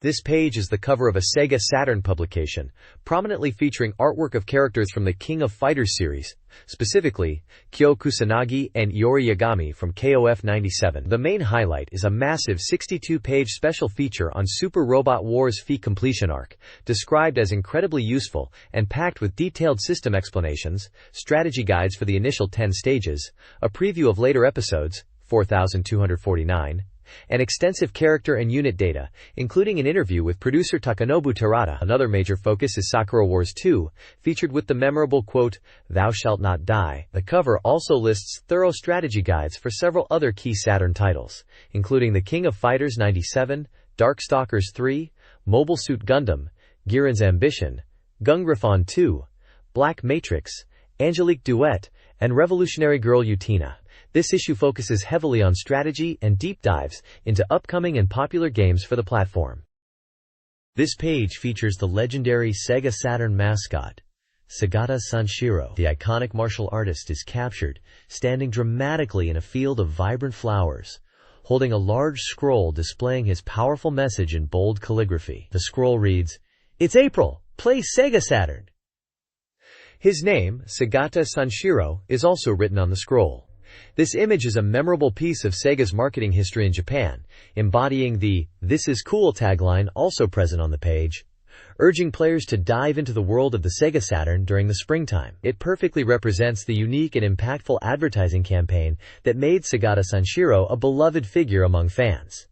This page is the cover of a SEGA Saturn publication, prominently featuring artwork of characters from the King of Fighters series, specifically Kyo Kusanagi and Iori Yagami from KOF 97. The main highlight is a massive 62-page special feature on Super Robot Wars Fee Completion Arc, described as incredibly useful and packed with detailed system explanations, strategy guides for the initial 10 stages, a preview of later episodes, 4,249, and extensive character and unit data, including an interview with producer Takanobu Terada. Another major focus is Sakura Wars 2, featured with the memorable quote, "Thou shalt not die." The cover also lists thorough strategy guides for several other key Saturn titles, including The King of Fighters 97, Darkstalkers 3, Mobile Suit Gundam, Giran's Ambition, Gungriffon 2, Black Matrix, Angelique Duet, and Revolutionary Girl Utena. This issue focuses heavily on strategy and deep dives into upcoming and popular games for the platform. This page features the legendary SEGA Saturn mascot, Sagata Sanshiro. The iconic martial artist is captured, standing dramatically in a field of vibrant flowers, holding a large scroll displaying his powerful message in bold calligraphy. The scroll reads, "It's April! Play SEGA Saturn!" His name, Sagata Sanshiro, is also written on the scroll. This image is a memorable piece of Sega's marketing history in Japan, embodying the "This is cool" tagline also present on the page, urging players to dive into the world of the SEGA Saturn during the springtime. It perfectly represents the unique and impactful advertising campaign that made Sagata Sanshiro a beloved figure among fans.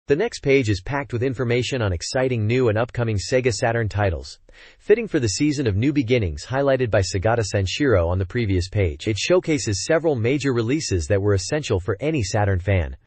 The next page is packed with information on exciting new and upcoming SEGA Saturn titles, fitting for the season of new beginnings highlighted by Sagata Sanshiro on the previous page. It showcases several major releases that were essential for any Saturn fan.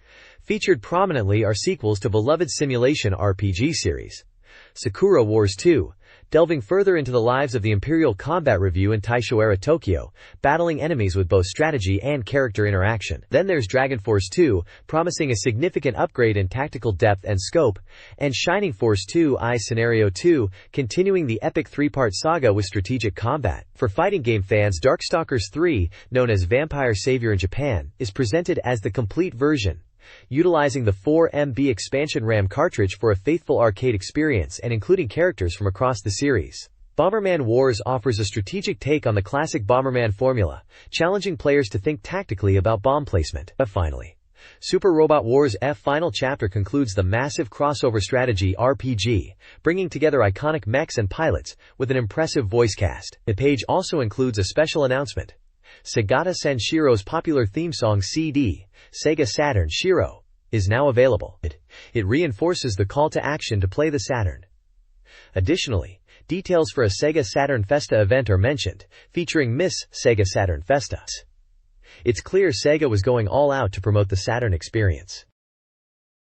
Featured prominently are sequels to beloved simulation RPG series, Sakura Wars 2, delving further into the lives of the Imperial Combat Review in Taisho-era Tokyo, battling enemies with both strategy and character interaction. Then there's Dragon Force 2, promising a significant upgrade in tactical depth and scope, and Shining Force 2 I Scenario 2, continuing the epic three-part saga with strategic combat. For fighting game fans, Darkstalkers 3, known as Vampire Savior in Japan, is presented as the complete version, utilizing the 4 MB expansion RAM cartridge for a faithful arcade experience and including characters from across the series. Bomberman Wars offers a strategic take on the classic Bomberman formula, challenging players to think tactically about bomb placement. But finally, Super Robot Wars F Final Chapter concludes the massive crossover strategy RPG, bringing together iconic mechs and pilots with an impressive voice cast. The page also includes a special announcement. Sagata Sanshiro's popular theme song CD, SEGA Saturn Shiro, is now available. It reinforces the call to action to play the Saturn. Additionally, details for a SEGA Saturn Festa event are mentioned, featuring Miss SEGA Saturn Festa. It's clear Sega was going all out to promote the Saturn experience.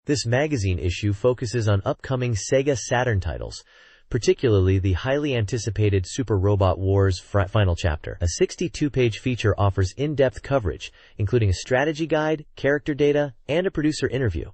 This magazine issue focuses on upcoming SEGA Saturn titles, particularly the highly anticipated Super Robot Wars Final Chapter. A 62-page feature offers in-depth coverage, including a strategy guide, character data, and a producer interview.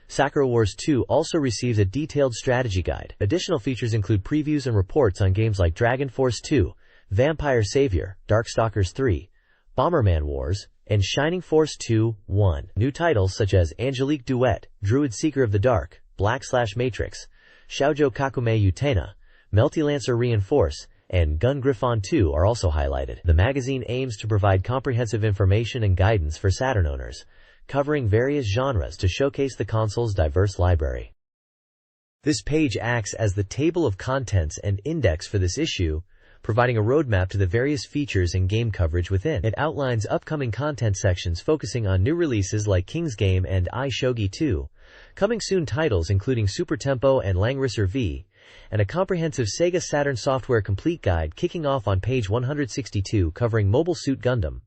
Sakura Wars 2 also receives a detailed strategy guide. Additional features include previews and reports on games like Dragon Force 2, Vampire Savior, Darkstalkers 3, Bomberman Wars, and Shining Force 2-1. New titles such as Angelique Duet, Druid Seeker of the Dark, Black/Matrix, Shoujo Kakume Utena, Melty-Lancer Reinforce, and Gungriffon 2 are also highlighted. The magazine aims to provide comprehensive information and guidance for Saturn owners, covering various genres to showcase the console's diverse library. This page acts as the table of contents and index for this issue, providing a roadmap to the various features and game coverage within. It outlines upcoming content sections focusing on new releases like King's Game and I Shogi 2, coming soon titles including Super Tempo and Langrisser V, and a comprehensive Sega Saturn software complete guide kicking off on page 162 covering Mobile Suit Gundam,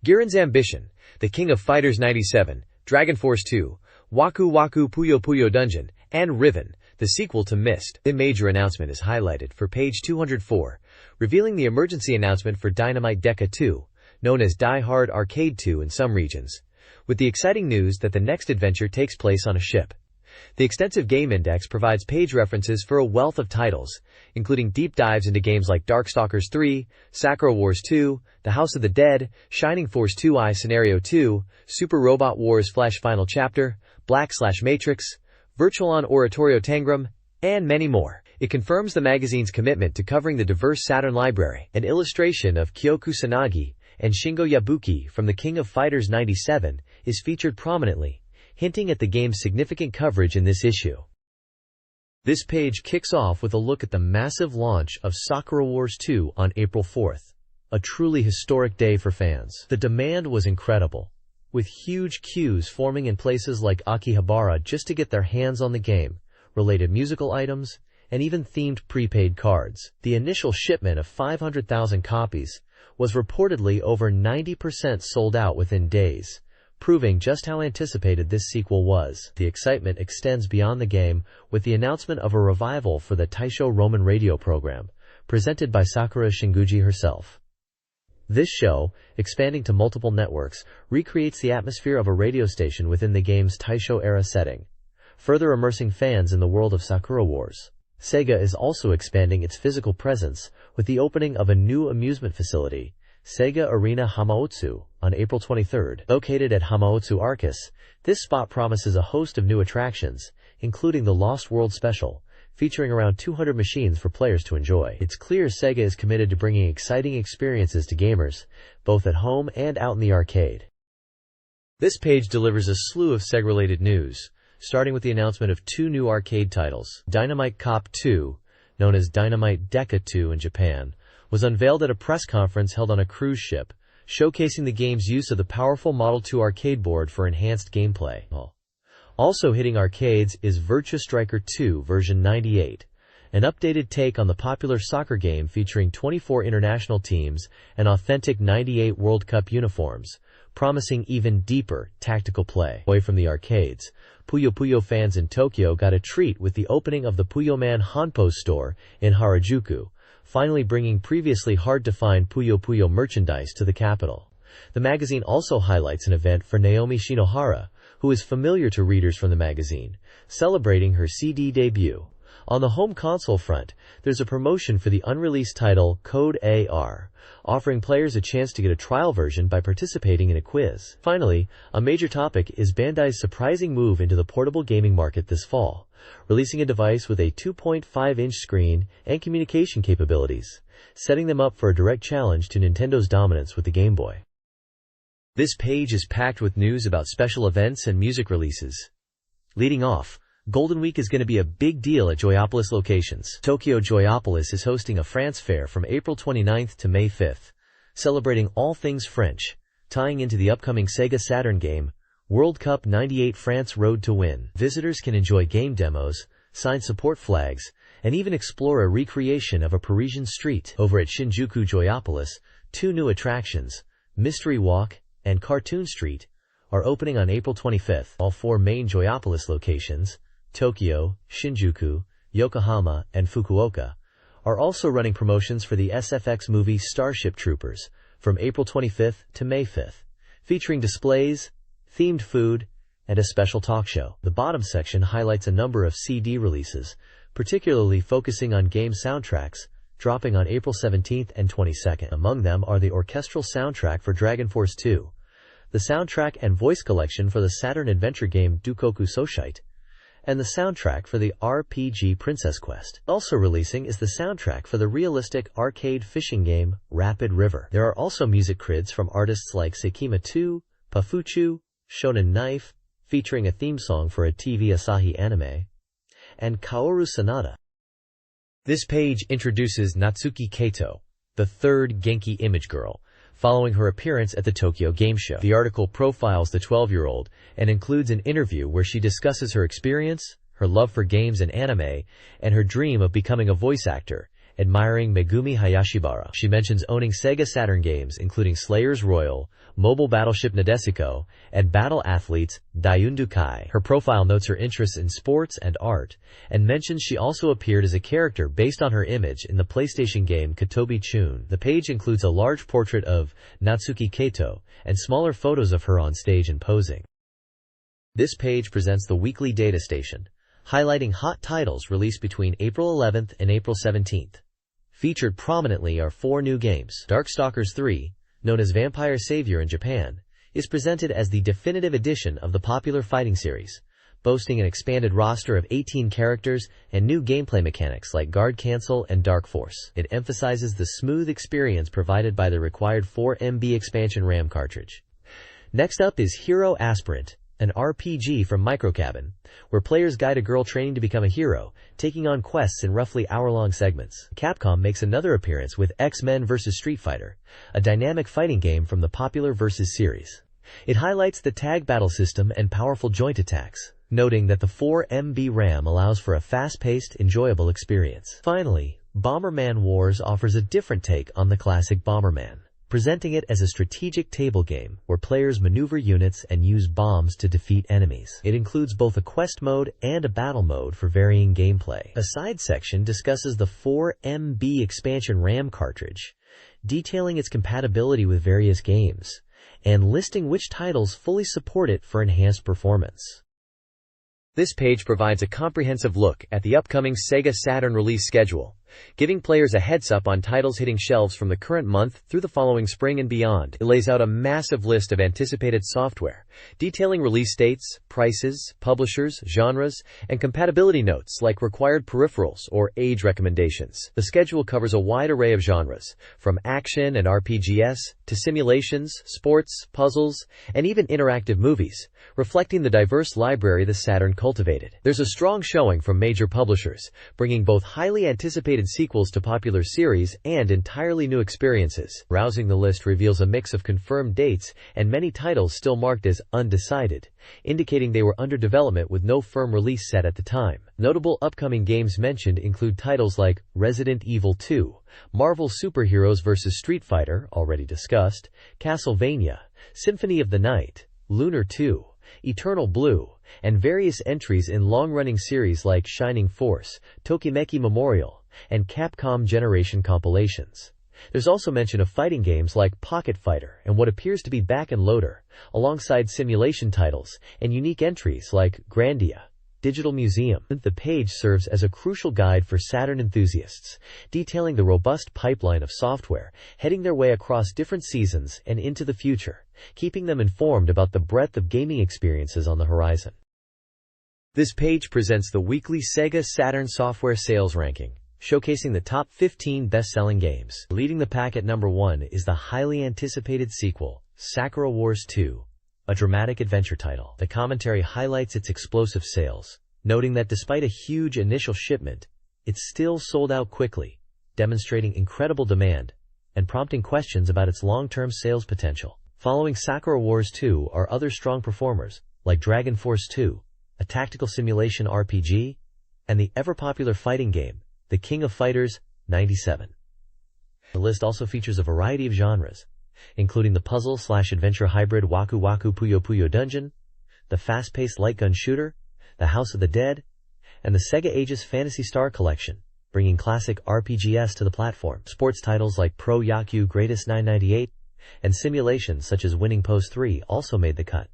Giran's Ambition, The King of Fighters 97, Dragon Force 2, Waku Waku Puyo Puyo Dungeon, and Riven, the sequel to Myst. The major announcement is highlighted for page 204, revealing the emergency announcement for Dynamite Deca 2, known as Die Hard Arcade 2 in some regions, with the exciting news that the next adventure takes place on a ship. The extensive game index provides page references for a wealth of titles, including deep dives into games like Darkstalkers 3, Sakura Wars 2, The House of the Dead, Shining Force 2 I Scenario 2, Super Robot Wars Final Chapter, Black/Matrix, Virtual Oratorio Tangram, and many more. It confirms the magazine's commitment to covering the diverse Saturn library. An illustration of Kyo Kusanagi and Shingo Yabuki from The King of Fighters 97 is featured prominently, hinting at the game's significant coverage in this issue. This page kicks off with a look at the massive launch of Sakura Wars 2 on April 4th. A truly historic day for fans. The demand was incredible, with huge queues forming in places like Akihabara just to get their hands on the game, related musical items, and even themed prepaid cards. The initial shipment of 500,000 copies was reportedly over 90% sold out within days, proving just how anticipated this sequel was. The excitement extends beyond the game with the announcement of a revival for the Taisho Roman radio program, presented by Sakura Shinguji herself. This show, expanding to multiple networks, recreates the atmosphere of a radio station within the game's Taisho-era setting, further immersing fans in the world of Sakura Wars. SEGA is also expanding its physical presence with the opening of a new amusement facility, SEGA Arena Hamaotsu, on April 23rd. Located at Hamaotsu Arcus, this spot promises a host of new attractions, including the Lost World Special, featuring around 200 machines for players to enjoy. It's clear SEGA is committed to bringing exciting experiences to gamers, both at home and out in the arcade. This page delivers a slew of SEGA-related news, starting with the announcement of two new arcade titles. Dynamite Cop 2, known as Dynamite Deca 2 in Japan, was unveiled at a press conference held on a cruise ship, showcasing the game's use of the powerful Model 2 arcade board for enhanced gameplay. Also hitting arcades is Virtua Striker 2 version 98, an updated take on the popular soccer game featuring 24 international teams and authentic 98 World Cup uniforms, promising even deeper tactical play. Away from the arcades, Puyo Puyo fans in Tokyo got a treat with the opening of the Puyo Man Honpo store in Harajuku, finally bringing previously hard-to-find Puyo Puyo merchandise to the capital. The magazine also highlights an event for Naomi Shinohara, who is familiar to readers from the magazine, celebrating her CD debut. On the home console front, there's a promotion for the unreleased title Code AR, offering players a chance to get a trial version by participating in a quiz. Finally, a major topic is Bandai's surprising move into the portable gaming market this fall, releasing a device with a 2.5-inch screen and communication capabilities, setting them up for a direct challenge to Nintendo's dominance with the Game Boy. This page is packed with news about special events and music releases. Leading off, Golden Week is going to be a big deal at Joyopolis locations. Tokyo Joyopolis is hosting a France fair from April 29th to May 5th, celebrating all things French, tying into the upcoming SEGA Saturn game, World Cup 98 France Road to Win. Visitors can enjoy game demos, sign support flags, and even explore a recreation of a Parisian street. Over at Shinjuku Joyopolis, two new attractions, Mystery Walk and Cartoon Street, are opening on April 25th. All four main Joyopolis locations, Tokyo, Shinjuku, Yokohama, and Fukuoka, are also running promotions for the SFX movie Starship Troopers from April 25th to May 5th, featuring displays, themed food, and a special talk show. The bottom section highlights a number of CD releases, particularly focusing on game soundtracks, dropping on April 17th and 22nd. Among them are the orchestral soundtrack for Dragon Force 2, the soundtrack and voice collection for the Saturn adventure game Dukoku Soshite, and the soundtrack for the RPG Princess Quest. Also releasing is the soundtrack for the realistic arcade fishing game Rapid River. There are also music crids from artists like Sekima 2, Pafuchu, Shonen Knife, featuring a theme song for a TV Asahi anime, and Kaoru Sanada. This page introduces Natsuki Kato, the third Genki image girl, following her appearance at the Tokyo Game Show. The article profiles the 12-year-old and includes an interview where she discusses her experience, her love for games and anime, and her dream of becoming a voice actor, admiring Megumi Hayashibara. She mentions owning SEGA Saturn games including Slayers Royal, Mobile Battleship Nadesico, and Battle Athletes Daiundukai. Her profile notes her interests in sports and art, and mentions she also appeared as a character based on her image in the PlayStation game Kotobi Chun. The page includes a large portrait of Natsuki Kato and smaller photos of her on stage and posing. This page presents the weekly data station, highlighting hot titles released between April 11th and April 17th. Featured prominently are four new games. Darkstalkers 3, known as Vampire Savior in Japan, is presented as the definitive edition of the popular fighting series, boasting an expanded roster of 18 characters and new gameplay mechanics like Guard Cancel and Dark Force. It emphasizes the smooth experience provided by the required 4 MB expansion RAM cartridge. Next up is Hero Aspirant, an RPG from Microcabin, where players guide a girl training to become a hero, taking on quests in roughly hour-long segments. Capcom makes another appearance with X-Men vs. Street Fighter, a dynamic fighting game from the popular Versus series. It highlights the tag battle system and powerful joint attacks, noting that the 4 MB RAM allows for a fast-paced, enjoyable experience. Finally, Bomberman Wars offers a different take on the classic Bomberman, presenting it as a strategic table game where players maneuver units and use bombs to defeat enemies. It includes both a quest mode and a battle mode for varying gameplay. A side section discusses the 4 MB expansion RAM cartridge, detailing its compatibility with various games, and listing which titles fully support it for enhanced performance. This page provides a comprehensive look at the upcoming SEGA Saturn release schedule, giving players a heads-up on titles hitting shelves from the current month through the following spring and beyond. It lays out a massive list of anticipated software, detailing release dates, prices, publishers, genres, and compatibility notes like required peripherals or age recommendations. The schedule covers a wide array of genres, from action and RPGs to simulations, sports, puzzles, and even interactive movies, reflecting the diverse library the Saturn cultivated. There's a strong showing from major publishers, bringing both highly anticipated sequels to popular series and entirely new experiences. Browsing the list reveals a mix of confirmed dates and many titles still marked as undecided, indicating they were under development with no firm release set at the time. Notable upcoming games mentioned include titles like Resident Evil 2, Marvel Superheroes vs. Street Fighter, already discussed, Castlevania, Symphony of the Night, Lunar 2, Eternal Blue, and various entries in long-running series like Shining Force, Tokimeki Memorial, and Capcom Generation compilations. There's also mention of fighting games like Pocket Fighter and what appears to be Back and Loader, alongside simulation titles and unique entries like Grandia, Digital Museum. The page serves as a crucial guide for Saturn enthusiasts, detailing the robust pipeline of software heading their way across different seasons and into the future, keeping them informed about the breadth of gaming experiences on the horizon. This page presents the weekly SEGA Saturn software sales ranking, showcasing the top 15 best-selling games. Leading the pack at number 1 is the highly anticipated sequel, Sakura Wars 2, a dramatic adventure title. The commentary highlights its explosive sales, noting that despite a huge initial shipment, it still sold out quickly, demonstrating incredible demand and prompting questions about its long-term sales potential. Following Sakura Wars 2 are other strong performers, like Dragon Force 2, a tactical simulation RPG, and the ever-popular fighting game, The King of Fighters 97. The list also features a variety of genres, including the puzzle/adventure hybrid Waku Waku Puyo Puyo Dungeon, the fast-paced light gun shooter, the House of the Dead, and the Sega Aegis Phantasy Star Collection, bringing classic RPGs to the platform. Sports titles like Pro Yaku Greatest 998 and simulations such as Winning Post 3 also made the cut,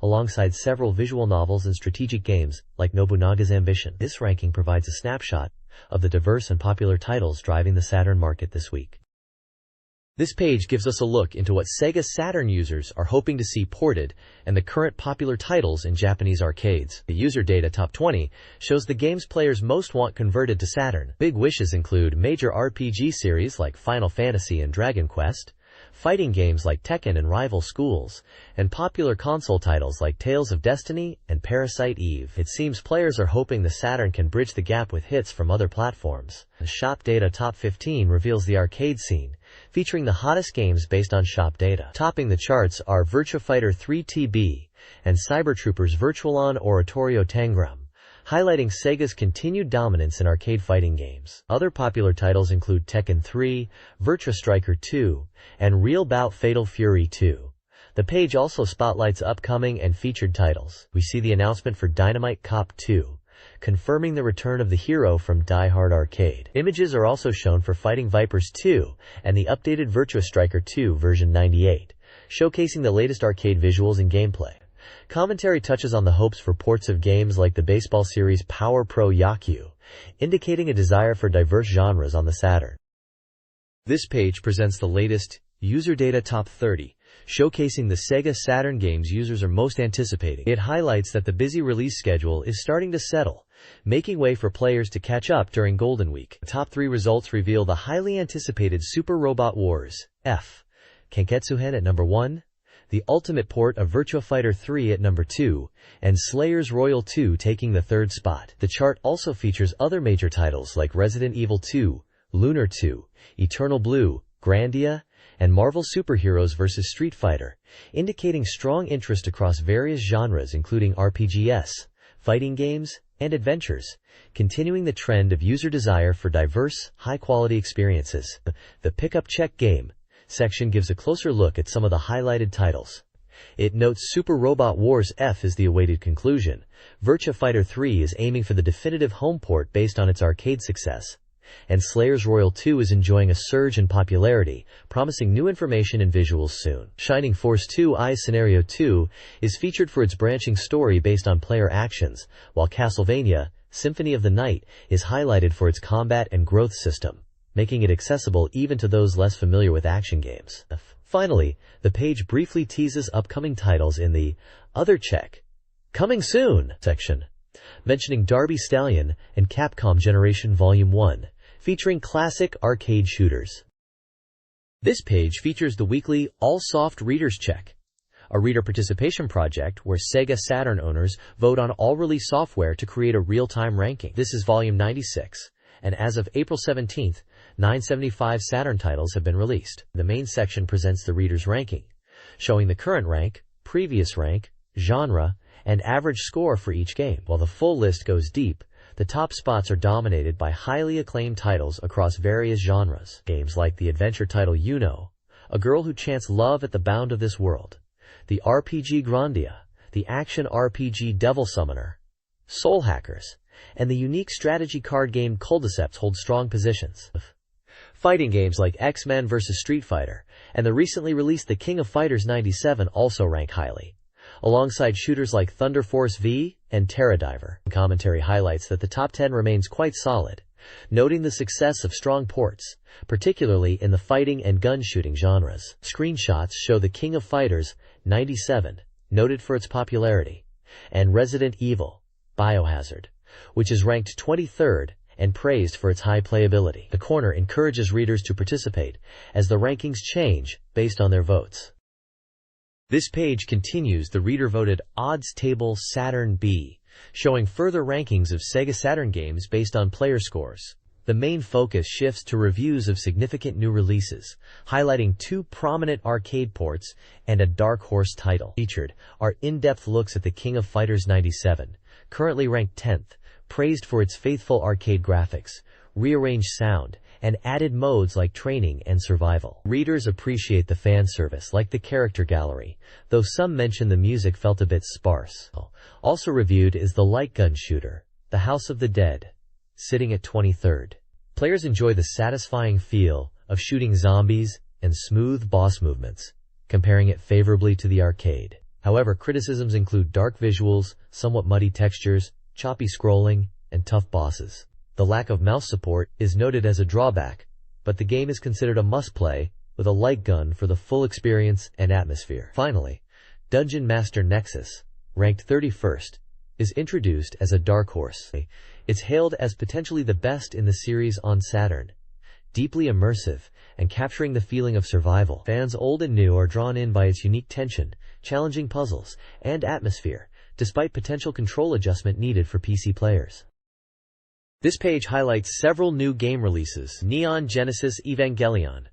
alongside several visual novels and strategic games like Nobunaga's Ambition. This ranking provides a snapshot of the diverse and popular titles driving the Saturn market this week. This page gives us a look into what SEGA Saturn users are hoping to see ported and the current popular titles in Japanese arcades. The user data top 20 shows the games players most want converted to Saturn. Big wishes include major RPG series like Final Fantasy and Dragon Quest, fighting games like Tekken and Rival Schools, and popular console titles like Tales of Destiny and Parasite Eve. It seems players are hoping the Saturn can bridge the gap with hits from other platforms. The Shop Data Top 15 reveals the arcade scene, featuring the hottest games based on shop data. Topping the charts are Virtua Fighter 3 TB and Cybertroopers Virtualon Oratorio Tangram, highlighting Sega's continued dominance in arcade fighting games. Other popular titles include Tekken 3, Virtua Striker 2, and Real Bout Fatal Fury 2. The page also spotlights upcoming and featured titles. We see the announcement for Dynamite Cop 2, confirming the return of the hero from Die Hard Arcade. Images are also shown for Fighting Vipers 2 and the updated Virtua Striker 2 version 98, showcasing the latest arcade visuals and gameplay. Commentary touches on the hopes for ports of games like the baseball series Power Pro Yaku, indicating a desire for diverse genres on the Saturn. This page presents the latest user data top 30, showcasing the Sega Saturn games users are most anticipating. It highlights that the busy release schedule is starting to settle, making way for players to catch up during Golden Week. The top 3 results reveal the highly anticipated Super Robot Wars F. Kanketsuhen at number 1, the Ultimate port of Virtua Fighter 3 at number 2, and Slayers Royal 2 taking the 3rd spot. The chart also features other major titles like Resident Evil 2, Lunar 2, Eternal Blue, Grandia, and Marvel Superheroes vs. Street Fighter, indicating strong interest across various genres including RPGs, fighting games, and adventures, continuing the trend of user desire for diverse, high-quality experiences. The Pickup Check Game section gives a closer look at some of the highlighted titles. It notes Super Robot Wars F is the awaited conclusion. Virtua Fighter 3 is aiming for the definitive home port based on its arcade success, and Slayers Royal 2 is enjoying a surge in popularity, promising new information and visuals soon. Shining Force 2 I Scenario 2 is featured for its branching story based on player actions, while Castlevania, Symphony of the Night is highlighted for its combat and growth system, making it accessible even to those less familiar with action games. Finally, the page briefly teases upcoming titles in the Other Check, Coming Soon section, mentioning Darby Stallion and Capcom Generation Volume 1, featuring classic arcade shooters. This page features the weekly All-Soft Readers Check, a reader participation project where Sega Saturn owners vote on all release software to create a real-time ranking. This is Volume 96, and as of April 17th, 975 Saturn titles have been released. The main section presents the reader's ranking, showing the current rank, previous rank, genre, and average score for each game. While the full list goes deep, the top spots are dominated by highly acclaimed titles across various genres. Games like the adventure title A Girl Who Chants Love at the Bound of This World, the RPG Grandia, the action RPG Devil Summoner, Soul Hackers, and the unique strategy card game Culdiceps hold strong positions. Fighting games like X-Men vs. Street Fighter and the recently released The King of Fighters 97 also rank highly, alongside shooters like Thunder Force V and Terra Diver. Commentary highlights that the top 10 remains quite solid, noting the success of strong ports, particularly in the fighting and gun shooting genres. Screenshots show The King of Fighters 97, noted for its popularity, and Resident Evil Biohazard, which is ranked 23rd and praised for its high playability. The corner encourages readers to participate as the rankings change based on their votes. This page continues the reader-voted Odds Table Saturn B, showing further rankings of Sega Saturn games based on player scores. The main focus shifts to reviews of significant new releases, highlighting 2 prominent arcade ports and a dark horse title. Featured are in-depth looks at The King of Fighters 97, currently ranked 10th, praised for its faithful arcade graphics, rearranged sound, and added modes like training and survival. Readers appreciate the fan service like the character gallery, though some mention the music felt a bit sparse. Also reviewed is the light gun shooter, The House of the Dead, sitting at 23rd. Players enjoy the satisfying feel of shooting zombies and smooth boss movements, comparing it favorably to the arcade. However, criticisms include dark visuals, somewhat muddy textures, choppy scrolling, and tough bosses. The lack of mouse support is noted as a drawback, but the game is considered a must-play with a light gun for the full experience and atmosphere. Finally, Dungeon Master Nexus, ranked 31st, is introduced as a dark horse. It's hailed as potentially the best in the series on Saturn, deeply immersive and capturing the feeling of survival. Fans old and new are drawn in by its unique tension, challenging puzzles, and atmosphere, despite potential control adjustment needed for PC players. This page highlights several new game releases. Neon Genesis Evangelion,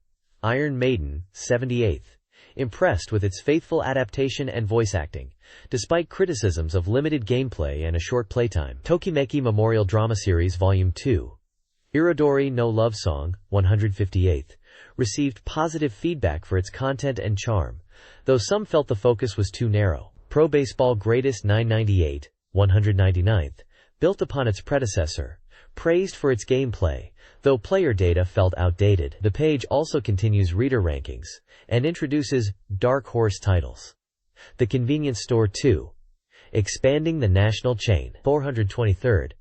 Iron Maiden, 78th, impressed with its faithful adaptation and voice acting, despite criticisms of limited gameplay and a short playtime. Tokimeki Memorial Drama Series Volume 2, Irodori no Love Song, 158th, received positive feedback for its content and charm, though some felt the focus was too narrow. Pro Baseball Greatest 998, 199th, built upon its predecessor, praised for its gameplay, though player data felt outdated. The page also continues reader rankings and introduces dark horse titles. The Convenience Store 2, expanding the national chain, 423rd,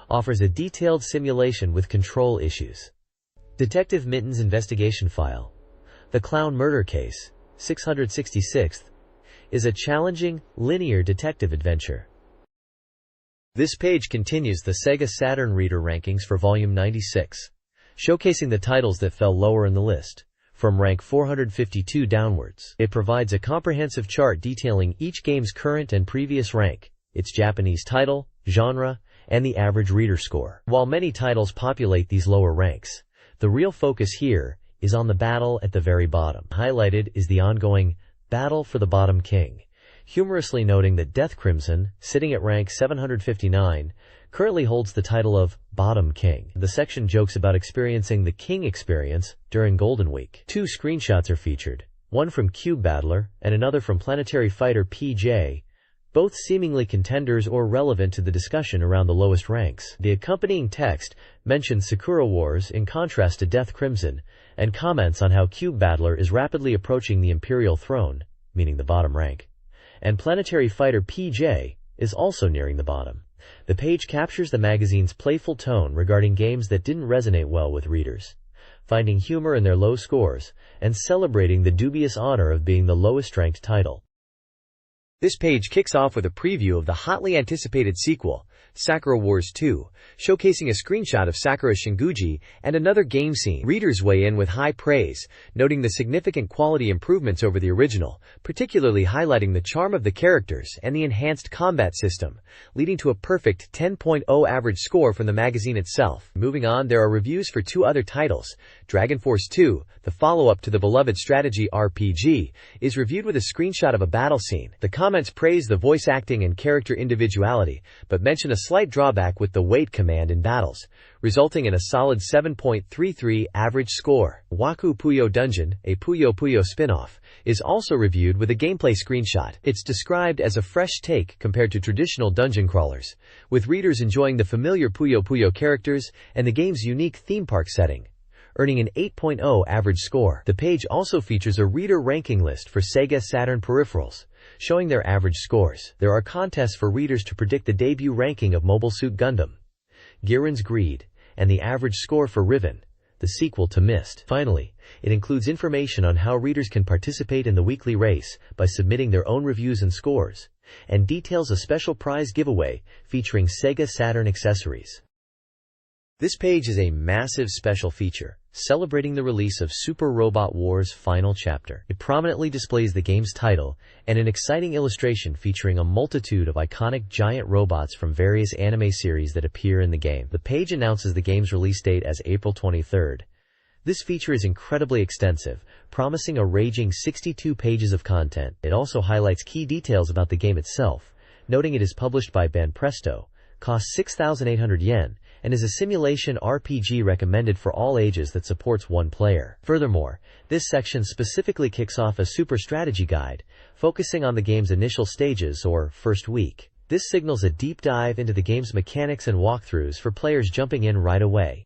offers a detailed simulation with control issues. Detective Mitten's Investigation File, The Clown Murder Case, 666th, is a challenging, linear detective adventure. This page continues the SEGA Saturn reader rankings for Volume 96, showcasing the titles that fell lower in the list, from rank 452 downwards. It provides a comprehensive chart detailing each game's current and previous rank, its Japanese title, genre, and the average reader score. While many titles populate these lower ranks, the real focus here is on the battle at the very bottom. Highlighted is the ongoing Battle for the Bottom King, humorously noting that Death Crimson, sitting at rank 759, currently holds the title of Bottom King. The section jokes about experiencing the King experience during Golden Week. 2 screenshots are featured, one from Cube Battler and another from Planetary Fighter PJ, both seemingly contenders or relevant to the discussion around the lowest ranks. The accompanying text mentions Sakura Wars in contrast to Death Crimson, and comments on how Cube Battler is rapidly approaching the Imperial Throne, meaning the bottom rank, and Planetary Fighter PJ is also nearing the bottom. The page captures the magazine's playful tone regarding games that didn't resonate well with readers, finding humor in their low scores, and celebrating the dubious honor of being the lowest-ranked title. This page kicks off with a preview of the hotly anticipated sequel, Sakura Wars 2, showcasing a screenshot of Sakura Shinguji and another game scene. Readers weigh in with high praise, noting the significant quality improvements over the original, particularly highlighting the charm of the characters and the enhanced combat system, leading to a perfect 10.0 average score from the magazine itself. Moving on, there are reviews for 2 other titles. Dragon Force 2, the follow-up to the beloved strategy RPG, is reviewed with a screenshot of a battle scene. The comments praise the voice acting and character individuality, but mention a slight drawback with the wait command in battles, resulting in a solid 7.33 average score. Waku Puyo Dungeon, a Puyo Puyo spin-off, is also reviewed with a gameplay screenshot. It's described as a fresh take compared to traditional dungeon crawlers, with readers enjoying the familiar Puyo Puyo characters and the game's unique theme park setting, earning an 8.0 average score. The page also features a reader ranking list for SEGA Saturn peripherals, showing their average scores. There are contests for readers to predict the debut ranking of Mobile Suit Gundam, Girin's Greed, and the average score for Riven, the sequel to Myst. Finally, it includes information on how readers can participate in the weekly race by submitting their own reviews and scores, and details a special prize giveaway featuring SEGA Saturn accessories. This page is a massive special feature, celebrating the release of Super Robot Wars Final Chapter. It prominently displays the game's title and an exciting illustration featuring a multitude of iconic giant robots from various anime series that appear in the game. The page announces the game's release date as April 23rd. This feature is incredibly extensive, promising a raging 62 pages of content. It also highlights key details about the game itself, noting it is published by Banpresto, costs 6,800 yen, and is a simulation RPG recommended for all ages that supports 1 player. Furthermore, this section specifically kicks off a super strategy guide, focusing on the game's initial stages or first week. This signals a deep dive into the game's mechanics and walkthroughs for players jumping in right away.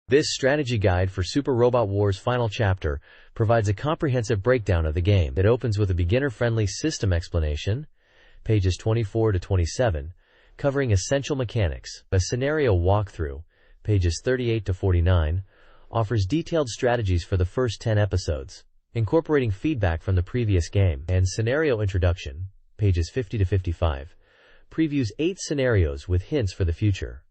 This strategy guide for Super Robot Wars Final Chapter provides a comprehensive breakdown of the game. It opens with a beginner-friendly system explanation, pages 24 to 27, covering essential mechanics. A scenario walkthrough, pages 38 to 49, offers detailed strategies for the first 10 episodes, incorporating feedback from the previous game. And scenario introduction, pages 50 to 55, previews 8 scenarios with hints for the future.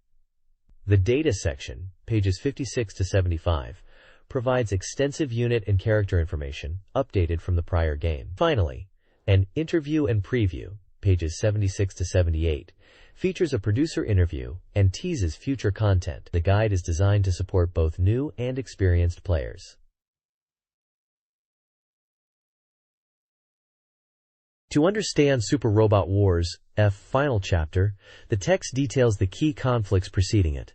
The data section, pages 56 to 75, provides extensive unit and character information, updated from the prior game. Finally, an interview and preview, pages 76 to 78, features a producer interview and teases future content. The guide is designed to support both new and experienced players. To understand Super Robot Wars F Final Chapter, the text details the key conflicts preceding it.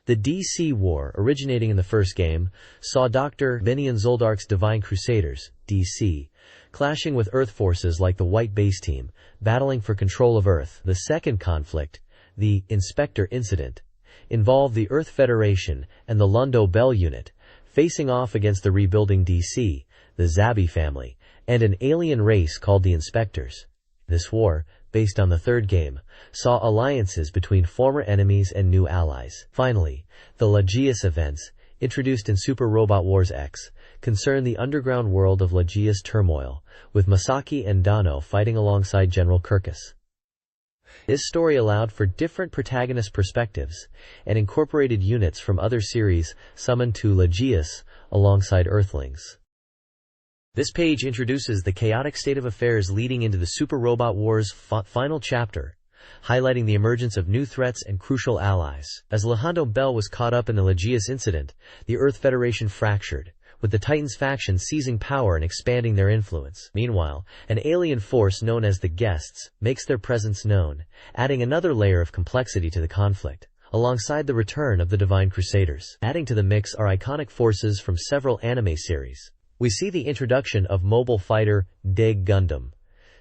The DC War, originating in the first game, saw Dr. Benny and Zoldark's Divine Crusaders, DC, clashing with Earth forces like the White Base Team, battling for control of Earth. The second conflict, the Inspector Incident, involved the Earth Federation and the Lundo Bell Unit, facing off against the rebuilding DC, the Zabi family, and an alien race called the Inspectors. This war, based on the third game, saw alliances between former enemies and new allies. Finally, the Legius events, introduced in Super Robot Wars X, concern the underground world of Legia's turmoil, with Masaki and Dano fighting alongside General Kirkus. This story allowed for different protagonist perspectives and incorporated units from other series summoned to Legias alongside Earthlings. This page introduces the chaotic state of affairs leading into the Super Robot Wars final chapter, highlighting the emergence of new threats and crucial allies. As Alejandro Bell was caught up in the Legias incident, the Earth Federation fractured, with the Titans faction seizing power and expanding their influence. Meanwhile, an alien force known as the Guests makes their presence known, adding another layer of complexity to the conflict, alongside the return of the Divine Crusaders. Adding to the mix are iconic forces from several anime series. We see the introduction of mobile fighter Dig Gundam,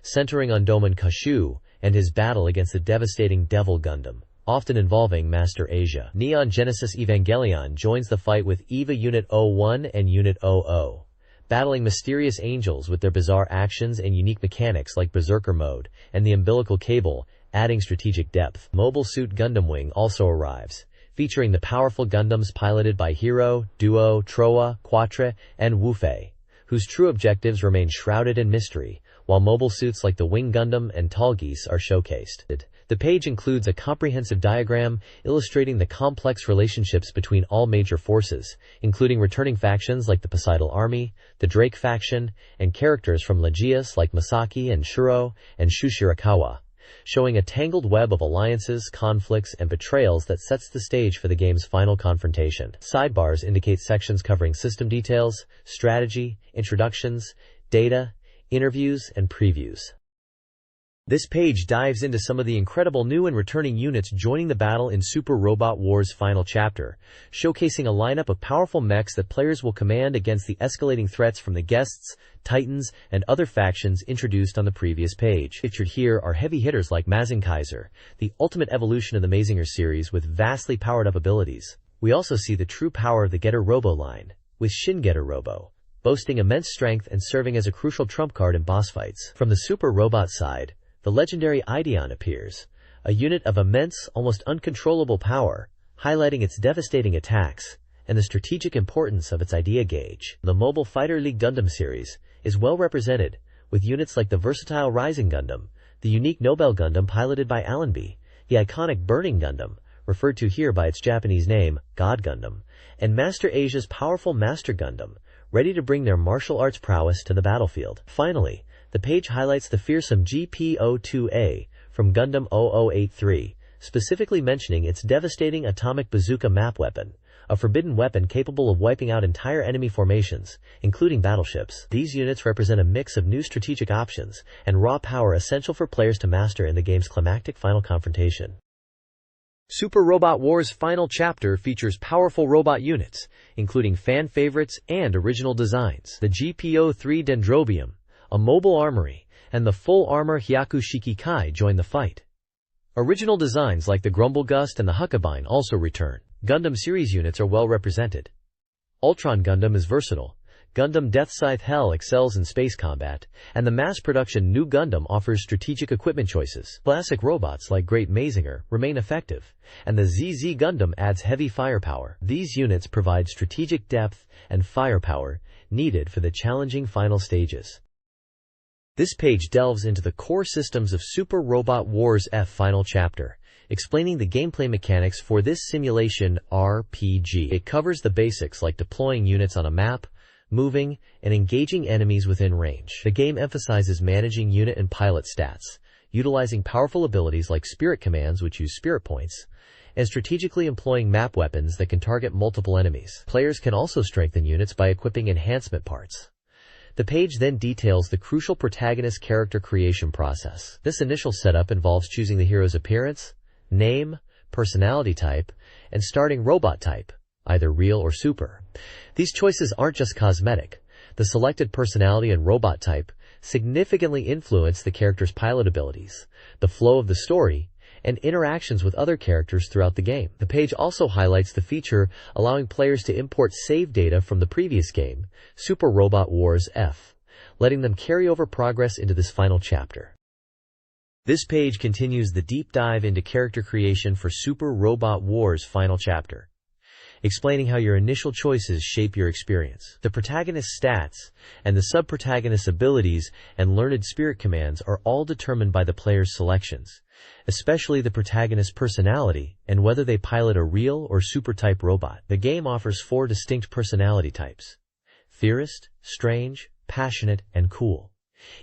centering on Domon Kashu and his battle against the devastating Devil Gundam, often involving Master Asia. Neon Genesis Evangelion joins the fight with EVA Unit 01 and Unit 00, battling mysterious angels with their bizarre actions and unique mechanics like Berserker Mode and the umbilical cable, adding strategic depth. Mobile Suit Gundam Wing also arrives, featuring the powerful Gundams piloted by Hero, Duo, Trowa, Quatre, and Wufei, whose true objectives remain shrouded in mystery, while mobile suits like the Wing Gundam and Tallgeese are showcased. The page includes a comprehensive diagram illustrating the complex relationships between all major forces, including returning factions like the Poseidon Army, the Drake faction, and characters from Legias like Masaki and Shuro and Shushirakawa, showing a tangled web of alliances, conflicts, and betrayals that sets the stage for the game's final confrontation. Sidebars indicate sections covering system details, strategy, introductions, data, interviews, and previews. This page dives into some of the incredible new and returning units joining the battle in Super Robot Wars' final chapter, showcasing a lineup of powerful mechs that players will command against the escalating threats from the Guests, Titans, and other factions introduced on the previous page. Featured here are heavy hitters like Mazin Kaiser, the ultimate evolution of the Mazinger series with vastly powered-up abilities. We also see the true power of the Getter Robo line, with Shin Getter Robo, boasting immense strength and serving as a crucial trump card in boss fights. From the Super Robot side, the legendary Ideon appears, a unit of immense, almost uncontrollable power, highlighting its devastating attacks and the strategic importance of its idea gauge. The Mobile Fighter League Gundam series is well represented, with units like the versatile Rising Gundam, the unique Nobel Gundam piloted by Allenby, the iconic Burning Gundam, referred to here by its Japanese name, God Gundam, and Master Asia's powerful Master Gundam, ready to bring their martial arts prowess to the battlefield. Finally, the page highlights the fearsome GP-02A from Gundam 0083, specifically mentioning its devastating atomic bazooka map weapon, a forbidden weapon capable of wiping out entire enemy formations, including battleships. These units represent a mix of new strategic options and raw power essential for players to master in the game's climactic final confrontation. Super Robot Wars' final chapter features powerful robot units, including fan favorites and original designs. The GP-03 Dendrobium, a mobile armory, and the full-armor Hyakushiki Kai join the fight. Original designs like the Grumblegust and the Huckabine also return. Gundam series units are well represented. Ultron Gundam is versatile, Gundam Death Scythe Hell excels in space combat, and the mass-production New Gundam offers strategic equipment choices. Classic robots like Great Mazinger remain effective, and the ZZ Gundam adds heavy firepower. These units provide strategic depth and firepower needed for the challenging final stages. This page delves into the core systems of Super Robot Wars' final chapter, explaining the gameplay mechanics for this simulation RPG. It covers the basics like deploying units on a map, moving, and engaging enemies within range. The game emphasizes managing unit and pilot stats, utilizing powerful abilities like spirit commands which use spirit points, and strategically employing map weapons that can target multiple enemies. Players can also strengthen units by equipping enhancement parts. The page then details the crucial protagonist character creation process. This initial setup involves choosing the hero's appearance, name, personality type, and starting robot type, either real or super. These choices aren't just cosmetic. The selected personality and robot type significantly influence the character's pilot abilities, the flow of the story, and interactions with other characters throughout the game. The page also highlights the feature allowing players to import save data from the previous game, Super Robot Wars F, letting them carry over progress into this final chapter. This page continues the deep dive into character creation for Super Robot Wars' final chapter. explaining how your initial choices shape your experience. The protagonist's stats and the sub-protagonist's abilities and learned spirit commands are all determined by the player's selections, especially the protagonist's personality and whether they pilot a real or super-type robot. The game offers 4 distinct personality types: theorist, strange, passionate, and cool,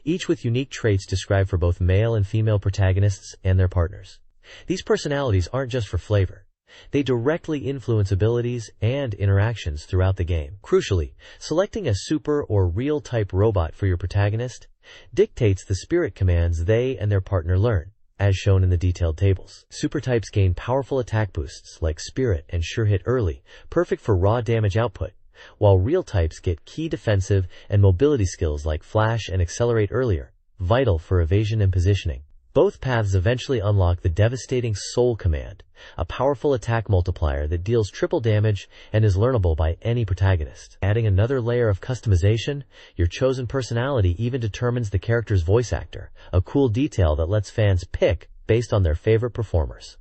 each with unique traits described for both male and female protagonists and their partners. These personalities aren't just for flavor. They directly influence abilities and interactions throughout the game. Crucially, selecting a super or real-type robot for your protagonist dictates the spirit commands they and their partner learn, as shown in the detailed tables. Super types gain powerful attack boosts like Spirit and Sure Hit early, perfect for raw damage output, while real types get key defensive and mobility skills like Flash and Accelerate earlier, vital for evasion and positioning. Both paths eventually unlock the devastating Soul command, a powerful attack multiplier that deals triple damage and is learnable by any protagonist. Adding another layer of customization, your chosen personality even determines the character's voice actor, a cool detail that lets fans pick based on their favorite performers.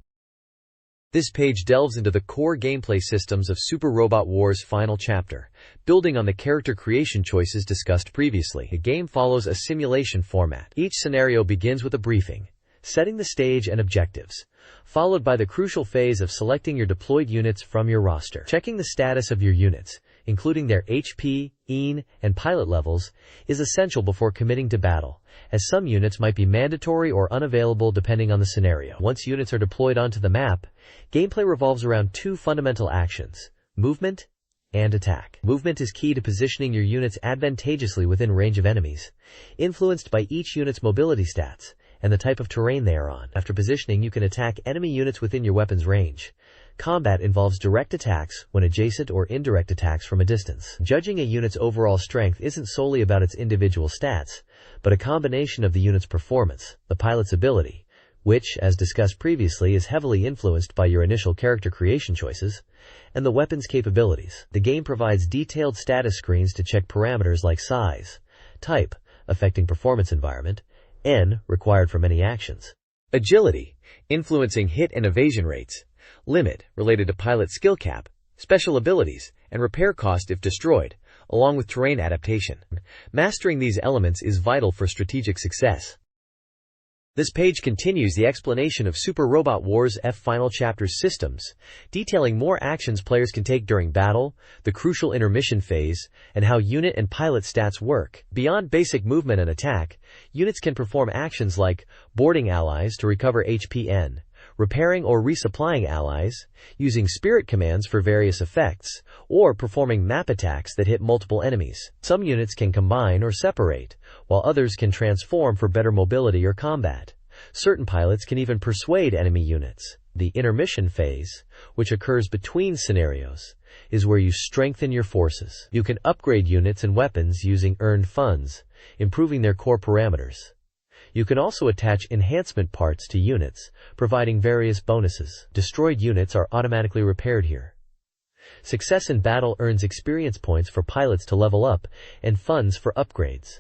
This page delves into the core gameplay systems of Super Robot Wars' final chapter, building on the character creation choices discussed previously. The game follows a simulation format. Each scenario begins with a briefing, setting the stage and objectives, followed by the crucial phase of selecting your deployed units from your roster. Checking the status of your units, including their HP, EN, and pilot levels, is essential before committing to battle, as some units might be mandatory or unavailable depending on the scenario. Once units are deployed onto the map, gameplay revolves around 2 fundamental actions: movement and attack. Movement is key to positioning your units advantageously within range of enemies, influenced by each unit's mobility stats and the type of terrain they are on. After positioning, you can attack enemy units within your weapon's range. Combat involves direct attacks when adjacent or indirect attacks from a distance. Judging a unit's overall strength isn't solely about its individual stats, but a combination of the unit's performance, the pilot's ability, which, as discussed previously, is heavily influenced by your initial character creation choices, and the weapon's capabilities. The game provides detailed status screens to check parameters like size, type, affecting performance environment, N, required for many actions, agility, influencing hit and evasion rates, limit, related to pilot skill cap, special abilities, and repair cost if destroyed, along with terrain adaptation. Mastering these elements is vital for strategic success. This page continues the explanation of Super Robot Wars' final chapter's systems, detailing more actions players can take during battle, the crucial intermission phase, and how unit and pilot stats work. Beyond basic movement and attack, units can perform actions like boarding allies to recover HPN, repairing or resupplying allies, using spirit commands for various effects, or performing map attacks that hit multiple enemies. Some units can combine or separate, while others can transform for better mobility or combat. Certain pilots can even persuade enemy units. The intermission phase, which occurs between scenarios, is where you strengthen your forces. You can upgrade units and weapons using earned funds, improving their core parameters. You can also attach enhancement parts to units, providing various bonuses. Destroyed units are automatically repaired here. Success in battle earns experience points for pilots to level up and funds for upgrades.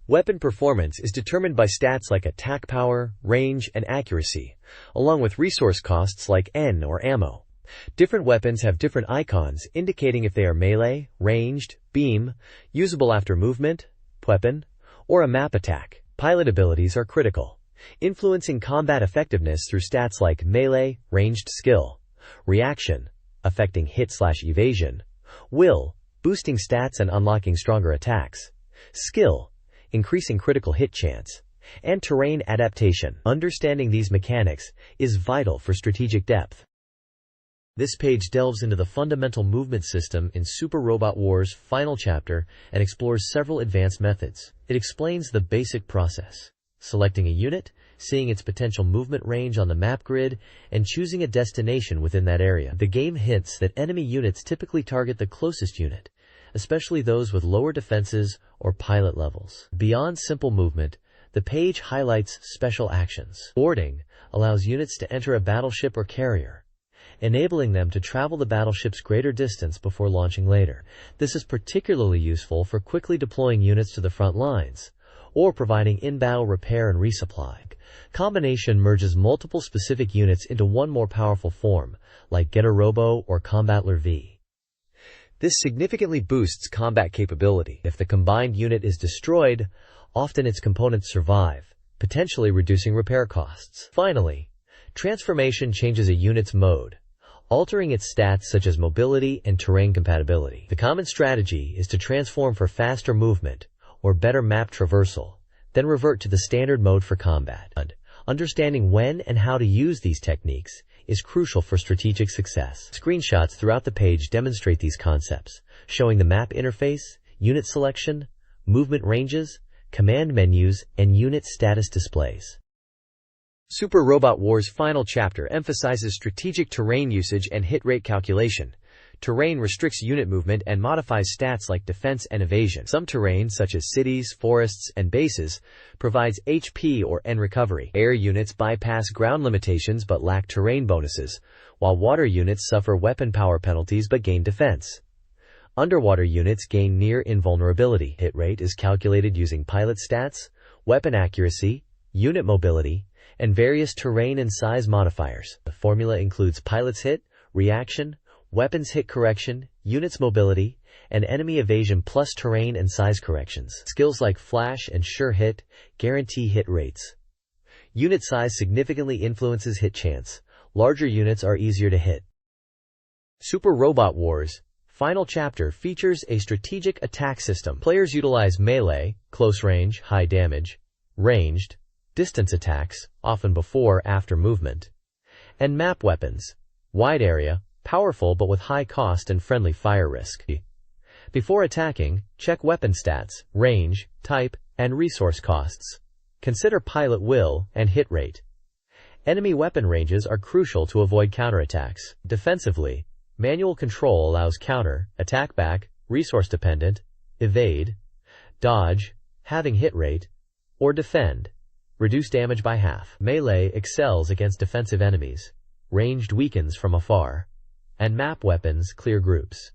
Weapon performance is determined by stats like attack power, range, and accuracy, along with resource costs like N or ammo. Different weapons have different icons indicating if they are melee, ranged, beam, usable after movement, weapon, or a map attack. Pilot abilities are critical, influencing combat effectiveness through stats like melee, ranged skill, reaction, affecting hit/evasion, will, boosting stats and unlocking stronger attacks, skill, increasing critical hit chance, and terrain adaptation. Understanding these mechanics is vital for strategic depth. This page delves into the fundamental movement system in Super Robot Wars' final chapter and explores several advanced methods. It explains the basic process: selecting a unit, seeing its potential movement range on the map grid, and choosing a destination within that area. The game hints that enemy units typically target the closest unit, especially those with lower defenses or pilot levels. Beyond simple movement, the page highlights special actions. Boarding allows units to enter a battleship or carrier, enabling them to travel the battleship's greater distance before launching later. This is particularly useful for quickly deploying units to the front lines, or providing in-battle repair and resupply. Combination merges multiple specific units into one more powerful form, like Getter Robo or Combattler V. This significantly boosts combat capability. If the combined unit is destroyed, often its components survive, potentially reducing repair costs. Finally, transformation changes a unit's mode, altering its stats such as mobility and terrain compatibility. The common strategy is to transform for faster movement or better map traversal, then revert to the standard mode for combat. Understanding when and how to use these techniques is crucial for strategic success. Screenshots throughout the page demonstrate these concepts, showing the map interface, unit selection, movement ranges, command menus, and unit status displays. Super Robot Wars' final chapter emphasizes strategic terrain usage and hit rate calculation. Terrain restricts unit movement and modifies stats like defense and evasion. Some terrain, such as cities, forests, and bases, provides HP or N recovery. Air units bypass ground limitations but lack terrain bonuses, while water units suffer weapon power penalties but gain defense. Underwater units gain near invulnerability. Hit rate is calculated using pilot stats, weapon accuracy, unit mobility, and various terrain and size modifiers. The formula includes pilot's hit, reaction, weapons hit correction, units mobility, and enemy evasion plus terrain and size corrections. Skills like flash and sure hit guarantee hit rates. Unit size significantly influences hit chance. Larger units are easier to hit. Super Robot Wars' final chapter features a strategic attack system. Players utilize melee, close range, high damage, ranged, distance attacks, often before or after movement, and map weapons, wide area, powerful but with high cost and friendly fire risk. Before attacking, check weapon stats, range, type, and resource costs. Consider pilot will and hit rate. Enemy weapon ranges are crucial to avoid counterattacks. Defensively, manual control allows counter, attack back, resource dependent, evade, dodge, having hit rate, or defend. Reduce damage by half. Melee excels against defensive enemies. Ranged weakens from afar. And map weapons clear groups.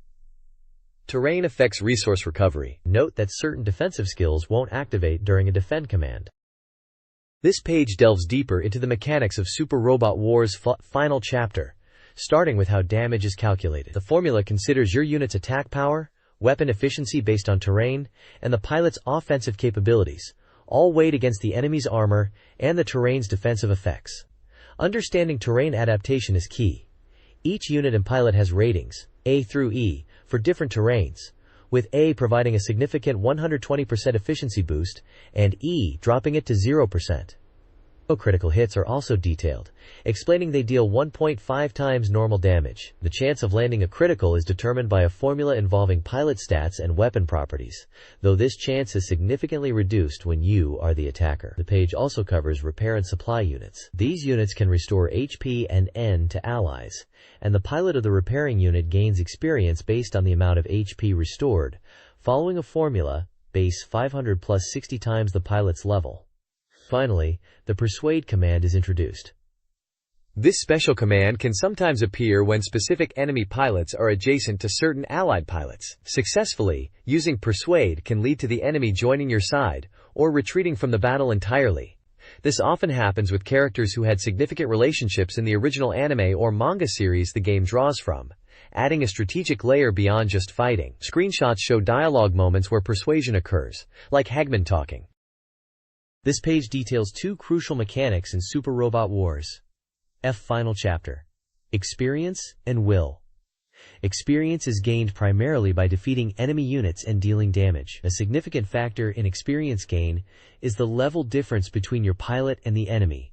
Terrain affects resource recovery. Note that certain defensive skills won't activate during a defend command. This page delves deeper into the mechanics of Super Robot Wars' final chapter, starting with how damage is calculated. The formula considers your unit's attack power, weapon efficiency based on terrain, and the pilot's offensive capabilities, all weighed against the enemy's armor and the terrain's defensive effects. Understanding terrain adaptation is key. Each unit and pilot has ratings, A through E, for different terrains, with A providing a significant 120% efficiency boost and E dropping it to 0%. Critical hits are also detailed, explaining they deal 1.5 times normal damage. The chance of landing a critical is determined by a formula involving pilot stats and weapon properties, though this chance is significantly reduced when you are the attacker. The page also covers repair and supply units. These units can restore HP and N to allies, and the pilot of the repairing unit gains experience based on the amount of HP restored, following a formula, base 500 plus 60 times the pilot's level. Finally, the Persuade command is introduced. This special command can sometimes appear when specific enemy pilots are adjacent to certain allied pilots. Successfully using Persuade can lead to the enemy joining your side or retreating from the battle entirely. This often happens with characters who had significant relationships in the original anime or manga series the game draws from, adding a strategic layer beyond just fighting. Screenshots show dialogue moments where persuasion occurs, like Hagman talking. This page details two crucial mechanics in Super Robot Wars' final chapter: experience and will. Experience is gained primarily by defeating enemy units and dealing damage. A significant factor in experience gain is the level difference between your pilot and the enemy.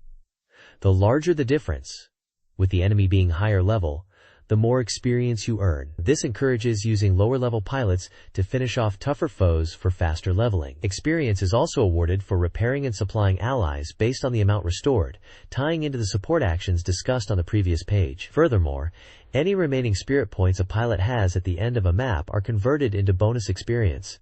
The larger the difference, with the enemy being higher level, the more experience you earn. This encourages using lower-level pilots to finish off tougher foes for faster leveling. Experience is also awarded for repairing and supplying allies based on the amount restored, tying into the support actions discussed on the previous page. Furthermore, any remaining spirit points a pilot has at the end of a map are converted into bonus experience.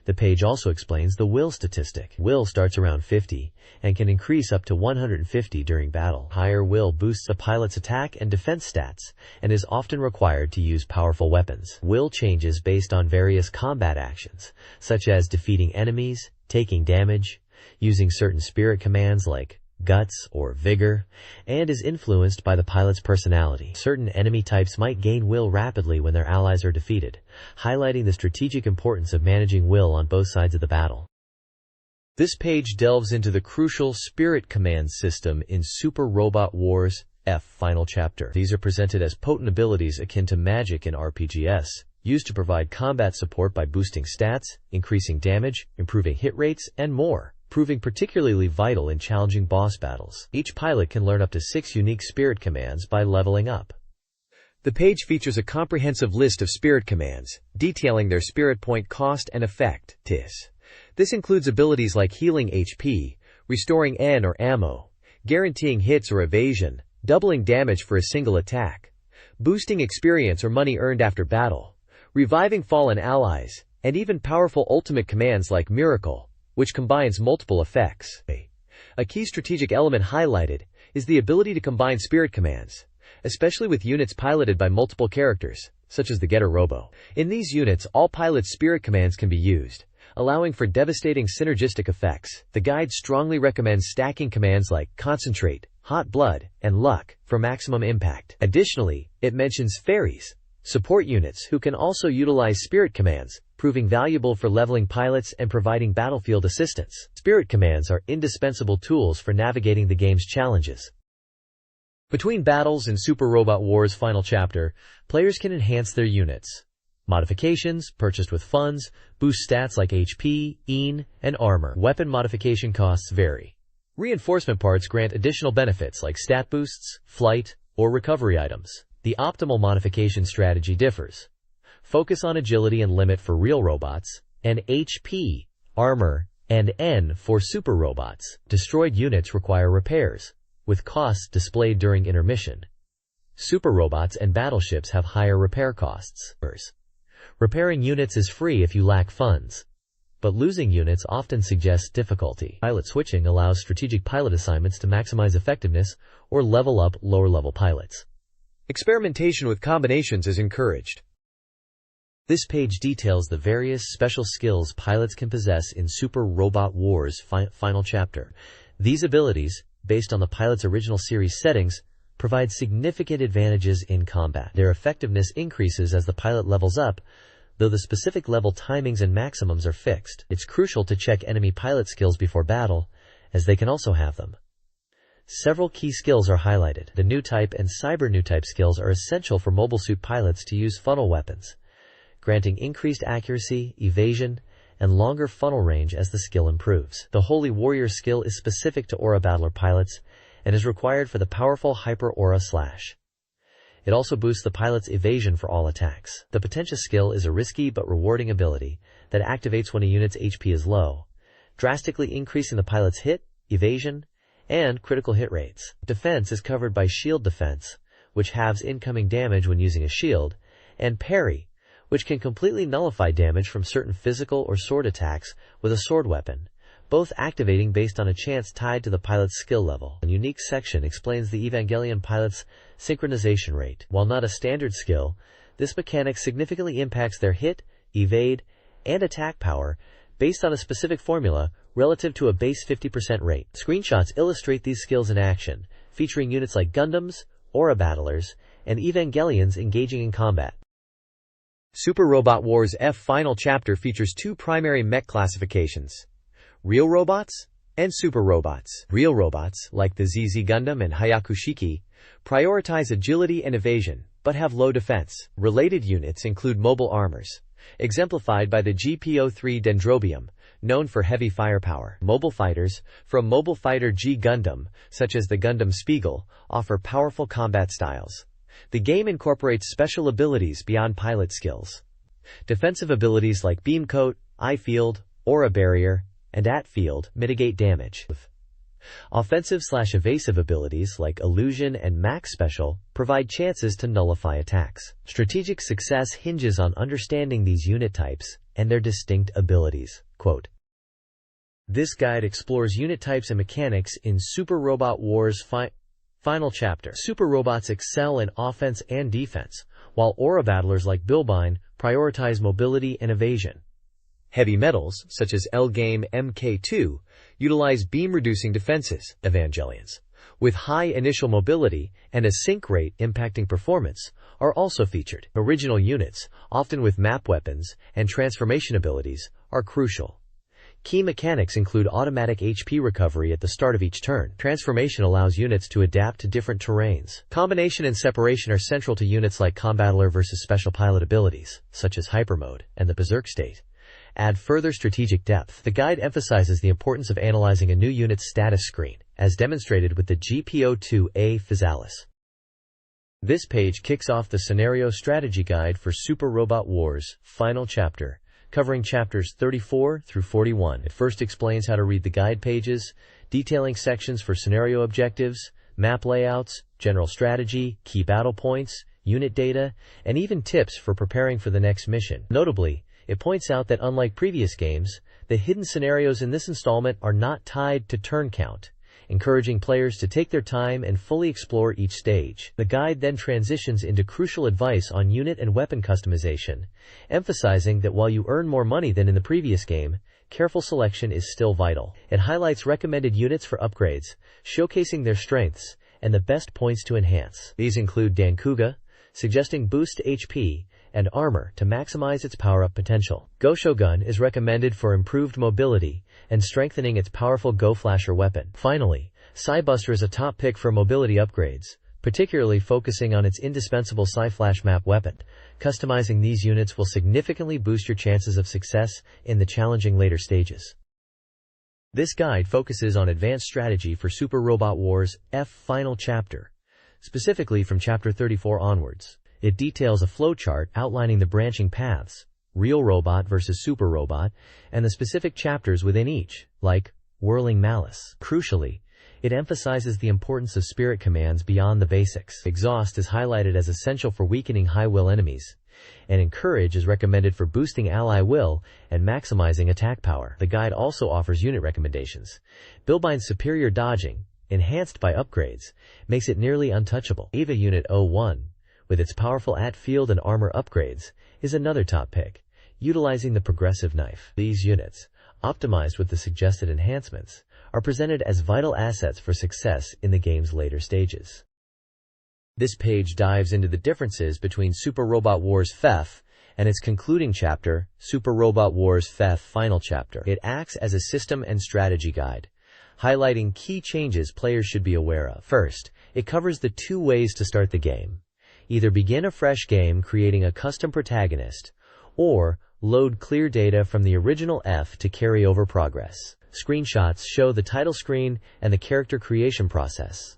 The page also explains the will statistic. Will starts around 50 and can increase up to 150 during battle. Higher will boosts a pilot's attack and defense stats and is often required to use powerful weapons. Will changes based on various combat actions, such as defeating enemies, taking damage, using certain spirit commands like guts or vigor, and is influenced by the pilot's personality. Certain enemy types might gain will rapidly when their allies are defeated, highlighting the strategic importance of managing will on both sides of the battle. This page delves into the crucial Spirit Command system in Super Robot Wars F Final Chapter. These are presented as potent abilities akin to magic in RPGs, used to provide combat support by boosting stats, increasing damage, improving hit rates, and more, proving particularly vital in challenging boss battles. Each pilot can learn up to 6 unique spirit commands by leveling up. The page features a comprehensive list of spirit commands, detailing their spirit point cost and effect. This includes abilities like healing HP, restoring N or ammo, guaranteeing hits or evasion, doubling damage for a single attack, boosting experience or money earned after battle, reviving fallen allies, and even powerful ultimate commands like Miracle, which combines multiple effects. A key strategic element highlighted is the ability to combine spirit commands, especially with units piloted by multiple characters, such as the Getter Robo. In these units, all pilots' spirit commands can be used, allowing for devastating synergistic effects. The guide strongly recommends stacking commands like Concentrate, Hot Blood, and Luck for maximum impact. Additionally, it mentions fairies, support units who can also utilize spirit commands, proving valuable for leveling pilots and providing battlefield assistance. Spirit commands are indispensable tools for navigating the game's challenges. Between battles in Super Robot Wars Final Chapter, players can enhance their units. Modifications, purchased with funds, boost stats like HP, EN, and armor. Weapon modification costs vary. Reinforcement parts grant additional benefits like stat boosts, flight, or recovery items. The optimal modification strategy differs. Focus on agility and limit for real robots, and HP, armor, and N for super robots. Destroyed units require repairs, with costs displayed during intermission. Super robots and battleships have higher repair costs. Repairing units is free if you lack funds, but losing units often suggests difficulty. Pilot switching allows strategic pilot assignments to maximize effectiveness or level up lower-level pilots. Experimentation with combinations is encouraged. This page details the various special skills pilots can possess in Super Robot Wars Final Chapter. These abilities, based on the pilot's original series settings, provide significant advantages in combat. Their effectiveness increases as the pilot levels up, though the specific level timings and maximums are fixed. It's crucial to check enemy pilot skills before battle, as they can also have them. Several key skills are highlighted. The new type and cyber new type skills are essential for mobile suit pilots to use funnel weapons, granting increased accuracy, evasion, and longer funnel range as the skill improves. The Holy Warrior skill is specific to Aura Battler pilots and is required for the powerful Hyper Aura Slash. It also boosts the pilot's evasion for all attacks. The Potentia skill is a risky but rewarding ability that activates when a unit's HP is low, drastically increasing the pilot's hit, evasion, and critical hit rates. Defense is covered by Shield Defense, which halves incoming damage when using a shield, and Parry, which can completely nullify damage from certain physical or sword attacks with a sword weapon, both activating based on a chance tied to the pilot's skill level. A unique section explains the Evangelion pilot's synchronization rate. While not a standard skill, this mechanic significantly impacts their hit, evade, and attack power based on a specific formula relative to a base 50% rate. Screenshots illustrate these skills in action, featuring units like Gundams, Aura Battlers, and Evangelions engaging in combat. Super Robot Wars F Final Chapter features 2 primary mech classifications: real robots and super robots. Real robots, like the ZZ Gundam and Hyakushiki, prioritize agility and evasion, but have low defense. Related units include mobile armors, exemplified by the GP-03 Dendrobium, known for heavy firepower. Mobile fighters, from Mobile Fighter G Gundam, such as the Gundam Spiegel, offer powerful combat styles. The game incorporates special abilities beyond pilot skills. Defensive abilities like Beam Coat, Eye Field, Aura Barrier, and At Field mitigate damage. Offensive/evasive abilities like Illusion and Max Special provide chances to nullify attacks. Strategic success hinges on understanding these unit types and their distinct abilities. Quote, this guide explores unit types and mechanics in Super Robot Wars Final Chapter. Super robots excel in offense and defense, while Aura Battlers like Bilbine prioritize mobility and evasion. Heavy metals, such as L-Game Mk2, utilize beam-reducing defenses, Evangelions, with high initial mobility and a sink rate impacting performance, are also featured. Original units, often with map weapons and transformation abilities, are crucial. Key mechanics include automatic HP recovery at the start of each turn. Transformation allows units to adapt to different terrains. Combination and separation are central to units like Combattler versus special pilot abilities, such as Hyper Mode and the Berserk state. Add further strategic depth. The guide emphasizes the importance of analyzing a new unit's status screen, as demonstrated with the GPO-2A Physalis. This page kicks off the Scenario Strategy Guide for Super Robot Wars, Final Chapter, covering chapters 34 through 41. It first explains how to read the guide pages, detailing sections for scenario objectives, map layouts, general strategy, key battle points, unit data, and even tips for preparing for the next mission. Notably, it points out that unlike previous games, the hidden scenarios in this installment are not tied to turn count, encouraging players to take their time and fully explore each stage. The guide then transitions into crucial advice on unit and weapon customization, emphasizing that while you earn more money than in the previous game, careful selection is still vital. It highlights recommended units for upgrades, showcasing their strengths and the best points to enhance. These include Dankuga, suggesting boost to HP and armor to maximize its power-up potential. Goshogun is recommended for improved mobility and strengthening its powerful Go Flasher weapon. Finally, Psybuster is a top pick for mobility upgrades, particularly focusing on its indispensable Psy-Flash map weapon. Customizing these units will significantly boost your chances of success in the challenging later stages. This guide focuses on advanced strategy for Super Robot Wars F Final Chapter, specifically from Chapter 34 onwards. It details a flowchart outlining the branching paths, real robot versus super robot, and the specific chapters within each, like Whirling Malice. Crucially, it emphasizes the importance of spirit commands beyond the basics. Exhaust is highlighted as essential for weakening high-will enemies, and Encourage is recommended for boosting ally will and maximizing attack power. The guide also offers unit recommendations. Bilbine's superior dodging, enhanced by upgrades, makes it nearly untouchable. Eva Unit 01, with its powerful at-field and armor upgrades, is another top pick, utilizing the progressive knife. These units, optimized with the suggested enhancements, are presented as vital assets for success in the game's later stages. This page dives into the differences between Super Robot Wars FEF and its concluding chapter, Super Robot Wars FEF Final Chapter. It acts as a system and strategy guide, highlighting key changes players should be aware of. First, it covers the two ways to start the game. Either begin a fresh game creating a custom protagonist, or load clear data from the original F to carry over progress. Screenshots show the title screen and the character creation process.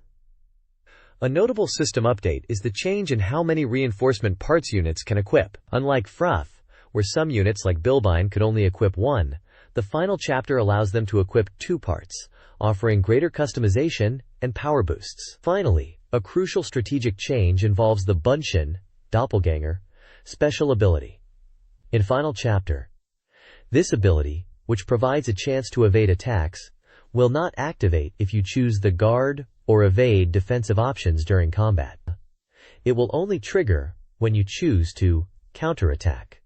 A notable system update is the change in how many reinforcement parts units can equip. Unlike FRUF, where some units like Bilbine could only equip one, the final chapter allows them to equip 2 parts, offering greater customization and power boosts. Finally, a crucial strategic change involves the Bunshin, Doppelganger, special ability. In Final Chapter, this ability, which provides a chance to evade attacks, will not activate if you choose the guard or evade defensive options during combat. It will only trigger when you choose to counterattack.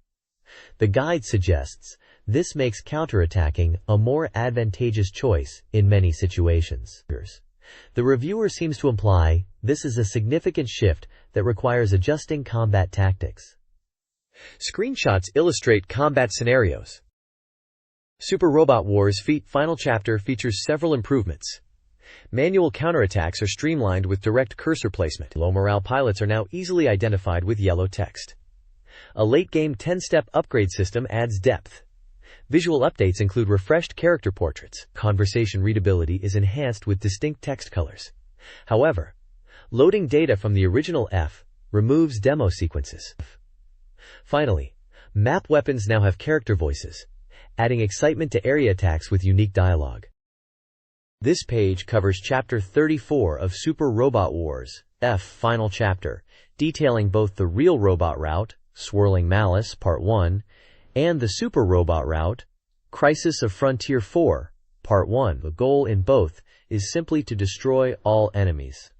The guide suggests this makes counterattacking a more advantageous choice in many situations. The reviewer seems to imply this is a significant shift that requires adjusting combat tactics. Screenshots illustrate combat scenarios. Super Robot Wars FEF Final Chapter features several improvements. Manual counterattacks are streamlined with direct cursor placement. Low morale pilots are now easily identified with yellow text. A late-game 10-step upgrade system adds depth. Visual updates include refreshed character portraits. Conversation readability is enhanced with distinct text colors. However, loading data from the original F removes demo sequences. Finally, map weapons now have character voices, adding excitement to area attacks with unique dialogue. This page covers Chapter 34 of Super Robot Wars F Final Chapter, detailing both the real robot route, Swirling Malice Part 1, and the Super Robot route, Crisis of Frontier 4, Part 1. The goal in both is simply to destroy all enemies.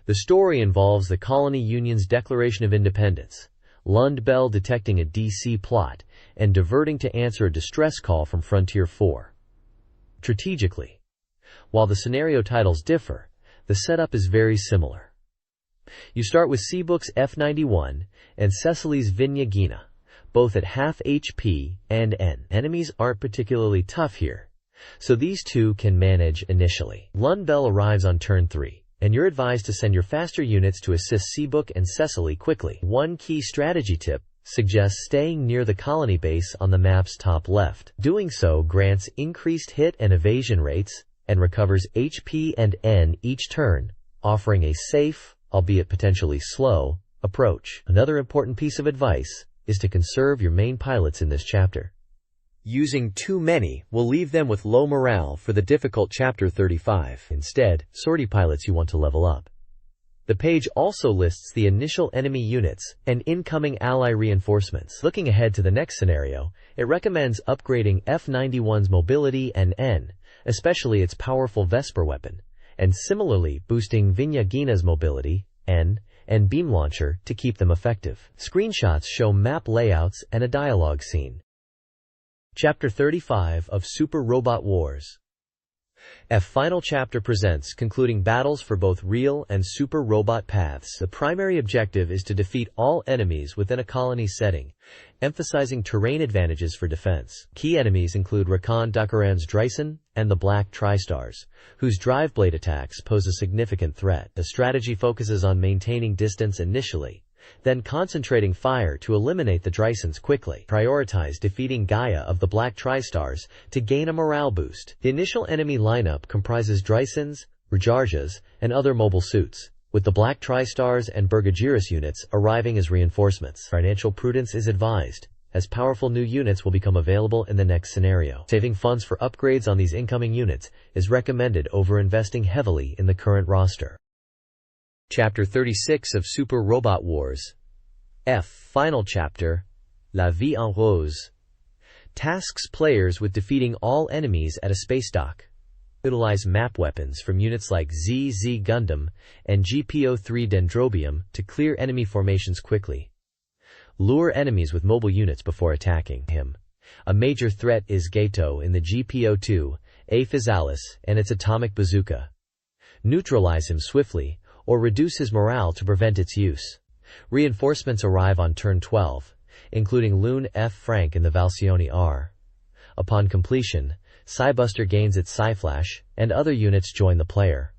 The story involves the Colony Union's Declaration of Independence, Lund Bell detecting a DC plot and diverting to answer a distress call from Frontier 4. Strategically, while the scenario titles differ, the setup is very similar. You start with Seabook's F-91 and Cecily's Vinya Gina, both at half HP and N. Enemies aren't particularly tough here, so these two can manage initially. Lund Bell arrives on turn 3, and you're advised to send your faster units to assist Seabook and Cecily quickly. One key strategy tip suggests staying near the colony base on the map's top left. Doing so grants increased hit and evasion rates and recovers HP and N each turn, offering a safe, albeit potentially slow, approach. Another important piece of advice is to conserve your main pilots in this chapter. Using too many will leave them with low morale for the difficult Chapter 35. Instead, sortie pilots you want to level up. The page also lists the initial enemy units and incoming ally reinforcements. Looking ahead to the next scenario, it recommends upgrading F-91's mobility and N, especially its powerful Vesper weapon, and similarly boosting Vinya Gina's mobility, N, and beam launcher to keep them effective. Screenshots show map layouts and a dialogue scene. Chapter 35 of Super Robot Wars. F final chapter presents concluding battles for both real and super robot paths. The primary objective is to defeat all enemies within a colony setting, emphasizing terrain advantages for defense. Key enemies include Rakan Dakaran's Dryson and the Black Tri-Stars, whose drive blade attacks pose a significant threat. The strategy focuses on maintaining distance initially, then concentrating fire to eliminate the Drysons quickly. Prioritize defeating Gaia of the Black Tri-Stars to gain a morale boost. The initial enemy lineup comprises Drysons, Rajarjas, and other mobile suits, with the Black Tri-Stars and Burgagiris units arriving as reinforcements. Financial prudence is advised, as powerful new units will become available in the next scenario. Saving funds for upgrades on these incoming units is recommended over investing heavily in the current roster. Chapter 36 of Super Robot Wars. F final chapter, La Vie en Rose, tasks players with defeating all enemies at a space dock. Utilize map weapons from units like ZZ Gundam and GPO-3 Dendrobium to clear enemy formations quickly. Lure enemies with mobile units before attacking him. A major threat is Gato in the GPO-2, A Physalis, and its atomic bazooka. Neutralize him swiftly, or reduce his morale to prevent its use. Reinforcements arrive on turn 12, including Loon F. Frank and the Valsione R. Upon completion, Psybuster gains its Psyflash, and other units join the player.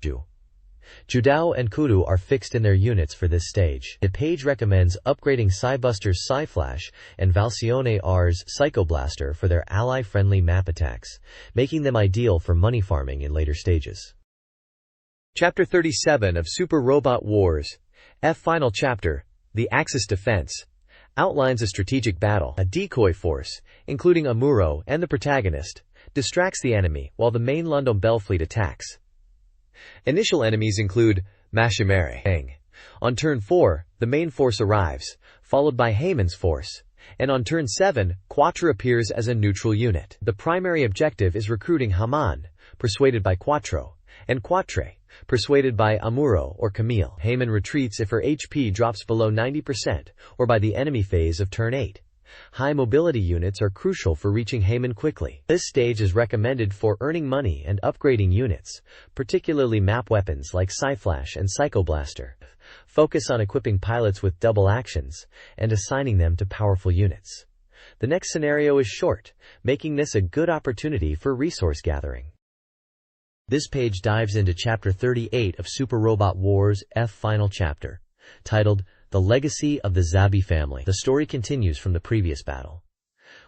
Judao and Kudu are fixed in their units for this stage. The page recommends upgrading Psybuster's Psyflash and Valsione R's Psychoblaster for their ally-friendly map attacks, making them ideal for money farming in later stages. Chapter 37 of Super Robot Wars. F final chapter, The Axis Defense, outlines a strategic battle. A decoy force, including Amuro and the protagonist, distracts the enemy while the main Lundum Bell fleet attacks. Initial enemies include Mashimere. On turn 4, the main force arrives, followed by Heyman's force, and on turn 7, Quattro appears as a neutral unit. The primary objective is recruiting Haman, persuaded by Quattro, and Quatre, persuaded by Amuro or Camille. Heyman retreats if her HP drops below 90% or by the enemy phase of turn 8. High mobility units are crucial for reaching Heyman quickly. This stage is recommended for earning money and upgrading units, particularly map weapons like Psyflash and Psychoblaster. Focus on equipping pilots with double actions and assigning them to powerful units. The next scenario is short, making this a good opportunity for resource gathering. This page dives into Chapter 38 of Super Robot Wars F final chapter, titled The Legacy of the Zabi Family. The story continues from the previous battle,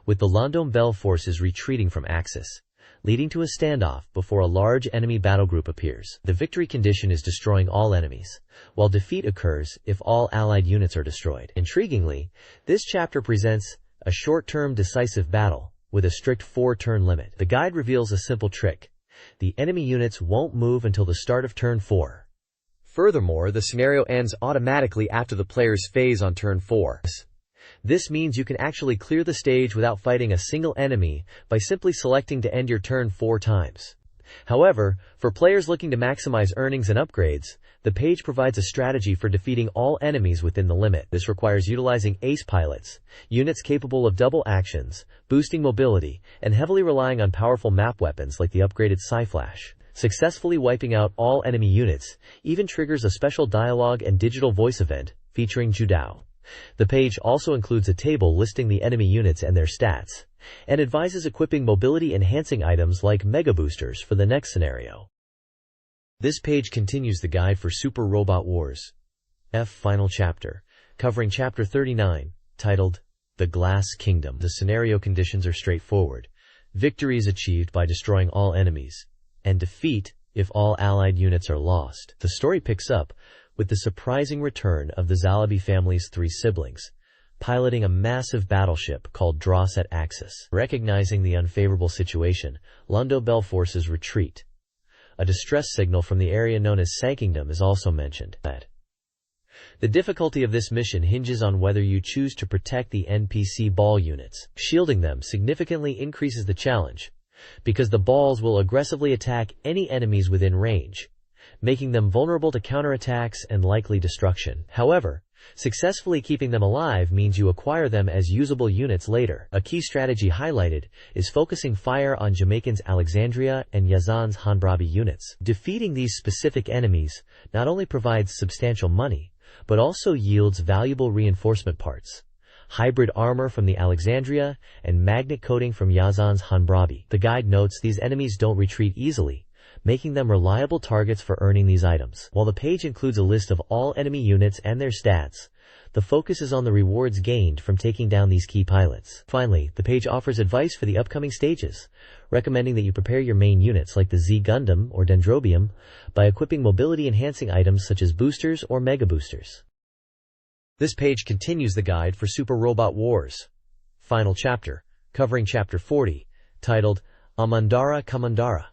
with the London Bell forces retreating from Axis, leading to a standoff before a large enemy battle group appears. The victory condition is destroying all enemies, while defeat occurs if all allied units are destroyed. Intriguingly, this chapter presents a short-term decisive battle with a strict 4-turn limit. The guide reveals a simple trick. The enemy units won't move until the start of turn 4. Furthermore, the scenario ends automatically after the player's phase on turn 4. This means you can actually clear the stage without fighting a single enemy by simply selecting to end your turn 4 times. However, for players looking to maximize earnings and upgrades, the page provides a strategy for defeating all enemies within the limit. This requires utilizing ace pilots, units capable of double actions, boosting mobility, and heavily relying on powerful map weapons like the upgraded Psyflash. Successfully wiping out all enemy units even triggers a special dialogue and digital voice event featuring Judao. The page also includes a table listing the enemy units and their stats, and advises equipping mobility-enhancing items like Mega Boosters for the next scenario. This page continues the guide for Super Robot Wars F Final Chapter, covering Chapter 39, titled The Glass Kingdom. The scenario conditions are straightforward. Victory is achieved by destroying all enemies, and defeat if all allied units are lost. The story picks up with the surprising return of the Zalabi family's 3 siblings, piloting a massive battleship called Drawset Axis. Recognizing the unfavorable situation, Londo Bell forces retreat. A distress signal from the area known as Sankingdom is also mentioned. The difficulty of this mission hinges on whether you choose to protect the NPC ball units. Shielding them significantly increases the challenge, because the balls will aggressively attack any enemies within range, making them vulnerable to counterattacks and likely destruction. However, successfully keeping them alive means you acquire them as usable units later. A key strategy highlighted is focusing fire on Jamaican's Alexandria and Yazan's Hanbrabi units. Defeating these specific enemies not only provides substantial money, but also yields valuable reinforcement parts, hybrid armor from the Alexandria, and magnet coating from Yazan's Hanbrabi. The guide notes these enemies don't retreat easily, making them reliable targets for earning these items. While the page includes a list of all enemy units and their stats, the focus is on the rewards gained from taking down these key pilots. Finally, the page offers advice for the upcoming stages, recommending that you prepare your main units like the Z Gundam or Dendrobium by equipping mobility-enhancing items such as boosters or mega boosters. This page continues the guide for Super Robot Wars Final Chapter, covering Chapter 40, titled Amandara Kamandara.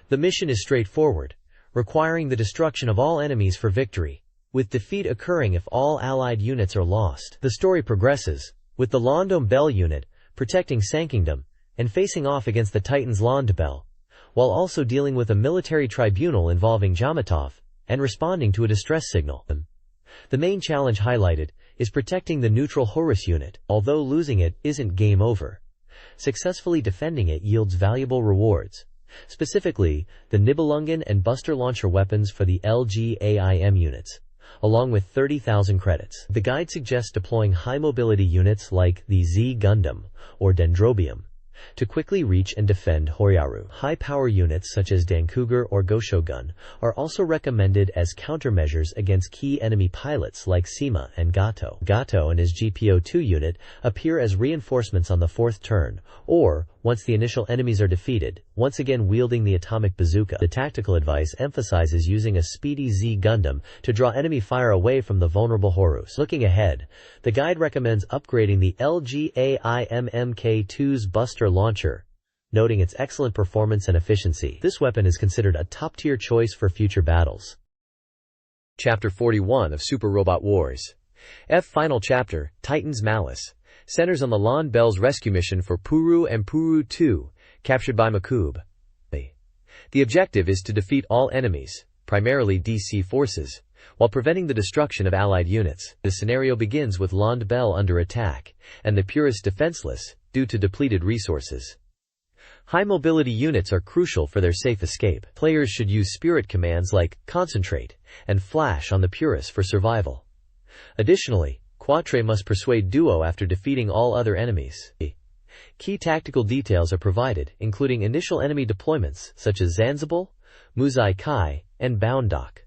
The mission is straightforward, requiring the destruction of all enemies for victory, with defeat occurring if all allied units are lost. The story progresses, with the Londom Bell unit protecting Sankingdom and facing off against the Titans Londbell, while also dealing with a military tribunal involving Jamatov and responding to a distress signal. The main challenge highlighted is protecting the neutral Horus unit. Although losing it isn't game over, successfully defending it yields valuable rewards, specifically the Nibelungen and Buster Launcher weapons for the LGAIM units, along with 30,000 credits. The guide suggests deploying high-mobility units like the Z Gundam or Dendrobium to quickly reach and defend Horyaru. High-power units such as Dankuger or Goshogun are also recommended as countermeasures against key enemy pilots like Sima and Gato. Gato and his GPO-2 unit appear as reinforcements on the 4th turn, or, once the initial enemies are defeated, once again wielding the atomic bazooka. The tactical advice emphasizes using a speedy Z Gundam to draw enemy fire away from the vulnerable Horus. Looking ahead, the guide recommends upgrading the LGAIM Mk2's Buster Launcher, noting its excellent performance and efficiency. This weapon is considered a top-tier choice for future battles. Chapter 41 of Super Robot Wars F Final Chapter, Titan's Malice, centers on the Lon Bell's rescue mission for Puru and Puru 2, captured by Makub. The objective is to defeat all enemies, primarily DC forces, while preventing the destruction of allied units. The scenario begins with Lond Bell under attack, and the Purists defenseless, due to depleted resources. High-mobility units are crucial for their safe escape. Players should use spirit commands like Concentrate and Flash on the Purists for survival. Additionally, Quatre must persuade Duo after defeating all other enemies. Key tactical details are provided, including initial enemy deployments such as Zanzibar, Muzai Kai, and Boundok.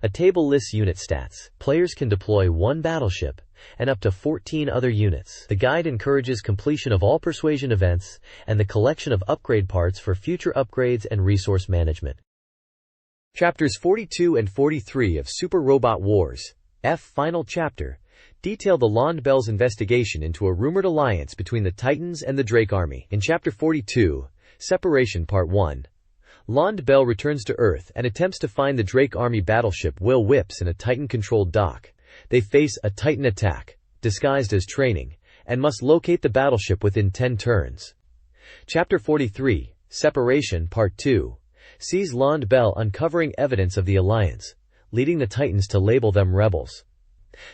A table lists unit stats. Players can deploy 1 battleship and up to 14 other units. The guide encourages completion of all persuasion events and the collection of upgrade parts for future upgrades and resource management. Chapters 42 and 43 of Super Robot Wars F Final Chapter detail the Lond Bell's investigation into a rumored alliance between the Titans and the Drake Army. In Chapter 42, Separation Part 1, Lond Bell returns to Earth and attempts to find the Drake Army battleship Will Whips in a Titan-controlled dock. They face a Titan attack, disguised as training, and must locate the battleship within 10 turns. Chapter 43, Separation Part 2 sees Lond Bell uncovering evidence of the Alliance, leading the Titans to label them rebels.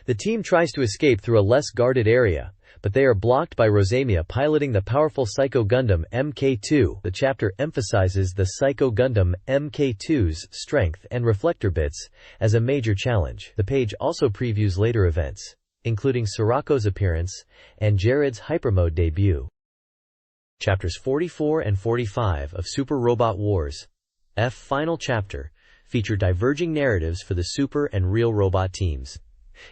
The team tries to escape through a less guarded area, but they are blocked by Rosamia piloting the powerful Psycho Gundam Mk2. The chapter emphasizes the Psycho Gundam Mk2's strength and reflector bits as a major challenge. The page also previews later events, including Sirako's appearance and Jared's hypermode debut. Chapters 44 and 45 of Super Robot Wars F Final Chapter feature diverging narratives for the Super and Real Robot teams.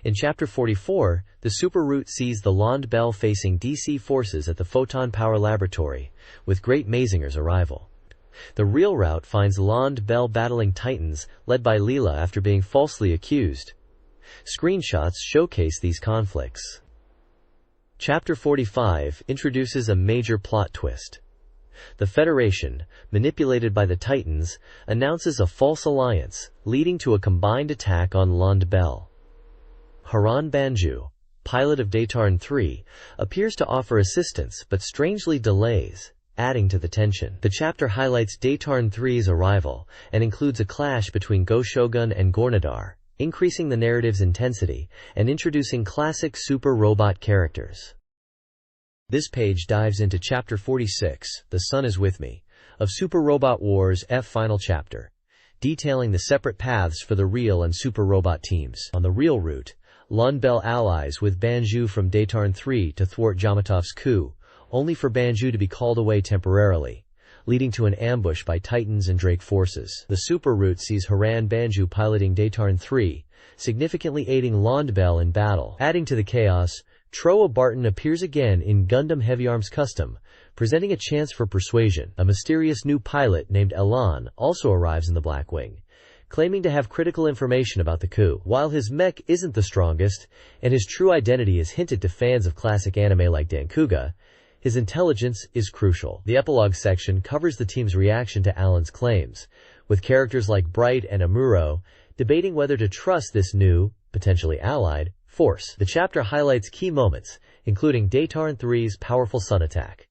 In Chapter 44, the Super route sees the Lond Bell facing DC forces at the Photon Power Laboratory, with Great Mazinger's arrival. The Real route finds Lond Bell battling Titans, led by Leela after being falsely accused. Screenshots showcase these conflicts. Chapter 45 introduces a major plot twist. The Federation, manipulated by the Titans, announces a false alliance, leading to a combined attack on Lond Bell. Haran Banju, pilot of Daytarn 3, appears to offer assistance but strangely delays, adding to the tension. The chapter highlights Daytarn 3's arrival and includes a clash between Go Shogun and Gornadar, increasing the narrative's intensity and introducing classic super robot characters. This page dives into Chapter 46, The Sun is With Me, of Super Robot Wars F Final Chapter, detailing the separate paths for the Real and Super Robot teams. On the Real route, Lond Bell allies with Banju from Daytarn 3 to thwart Jamatov's coup, only for Banju to be called away temporarily, leading to an ambush by Titans and Drake forces. The Super route sees Haran Banju piloting Daytarn 3, significantly aiding Lond Bell in battle. Adding to the chaos, Troa Barton appears again in Gundam Heavy Arms Custom, presenting a chance for persuasion. A mysterious new pilot named Elan also arrives in the Blackwing, claiming to have critical information about the coup. While his mech isn't the strongest, and his true identity is hinted to fans of classic anime like Dankuga, his intelligence is crucial. The epilogue section covers the team's reaction to Alan's claims, with characters like Bright and Amuro debating whether to trust this new, potentially allied, force. The chapter highlights key moments, including Daytarn 3's powerful sun attack.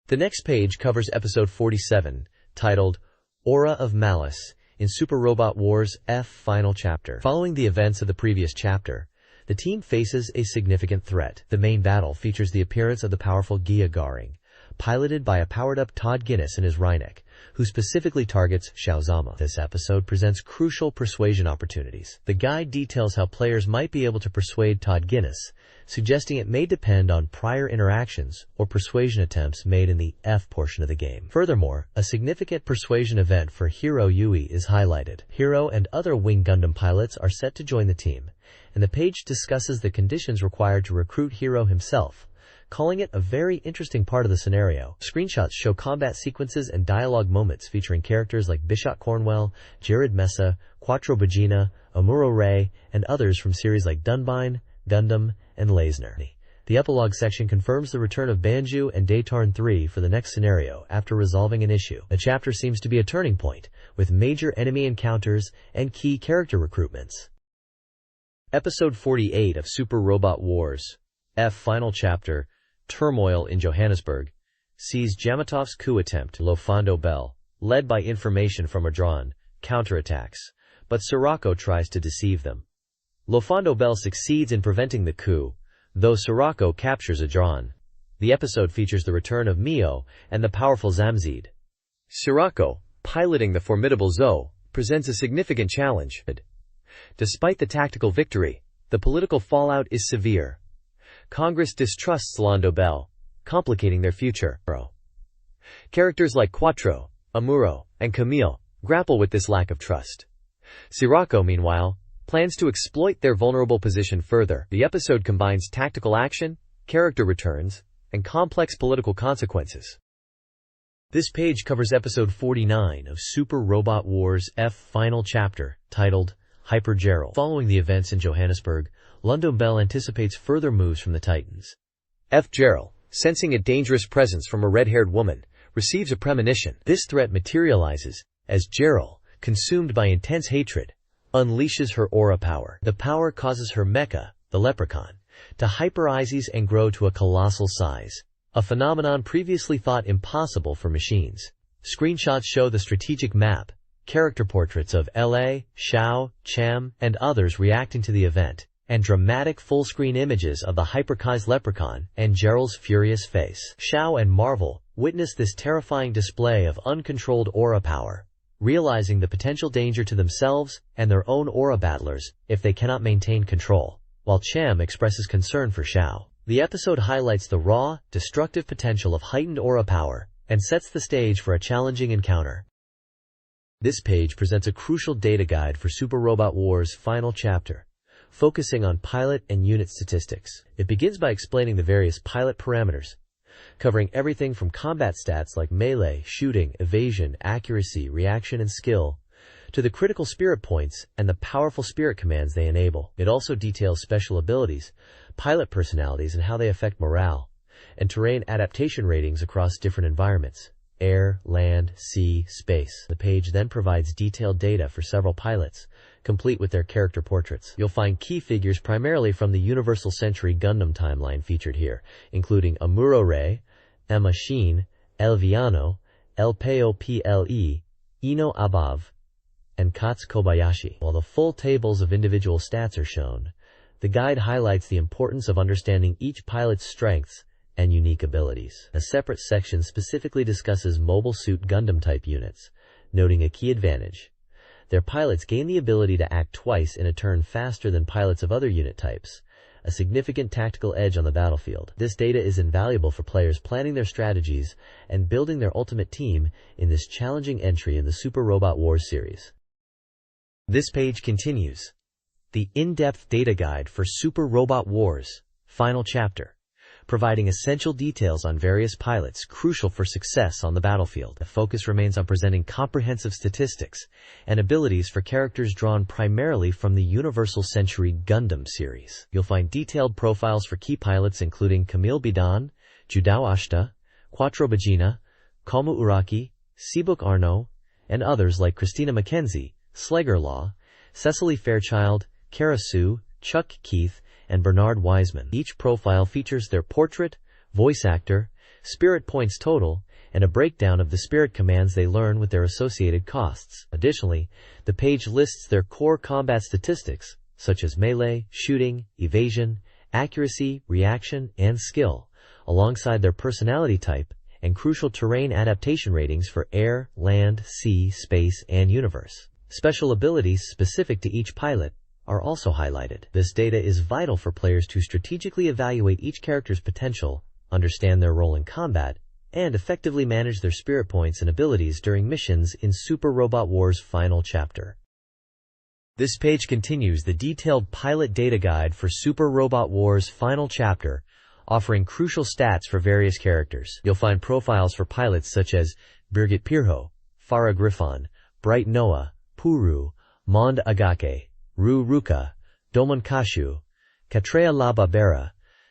The next page covers Episode 47, titled Aura of Malice, in Super Robot Wars F Final Chapter. Following the events of the previous chapter, the team faces a significant threat. The main battle features the appearance of the powerful Gia Garing, piloted by a powered-up Todd Guinness and his Reinek, who specifically targets Xiaozama. This episode presents crucial persuasion opportunities. The guide details how players might be able to persuade Todd Guinness, suggesting it may depend on prior interactions or persuasion attempts made in the F portion of the game. Furthermore, a significant persuasion event for Hiro Yui is highlighted. Hiro and other Wing Gundam pilots are set to join the team, and the page discusses the conditions required to recruit Hiro himself, calling it a very interesting part of the scenario. Screenshots show combat sequences and dialogue moments featuring characters like Bishop Cornwell, Jared Mesa, Quattro Bagina, Amuro Ray, and others from series like Dunbine, Gundam, and Leisner. The epilogue section confirms the return of Banju and Daytarn 3 for the next scenario after resolving an issue. The chapter seems to be a turning point, with major enemy encounters and key character recruitments. Episode 48 of Super Robot Wars F Final Chapter, Turmoil in Johannesburg, sees Jamatov's coup attempt. Lofando Bell, led by information from Adran, counterattacks, but Sirocco tries to deceive them. Lofando Bell succeeds in preventing the coup, though Sirocco captures Adran. The episode features the return of Mio and the powerful Zamzid. Sirocco, piloting the formidable Zoe, presents a significant challenge. Despite the tactical victory, the political fallout is severe. Congress distrusts Londo Bell, complicating their future. Characters like Quattro, Amuro, and Camille grapple with this lack of trust. Sirocco, meanwhile, plans to exploit their vulnerable position further. The episode combines tactical action, character returns, and complex political consequences. This page covers Episode 49 of Super Robot Wars F Final Chapter, titled Hyper Gerald. Following the events in Johannesburg, Londo Bell anticipates further moves from the Titans. F. Gerald, sensing a dangerous presence from a red-haired woman, receives a premonition. This threat materializes as Gerald, consumed by intense hatred, unleashes her aura power. The power causes her mecha, the leprechaun, to hyper-ISIS and grow to a colossal size, a phenomenon previously thought impossible for machines. Screenshots show the strategic map, character portraits of L.A., Xiao, Cham, and others reacting to the event, and dramatic full-screen images of the hyper-Kai's leprechaun and Gerald's furious face. Xiao and Marvel witness this terrifying display of uncontrolled aura power, realizing the potential danger to themselves and their own aura battlers if they cannot maintain control, while Cham expresses concern for Xiao. The episode highlights the raw, destructive potential of heightened aura power and sets the stage for a challenging encounter. This page presents a crucial data guide for Super Robot Wars' final chapter, focusing on pilot and unit statistics. It begins by explaining the various pilot parameters, covering everything from combat stats like melee, shooting, evasion, accuracy, reaction, and skill, to the critical spirit points and the powerful spirit commands they enable. It also details special abilities, pilot personalities and how they affect morale, and terrain adaptation ratings across different environments: air, land, sea, space. The page then provides detailed data for several pilots, complete with their character portraits. You'll find key figures primarily from the Universal Century Gundam timeline featured here, including Amuro Ray, Emma Sheen, El Villano, El Peo Ple, Ino Abav, and Katsu Kobayashi. While the full tables of individual stats are shown, the guide highlights the importance of understanding each pilot's strengths and unique abilities. A separate section specifically discusses Mobile Suit Gundam type units, noting a key advantage: their pilots gain the ability to act twice in a turn faster than pilots of other unit types, a significant tactical edge on the battlefield. This data is invaluable for players planning their strategies and building their ultimate team in this challenging entry in the Super Robot Wars series. This page continues the in-depth data guide for Super Robot Wars, final chapter, providing essential details on various pilots crucial for success on the battlefield. The focus remains on presenting comprehensive statistics and abilities for characters drawn primarily from the Universal Century Gundam series. You'll find detailed profiles for key pilots including Camille Bidan, Judao Ashita, Quattro Bagina, Komu Uraki, Seabook Arno, and others like Christina McKenzie, Slegger Law, Cecily Fairchild, Kara Sue, Chuck Keith, and Bernard Wiseman. Each profile features their portrait, voice actor, spirit points total, and a breakdown of the spirit commands they learn with their associated costs. Additionally, the page lists their core combat statistics, such as melee, shooting, evasion, accuracy, reaction, and skill, alongside their personality type and crucial terrain adaptation ratings for air, land, sea, space, and universe. Special abilities specific to each pilot are also highlighted. This data is vital for players to strategically evaluate each character's potential, understand their role in combat, and effectively manage their spirit points and abilities during missions in Super Robot Wars' final chapter. This page continues the detailed pilot data guide for Super Robot Wars' final chapter, offering crucial stats for various characters. You'll find profiles for pilots such as Birgit Pirho, Farah Griffon, Bright Noah, Puru, Mond Agake, Ru Ruka, Domon Kashu, Katreya Lababera,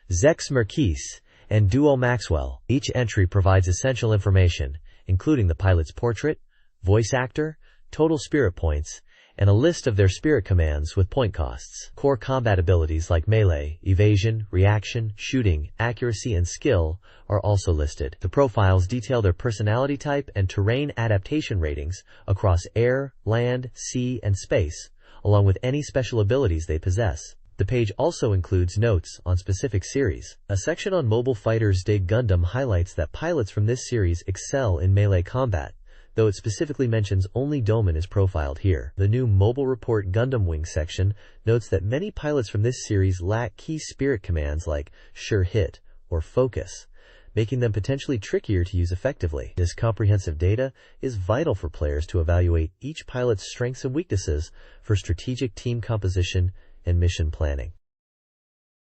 Zex Merkis, and Duo Maxwell. Each entry provides essential information, including the pilot's portrait, voice actor, total spirit points, and a list of their spirit commands with point costs. Core combat abilities like melee, evasion, reaction, shooting, accuracy, and skill are also listed. The profiles detail their personality type and terrain adaptation ratings across air, land, sea, and space, along with any special abilities they possess. The page also includes notes on specific series. A section on Mobile Fighters Dig Gundam highlights that pilots from this series excel in melee combat, though it specifically mentions only Doman is profiled here. The new Mobile Report Gundam Wing section notes that many pilots from this series lack key spirit commands like Sure Hit or Focus, making them potentially trickier to use effectively. This comprehensive data is vital for players to evaluate each pilot's strengths and weaknesses for strategic team composition and mission planning.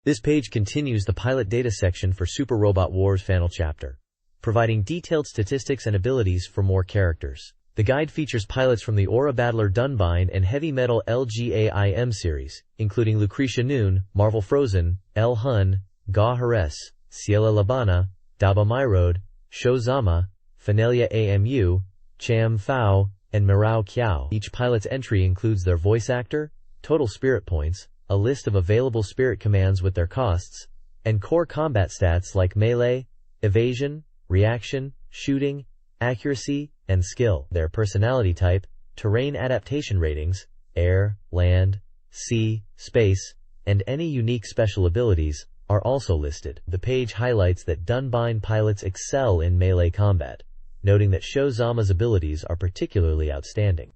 This page continues the pilot data section for Super Robot Wars' final chapter, providing detailed statistics and abilities for more characters. The guide features pilots from the Aura Battler Dunbind and Heavy Metal LGAIM series, including Lucretia Noon, Marvel Frozen, El Hun, Ga Hares, Ciela Labana, Daba Myrode, Sho Zama, Fenelia AMU, Cham Phao, and Mirao Kiao. Each pilot's entry includes their voice actor, total spirit points, a list of available spirit commands with their costs, and core combat stats like melee, evasion, reaction, shooting, accuracy, and skill. Their personality type, terrain adaptation ratings, air, land, sea, space, and any unique special abilities are also listed. The page highlights that Dunbine pilots excel in melee combat, noting that Sho Zama's abilities are particularly outstanding.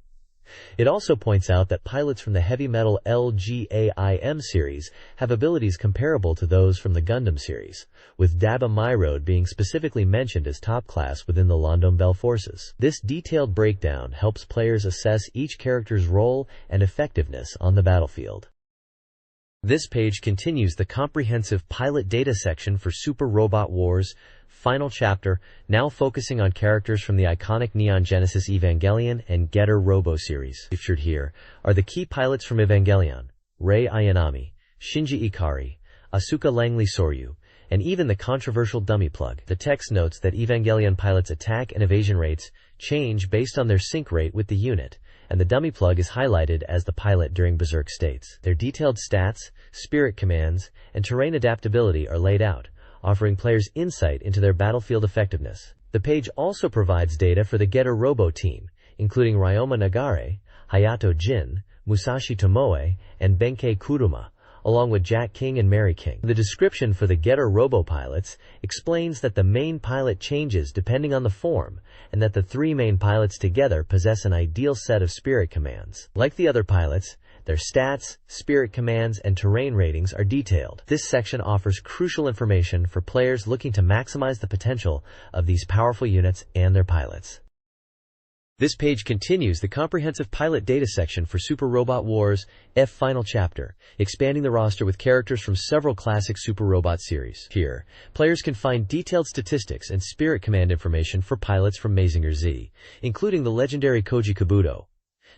It also points out that pilots from the heavy metal LGAIM series have abilities comparable to those from the Gundam series, with Daba Myrode being specifically mentioned as top class within the London Bell forces. This detailed breakdown helps players assess each character's role and effectiveness on the battlefield. This page continues the comprehensive pilot data section for Super Robot Wars Final Chapter, now focusing on characters from the iconic Neon Genesis Evangelion and Getter Robo series. Featured here are the key pilots from Evangelion: Rei Ayanami, Shinji Ikari, Asuka Langley Soryu, and even the controversial dummy plug. The text notes that Evangelion pilots' attack and evasion rates change based on their sync rate with the unit, and the dummy plug is highlighted as the pilot during berserk states. Their detailed stats, spirit commands, and terrain adaptability are laid out, offering players insight into their battlefield effectiveness. The page also provides data for the Getter Robo team, including Ryoma Nagare, Hayato Jin, Musashi Tomoe, and Benkei Kuruma, along with Jack King and Mary King. The description for the Getter Robo pilots explains that the main pilot changes depending on the form, and that the three main pilots together possess an ideal set of spirit commands. Like the other pilots, their stats, spirit commands, and terrain ratings are detailed. This section offers crucial information for players looking to maximize the potential of these powerful units and their pilots. This page continues the comprehensive pilot data section for Super Robot Wars F Final Chapter, expanding the roster with characters from several classic Super Robot series. Here, players can find detailed statistics and spirit command information for pilots from Mazinger Z, including the legendary Koji Kabuto,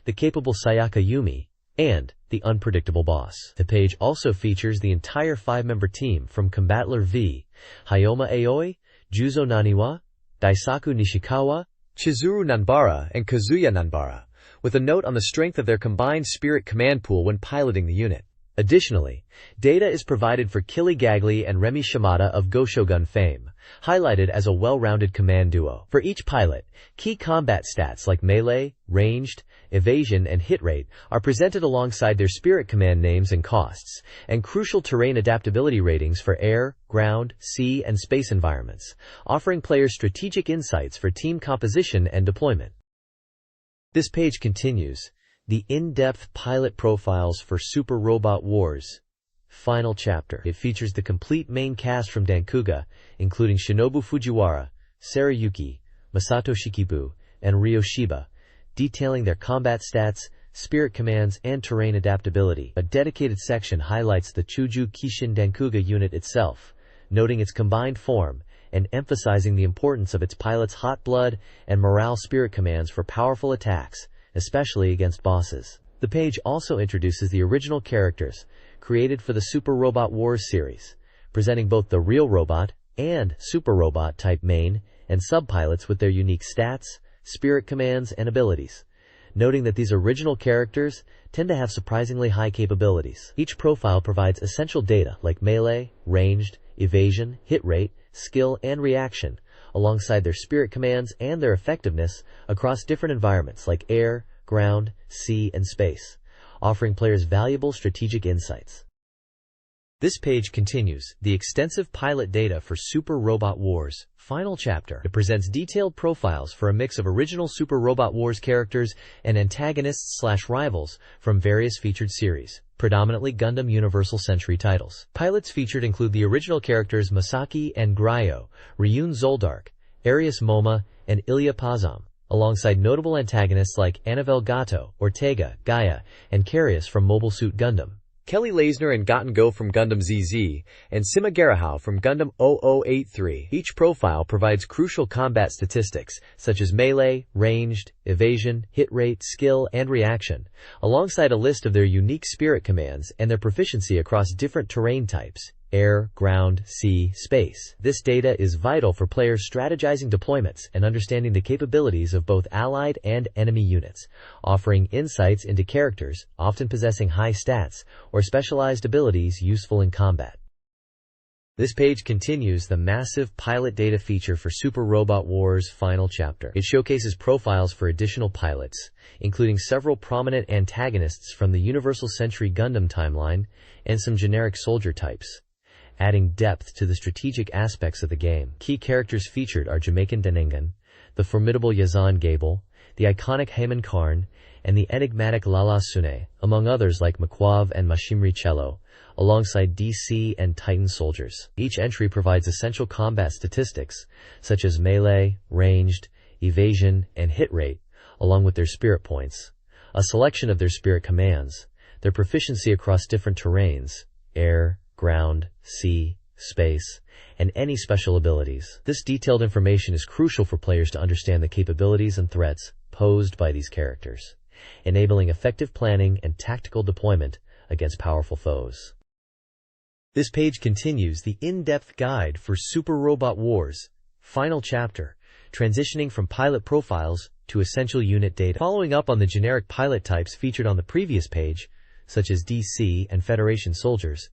the capable Sayaka Yumi, and the unpredictable boss. The page also features the entire 5-member team from Combattler V, Hayoma Aoi, Juzo Naniwa, Daisaku Nishikawa, Chizuru Nanbara, and Kazuya Nanbara, with a note on the strength of their combined spirit command pool when piloting the unit. Additionally, data is provided for Kili Gagli and Remy Shimada of Goshogun fame, highlighted as a well-rounded command duo. For each pilot, key combat stats like melee, ranged, evasion, and hit rate are presented alongside their spirit command names and costs, and crucial terrain adaptability ratings for air, ground, sea, and space environments, offering players strategic insights for team composition and deployment. This page continues the in-depth pilot profiles for Super Robot Wars Final Chapter. It features the complete main cast from Dankuga, including Shinobu Fujiwara, Sarayuki, Masato Shikibu, and Ryo Shiba, detailing their combat stats, spirit commands, and terrain adaptability. A dedicated section highlights the Chuju Kishin Dankuga unit itself, noting its combined form and emphasizing the importance of its pilots' hot blood and morale spirit commands for powerful attacks, especially against bosses. The page also introduces the original characters created for the Super Robot Wars series, presenting both the real robot and Super Robot type main and sub-pilots with their unique stats, spirit commands, and abilities, noting that these original characters tend to have surprisingly high capabilities. Each profile provides essential data like melee, ranged, evasion, hit rate, skill, and reaction, alongside their spirit commands and their effectiveness across different environments like air, ground, sea, and space, offering players valuable strategic insights. This page continues the extensive pilot data for Super Robot Wars Final Chapter. It presents detailed profiles for a mix of original Super Robot Wars characters and antagonists/rivals from various featured series, predominantly Gundam Universal Century titles. Pilots featured include the original characters Masaki and Gryo, Ryun Zoldark, Arius Moma, and Ilya Pazam, alongside notable antagonists like Anavel Gato, Ortega, Gaia, and Carius from Mobile Suit Gundam, Kelly Laisner and Gotten Go from Gundam ZZ, and Sima Garahao from Gundam 0083. Each profile provides crucial combat statistics, such as melee, ranged, evasion, hit rate, skill, and reaction, alongside a list of their unique spirit commands and their proficiency across different terrain types: air, ground, sea, space. This data is vital for players strategizing deployments and understanding the capabilities of both allied and enemy units, offering insights into characters often possessing high stats or specialized abilities useful in combat. This page continues the massive pilot data feature for Super Robot Wars Final Chapter. It showcases profiles for additional pilots, including several prominent antagonists from the Universal Century Gundam timeline and some generic soldier types, adding depth to the strategic aspects of the game. Key characters featured are Jamaican Denengan, the formidable Yazan Gable, the iconic Heyman Karn, and the enigmatic Lala Sune, among others like Maquav and Mashimri Cello, alongside DC and Titan soldiers. Each entry provides essential combat statistics, such as melee, ranged, evasion, and hit rate, along with their spirit points, a selection of their spirit commands, their proficiency across different terrains, air, ground, sea, space, and any special abilities. This detailed information is crucial for players to understand the capabilities and threats posed by these characters, enabling effective planning and tactical deployment against powerful foes. This page continues the in-depth guide for Super Robot Wars Final Chapter, transitioning from pilot profiles to essential unit data. Following up on the generic pilot types featured on the previous page, such as DC and Federation soldiers,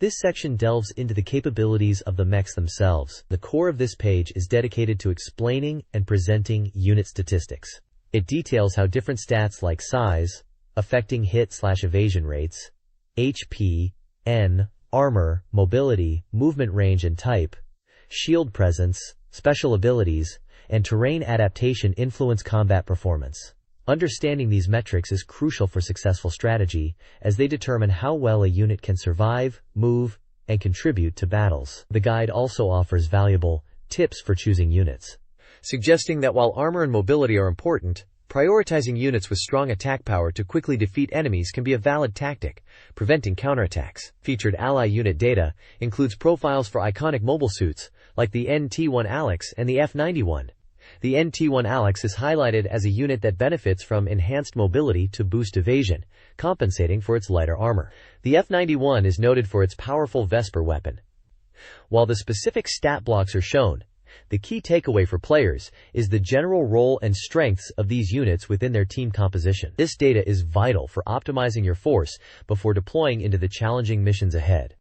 this section delves into the capabilities of the mechs themselves. The core of this page is dedicated to explaining and presenting unit statistics. It details how different stats like size, affecting hit/evasion rates, HP, N, armor, mobility, movement range and type, shield presence, special abilities, and terrain adaptation influence combat performance. Understanding these metrics is crucial for successful strategy, as they determine how well a unit can survive, move, and contribute to battles. The guide also offers valuable tips for choosing units, suggesting that while armor and mobility are important, prioritizing units with strong attack power to quickly defeat enemies can be a valid tactic, preventing counterattacks. Featured ally unit data includes profiles for iconic mobile suits, like the NT-1 Alex and the F-91. The NT-1 Alex is highlighted as a unit that benefits from enhanced mobility to boost evasion, compensating for its lighter armor. The F-91 is noted for its powerful Vesper weapon. While the specific stat blocks are shown, the key takeaway for players is the general role and strengths of these units within their team composition. This data is vital for optimizing your force before deploying into the challenging missions ahead.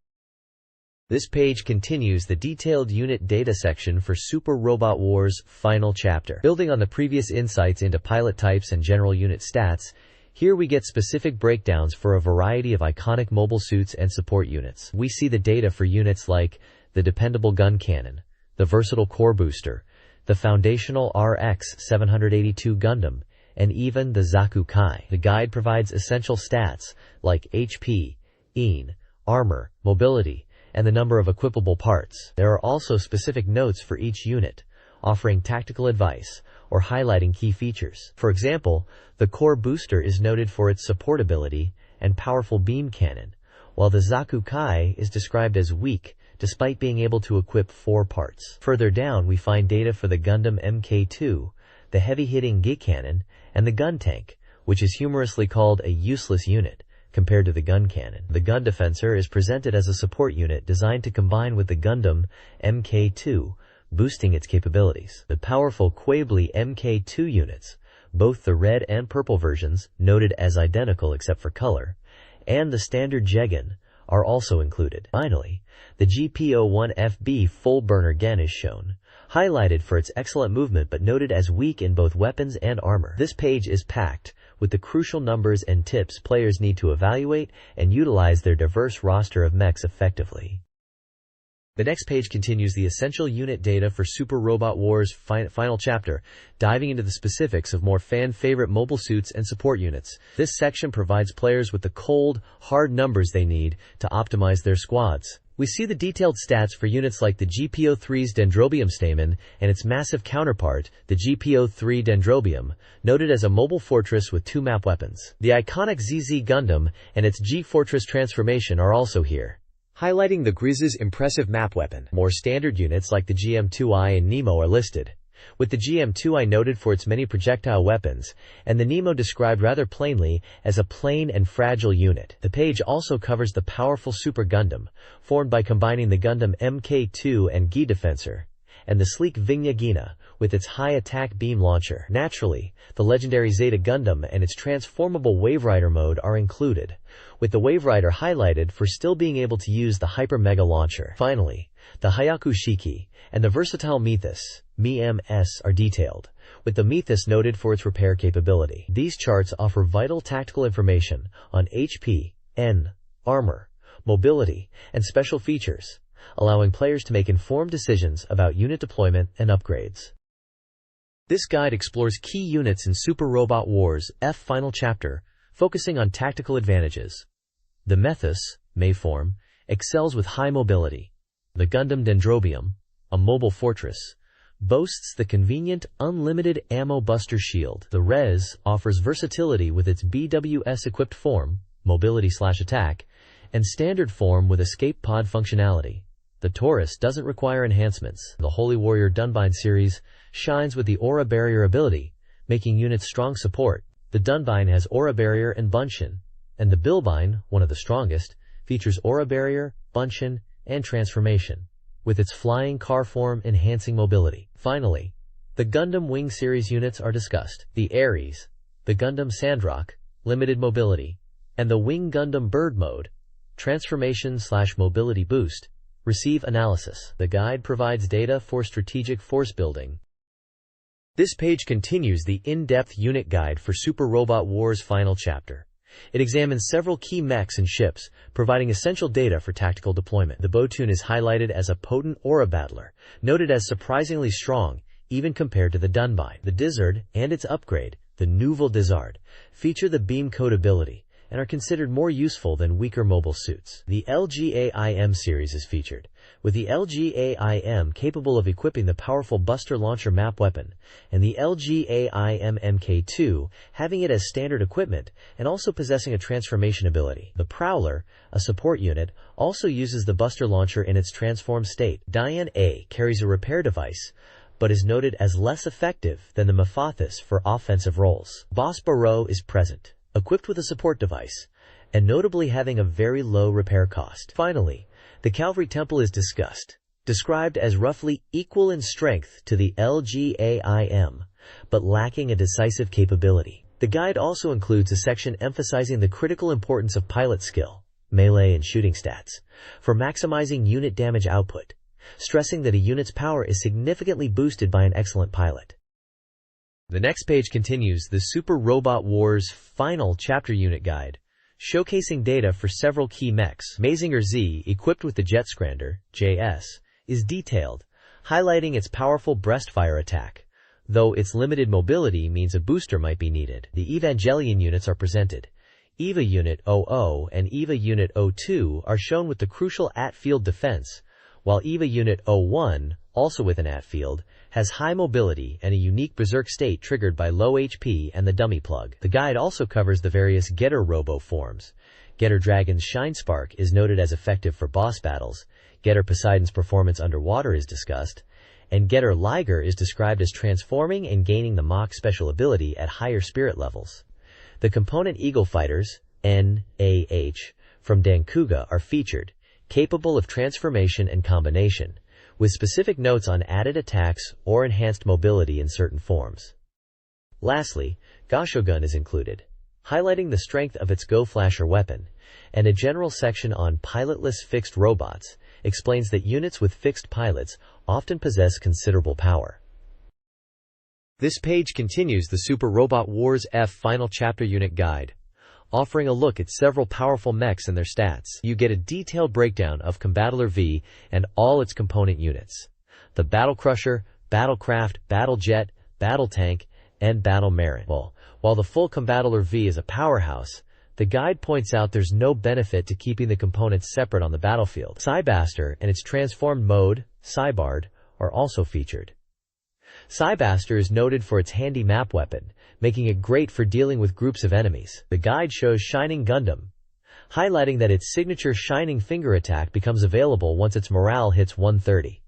This page continues the detailed unit data section for Super Robot Wars Final Chapter. Building on the previous insights into pilot types and general unit stats, here we get specific breakdowns for a variety of iconic mobile suits and support units. We see the data for units like the dependable gun cannon, the versatile core booster, the foundational RX-782 Gundam, and even the Zaku Kai. The guide provides essential stats like HP, EN, armor, mobility, and the number of equipable parts. There are also specific notes for each unit, offering tactical advice or highlighting key features. For example, the core booster is noted for its support ability and powerful beam cannon, while the Zaku Kai is described as weak despite being able to equip 4 parts. Further down, we find data for the Gundam MK2, the heavy-hitting G cannon, and the gun tank, which is humorously called a useless unit compared to the gun cannon. The gun defensor is presented as a support unit designed to combine with the Gundam MK2, boosting its capabilities. The powerful Quably MK2 units, both the red and purple versions, noted as identical except for color, and the standard Jegan, are also included. Finally, the GP-01FB full burner Gen is shown, highlighted for its excellent movement but noted as weak in both weapons and armor. This page is packed with the crucial numbers and tips players need to evaluate and utilize their diverse roster of mechs effectively. The next page continues the essential unit data for Super Robot Wars Final Chapter, diving into the specifics of more fan-favorite mobile suits and support units. This section provides players with the cold, hard numbers they need to optimize their squads. We see the detailed stats for units like the GP-03's Dendrobium Stamen and its massive counterpart, the GP-03 Dendrobium, noted as a mobile fortress with 2 map weapons. The iconic ZZ Gundam and its G-Fortress transformation are also here, highlighting the Grizz's impressive map weapon. More standard units like the GM-2I and Nemo are listed, with the GM-2I noted for its many projectile weapons, and the Nemo described rather plainly as a plain and fragile unit. The page also covers the powerful Super Gundam, formed by combining the Gundam MK2 and Gi Defensor, and the sleek Vingya Gina, with its high-attack beam launcher. Naturally, the legendary Zeta Gundam and its transformable Waverider mode are included, with the Waverider highlighted for still being able to use the Hyper Mega Launcher. Finally, the Hayaku Shiki and the versatile Methus, MEMS, are detailed, with the Methus noted for its repair capability. These charts offer vital tactical information on HP, N, armor, mobility, and special features, allowing players to make informed decisions about unit deployment and upgrades. This guide explores key units in Super Robot Wars F Final Chapter, focusing on tactical advantages. The Methus, Mayform, excels with high mobility. The Gundam Dendrobium, a mobile fortress, boasts the convenient unlimited ammo buster shield. The Res offers versatility with its BWS-equipped form, mobility/attack, and standard form with escape pod functionality. The Taurus doesn't require enhancements. The Holy Warrior Dunbine series shines with the Aura Barrier ability, making units strong support. The Dunbine has Aura Barrier and Bunshin, and the Bilbine, one of the strongest, features Aura Barrier, Bunshin, and Transformation, with its flying car form enhancing mobility. Finally, the Gundam Wing series units are discussed. The Ares, the Gundam Sandrock, limited mobility, and the Wing Gundam Bird mode, transformation/mobility boost, receive analysis. The guide provides data for strategic force building. This page continues the in-depth unit guide for Super Robot Wars Final Chapter. It examines several key mechs and ships, providing essential data for tactical deployment. The Botun is highlighted as a potent aura battler, noted as surprisingly strong, even compared to the Dunbine. The Dizard and its upgrade, the Nouveau Dizard, feature the beam code ability, and are considered more useful than weaker mobile suits. The LGA-IM series is featured, with the LGA-IM capable of equipping the powerful Buster Launcher map weapon, and the LGA-IM MK2 having it as standard equipment and also possessing a transformation ability. The Prowler, a support unit, also uses the Buster Launcher in its transformed state. Diane A carries a repair device, but is noted as less effective than the Mephathus for offensive roles. Boss Barreau is present, equipped with a support device, and notably having a very low repair cost. Finally, the Calvary Temple is discussed, described as roughly equal in strength to the LGA-IM, but lacking a decisive capability. The guide also includes a section emphasizing the critical importance of pilot skill, melee and shooting stats, for maximizing unit damage output, stressing that a unit's power is significantly boosted by an excellent pilot. The next page continues the Super Robot Wars Final Chapter Unit Guide, showcasing data for several key mechs. Mazinger Z, equipped with the Jet Scrander, JS, is detailed, highlighting its powerful breastfire attack, though its limited mobility means a booster might be needed. The Evangelion units are presented. EVA Unit 00 and EVA Unit 02 are shown with the crucial at-field defense, while EVA Unit 01, also with an at-field, has high mobility and a unique berserk state triggered by low HP and the dummy plug. The guide also covers the various Getter Robo forms. Getter Dragon's Shine Spark is noted as effective for boss battles, Getter Poseidon's performance underwater is discussed, and Getter Liger is described as transforming and gaining the Mach special ability at higher spirit levels. The component Eagle Fighters, NAH, from Dankuga are featured, capable of transformation and combination, with specific notes on added attacks or enhanced mobility in certain forms. Lastly, Gashogun is included, highlighting the strength of its Go Flasher weapon, and a general section on pilotless fixed robots explains that units with fixed pilots often possess considerable power. This page continues the Super Robot Wars F Final Chapter Unit Guide, offering a look at several powerful mechs and their stats. You get a detailed breakdown of Combattler V and all its component units: the Battle Crusher, Battlecraft, Battlejet, Battle Tank, and Battle Marin. While the full Combattler V is a powerhouse, the guide points out there's no benefit to keeping the components separate on the battlefield. Cybaster and its transformed mode, Cybard, are also featured. Cybaster is noted for its handy map weapon, making it great for dealing with groups of enemies. The guide shows Shining Gundam, highlighting that its signature Shining Finger attack becomes available once its morale hits 130.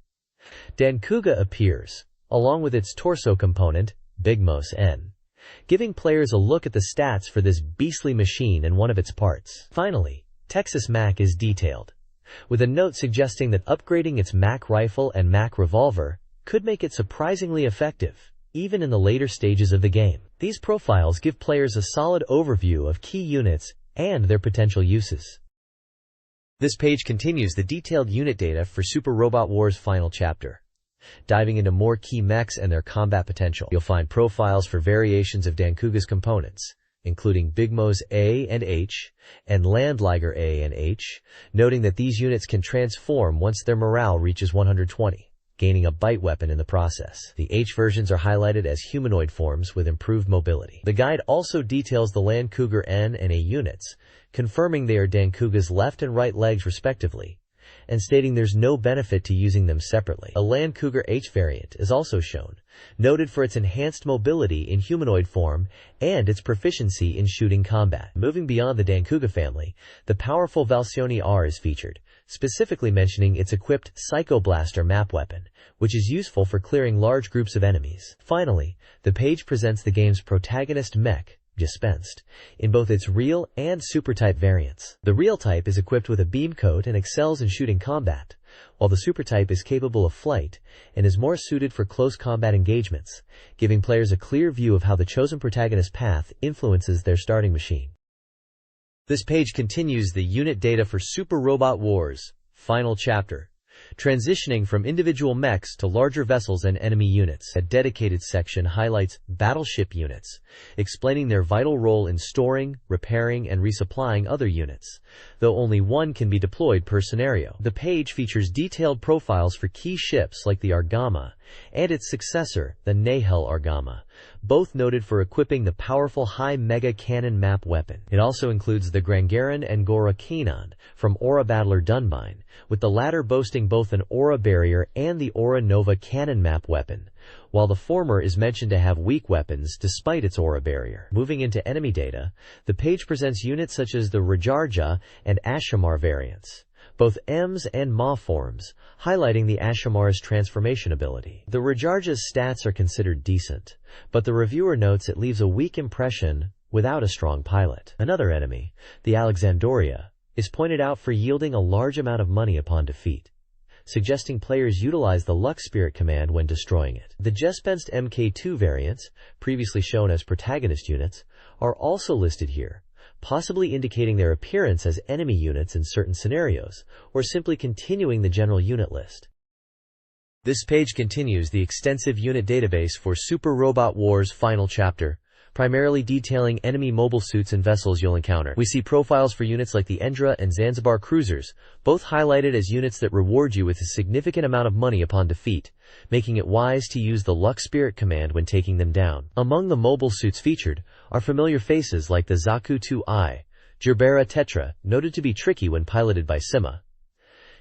Dankuga appears, along with its torso component, Bigmos N, giving players a look at the stats for this beastly machine and one of its parts. Finally, Texas Mac is detailed, with a note suggesting that upgrading its Mac rifle and Mac revolver, could make it surprisingly effective, even in the later stages of the game. These profiles give players a solid overview of key units and their potential uses. This page continues the detailed unit data for Super Robot Wars Final Chapter. Diving into more key mechs and their combat potential, you'll find profiles for variations of Dankuga's components, including Bigmos A and H, and Landliger A and H, noting that these units can transform once their morale reaches 120, gaining a bite weapon in the process. The H versions are highlighted as humanoid forms with improved mobility. The guide also details the Landkougar N and A units, confirming they are Dankuga's left and right legs respectively, and stating there's no benefit to using them separately. A Landkougar H variant is also shown, noted for its enhanced mobility in humanoid form and its proficiency in shooting combat. Moving beyond the Dankuga family, the powerful Valsioni R is featured, specifically mentioning its equipped Psycho Blaster map weapon, which is useful for clearing large groups of enemies. Finally, the page presents the game's protagonist mech, dispensed, in both its real and super type variants. The real type is equipped with a beam coat and excels in shooting combat, while the super type is capable of flight and is more suited for close combat engagements, giving players a clear view of how the chosen protagonist path influences their starting machine. This page continues the unit data for Super Robot Wars Final Chapter, transitioning from individual mechs to larger vessels and enemy units. A dedicated section highlights battleship units, explaining their vital role in storing, repairing, and resupplying other units, though only one can be deployed per scenario. The page features detailed profiles for key ships like the Argama and its successor, the Nahel Argama, both noted for equipping the powerful high mega cannon map weapon. It also includes the Grangaran and Gora Kanon from Aura Battler Dunbine, with the latter boasting both an Aura Barrier and the Aura Nova cannon map weapon, while the former is mentioned to have weak weapons despite its Aura Barrier. Moving into enemy data, the page presents units such as the Rajarja and Ashamar variants, both Ms and Ma forms, highlighting the Ashamar's transformation ability. The Rajarja's stats are considered decent, but the reviewer notes it leaves a weak impression without a strong pilot. Another enemy, the Alexandria, is pointed out for yielding a large amount of money upon defeat, suggesting players utilize the Luck Spirit command when destroying it. The Jespenst MK2 variants, previously shown as protagonist units, are also listed here, possibly indicating their appearance as enemy units in certain scenarios, or simply continuing the general unit list. This page continues the extensive unit database for Super Robot Wars Final Chapter, primarily detailing enemy mobile suits and vessels you'll encounter. We see profiles for units like the Endra and Zanzibar cruisers, both highlighted as units that reward you with a significant amount of money upon defeat, making it wise to use the Luck Spirit command when taking them down. Among the mobile suits featured are familiar faces like the Zaku 2i, Gerbera Tetra, noted to be tricky when piloted by Sima,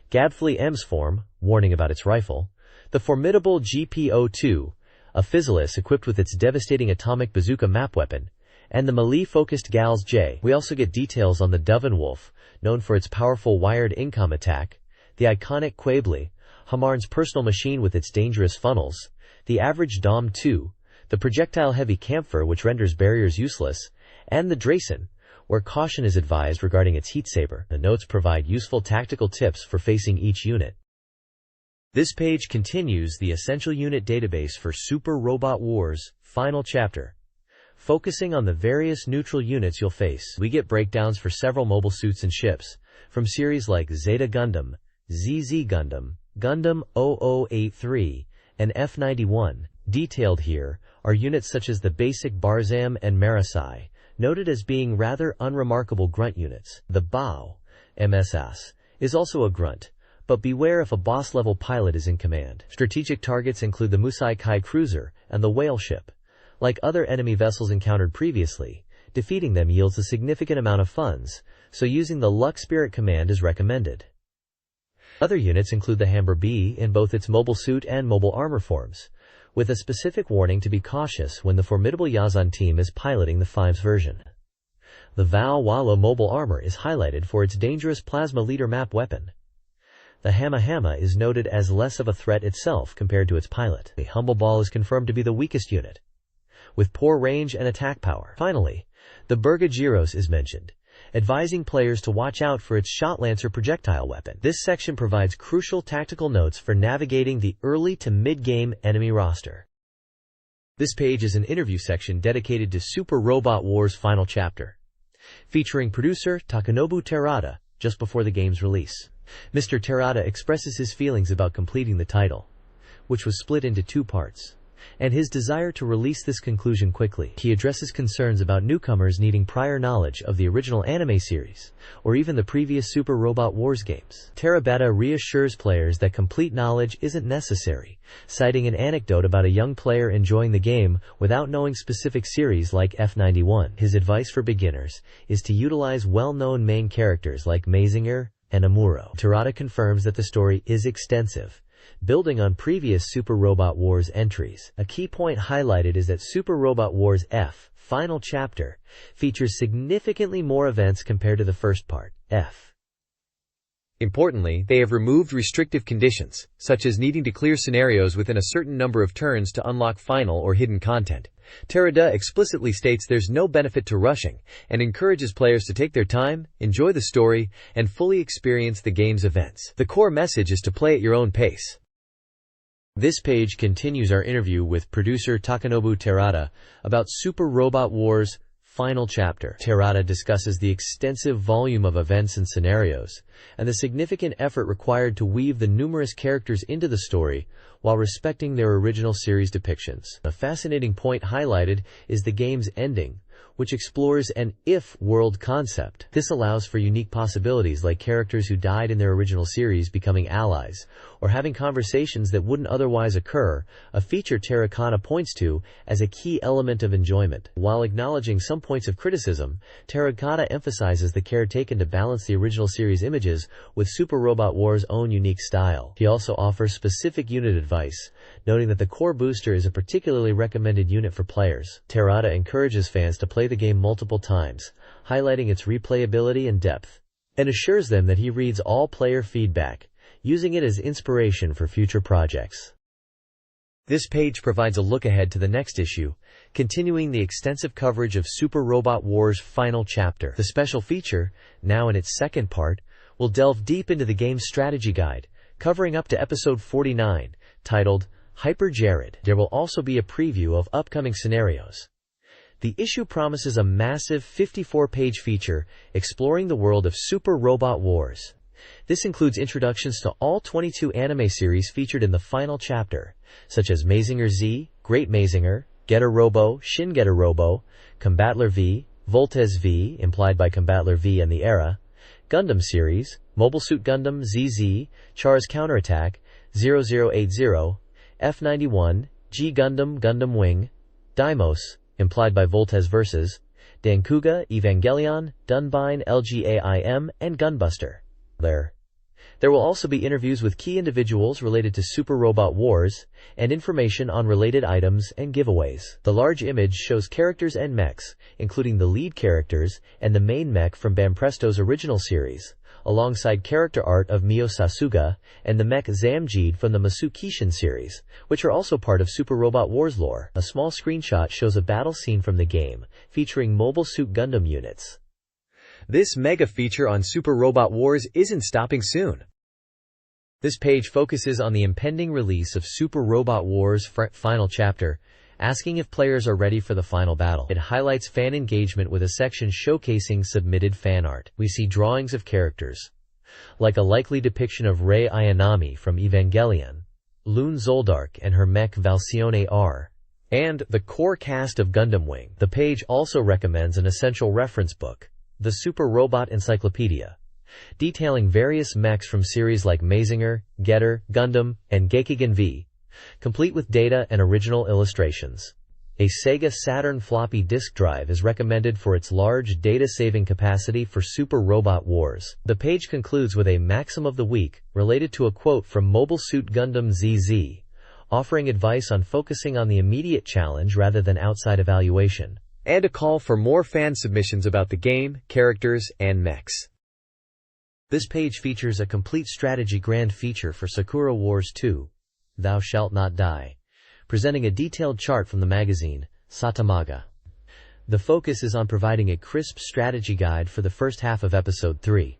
Gadfly M's form, warning about its rifle, the formidable GPO-2, a Physalis equipped with its devastating atomic bazooka map weapon, and the melee-focused Gals J. We also get details on the Dovenwolf, known for its powerful wired income attack, the iconic Quabli, Hamarn's personal machine with its dangerous funnels, the average Dom-2, the projectile-heavy Camphor which renders barriers useless, and the Dracen, where caution is advised regarding its heat saber. The notes provide useful tactical tips for facing each unit. This page continues the essential unit database for Super Robot Wars Final Chapter, focusing on the various neutral units you'll face. We get breakdowns for several mobile suits and ships, from series like Zeta Gundam, ZZ Gundam, Gundam 0083, and F91. Detailed here are units such as the basic Barzam and Marasai, noted as being rather unremarkable grunt units. The Bao, MSS, is also a grunt, but beware if a boss-level pilot is in command. Strategic targets include the Musai Kai cruiser and the whale ship. Like other enemy vessels encountered previously, defeating them yields a significant amount of funds, so using the Luck Spirit command is recommended. Other units include the Hamber B in both its mobile suit and mobile armor forms, with a specific warning to be cautious when the formidable Yazan team is piloting the 5's version. The Val Walo mobile armor is highlighted for its dangerous plasma leader map weapon. The Hama Hama is noted as less of a threat itself compared to its pilot. The Humble Ball is confirmed to be the weakest unit, with poor range and attack power. Finally, the Burga Gyros is mentioned, advising players to watch out for its shot lancer projectile weapon. This section provides crucial tactical notes for navigating the early to mid-game enemy roster. This page is an interview section dedicated to Super Robot Wars Final Chapter, featuring producer Takanobu Terada just before the game's release. Mr. Terada expresses his feelings about completing the title, which was split into 2 parts, and his desire to release this conclusion quickly. He addresses concerns about newcomers needing prior knowledge of the original anime series, or even the previous Super Robot Wars games. Terabata reassures players that complete knowledge isn't necessary, citing an anecdote about a young player enjoying the game without knowing specific series like F91. His advice for beginners is to utilize well-known main characters like Mazinger and Amuro. Terada confirms that the story is extensive, building on previous Super Robot Wars entries. A key point highlighted is that Super Robot Wars F Final Chapter features significantly more events compared to the first part, F. Importantly, they have removed restrictive conditions, such as needing to clear scenarios within a certain number of turns to unlock final or hidden content. Terada explicitly states there's no benefit to rushing, and encourages players to take their time, enjoy the story, and fully experience the game's events. The core message is to play at your own pace. This page continues our interview with producer Takanobu Terada about Super Robot Wars Final Chapter. Terada discusses the extensive volume of events and scenarios, and the significant effort required to weave the numerous characters into the story while respecting their original series depictions. A fascinating point highlighted is the game's ending, which explores an if-world concept. This allows for unique possibilities like characters who died in their original series becoming allies, or having conversations that wouldn't otherwise occur, a feature Terracotta points to as a key element of enjoyment. While acknowledging some points of criticism, Terracotta emphasizes the care taken to balance the original series images with Super Robot Wars' own unique style. He also offers specific unit advice, noting that the core booster is a particularly recommended unit for players. Terada encourages fans to play the game multiple times, highlighting its replayability and depth, and assures them that he reads all player feedback, using it as inspiration for future projects. This page provides a look ahead to the next issue, continuing the extensive coverage of Super Robot Wars Final Chapter. The special feature, now in its 2nd part, will delve deep into the game's strategy guide, covering up to episode 49, titled Hyper Jared. There will also be a preview of upcoming scenarios. The issue promises a massive 54-page feature exploring the world of Super Robot Wars. This includes introductions to all 22 anime series featured in the final chapter, such as Mazinger Z, Great Mazinger, Getter Robo, Shin Getter Robo, Combattler V, Voltes V, implied by Combattler V and the Era, Gundam series, Mobile Suit Gundam ZZ, Char's Counterattack, 0080, F91, G Gundam Gundam Wing, Daimos, implied by Voltes Versus, Dankuga, Evangelion, Dunbine, LGAIM, and Gunbuster. There will also be interviews with key individuals related to Super Robot Wars, and information on related items and giveaways. The large image shows characters and mechs, including the lead characters and the main mech from Banpresto's original series, alongside character art of Mio Sasuga and the mech Zamjeed from the Masukishin series, which are also part of Super Robot Wars lore. A small screenshot shows a battle scene from the game, featuring Mobile Suit Gundam units. This mega feature on Super Robot Wars isn't stopping soon. This page focuses on the impending release of Super Robot Wars Final Chapter, asking if players are ready for the final battle. It highlights fan engagement with a section showcasing submitted fan art. We see drawings of characters, like a likely depiction of Rei Ayanami from Evangelion, Lune Zoldark and her mech Valcione R, and the core cast of Gundam Wing. The page also recommends an essential reference book, the Super Robot Encyclopedia, detailing various mechs from series like Mazinger, Getter, Gundam, and Gekigen V, complete with data and original illustrations. A SEGA Saturn floppy disk drive is recommended for its large data-saving capacity for Super Robot Wars. The page concludes with a maxim of the week, related to a quote from Mobile Suit Gundam ZZ, offering advice on focusing on the immediate challenge rather than outside evaluation, and a call for more fan submissions about the game, characters, and mechs. This page features a complete strategy grand feature for Sakura Wars 2, Thou Shalt Not Die, presenting a detailed chart from the magazine, SATURN Maga. The focus is on providing a crisp strategy guide for the first half of Episode 3,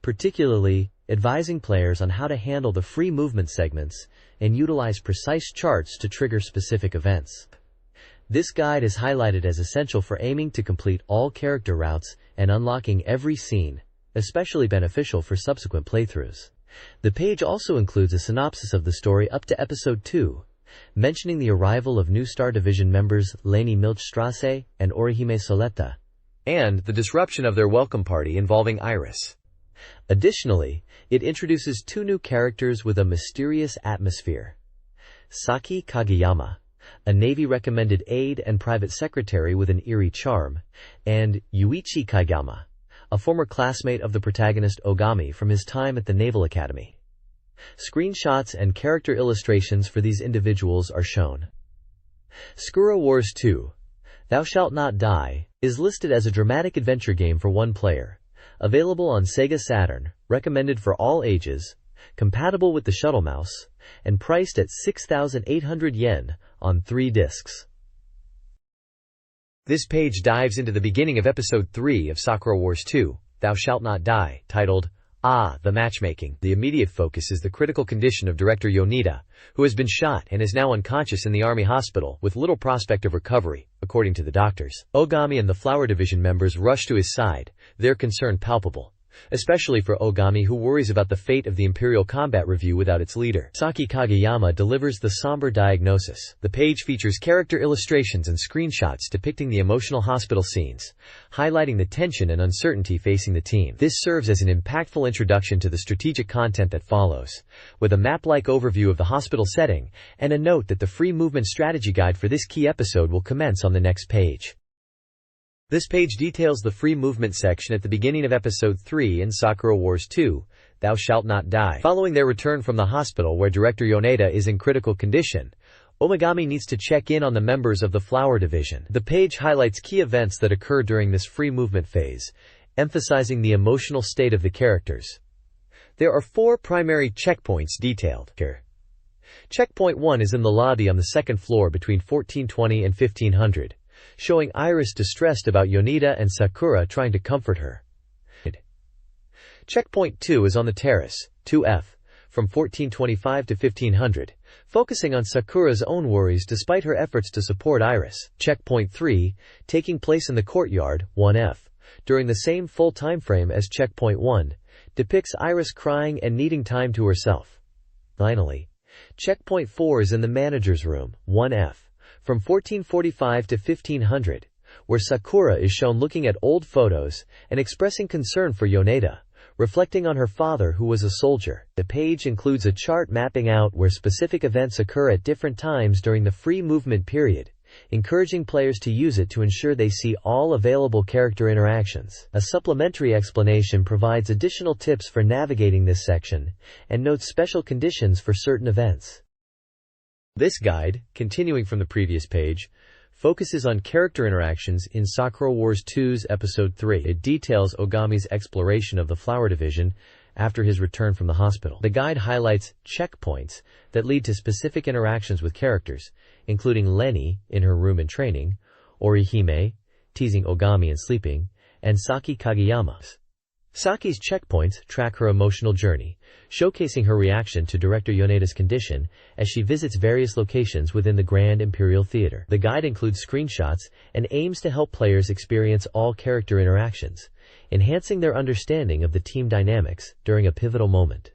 particularly advising players on how to handle the free movement segments and utilize precise charts to trigger specific events. This guide is highlighted as essential for aiming to complete all character routes and unlocking every scene, especially beneficial for subsequent playthroughs. The page also includes a synopsis of the story up to Episode 2, mentioning the arrival of new Star Division members Leni Milchstrasse and Orihime Soletta, and the disruption of their welcome party involving Iris. Additionally, it introduces 2 new characters with a mysterious atmosphere. Saki Kageyama, a Navy-recommended aide and private secretary with an eerie charm, and Yuichi Kageyama, a former classmate of the protagonist Ogami from his time at the Naval Academy. Screenshots and character illustrations for these individuals are shown. Sakura Wars 2: Thou Shalt Not Die is listed as a dramatic adventure game for 1 player, available on SEGA Saturn, recommended for all ages, compatible with the shuttle mouse, and priced at 6,800 yen on 3 discs. This page dives into the beginning of Episode 3 of Sakura Wars 2, Thou Shalt Not Die, titled, The Matchmaking. The immediate focus is the critical condition of Director Yoneda, who has been shot and is now unconscious in the Army hospital with little prospect of recovery, according to the doctors. Ogami and the Flower Division members rush to his side, their concern palpable, especially for Ogami, who worries about the fate of the Imperial Combat Review without its leader. Saki Kageyama delivers the somber diagnosis. The page features character illustrations and screenshots depicting the emotional hospital scenes, highlighting the tension and uncertainty facing the team. This serves as an impactful introduction to the strategic content that follows, with a map-like overview of the hospital setting and a note that the free movement strategy guide for this key episode will commence on the next page. This page details the free movement section at the beginning of Episode 3 in Sakura Wars 2, Thou Shalt Not Die. Following their return from the hospital where Director Yoneda is in critical condition, Omagami needs to check in on the members of the Flower Division. The page highlights key events that occur during this free movement phase, emphasizing the emotional state of the characters. There are 4 primary checkpoints detailed here. Checkpoint 1 is in the lobby on the 2nd floor between 1420 and 1500. Showing Iris distressed about Yoneda and Sakura trying to comfort her. Checkpoint 2 is on the terrace, 2F, from 1425 to 1500, focusing on Sakura's own worries despite her efforts to support Iris. Checkpoint 3, taking place in the courtyard, 1F, during the same full time frame as Checkpoint 1, depicts Iris crying and needing time to herself. Finally, Checkpoint 4 is in the manager's room, 1F, from 1445 to 1500, where Sakura is shown looking at old photos and expressing concern for Yoneda, reflecting on her father who was a soldier. The page includes a chart mapping out where specific events occur at different times during the free movement period, encouraging players to use it to ensure they see all available character interactions. A supplementary explanation provides additional tips for navigating this section and notes special conditions for certain events. This guide, continuing from the previous page, focuses on character interactions in Sakura Wars 2's Episode 3. It details Ogami's exploration of the Flower Division after his return from the hospital. The guide highlights checkpoints that lead to specific interactions with characters, including Leni in her room in training, Orihime, teasing Ogami and sleeping, and Saki Kageyama. Saki's checkpoints track her emotional journey, showcasing her reaction to Director Yoneda's condition as she visits various locations within the Grand Imperial Theater. The guide includes screenshots and aims to help players experience all character interactions, enhancing their understanding of the team dynamics during a pivotal moment.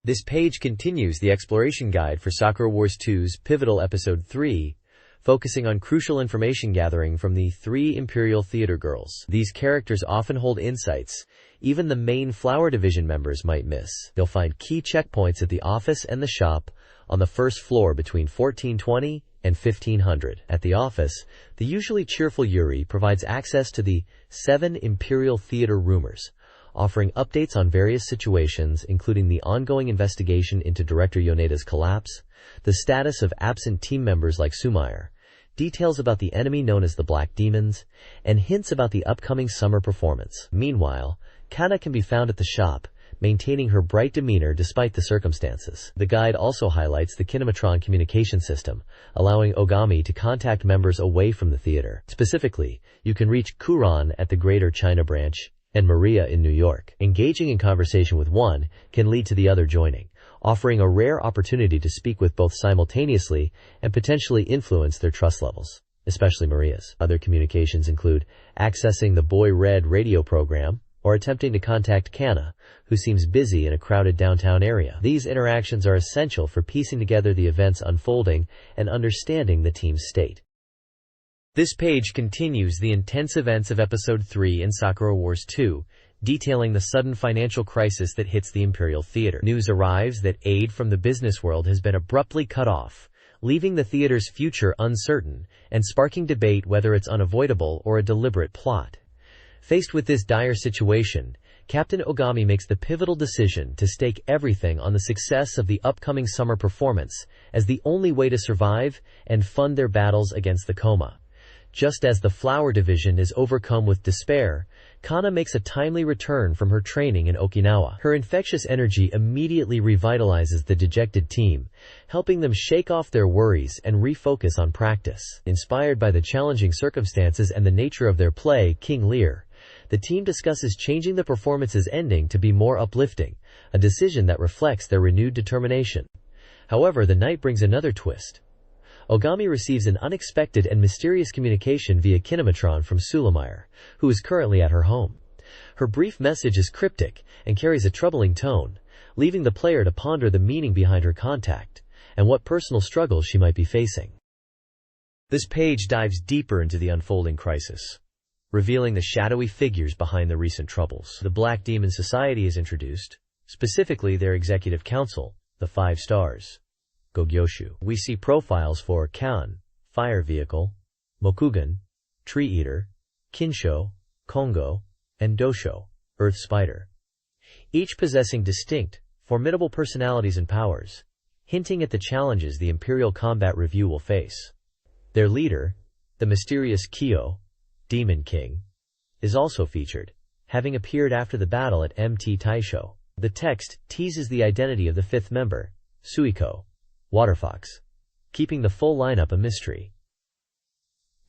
This page continues the exploration guide for Sakura Wars 2's pivotal Episode 3, focusing on crucial information gathering from the 3 Imperial Theater girls. These characters often hold insights even the main Flower Division members might miss. You'll find key checkpoints at the office and the shop on the 1st floor between 1420 and 1500. At the office, the usually cheerful Yuri provides access to the 7 Imperial Theater rumors, offering updates on various situations including the ongoing investigation into Director Yoneda's collapse, the status of absent team members like Sumair, details about the enemy known as the Black Demons, and hints about the upcoming summer performance. Meanwhile, Kana can be found at the shop, maintaining her bright demeanor despite the circumstances. The guide also highlights the Kinematron communication system, allowing Ogami to contact members away from the theater. Specifically, you can reach Kuran at the Greater China branch and Maria in New York. Engaging in conversation with one can lead to the other joining, offering a rare opportunity to speak with both simultaneously and potentially influence their trust levels, especially Maria's. Other communications include accessing the Boy Red radio program, or attempting to contact Kana, who seems busy in a crowded downtown area. These interactions are essential for piecing together the events unfolding and understanding the team's state. This page continues the intense events of Episode 3 in Sakura Wars 2, detailing the sudden financial crisis that hits the Imperial Theater. News arrives that aid from the business world has been abruptly cut off, leaving the theater's future uncertain and sparking debate whether it's unavoidable or a deliberate plot. Faced with this dire situation, Captain Ogami makes the pivotal decision to stake everything on the success of the upcoming summer performance as the only way to survive and fund their battles against the coma. Just as the flower division is overcome with despair, Kana makes a timely return from her training in Okinawa. Her infectious energy immediately revitalizes the dejected team, helping them shake off their worries and refocus on practice. Inspired by the challenging circumstances and the nature of their play, King Lear, the team discusses changing the performance's ending to be more uplifting, a decision that reflects their renewed determination. However, the night brings another twist. Ogami receives an unexpected and mysterious communication via Kinematron from Sulamire, who is currently at her home. Her brief message is cryptic and carries a troubling tone, leaving the player to ponder the meaning behind her contact and what personal struggles she might be facing. This page dives deeper into the unfolding crisis, revealing the shadowy figures behind the recent troubles. The Black Demon Society is introduced, specifically their executive council, the 5 stars, Gogyoshu. We see profiles for Kan, Fire Vehicle, Mokugan, Tree Eater, Kinsho, Kongo, and Dosho, Earth Spider, each possessing distinct, formidable personalities and powers, hinting at the challenges the Imperial Combat Review will face. Their leader, the mysterious Kyo, Demon King, is also featured, having appeared after the battle at Mt. Taisho. The text teases the identity of the 5th member, Suiko, Waterfox, keeping the full lineup a mystery.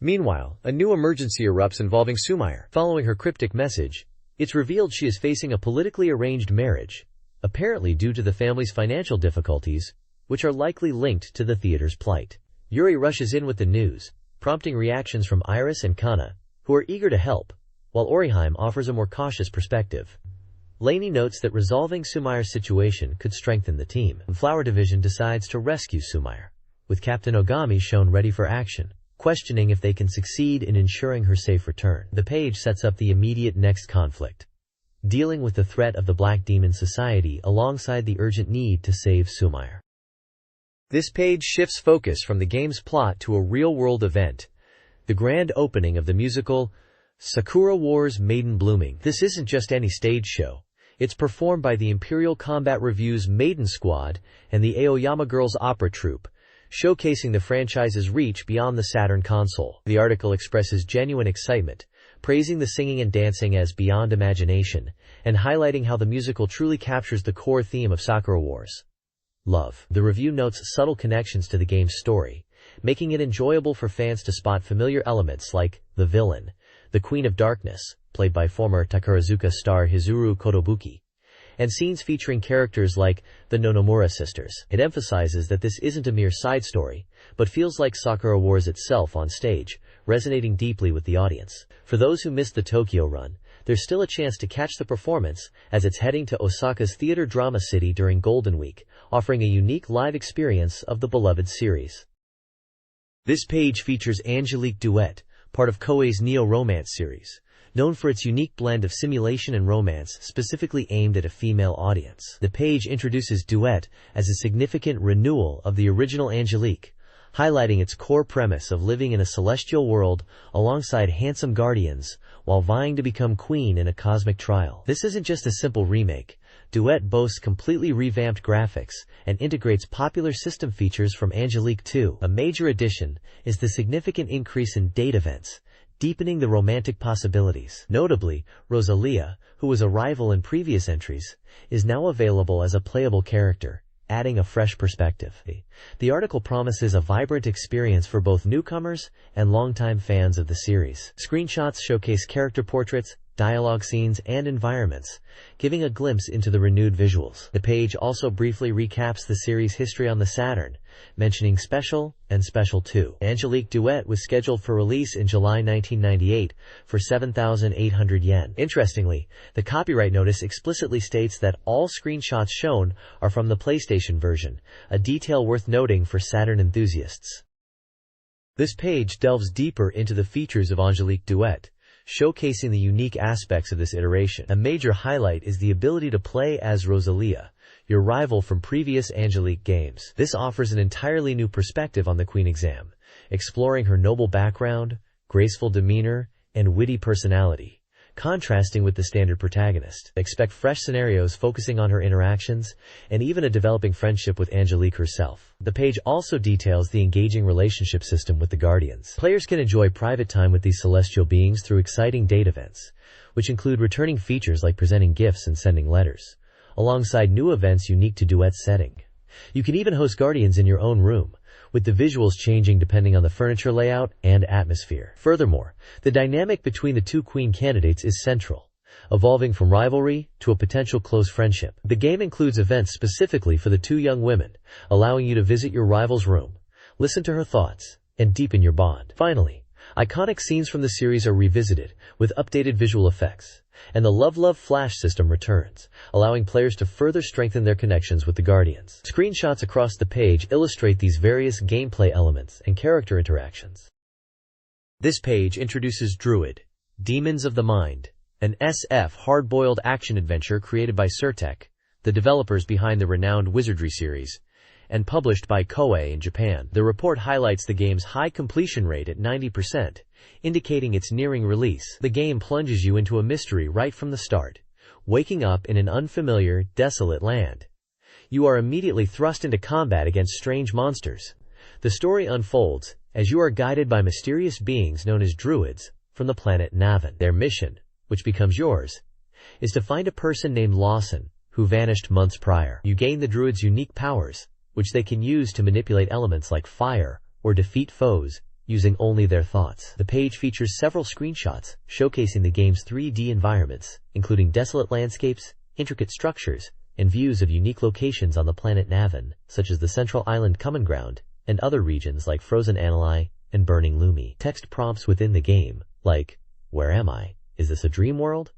Meanwhile, a new emergency erupts involving Sumire. Following her cryptic message, it's revealed she is facing a politically arranged marriage, apparently due to the family's financial difficulties, which are likely linked to the theater's plight. Yuri rushes in with the news, prompting reactions from Iris and Kana, who are eager to help, while Oriheim offers a more cautious perspective. Laney notes that resolving Sumire's situation could strengthen the team. Flower Division decides to rescue Sumire, with Captain Ogami shown ready for action, questioning if they can succeed in ensuring her safe return. The page sets up the immediate next conflict, dealing with the threat of the Black Demon Society alongside the urgent need to save Sumire. This page shifts focus from the game's plot to a real-world event, the grand opening of the musical Sakura Wars Maiden Blooming. This isn't just any stage show. It's performed by the Imperial Combat Review's Maiden Squad and the Aoyama Girls Opera Troupe, showcasing the franchise's reach beyond the Saturn console. The article expresses genuine excitement, praising the singing and dancing as beyond imagination, and highlighting how the musical truly captures the core theme of Sakura Wars: love. The review notes subtle connections to the game's story, making it enjoyable for fans to spot familiar elements like the villain, the Queen of Darkness, played by former Takarazuka star Hizuru Kotobuki, and scenes featuring characters like the Nonomura sisters. It emphasizes that this isn't a mere side story, but feels like Sakura Wars itself on stage, resonating deeply with the audience. For those who missed the Tokyo run, there's still a chance to catch the performance, as it's heading to Osaka's Theater Drama City during Golden Week, offering a unique live experience of the beloved series. This page features Angelique Duet, part of Koei's neo-romance series, known for its unique blend of simulation and romance specifically aimed at a female audience. The page introduces Duet as a significant renewal of the original Angelique, highlighting its core premise of living in a celestial world alongside handsome guardians while vying to become queen in a cosmic trial. This isn't just a simple remake. Duet boasts completely revamped graphics and integrates popular system features from Angelique 2. A major addition is the significant increase in date events, deepening the romantic possibilities. Notably, Rosalia, who was a rival in previous entries, is now available as a playable character, adding a fresh perspective. The article promises a vibrant experience for both newcomers and longtime fans of the series. Screenshots showcase character portraits, dialogue scenes, and environments, giving a glimpse into the renewed visuals. The page also briefly recaps the series' history on the Saturn, mentioning Special and Special 2. Angelique Duet was scheduled for release in July 1998 for 7,800 yen. Interestingly, the copyright notice explicitly states that all screenshots shown are from the PlayStation version, a detail worth noting for Saturn enthusiasts. This page delves deeper into the features of Angelique Duet, showcasing the unique aspects of this iteration. A major highlight is the ability to play as Rosalia, your rival from previous Angelique games. This offers an entirely new perspective on the Queen exam, exploring her noble background, graceful demeanor, and witty personality, contrasting with the standard protagonist. Expect fresh scenarios focusing on her interactions, and even a developing friendship with Angelique herself. The page also details the engaging relationship system with the Guardians. Players can enjoy private time with these celestial beings through exciting date events, which include returning features like presenting gifts and sending letters, alongside new events unique to Duet's setting. You can even host Guardians in your own room, with the visuals changing depending on the furniture layout and atmosphere. Furthermore, the dynamic between the two Queen candidates is central, evolving from rivalry to a potential close friendship. The game includes events specifically for the two young women, allowing you to visit your rival's room, listen to her thoughts, and deepen your bond. Finally, iconic scenes from the series are revisited, with updated visual effects, and the Love Flash system returns, allowing players to further strengthen their connections with the Guardians. Screenshots across the page illustrate these various gameplay elements and character interactions. This page introduces Druid, Demons of the Mind, an SF hard-boiled action-adventure created by Surtech, the developers behind the renowned Wizardry series, and published by Koei in Japan. The report highlights the game's high completion rate at 90%, indicating its nearing release. The game plunges you into a mystery right from the start, waking up in an unfamiliar, desolate land. You are immediately thrust into combat against strange monsters. The story unfolds as you are guided by mysterious beings known as druids from the planet Navan. Their mission, which becomes yours, is to find a person named Lawson who vanished months prior. You gain the druids' unique powers, which they can use to manipulate elements like fire or defeat foes using only their thoughts. The page features several screenshots showcasing the game's 3D environments, including desolate landscapes, intricate structures, and views of unique locations on the planet Navan, such as the central island Common Ground, and other regions like Frozen Anali and Burning Lumi. Text prompts within the game, like, "Where am I? Is this a dream world?"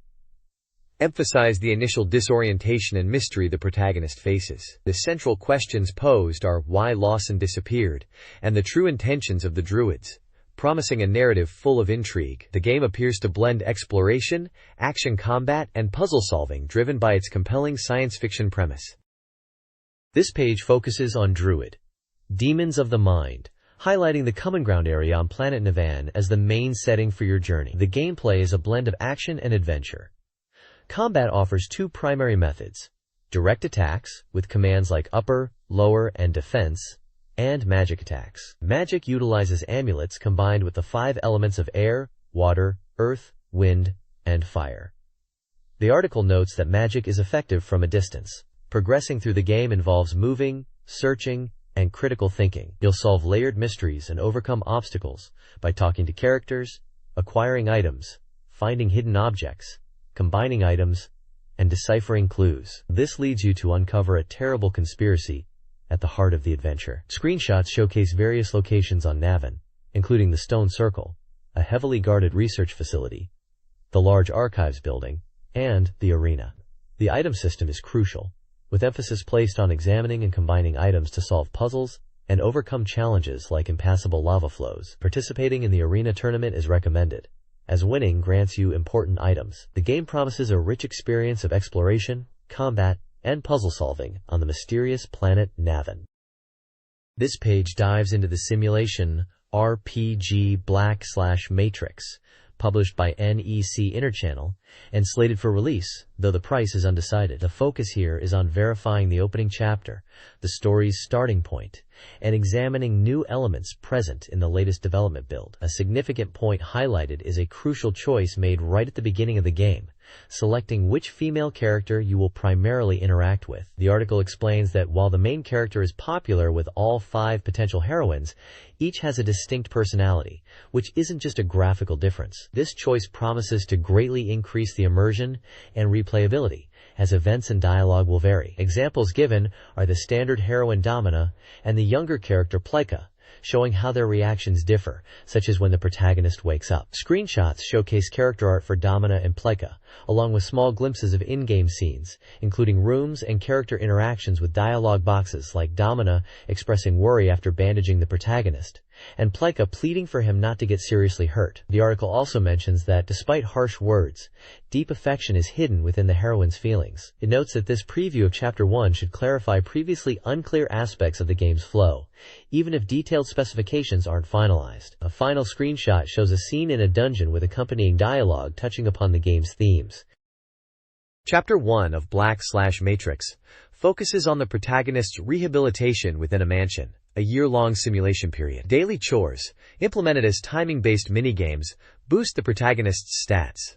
emphasize the initial disorientation and mystery the protagonist faces. The central questions posed are why Lawson disappeared, and the true intentions of the druids, promising a narrative full of intrigue. The game appears to blend exploration, action combat, and puzzle solving driven by its compelling science fiction premise. This page focuses on Druid, Demons of the Mind, highlighting the Common Ground area on planet Navan as the main setting for your journey. The gameplay is a blend of action and adventure. Combat offers two primary methods: direct attacks, with commands like upper, lower, and defense, and magic attacks. Magic utilizes amulets combined with the 5 elements of air, water, earth, wind, and fire. The article notes that magic is effective from a distance. Progressing through the game involves moving, searching, and critical thinking. You'll solve layered mysteries and overcome obstacles by talking to characters, acquiring items, finding hidden objects, combining items, and deciphering clues. This leads you to uncover a terrible conspiracy at the heart of the adventure. Screenshots showcase various locations on Navan, including the Stone Circle, a heavily guarded research facility, the large archives building, and the arena. The item system is crucial, with emphasis placed on examining and combining items to solve puzzles and overcome challenges like impassable lava flows. Participating in the arena tournament is recommended, as winning grants you important items. The game promises a rich experience of exploration, combat, and puzzle solving on the mysterious planet Navan. This page dives into the simulation RPG /Matrix, published by NEC Interchannel, and slated for release, though the price is undecided. The focus here is on verifying the opening chapter, the story's starting point, and examining new elements present in the latest development build. A significant point highlighted is a crucial choice made right at the beginning of the game, selecting which female character you will primarily interact with. The article explains that while the main character is popular with all 5 potential heroines, each has a distinct personality, which isn't just a graphical difference. This choice promises to greatly increase the immersion and replayability, as events and dialogue will vary. Examples given are the standard heroine Domina and the younger character Pleika, showing how their reactions differ, such as when the protagonist wakes up. Screenshots showcase character art for Domina and Pleika, along with small glimpses of in-game scenes, including rooms and character interactions with dialogue boxes like Domina expressing worry after bandaging the protagonist, and Pleika pleading for him not to get seriously hurt. The article also mentions that, despite harsh words, deep affection is hidden within the heroine's feelings. It notes that this preview of Chapter 1 should clarify previously unclear aspects of the game's flow, even if detailed specifications aren't finalized. A final screenshot shows a scene in a dungeon with accompanying dialogue touching upon the game's themes. Chapter 1 of Black/Matrix focuses on the protagonist's rehabilitation within a mansion, a year-long simulation period. Daily chores, implemented as timing-based minigames, boost the protagonist's stats.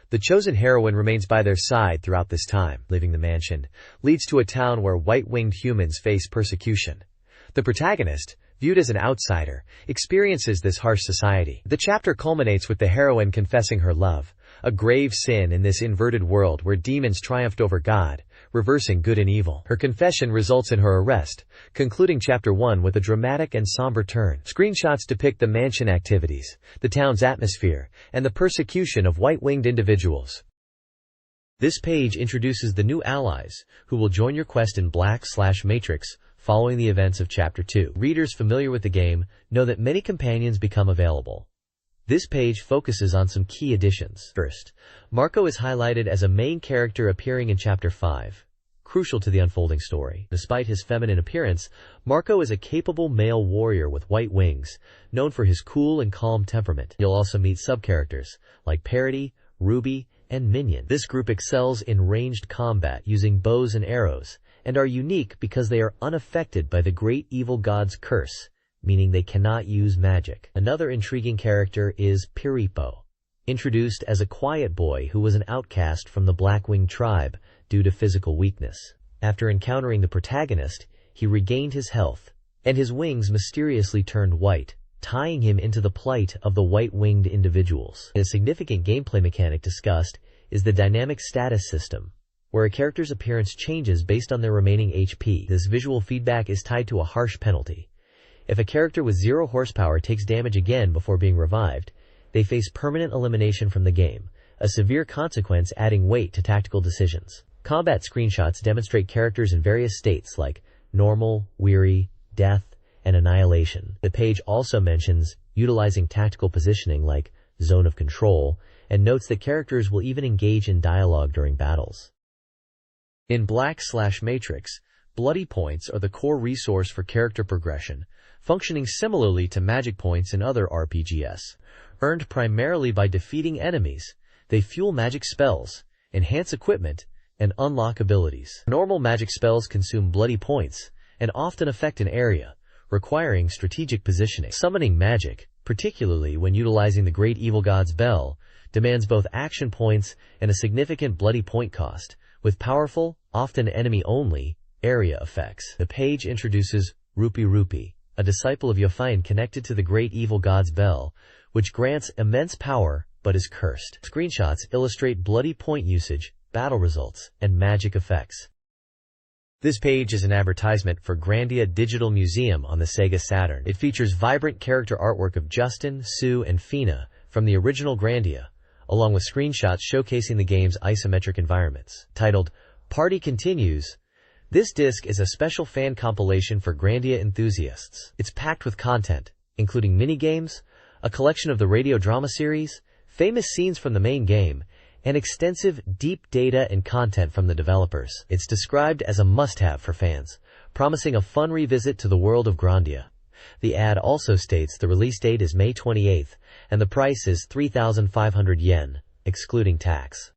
The chosen heroine remains by their side throughout this time. Leaving the mansion leads to a town where white-winged humans face persecution. The protagonist, viewed as an outsider, experiences this harsh society. The chapter culminates with the heroine confessing her love, a grave sin in this inverted world where demons triumphed over God, reversing good and evil. Her confession results in her arrest, concluding Chapter 1 with a dramatic and somber turn. Screenshots depict the mansion activities, the town's atmosphere, and the persecution of white-winged individuals. This page introduces the new allies, who will join your quest in Black/Matrix following the events of Chapter 2. Readers familiar with the game know that many companions become available. This page focuses on some key additions. First, Marco is highlighted as a main character appearing in Chapter 5, crucial to the unfolding story. Despite his feminine appearance, Marco is a capable male warrior with white wings, known for his cool and calm temperament. You'll also meet sub-characters like Parody, Ruby, and Minion. This group excels in ranged combat using bows and arrows, and are unique because they are unaffected by the great evil god's curse, meaning they cannot use magic. Another intriguing character is Piripo, introduced as a quiet boy who was an outcast from the Blackwing tribe due to physical weakness. After encountering the protagonist, he regained his health, and his wings mysteriously turned white, tying him into the plight of the white-winged individuals. A significant gameplay mechanic discussed is the dynamic status system, where a character's appearance changes based on their remaining HP. This visual feedback is tied to a harsh penalty. If a character with 0 horsepower takes damage again before being revived, they face permanent elimination from the game, a severe consequence adding weight to tactical decisions. Combat screenshots demonstrate characters in various states like normal, weary, death, and annihilation. The page also mentions utilizing tactical positioning like zone of control, and notes that characters will even engage in dialogue during battles. In Black/Matrix, bloody points are the core resource for character progression, functioning similarly to magic points in other RPGs. Earned primarily by defeating enemies, they fuel magic spells, enhance equipment, and unlock abilities. Normal magic spells consume bloody points and often affect an area, requiring strategic positioning. Summoning magic, particularly when utilizing the Great Evil God's Bell, demands both action points and a significant bloody point cost, with powerful, often enemy-only, area effects. The page introduces Rupi, a disciple of Yophian connected to the Great Evil God's Bell, which grants immense power but is cursed. Screenshots illustrate bloody point usage, battle results, and magic effects. This page is an advertisement for Grandia Digital Museum on the SEGA Saturn. It features vibrant character artwork of Justin, Sue, and Fina from the original Grandia, along with screenshots showcasing the game's isometric environments. Titled Party Continues, this disc is a special fan compilation for Grandia enthusiasts. It's packed with content, including minigames, a collection of the radio drama series, famous scenes from the main game, and extensive deep data and content from the developers. It's described as a must-have for fans, promising a fun revisit to the world of Grandia. The ad also states the release date is May 28th, and the price is 3,500 yen, excluding tax.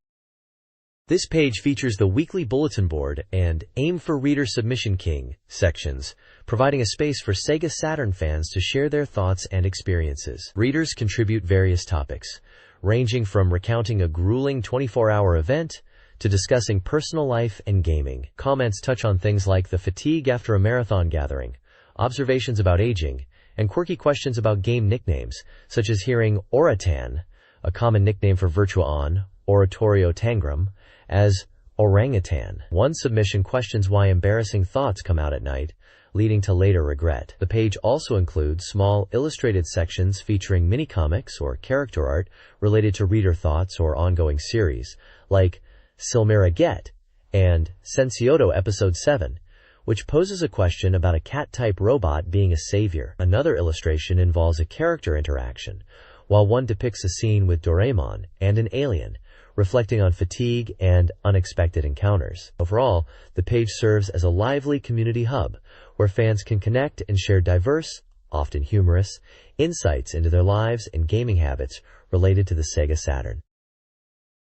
This page features the weekly bulletin board and Aim for Reader Submission King sections, providing a space for SEGA Saturn fans to share their thoughts and experiences. Readers contribute various topics, ranging from recounting a grueling 24-hour event to discussing personal life and gaming. Comments touch on things like the fatigue after a marathon gathering, observations about aging, and quirky questions about game nicknames, such as hearing Oratan, a common nickname for Virtua On, Oratorio Tangram, as orangutan. One submission questions why embarrassing thoughts come out at night, leading to later regret. The page also includes small illustrated sections featuring mini-comics or character art related to reader thoughts or ongoing series, like Silmira Get and Sensioto Episode 7, which poses a question about a cat-type robot being a savior. Another illustration involves a character interaction, while one depicts a scene with Doraemon and an alien, reflecting on fatigue and unexpected encounters. Overall, the page serves as a lively community hub where fans can connect and share diverse, often humorous, insights into their lives and gaming habits related to the SEGA Saturn.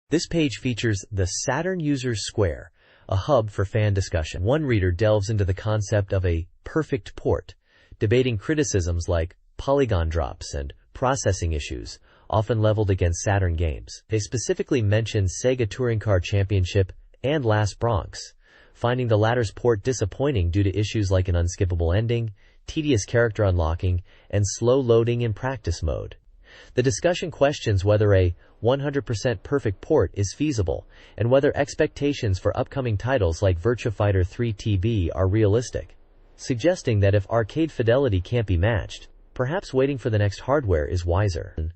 This page features the Saturn Users Square, a hub for fan discussion. One reader delves into the concept of a perfect port, debating criticisms like polygon drops and processing issues, often leveled against Saturn games. They specifically mention Sega Touring Car Championship and Last Bronx, finding the latter's port disappointing due to issues like an unskippable ending, tedious character unlocking, and slow loading in practice mode. The discussion questions whether a 100% perfect port is feasible, and whether expectations for upcoming titles like Virtua Fighter 3 TB are realistic, suggesting that if arcade fidelity can't be matched, perhaps waiting for the next hardware is wiser.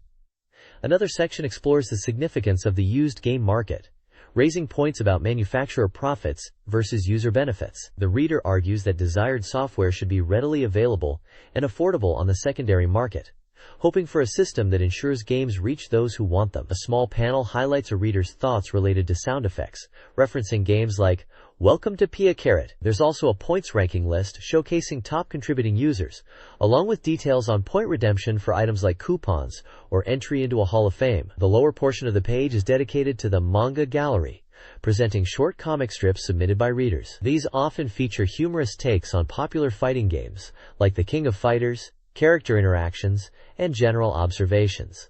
Another section explores the significance of the used game market, raising points about manufacturer profits versus user benefits. The reader argues that desired software should be readily available and affordable on the secondary market, hoping for a system that ensures games reach those who want them. A small panel highlights a reader's thoughts related to sound effects, referencing games like Welcome to Pia Carrot. There's also a points ranking list showcasing top contributing users, along with details on point redemption for items like coupons or entry into a Hall of Fame. The lower portion of the page is dedicated to the manga gallery, presenting short comic strips submitted by readers. These often feature humorous takes on popular fighting games, like the King of Fighters, character interactions, and general observations.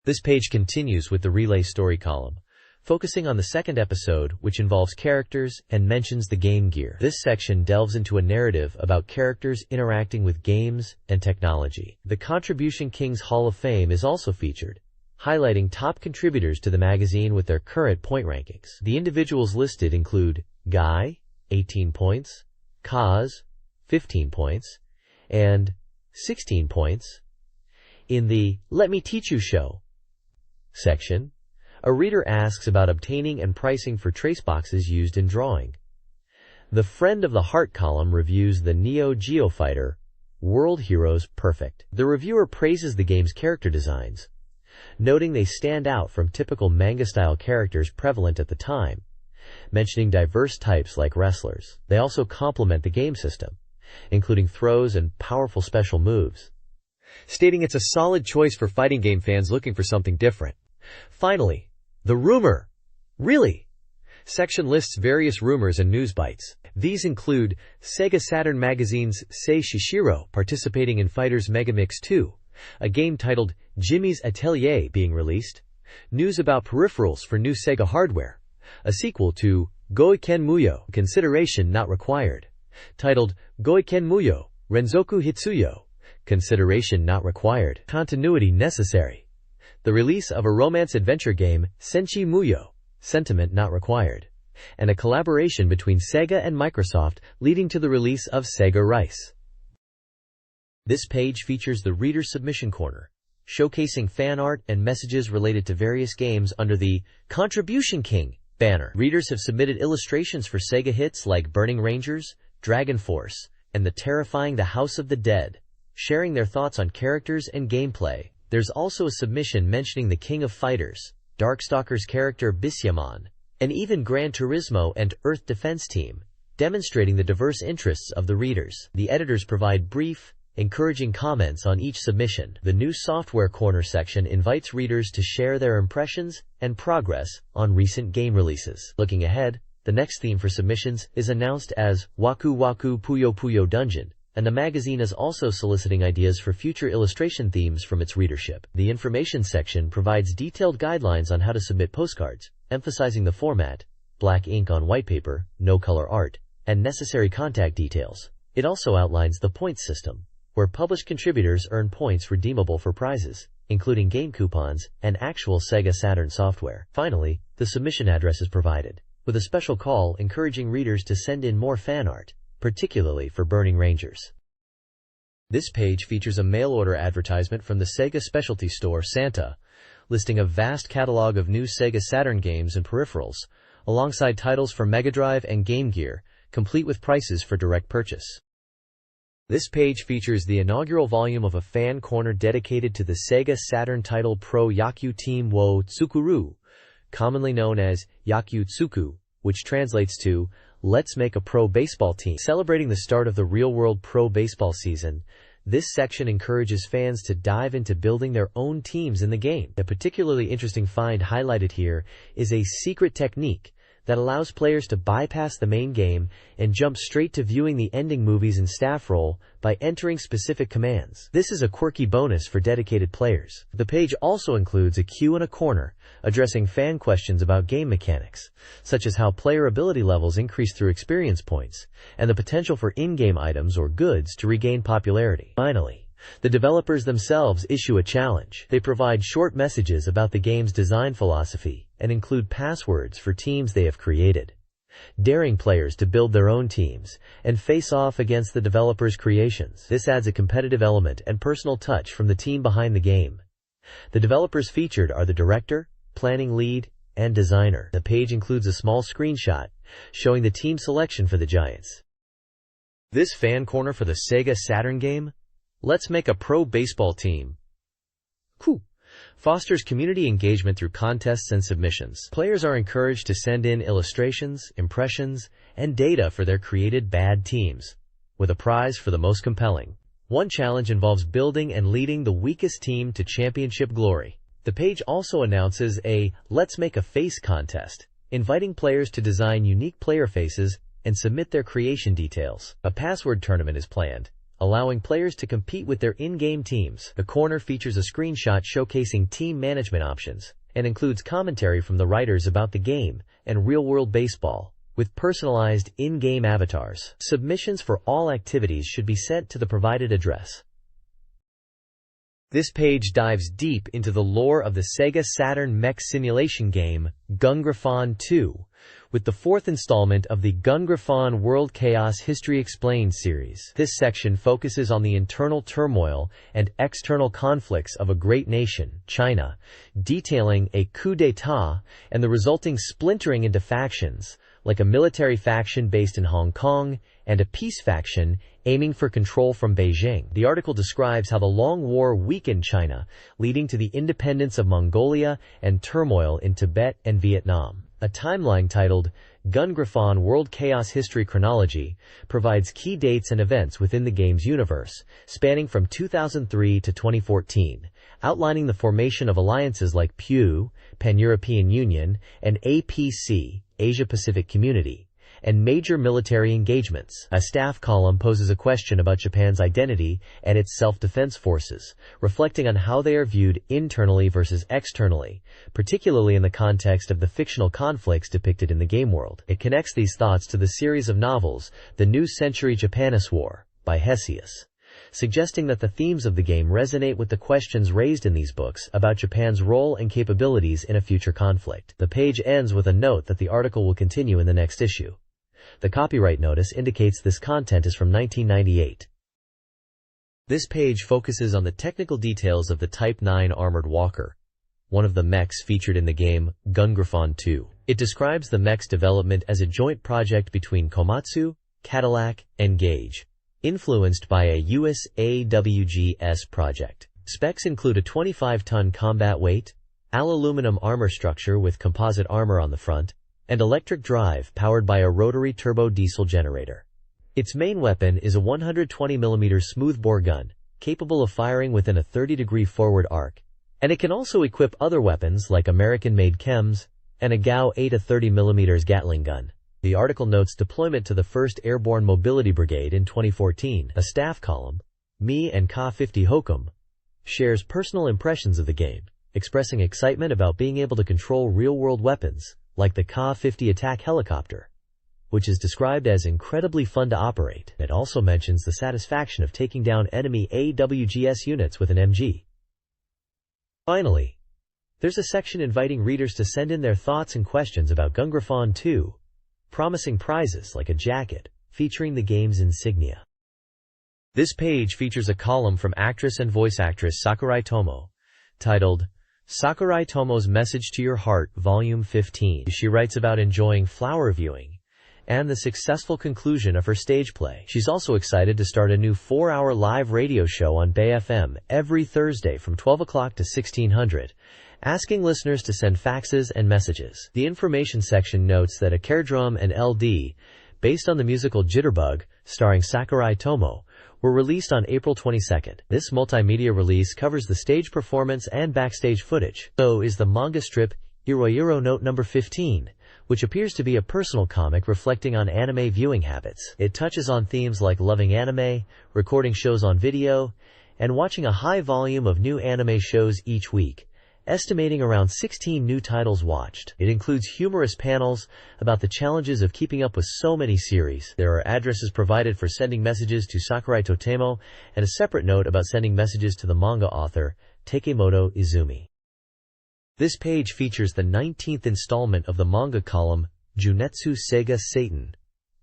This page continues with the relay story column, focusing on the second episode, which involves characters and mentions the Game Gear. This section delves into a narrative about characters interacting with games and technology. The Contribution Kings Hall of Fame is also featured, highlighting top contributors to the magazine with their current point rankings. The individuals listed include Guy, 18 points, Kaz, 15 points, and 16 points. In the Let Me Teach You show section, a reader asks about obtaining and pricing for trace boxes used in drawing. The Friend of the Heart column reviews the Neo Geo Fighter World Heroes Perfect. The reviewer praises the game's character designs, noting they stand out from typical manga-style characters prevalent at the time, mentioning diverse types like wrestlers. They also compliment the game system, including throws and powerful special moves, stating it's a solid choice for fighting game fans looking for something different. Finally, the Rumor Really section lists various rumors and news bites. These include SEGA Saturn Magazine's Sei Shishiro participating in Fighters Megamix 2, a game titled Jimmy's Atelier being released, news about peripherals for new Sega hardware, a sequel to Goiken Muyo, consideration not required, titled Goiken Muyo, Renzoku Hitsuyo, consideration not required, continuity necessary, the release of a romance-adventure game, Senshi Muyo, sentiment not required, and a collaboration between Sega and Microsoft leading to the release of Sega Rice. This page features the Reader Submission Corner, showcasing fan art and messages related to various games under the Contribution King banner. Readers have submitted illustrations for Sega hits like Burning Rangers, Dragon Force, and the terrifying The House of the Dead, sharing their thoughts on characters and gameplay. There's also a submission mentioning the King of Fighters, Darkstalker's character Bishamon, and even Gran Turismo and Earth Defense Team, demonstrating the diverse interests of the readers. The editors provide brief, encouraging comments on each submission. The new Software Corner section invites readers to share their impressions and progress on recent game releases. Looking ahead, the next theme for submissions is announced as Waku Waku Puyo Puyo Dungeon, and the magazine is also soliciting ideas for future illustration themes from its readership. The information section provides detailed guidelines on how to submit postcards, emphasizing the format, black ink on white paper, no color art, and necessary contact details. It also outlines the points system, where published contributors earn points redeemable for prizes, including game coupons and actual SEGA Saturn software. Finally, the submission address is provided, with a special call encouraging readers to send in more fan art, particularly for Burning Rangers. This page features a mail-order advertisement from the Sega specialty store Santa, listing a vast catalog of new SEGA Saturn games and peripherals, alongside titles for Mega Drive and Game Gear, complete with prices for direct purchase. This page features the inaugural volume of a fan corner dedicated to the Sega Saturn title Pro Yakyu Team wo Tsukuru, commonly known as Yakyu Tsuku, which translates to Let's Make a Pro Baseball Team. Celebrating the start of the real-world pro baseball season, this section encourages fans to dive into building their own teams in the game. A particularly interesting find highlighted here is a secret technique that allows players to bypass the main game and jump straight to viewing the ending movies in staff roll by entering specific commands. This is a quirky bonus for dedicated players. The page also includes a Q and a corner, addressing fan questions about game mechanics, such as how player ability levels increase through experience points, and the potential for in-game items or goods to regain popularity. Finally, the developers themselves issue a challenge. They provide short messages about the game's design philosophy and include passwords for teams they have created, daring players to build their own teams and face off against the developers' creations. This adds a competitive element and personal touch from the team behind the game. The developers featured are the director, planning lead, and designer. The page includes a small screenshot showing the team selection for the Giants. This fan corner for the Sega Saturn game, Let's Make a Pro Baseball Team, fosters community engagement through contests and submissions. Players are encouraged to send in illustrations, impressions, and data for their created bad teams, with a prize for the most compelling. One challenge involves building and leading the weakest team to championship glory. The page also announces a Let's Make a Face contest, inviting players to design unique player faces and submit their creation details. A password tournament is planned, allowing players to compete with their in-game teams. The corner features a screenshot showcasing team management options and includes commentary from the writers about the game and real-world baseball, with personalized in-game avatars. Submissions for all activities should be sent to the provided address. This page dives deep into the lore of the Sega Saturn mech simulation game, Gungraphon 2, with the fourth installment of the Gungraphon World Chaos History Explained series. This section focuses on the internal turmoil and external conflicts of a great nation, China, detailing a coup d'etat and the resulting splintering into factions, like a military faction based in Hong Kong and a peace faction aiming for control from Beijing. The article describes how the long war weakened China, leading to the independence of Mongolia and turmoil in Tibet and Vietnam. A timeline titled Gungraphon World Chaos History Chronology provides key dates and events within the game's universe, spanning from 2003 to 2014, outlining the formation of alliances like PEW, Pan-European Union, and APC, Asia-Pacific Community, and major military engagements. A staff column poses a question about Japan's identity and its self-defense forces, reflecting on how they are viewed internally versus externally, particularly in the context of the fictional conflicts depicted in the game world. It connects these thoughts to the series of novels, The New Century Japanese War, by Hesius, suggesting that the themes of the game resonate with the questions raised in these books about Japan's role and capabilities in a future conflict. The page ends with a note that the article will continue in the next issue. The copyright notice indicates this content is from 1998. This page focuses on the technical details of the Type 9 Armored Walker, one of the mechs featured in the game Gungraphon 2. It describes the mech's development as a joint project between Komatsu, Cadillac, and Gage, influenced by a US AWGS project. Specs include a 25-ton combat weight, all-aluminum armor structure with composite armor on the front, and electric drive powered by a rotary turbo diesel generator. Its main weapon is a 120mm smoothbore gun, capable of firing within a 30-degree forward arc, and it can also equip other weapons like American-made chems and a Gao 8-30mm Gatling gun. The article notes deployment to the 1st Airborne Mobility Brigade in 2014. A staff column, Me and Ka-50 Hokum, shares personal impressions of the game, expressing excitement about being able to control real-world weapons, like the Ka-50 attack helicopter, which is described as incredibly fun to operate. It also mentions the satisfaction of taking down enemy AWGS units with an MG. Finally, there's a section inviting readers to send in their thoughts and questions about Gungrafon 2, promising prizes like a jacket featuring the game's insignia. This page features a column from actress and voice actress Sakurai Tomo, titled Sakurai Tomo's Message to Your Heart, Volume 15. She writes about enjoying flower viewing and the successful conclusion of her stage play. She's also excited to start a new 4-hour live radio show on Bay FM every Thursday from 12 o'clock to 1600, asking listeners to send faxes and messages. The information section notes that a Caredrum and LD, based on the musical Jitterbug, starring Sakurai Tomo, were released on April 22nd. This multimedia release covers the stage performance and backstage footage. So is the manga strip Iroiro Note No. 15, which appears to be a personal comic reflecting on anime viewing habits. It touches on themes like loving anime, recording shows on video, and watching a high volume of new anime shows each week, estimating around 16 new titles watched. It includes humorous panels about the challenges of keeping up with so many series. There are addresses provided for sending messages to Sakurai Totemo, and a separate note about sending messages to the manga author, Takemoto Izumi. This page features the 19th installment of the manga column, Junetsu SEGA Saturn,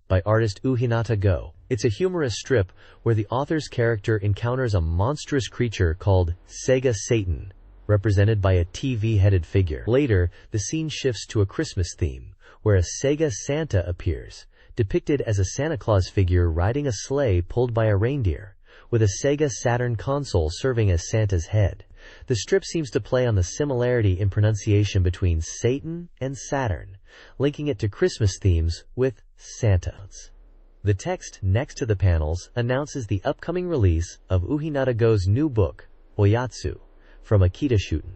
by artist Uhinata Go. It's a humorous strip where the author's character encounters a monstrous creature called SEGA Saturn, represented by a TV-headed figure. Later, the scene shifts to a Christmas theme, where a Sega Santa appears, depicted as a Santa Claus figure riding a sleigh pulled by a reindeer, with a Sega Saturn console serving as Santa's head. The strip seems to play on the similarity in pronunciation between Satan and Saturn, linking it to Christmas themes with Santa. The text next to the panels announces the upcoming release of Uhinata Go's new book, Oyatsu, from Akita Shuten.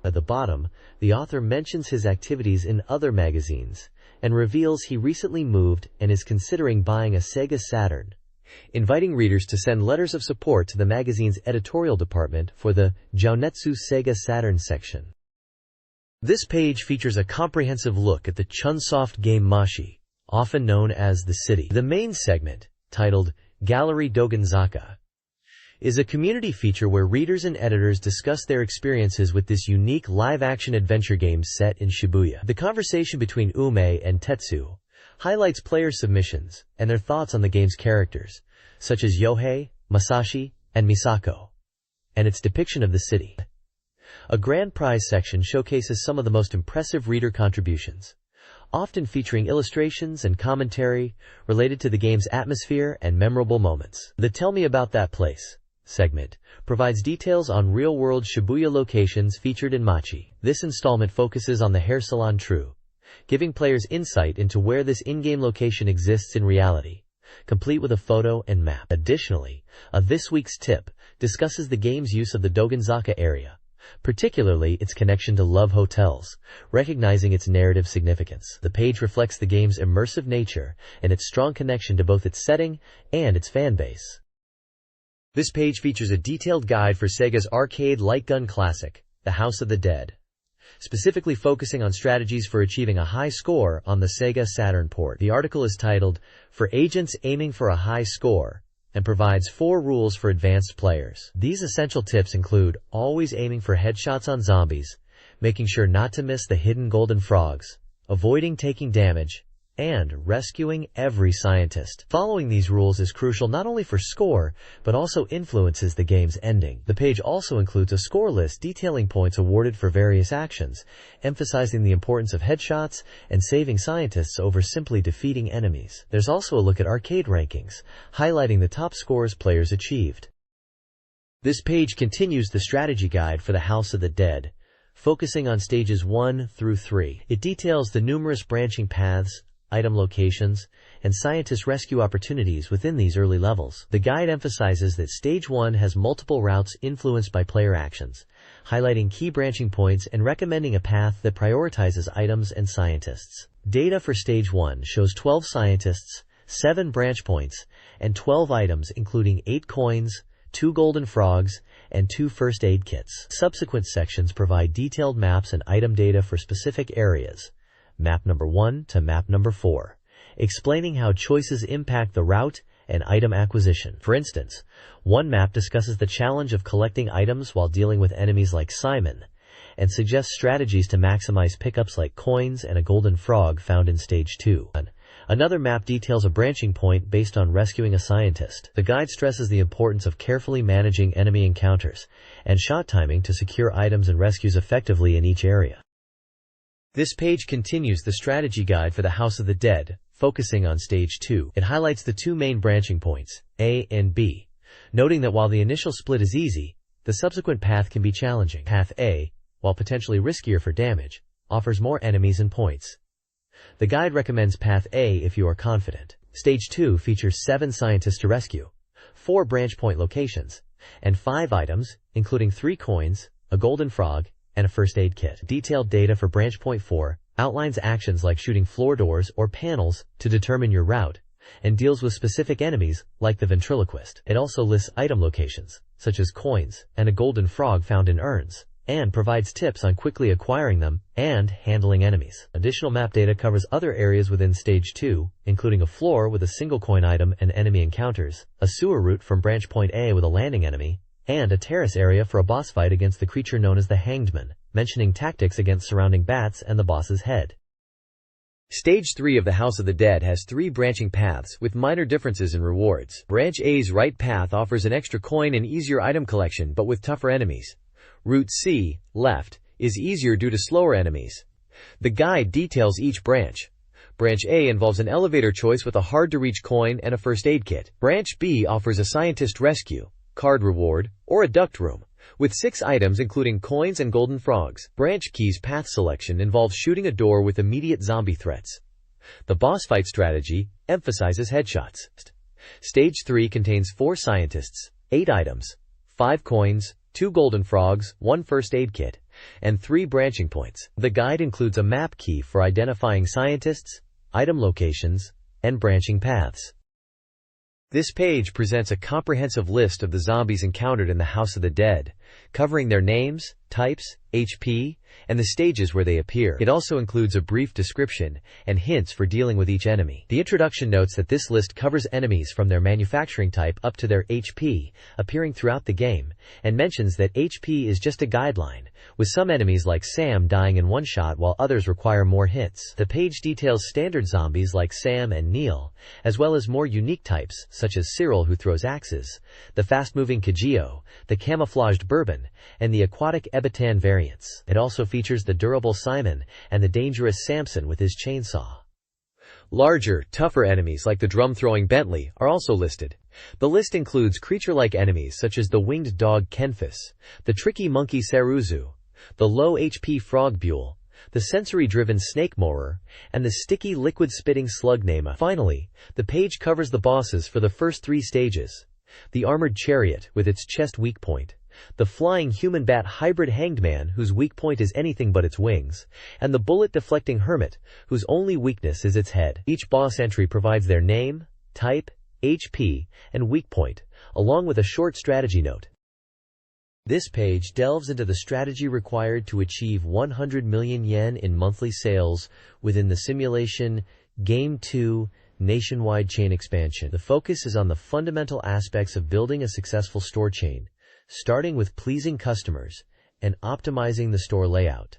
At the bottom, the author mentions his activities in other magazines and reveals he recently moved and is considering buying a Sega Saturn, inviting readers to send letters of support to the magazine's editorial department for the Junetsu SEGA Saturn section. This page features a comprehensive look at the Chunsoft game Mashi, often known as The City. The main segment, titled Gallery Dogonzaka, is a community feature where readers and editors discuss their experiences with this unique live-action adventure game set in Shibuya. The conversation between Ume and Tetsu highlights player submissions and their thoughts on the game's characters, such as Yohei, Masashi, and Misako, and its depiction of the city. A grand prize section showcases some of the most impressive reader contributions, often featuring illustrations and commentary related to the game's atmosphere and memorable moments. The Tell Me About That Place segment provides details on real-world Shibuya locations featured in Machi. This installment focuses on the hair salon True, giving players insight into where this in-game location exists in reality, complete with a photo and map. Additionally, a This Week's Tip discusses the game's use of the Dogonzaka area, particularly its connection to love hotels, recognizing its narrative significance. The page reflects the game's immersive nature and its strong connection to both its setting and its fanbase. This page features a detailed guide for Sega's arcade light gun classic, The House of the Dead, specifically focusing on strategies for achieving a high score on the SEGA Saturn port. The article is titled, For Agents Aiming for a High Score, and provides 4 rules for advanced players. These essential tips include always aiming for headshots on zombies, making sure not to miss the hidden golden frogs, avoiding taking damage, and rescuing every scientist. Following these rules is crucial not only for score, but also influences the game's ending. The page also includes a score list detailing points awarded for various actions, emphasizing the importance of headshots and saving scientists over simply defeating enemies. There's also a look at arcade rankings, highlighting the top scores players achieved. This page continues the strategy guide for the House of the Dead, focusing on stages 1 through 3. It details the numerous branching paths, item locations, and scientist rescue opportunities within these early levels. The guide emphasizes that Stage 1 has multiple routes influenced by player actions, highlighting key branching points and recommending a path that prioritizes items and scientists. Data for Stage 1 shows 12 scientists, 7 branch points, and 12 items including 8 coins, 2 golden frogs, and 2 first aid kits. Subsequent sections provide detailed maps and item data for specific areas, map number 1 to map number 4, explaining how choices impact the route and item acquisition. For instance, one map discusses the challenge of collecting items while dealing with enemies like Simon, and suggests strategies to maximize pickups like coins and a golden frog found in Stage 2. Another map details a branching point based on rescuing a scientist. The guide stresses the importance of carefully managing enemy encounters and shot timing to secure items and rescues effectively in each area. This page continues the strategy guide for the House of the Dead, focusing on Stage 2. It highlights the 2 main branching points, A and B, noting that while the initial split is easy, the subsequent path can be challenging. Path A, while potentially riskier for damage, offers more enemies and points. The guide recommends Path A if you are confident. Stage 2 features 7 scientists to rescue, 4 branch point locations, and 5 items, including 3 coins, a golden frog, and a first aid kit. Detailed data for Branch Point 4 outlines actions like shooting floor doors or panels to determine your route, and deals with specific enemies like the ventriloquist. It also lists item locations, such as coins and a golden frog found in urns, and provides tips on quickly acquiring them and handling enemies. Additional map data covers other areas within Stage 2, including a floor with a single coin item and enemy encounters, a sewer route from Branch Point A with a landing enemy, and a terrace area for a boss fight against the creature known as the Hanged Man, mentioning tactics against surrounding bats and the boss's head. Stage 3 of the House of the Dead has 3 branching paths with minor differences in rewards. Branch A's right path offers an extra coin and easier item collection but with tougher enemies. Route C, left, is easier due to slower enemies. The guide details each branch. Branch A involves an elevator choice with a hard-to-reach coin and a first aid kit. Branch B offers a scientist rescue, card reward, or a duct room, with 6 items including coins and golden frogs. Branch Key's path selection involves shooting a door with immediate zombie threats. The boss fight strategy emphasizes headshots. Stage 3 contains 4 scientists, 8 items, 5 coins, 2 golden frogs, 1 first aid kit, and 3 branching points. The guide includes a map key for identifying scientists, item locations, and branching paths. This page presents a comprehensive list of the zombies encountered in the House of the Dead, covering their names, types, HP, and the stages where they appear. It also includes a brief description and hints for dealing with each enemy. The introduction notes that this list covers enemies from their manufacturing type up to their HP, appearing throughout the game, and mentions that HP is just a guideline, with some enemies like Sam dying in one shot while others require more hits. The page details standard zombies like Sam and Neil, as well as more unique types such as Cyril who throws axes, the fast-moving Kajio, the camouflaged Bourbon, and the aquatic Ebitan variants. It also features the durable Simon and the dangerous Samson with his chainsaw. Larger, tougher enemies like the drum-throwing Bentley are also listed. The list includes creature-like enemies such as the winged dog Kenfis, the tricky monkey Saruzu, the low HP frog Buell, the sensory-driven snake Morer, and the sticky liquid-spitting slug Nema. Finally, the page covers the bosses for the first 3 stages. The armored chariot with its chest weak point, the flying human bat hybrid Hanged Man whose weak point is anything but its wings, and the bullet-deflecting hermit whose only weakness is its head. Each boss entry provides their name, type, HP, and weak point, along with a short strategy note. This page delves into the strategy required to achieve 100 million yen in monthly sales within the simulation Game 2 nationwide chain expansion. The focus is on the fundamental aspects of building a successful store chain, starting with pleasing customers and optimizing the store layout.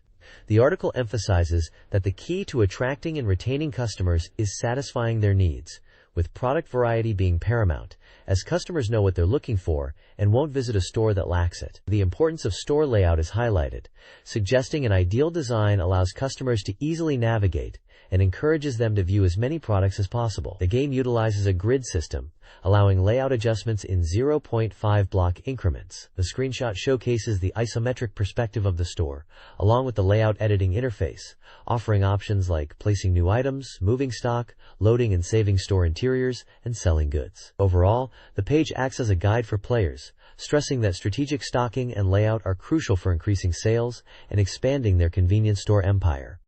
The article emphasizes that the key to attracting and retaining customers is satisfying their needs, with product variety being paramount, as customers know what they're looking for and won't visit a store that lacks it. The importance of store layout is highlighted, suggesting an ideal design allows customers to easily navigate and encourages them to view as many products as possible. The game utilizes a grid system, allowing layout adjustments in 0.5 block increments. The screenshot showcases the isometric perspective of the store, along with the layout editing interface, offering options like placing new items, moving stock, loading and saving store interiors, and selling goods. Overall, the page acts as a guide for players, stressing that strategic stocking and layout are crucial for increasing sales and expanding their convenience store empire.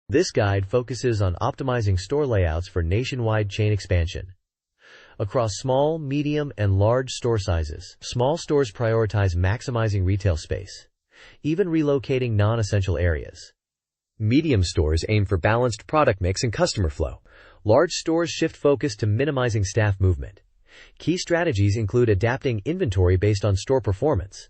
This guide focuses on optimizing store layouts for nationwide chain expansion. Across small, medium, and large store sizes, small stores prioritize maximizing retail space, even relocating non-essential areas. Medium stores aim for balanced product mix and customer flow. Large stores shift focus to minimizing staff movement. Key strategies include adapting inventory based on store performance.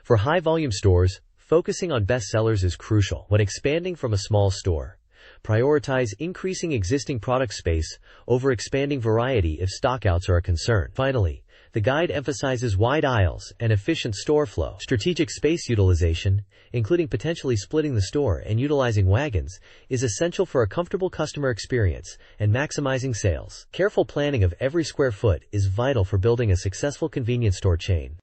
For high-volume stores, focusing on best sellers is crucial. When expanding from a small store, prioritize increasing existing product space over expanding variety if stockouts are a concern. Finally, the guide emphasizes wide aisles and efficient store flow. Strategic space utilization, including potentially splitting the store and utilizing wagons, is essential for a comfortable customer experience and maximizing sales. Careful planning of every square foot is vital for building a successful convenience store chain.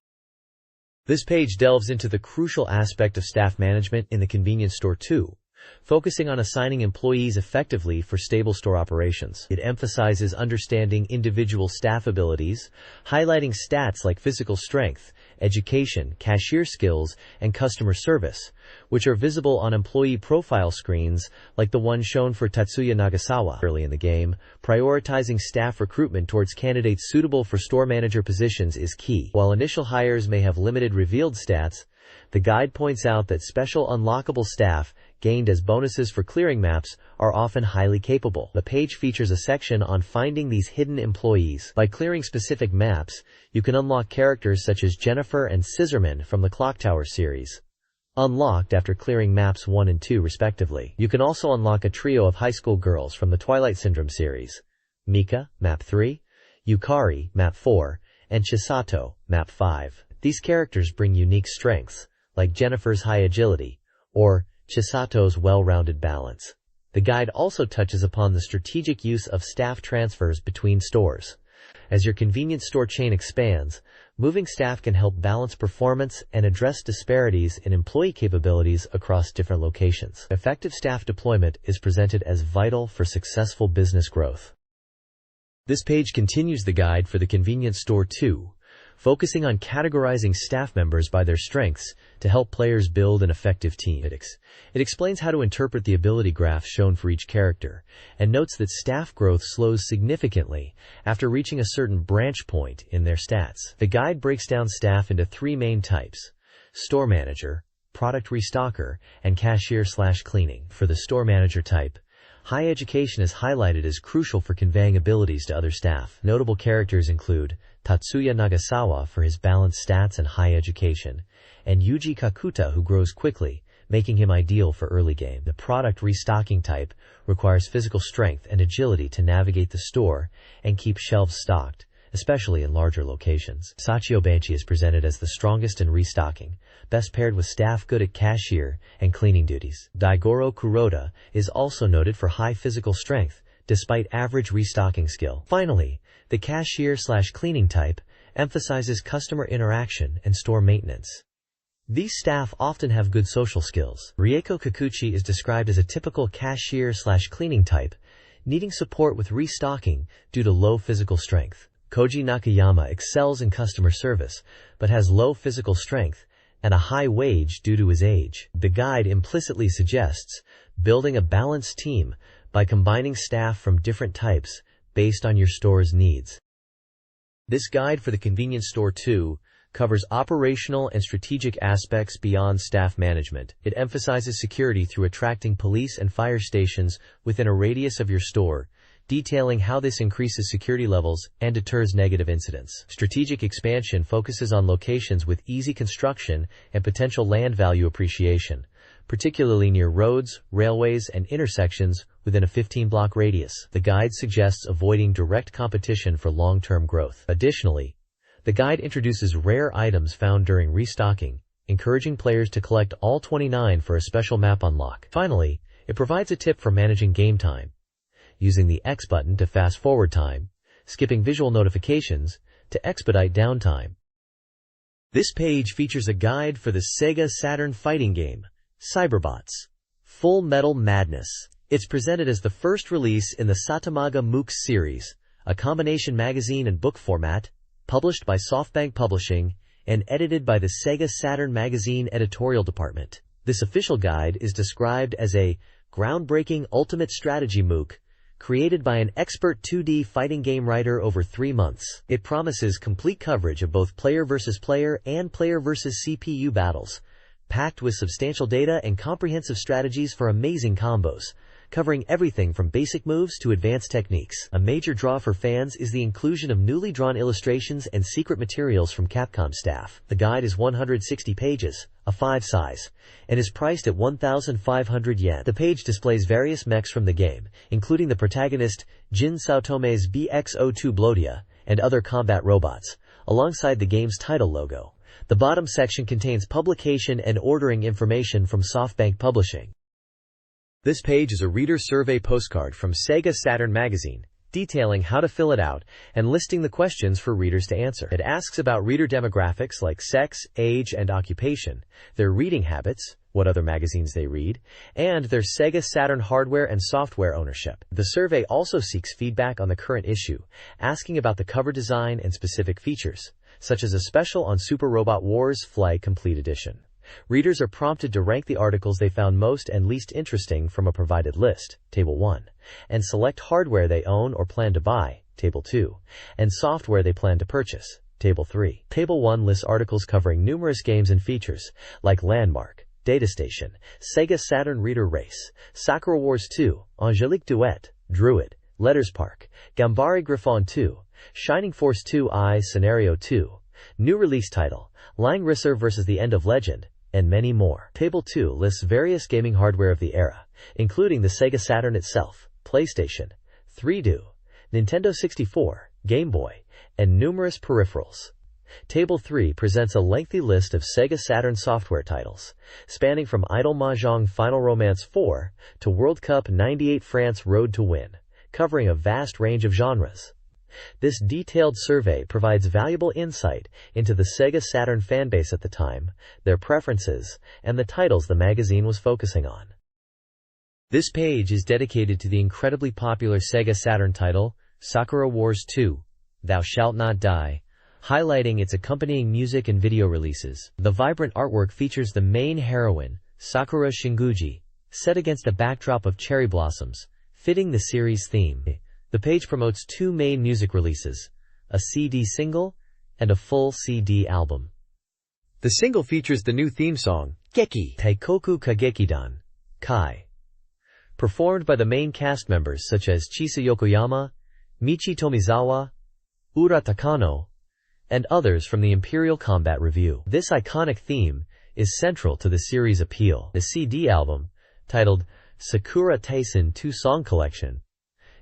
This page delves into the crucial aspect of staff management in the convenience store too, focusing on assigning employees effectively for stable store operations. It emphasizes understanding individual staff abilities, highlighting stats like physical strength, education, cashier skills, and customer service, which are visible on employee profile screens like the one shown for Tatsuya Nagasawa. Early in the game, prioritizing staff recruitment towards candidates suitable for store manager positions is key. While initial hires may have limited revealed stats, the guide points out that special unlockable staff, gained as bonuses for clearing maps, are often highly capable. The page features a section on finding these hidden employees. By clearing specific maps, you can unlock characters such as Jennifer and Scissorman from the Clock Tower series, unlocked after clearing maps 1 and 2 respectively. You can also unlock a trio of high school girls from the Twilight Syndrome series, Mika, map 3, Yukari, map 4, and Chisato, map 5. These characters bring unique strengths, like Jennifer's high agility, or Chisato's well-rounded balance. The guide also touches upon the strategic use of staff transfers between stores. As your convenience store chain expands, moving staff can help balance performance and address disparities in employee capabilities across different locations. Effective staff deployment is presented as vital for successful business growth. This page continues the guide for the convenience store too, focusing on categorizing staff members by their strengths to help players build an effective team. It explains how to interpret the ability graphs shown for each character, and notes that staff growth slows significantly after reaching a certain branch point in their stats. The guide breaks down staff into 3 main types: store manager, product restocker, and cashier/cleaning. For the store manager type, high education is highlighted as crucial for conveying abilities to other staff. Notable characters include Tatsuya Nagasawa for his balanced stats and high education, and Yuji Kakuta, who grows quickly, making him ideal for early game. The product restocking type requires physical strength and agility to navigate the store and keep shelves stocked, especially in larger locations. Sachio Banchi is presented as the strongest in restocking, best paired with staff good at cashier and cleaning duties. Daigoro Kuroda is also noted for high physical strength, despite average restocking skill. Finally, the cashier/cleaning type emphasizes customer interaction and store maintenance. These staff often have good social skills. Rieko Kikuchi is described as a typical cashier/cleaning type, needing support with restocking due to low physical strength. Koji Nakayama excels in customer service, but has low physical strength and a high wage due to his age. The guide implicitly suggests building a balanced team by combining staff from different types based on your store's needs. This guide for the convenience store too covers operational and strategic aspects beyond staff management. It emphasizes security through attracting police and fire stations within a radius of your store, detailing how this increases security levels and deters negative incidents. Strategic expansion focuses on locations with easy construction and potential land value appreciation, particularly near roads, railways, and intersections within a 15-block radius. The guide suggests avoiding direct competition for long-term growth. Additionally, the guide introduces rare items found during restocking, encouraging players to collect all 29 for a special map unlock. Finally, it provides a tip for managing game time, using the X button to fast-forward time, skipping visual notifications to expedite downtime. This page features a guide for the SEGA Saturn fighting game, Cyberbots: Full Metal Madness. It's presented as the first release in the Satomaga MOOCs series, a combination magazine and book format, published by SoftBank Publishing and edited by the SEGA Saturn Magazine editorial department. This official guide is described as a groundbreaking ultimate strategy MOOC created by an expert 2D fighting game writer over 3 months. It promises complete coverage of both player versus player and player versus CPU battles, packed with substantial data and comprehensive strategies for amazing combos, covering everything from basic moves to advanced techniques. A major draw for fans is the inclusion of newly drawn illustrations and secret materials from Capcom staff. The guide is 160 pages, a 5 size, and is priced at 1,500 yen. The page displays various mechs from the game, including the protagonist Jin Saotome's BX-02 Blodia and other combat robots, alongside the game's title logo. The bottom section contains publication and ordering information from SoftBank Publishing. This page is a reader survey postcard from SEGA Saturn Magazine, detailing how to fill it out and listing the questions for readers to answer. It asks about reader demographics like sex, age, and occupation, their reading habits, what other magazines they read, and their SEGA Saturn hardware and software ownership. The survey also seeks feedback on the current issue, asking about the cover design and specific features, such as a special on Super Robot Wars Fly Complete Edition. Readers are prompted to rank the articles they found most and least interesting from a provided list, Table 1, and select hardware they own or plan to buy, Table 2, and software they plan to purchase, Table 3. Table 1 lists articles covering numerous games and features, like Landmark, Data Station, SEGA Saturn Reader Race, Sakura Wars 2, Angelique Duet, Druid, Letters Park, Gambari Griffon 2, Shining Force 2i Scenario 2, New Release Title, Langrisser vs. the End of Legend, and many more. Table 2 lists various gaming hardware of the era, including the SEGA Saturn itself, PlayStation, 3DO, Nintendo 64, Game Boy, and numerous peripherals. Table 3 presents a lengthy list of SEGA Saturn software titles, spanning from Idle Mahjong Final Romance 4 to World Cup 98 France Road to Win, covering a vast range of genres. This detailed survey provides valuable insight into the SEGA Saturn fanbase at the time, their preferences, and the titles the magazine was focusing on. This page is dedicated to the incredibly popular SEGA Saturn title, Sakura Wars 2, Thou Shalt Not Die, highlighting its accompanying music and video releases. The vibrant artwork features the main heroine, Sakura Shinguji, set against a backdrop of cherry blossoms, fitting the series theme. The page promotes 2 main music releases, a CD single and a full CD album. The single features the new theme song, Geki Taikoku Kagekidan, Kai, performed by the main cast members such as Chisa Yokoyama, Michi Tomizawa, Ura Takano, and others from the Imperial Combat Review. This iconic theme is central to the series' appeal. The CD album, titled Sakura Taisen 2 Song Collection,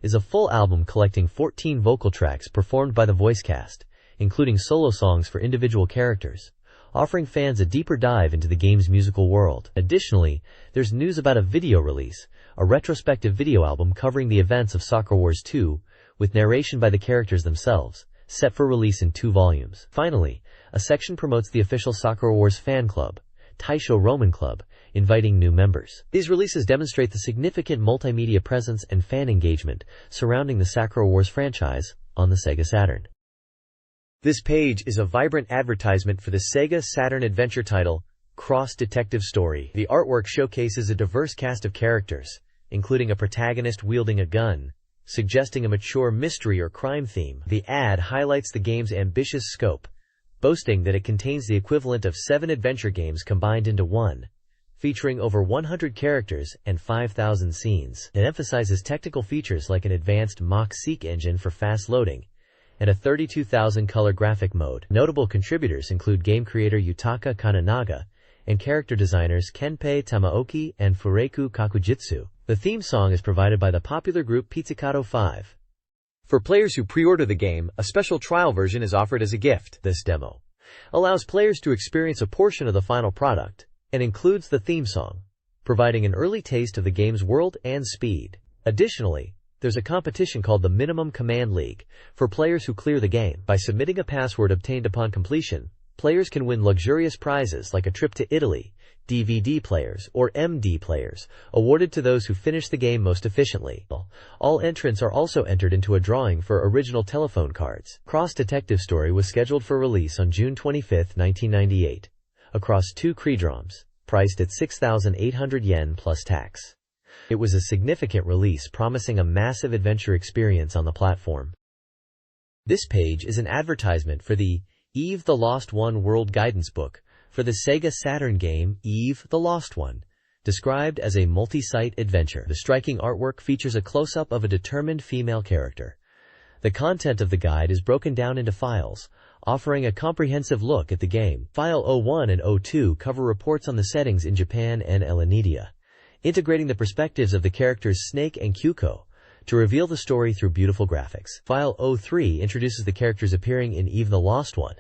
is a full album collecting 14 vocal tracks performed by the voice cast, including solo songs for individual characters, offering fans a deeper dive into the game's musical world. Additionally, there's news about a video release, a retrospective video album covering the events of Sakura Wars 2, with narration by the characters themselves, set for release in 2 volumes. Finally, a section promotes the official Sakura Wars fan club, Taisho Roman Club, inviting new members. These releases demonstrate the significant multimedia presence and fan engagement surrounding the Sakura Wars franchise on the SEGA Saturn. This page is a vibrant advertisement for the SEGA Saturn adventure title, Cross Detective Story. The artwork showcases a diverse cast of characters, including a protagonist wielding a gun, suggesting a mature mystery or crime theme. The ad highlights the game's ambitious scope, boasting that it contains the equivalent of 7 adventure games combined into one, featuring over 100 characters and 5,000 scenes. It emphasizes technical features like an advanced Mach-Seek engine for fast loading, and a 32,000 color graphic mode. Notable contributors include game creator Yutaka Kananaga and character designers Kenpei Tamaoki and Fureku Kakujitsu. The theme song is provided by the popular group Pizzicato 5. For players who pre-order the game, a special trial version is offered as a gift. This demo allows players to experience a portion of the final product and includes the theme song, providing an early taste of the game's world and speed. Additionally, there's a competition called the Minimum Command League for players who clear the game. By submitting a password obtained upon completion, players can win luxurious prizes like a trip to Italy, DVD players, or MD players, awarded to those who finish the game most efficiently. All entrants are also entered into a drawing for original telephone cards. Cross Detective Story was scheduled for release on June 25, 1998, across 2 CD-ROMs, priced at 6,800 yen plus tax. It was a significant release promising a massive adventure experience on the platform. This page is an advertisement for the Eve the Lost One World Guidance Book for the SEGA Saturn game Eve the Lost One, described as a multi-site adventure. The striking artwork features a close-up of a determined female character. The content of the guide is broken down into files, offering a comprehensive look at the game. File 01 and 02 cover reports on the settings in Japan and Elenidia, integrating the perspectives of the characters Snake and Kyuko to reveal the story through beautiful graphics. File 03 introduces the characters appearing in Eve the Lost One,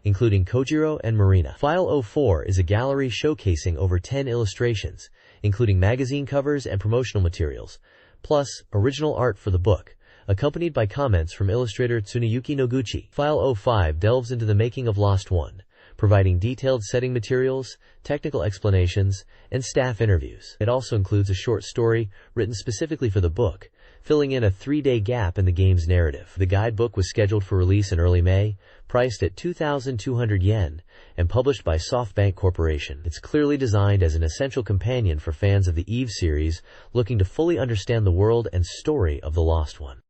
including Kojiro and Marina. File 04 is a gallery showcasing over 10 illustrations, including magazine covers and promotional materials, plus original art for the book, accompanied by comments from illustrator Tsuneyuki Noguchi. File 05 delves into the making of Lost One, providing detailed setting materials, technical explanations, and staff interviews. It also includes a short story written specifically for the book, filling in a 3-day gap in the game's narrative. The guidebook was scheduled for release in early May, priced at 2,200 yen, and published by SoftBank Corporation. It's clearly designed as an essential companion for fans of the Eve series looking to fully understand the world and story of the Lost One.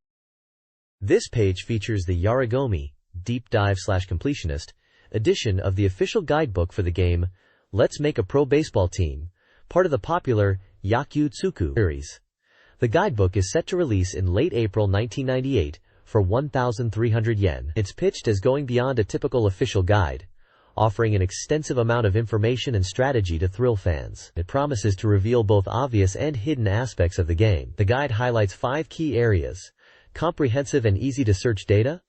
This page features the Yarigomi, Deep Dive/Completionist, edition of the official guidebook for the game Let's Make a Pro Baseball Team, part of the popular Yakyutsuku series. The guidebook is set to release in late April 1998 for 1,300 yen. It's pitched as going beyond a typical official guide, offering an extensive amount of information and strategy to thrill fans. It promises to reveal both obvious and hidden aspects of the game. The guide highlights 5 key areas: comprehensive and easy-to-search data,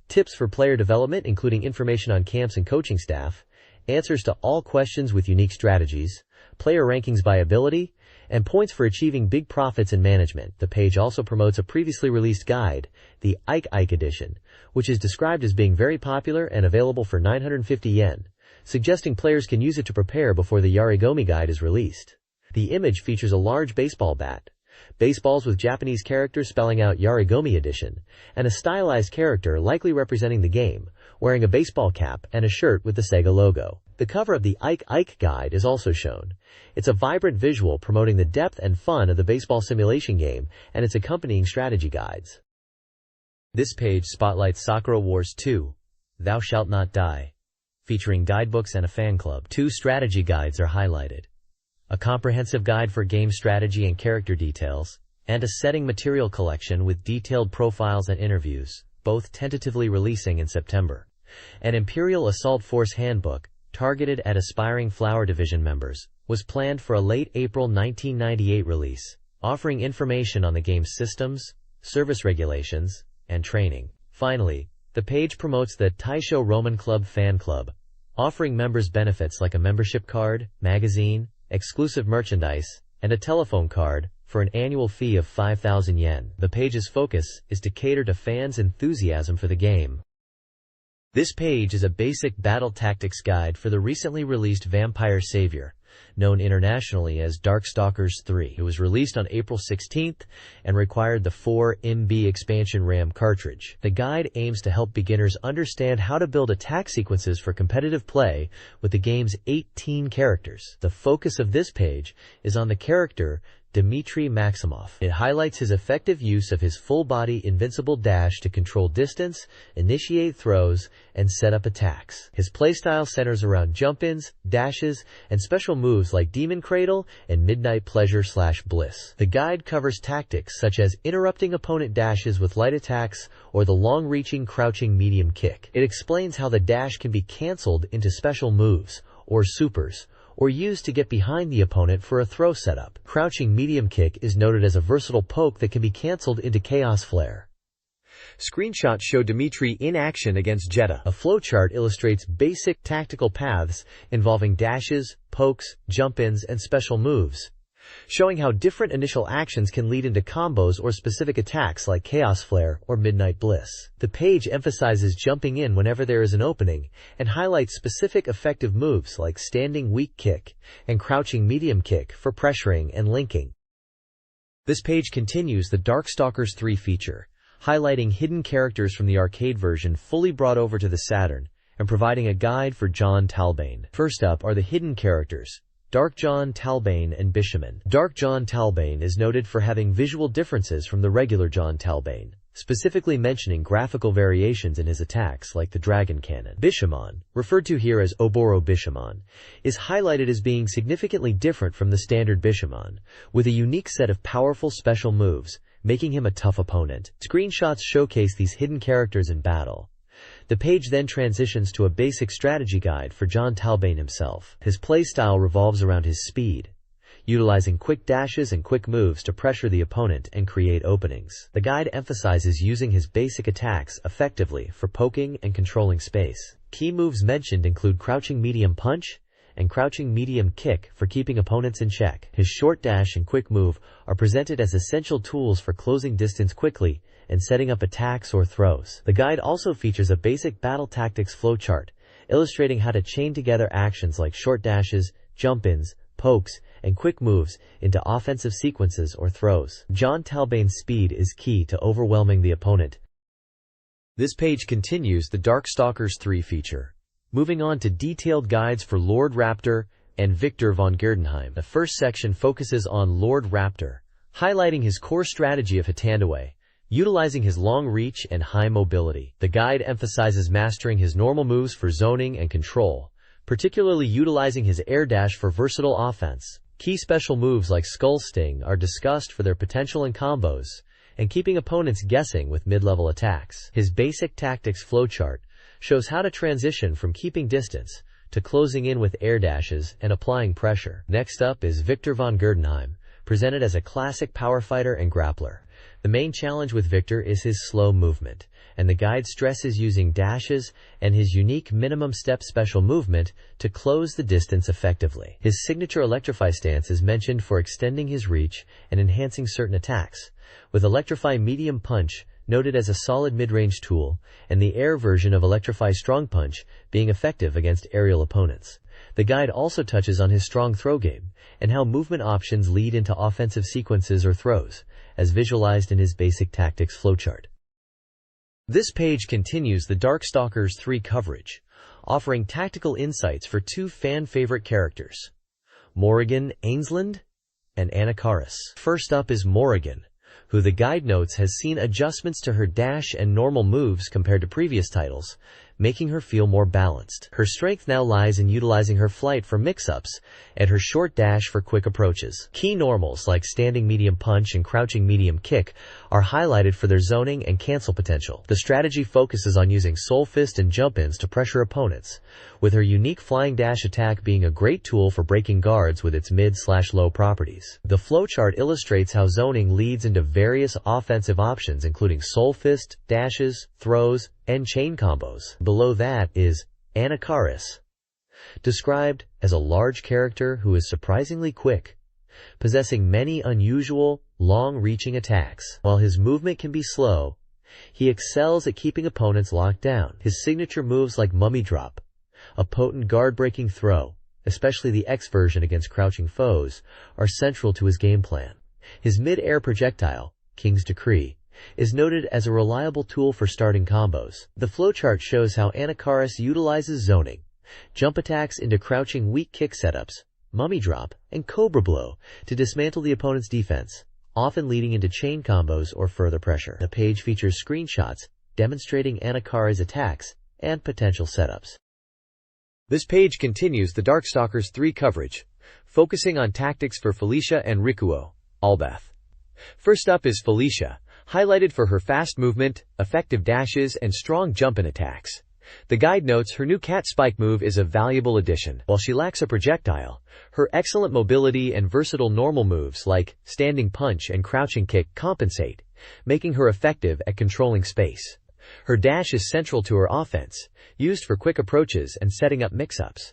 tips for player development including information on camps and coaching staff, answers to all questions with unique strategies, player rankings by ability, and points for achieving big profits in management. The page also promotes a previously released guide, the Ike edition, which is described as being very popular and available for 950 yen, suggesting players can use it to prepare before the Yarigomi guide is released. The image features a large baseball bat, baseballs with Japanese characters spelling out Yarigomi edition, and a stylized character likely representing the game, wearing a baseball cap and a shirt with the Sega logo. The cover of the Ike guide is also shown. It's a vibrant visual promoting the depth and fun of the baseball simulation game and its accompanying strategy guides. This page spotlights Sakura Wars 2, Thou Shalt Not Die, featuring guidebooks and a fan club. 2 strategy guides are highlighted: a comprehensive guide for game strategy and character details, and a setting material collection with detailed profiles and interviews, both tentatively releasing in September. An Imperial Assault Force handbook, targeted at aspiring Flower Division members, was planned for a late April 1998 release, offering information on the game's systems, service regulations, and training. Finally, the page promotes the Taisho Roman Club fan club, offering members benefits like a membership card, magazine, exclusive merchandise, and a telephone card for an annual fee of 5,000 yen. The page's focus is to cater to fans' enthusiasm for the game. This page is a basic battle tactics guide for the recently released Vampire Savior, known internationally as Darkstalkers 3. It was released on April 16th and required the 4 MB expansion RAM cartridge. The guide aims to help beginners understand how to build attack sequences for competitive play with the game's 18 characters. The focus of this page is on the character Dmitry Maximov. It highlights his effective use of his full-body invincible dash to control distance, initiate throws, and set up attacks. His playstyle centers around jump-ins, dashes, and special moves like Demon Cradle and Midnight Pleasure/Bliss. The guide covers tactics such as interrupting opponent dashes with light attacks or the long-reaching crouching medium kick. It explains how the dash can be cancelled into special moves, or supers, or used to get behind the opponent for a throw setup. Crouching medium kick is noted as a versatile poke that can be cancelled into Chaos Flare. Screenshots show Dmitry in action against Jetta. A flowchart illustrates basic tactical paths involving dashes, pokes, jump-ins, and special moves. showing how different initial actions can lead into combos or specific attacks like Chaos Flare or Midnight Bliss. The page emphasizes jumping in whenever there is an opening and highlights specific effective moves like Standing Weak Kick and Crouching Medium Kick for pressuring and linking. This page continues the Darkstalkers 3 feature, highlighting hidden characters from the arcade version fully brought over to the Saturn and providing a guide for John Talbane. First up are the hidden characters, Dark John Talbane and Bishaman. Dark John Talbane is noted for having visual differences from the regular John Talbane, specifically mentioning graphical variations in his attacks like the Dragon Cannon. Bishaman, referred to here as Oboro Bishaman, is highlighted as being significantly different from the standard Bishaman, with a unique set of powerful special moves, making him a tough opponent. Screenshots showcase these hidden characters in battle. The page then transitions to a basic strategy guide for John Talbane himself. His playstyle revolves around his speed, utilizing quick dashes and quick moves to pressure the opponent and create openings. The guide emphasizes using his basic attacks effectively for poking and controlling space. Key moves mentioned include Crouching Medium Punch and Crouching Medium Kick for keeping opponents in check. His short dash and quick move are presented as essential tools for closing distance quickly and setting up attacks or throws. The guide also features a basic battle tactics flowchart, illustrating how to chain together actions like short dashes, jump-ins, pokes, and quick moves into offensive sequences or throws. John Talbane's speed is key to overwhelming the opponent. This page continues the Darkstalkers 3 feature, moving on to detailed guides for Lord Raptor and Victor von Gerdenheim. The first section focuses on Lord Raptor, highlighting his core strategy of Hitandaway, utilizing his long reach and high mobility. The guide emphasizes mastering his normal moves for zoning and control, particularly utilizing his air dash for versatile offense. Key special moves like Skull Sting are discussed for their potential in combos, and keeping opponents guessing with mid-level attacks. His basic tactics flowchart shows how to transition from keeping distance to closing in with air dashes and applying pressure. Next up is Victor von Gerdenheim, presented as a classic power fighter and grappler. The main challenge with Victor is his slow movement, and the guide stresses using dashes and his unique minimum step special movement to close the distance effectively. His signature Electrify stance is mentioned for extending his reach and enhancing certain attacks, with Electrify Medium Punch noted as a solid mid-range tool, and the air version of Electrify Strong Punch being effective against aerial opponents. The guide also touches on his strong throw game, and how movement options lead into offensive sequences or throws, as visualized in his basic tactics flowchart. This page continues the Darkstalkers 3 coverage, offering tactical insights for 2 fan-favorite characters, Morrigan Ainsland and Anakaris. First up is Morrigan, who the guide notes has seen adjustments to her dash and normal moves compared to previous titles, making her feel more balanced. Her strength now lies in utilizing her flight for mix-ups and her short dash for quick approaches. Key normals like Standing Medium Punch and Crouching Medium Kick are highlighted for their zoning and cancel potential. The strategy focuses on using Soul Fist and jump-ins to pressure opponents, with her unique Flying Dash attack being a great tool for breaking guards with its mid/low properties. The flowchart illustrates how zoning leads into various offensive options including Soul Fist, dashes, throws, and chain combos. Below that is Anakaris, described as a large character who is surprisingly quick, possessing many unusual, long-reaching attacks. While his movement can be slow, he excels at keeping opponents locked down. His signature moves like Mummy Drop, a potent guard-breaking throw, especially the X version against crouching foes, are central to his game plan. His mid-air projectile, King's Decree, is noted as a reliable tool for starting combos. The flowchart shows how Anakaris utilizes zoning, jump attacks into crouching weak kick setups, Mummy Drop, and Cobra Blow to dismantle the opponent's defense, often leading into chain combos or further pressure. The page features screenshots demonstrating Anakaris' attacks and potential setups. This page continues the Darkstalkers 3 coverage, focusing on tactics for Felicia and Rikuo, Albath. First up is Felicia, highlighted for her fast movement, effective dashes, and strong jump-in attacks. The guide notes her new Cat Spike move is a valuable addition. While she lacks a projectile, her excellent mobility and versatile normal moves like Standing Punch and Crouching Kick compensate, making her effective at controlling space. Her dash is central to her offense, used for quick approaches and setting up mix-ups.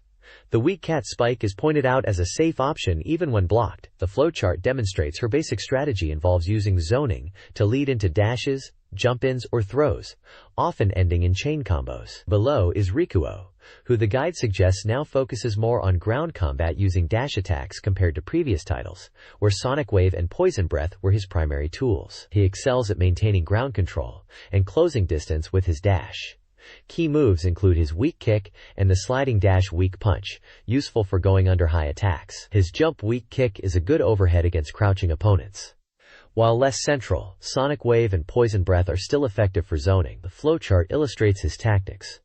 The weak cat spike is pointed out as a safe option even when blocked. The flowchart demonstrates her basic strategy involves using zoning to lead into dashes, jump-ins, or throws, often ending in chain combos. Below is Rikuo, who the guide suggests now focuses more on ground combat using dash attacks compared to previous titles, where Sonic Wave and Poison Breath were his primary tools. He excels at maintaining ground control and closing distance with his dash. Key moves include his weak kick and the sliding dash weak punch, useful for going under high attacks. His jump weak kick is a good overhead against crouching opponents. While less central, Sonic Wave and Poison Breath are still effective for zoning. The flowchart illustrates his tactics,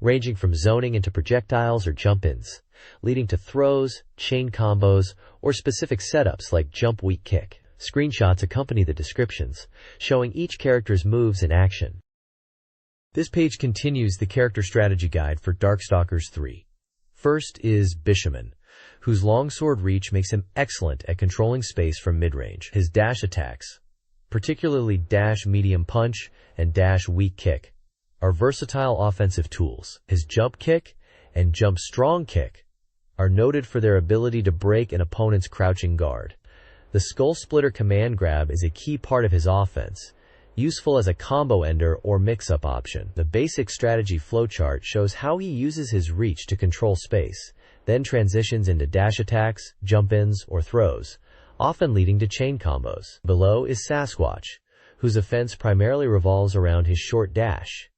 ranging from zoning into projectiles or jump-ins, leading to throws, chain combos, or specific setups like jump weak kick. Screenshots accompany the descriptions, showing each character's moves in action. This page continues the character strategy guide for Darkstalkers 3. First is Bishamon, whose longsword reach makes him excellent at controlling space from mid-range. His dash attacks, particularly dash medium punch and dash weak kick, are versatile offensive tools. His jump kick and jump strong kick are noted for their ability to break an opponent's crouching guard. The Skull Splitter command grab is a key part of his offense, useful as a combo ender or mix-up option. The basic strategy flowchart shows how he uses his reach to control space, then transitions into dash attacks, jump-ins, or throws, often leading to chain combos. Below is Sasquatch, whose offense primarily revolves around his short dash.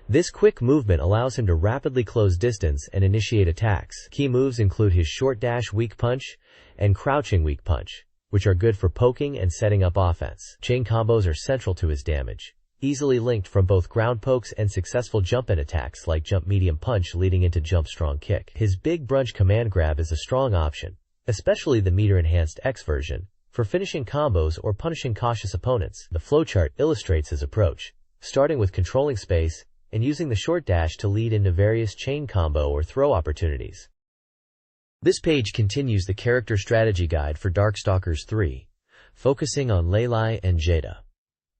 This quick movement allows him to rapidly close distance and initiate attacks. Key moves include his short dash weak punch and crouching weak punch, which are good for poking and setting up offense. Chain combos are central to his damage, easily linked from both ground pokes and successful jump-in attacks like jump medium punch leading into jump strong kick. His big brunch command grab is a strong option, especially the meter-enhanced X version, for finishing combos or punishing cautious opponents. The flowchart illustrates his approach, starting with controlling space and using the short dash to lead into various chain combo or throw opportunities. This page continues the character strategy guide for Darkstalkers 3, focusing on Leylai and Jada.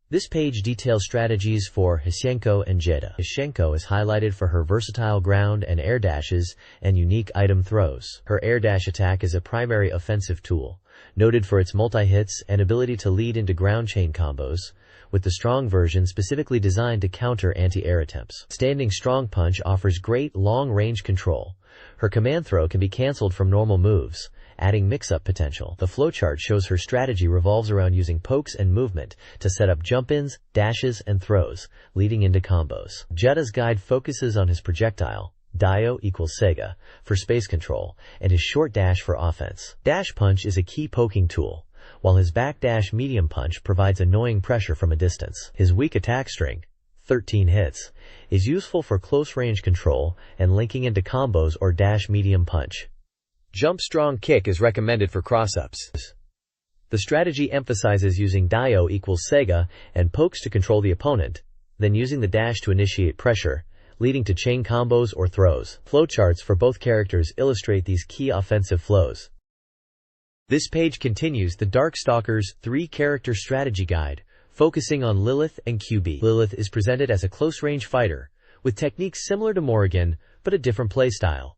This page details strategies for Hishenko and Jada. Hishenko is highlighted for her versatile ground and air dashes and unique item throws. Her air dash attack is a primary offensive tool, noted for its multi-hits and ability to lead into ground chain combos, with the strong version specifically designed to counter anti-air attempts. Standing strong punch offers great long-range control. Her command throw can be cancelled from normal moves, adding mix-up potential. The flowchart shows her strategy revolves around using pokes and movement to set up jump-ins, dashes, and throws, leading into combos. Jada's guide focuses on his projectile, Dio equals SEGA, for space control, and his short dash for offense. Dash punch is a key poking tool, while his back dash medium punch provides annoying pressure from a distance. His weak attack string, 13 hits, is useful for close-range control and linking into combos or dash medium punch. Jump strong kick is recommended for cross-ups. The strategy emphasizes using Dio equals SEGA and pokes to control the opponent, then using the dash to initiate pressure, leading to chain combos or throws. Flowcharts for both characters illustrate these key offensive flows. This page continues the Darkstalkers 3 character strategy guide, focusing on Lilith and QB. Lilith is presented as a close-range fighter, with techniques similar to Morrigan, but a different playstyle.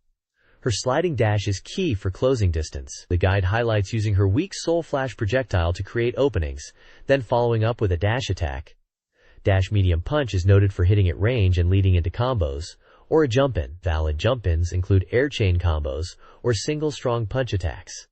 Her sliding dash is key for closing distance. The guide highlights using her weak Soul Flash projectile to create openings, then following up with a dash attack. Dash medium punch is noted for hitting at range and leading into combos, or a jump-in. Valid jump-ins include air chain combos or single strong punch attacks.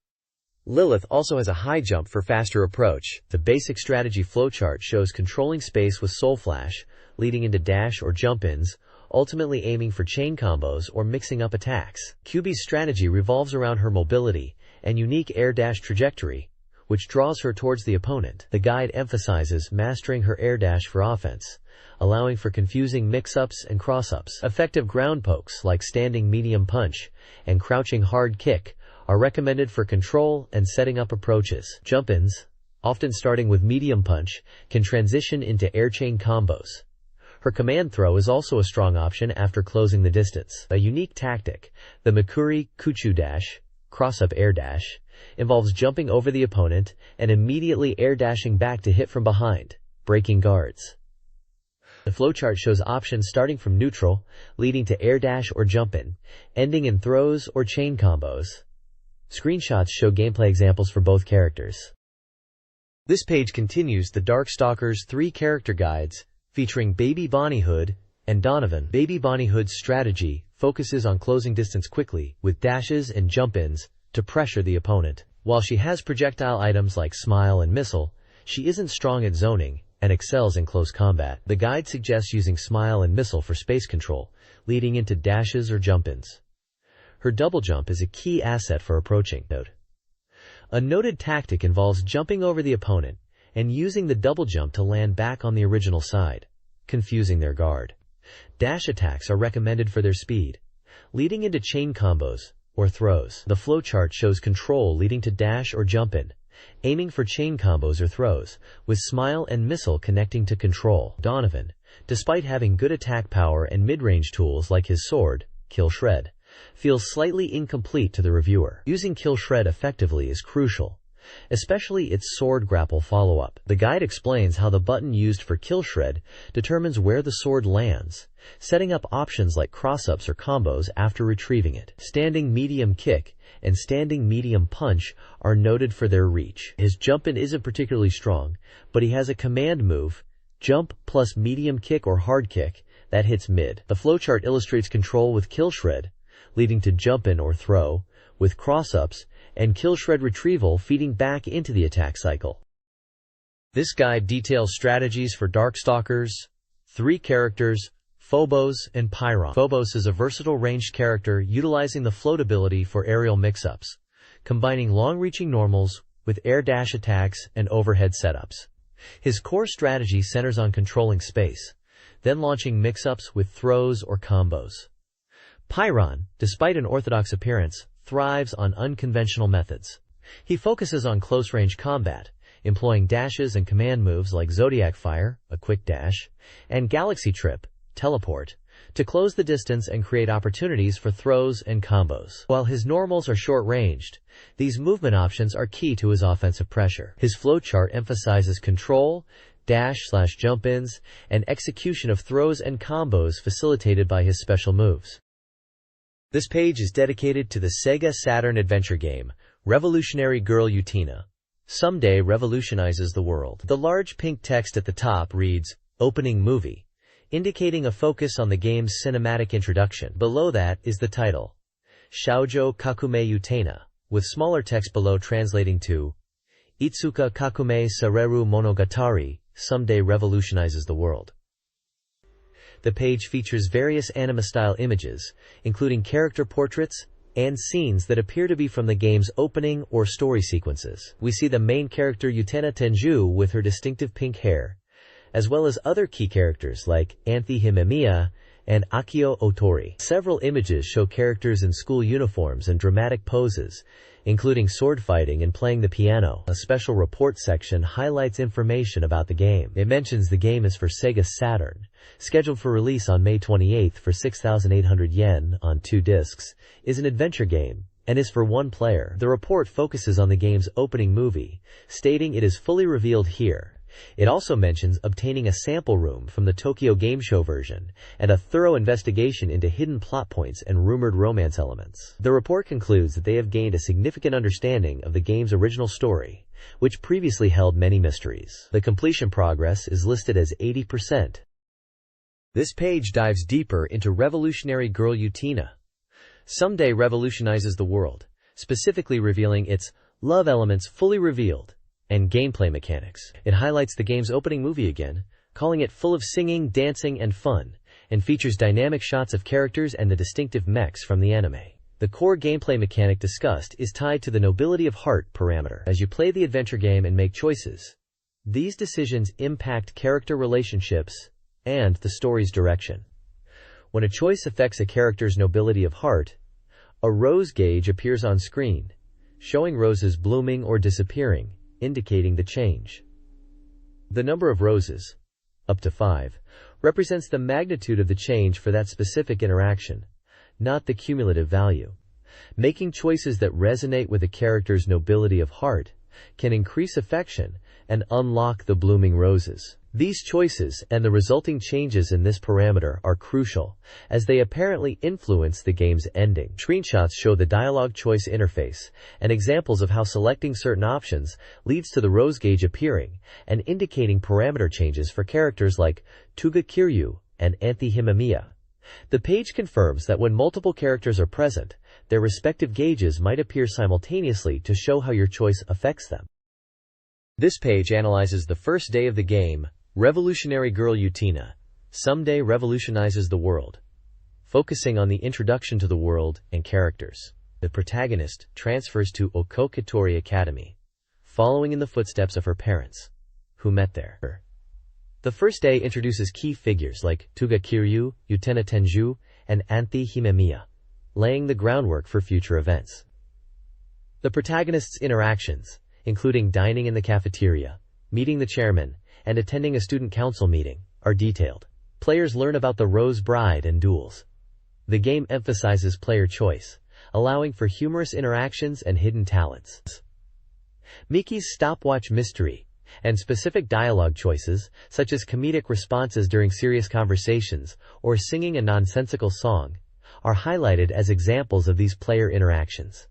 Lilith also has a high jump for faster approach. The basic strategy flowchart shows controlling space with Soul Flash, leading into dash or jump-ins, ultimately aiming for chain combos or mixing up attacks. QB's strategy revolves around her mobility and unique air dash trajectory, which draws her towards the opponent. The guide emphasizes mastering her air dash for offense, allowing for confusing mix-ups and cross-ups. Effective ground pokes like standing medium punch and crouching hard kick are recommended for control and setting up approaches. Jump-ins, often starting with medium punch, can transition into air chain combos. Her command throw is also a strong option after closing the distance. A unique tactic, the Mikuri Kuchu dash, cross-up air dash, involves jumping over the opponent and immediately air dashing back to hit from behind, breaking guards. The flowchart shows options starting from neutral, leading to air dash or jump in, ending in throws or chain combos. Screenshots show gameplay examples for both characters. This page continues the Darkstalkers 3 character guides, featuring Baby Bonniehood and Donovan. Baby Bonniehood's strategy focuses on closing distance quickly, with dashes and jump-ins, to pressure the opponent. While she has projectile items like Smile and Missile, she isn't strong at zoning, and excels in close combat. The guide suggests using Smile and Missile for space control, leading into dashes or jump-ins. Her double jump is a key asset for approaching. A noted tactic involves jumping over the opponent and using the double jump to land back on the original side, confusing their guard. Dash attacks are recommended for their speed, leading into chain combos or throws. The flowchart shows control leading to dash or jump in, aiming for chain combos or throws, with Smile and Missile connecting to control. Donovan, despite having good attack power and mid-range tools like his sword, Kill Shred, feels slightly incomplete to the reviewer. Using Kill Shred effectively is crucial, especially its sword grapple follow-up. The guide explains how the button used for Kill Shred determines where the sword lands, setting up options like cross-ups or combos after retrieving it. Standing Medium Kick and Standing Medium Punch are noted for their reach. His jump-in isn't particularly strong, but he has a command move, Jump plus Medium Kick or Hard Kick, that hits mid. The flowchart illustrates control with Kill Shred, leading to jump-in or throw, with cross-ups, and Kill Shred retrieval feeding back into the attack cycle. This guide details strategies for Darkstalkers, 3 characters, Phobos and Pyron. Phobos is a versatile ranged character utilizing the float ability for aerial mix-ups, combining long-reaching normals with air dash attacks and overhead setups. His core strategy centers on controlling space, then launching mix-ups with throws or combos. Pyron, despite an orthodox appearance, thrives on unconventional methods. He focuses on close-range combat, employing dashes and command moves like Zodiac Fire, a quick dash, and Galaxy Trip, teleport, to close the distance and create opportunities for throws and combos. While his normals are short-ranged, these movement options are key to his offensive pressure. His flowchart emphasizes control, dash/jump-ins, and execution of throws and combos facilitated by his special moves. This page is dedicated to the SEGA Saturn adventure game, Revolutionary Girl Utena. Someday revolutionizes the world. The large pink text at the top reads, Opening Movie, indicating a focus on the game's cinematic introduction. Below that is the title, Shoujo Kakume Utena, with smaller text below translating to, Itsuka Kakume Sareru Monogatari, Someday revolutionizes the world. The page features various anime-style images, including character portraits and scenes that appear to be from the game's opening or story sequences. We see the main character Utena Tenju with her distinctive pink hair, as well as other key characters like Anthy Himemiya and Akio Otori. Several images show characters in school uniforms and dramatic poses, including sword fighting and playing the piano. A special report section highlights information about the game. It mentions the game is for SEGA Saturn, scheduled for release on May 28 for 6,800 yen on 2 discs, is an adventure game, and is for 1 player. The report focuses on the game's opening movie, stating it is fully revealed here. It also mentions obtaining a sample room from the Tokyo Game Show version, and a thorough investigation into hidden plot points and rumored romance elements. The report concludes that they have gained a significant understanding of the game's original story, which previously held many mysteries. The completion progress is listed as 80%. This page dives deeper into Revolutionary Girl Utena. Someday revolutionizes the world, specifically revealing its love elements fully revealed, and gameplay mechanics. It highlights the game's opening movie again, calling it full of singing, dancing, and fun, and features dynamic shots of characters and the distinctive mechs from the anime. The core gameplay mechanic discussed is tied to the nobility of heart parameter. As you play the adventure game and make choices, these decisions impact character relationships and the story's direction. When a choice affects a character's nobility of heart, a rose gauge appears on screen, showing roses blooming or disappearing, indicating the change. The number of roses, up to 5, represents the magnitude of the change for that specific interaction, not the cumulative value. Making choices that resonate with a character's nobility of heart can increase affection and unlock the blooming roses. These choices and the resulting changes in this parameter are crucial, as they apparently influence the game's ending. Screenshots show the dialogue choice interface and examples of how selecting certain options leads to the rose gauge appearing and indicating parameter changes for characters like Tuga Kiryu and Anthy Himamiya. The page confirms that when multiple characters are present, their respective gauges might appear simultaneously to show how your choice affects them. This page analyzes the first day of the game, Revolutionary Girl Utena, Someday Revolutionizes the World. Focusing on the introduction to the world and characters, the protagonist transfers to Okokatori Academy, following in the footsteps of her parents, who met there. The first day introduces key figures like Tuga Kiryu, Utena Tenju, and Anthy Himamiya, laying the groundwork for future events. The protagonist's interactions, including dining in the cafeteria, meeting the chairman, and attending a student council meeting, are detailed. Players learn about the Rose Bride and duels. The game emphasizes player choice, allowing for humorous interactions and hidden talents. Miki's stopwatch mystery and specific dialogue choices, such as comedic responses during serious conversations or singing a nonsensical song, are highlighted as examples of these player interactions.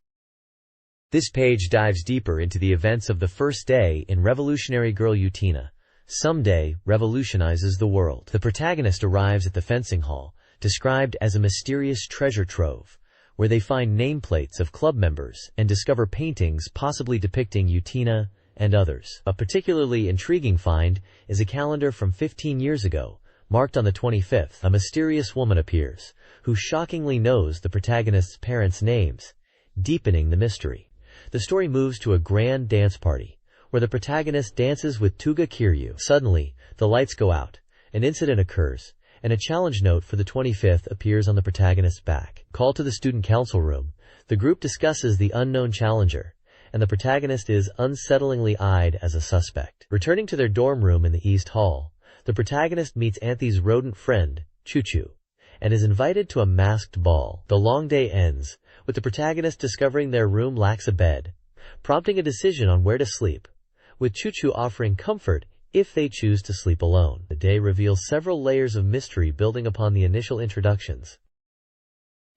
This page dives deeper into the events of the first day in Revolutionary Girl Utena, Someday Revolutionizes the World. The protagonist arrives at the fencing hall, described as a mysterious treasure trove, where they find nameplates of club members and discover paintings possibly depicting Utena and others. A particularly intriguing find is a calendar from 15 years ago, marked on the 25th. A mysterious woman appears, who shockingly knows the protagonist's parents' names, deepening the mystery. The story moves to a grand dance party, where the protagonist dances with Tuga Kiryu. Suddenly, the lights go out, an incident occurs, and a challenge note for the 25th appears on the protagonist's back. Called to the student council room, the group discusses the unknown challenger, and the protagonist is unsettlingly eyed as a suspect. Returning to their dorm room in the East Hall, the protagonist meets Anthy's rodent friend, Chuchu, and is invited to a masked ball. The long day ends, with the protagonist discovering their room lacks a bed, prompting a decision on where to sleep, with Chuchu offering comfort if they choose to sleep alone. The day reveals several layers of mystery building upon the initial introductions.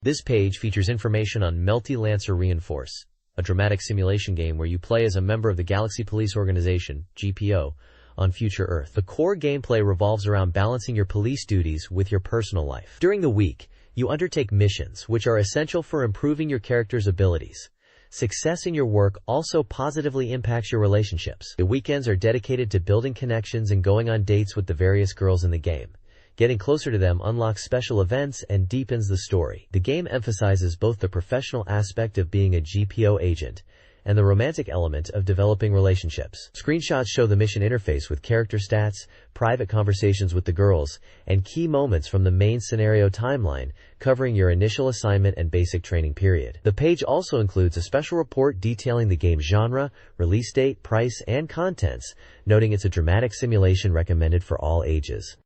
This page features information on Melty Lancer Reinforce, a dramatic simulation game where you play as a member of the Galaxy Police Organization, GPO, on future Earth. The core gameplay revolves around balancing your police duties with your personal life. During the week, you undertake missions, which are essential for improving your character's abilities. Success in your work also positively impacts your relationships. The weekends are dedicated to building connections and going on dates with the various girls in the game. Getting closer to them unlocks special events and deepens the story. The game emphasizes both the professional aspect of being a GPO agent and the romantic element of developing relationships. Screenshots show the mission interface with character stats, private conversations with the girls, and key moments from the main scenario timeline, covering your initial assignment and basic training period. The page also includes a special report detailing the game's genre, release date, price, and contents, noting it's a dramatic simulation recommended for all ages.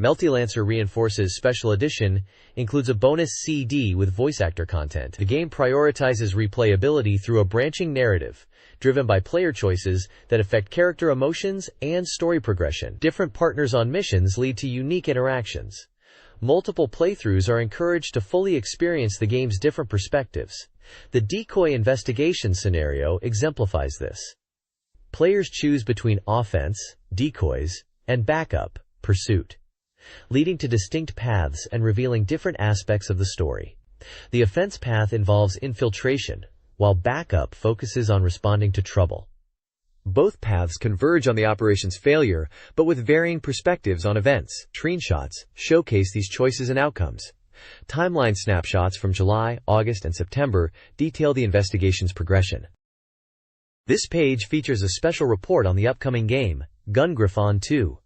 Melty Lancer Reinforce's Special Edition includes a bonus CD with voice actor content. The game prioritizes replayability through a branching narrative, driven by player choices that affect character emotions and story progression. Different partners on missions lead to unique interactions. Multiple playthroughs are encouraged to fully experience the game's different perspectives. The decoy investigation scenario exemplifies this. Players choose between offense, decoys, and backup, pursuit, leading to distinct paths and revealing different aspects of the story. The offense path involves infiltration, while backup focuses on responding to trouble. Both paths converge on the operation's failure, but with varying perspectives on events. Screenshots showcase these choices and outcomes. Timeline snapshots from July, August, and September detail the investigation's progression. This page features a special report on the upcoming game, Gun Griffon 2.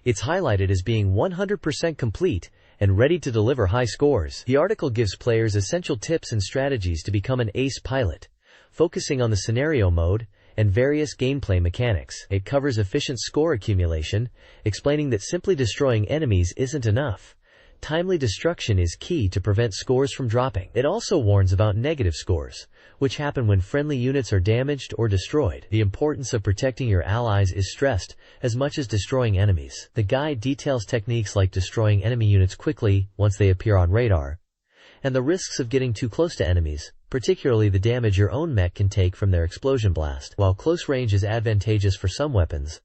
It's highlighted as being 100% complete and ready to deliver high scores. The article gives players essential tips and strategies to become an ace pilot, focusing on the scenario mode and various gameplay mechanics. It covers efficient score accumulation, explaining that simply destroying enemies isn't enough. Timely destruction is key to prevent scores from dropping. It also warns about negative scores, which happen when friendly units are damaged or destroyed. The importance of protecting your allies is stressed as much as destroying enemies. The guide details techniques like destroying enemy units quickly once they appear on radar, and the risks of getting too close to enemies, particularly the damage your own mech can take from their explosion blast. While close range is advantageous for some weapons,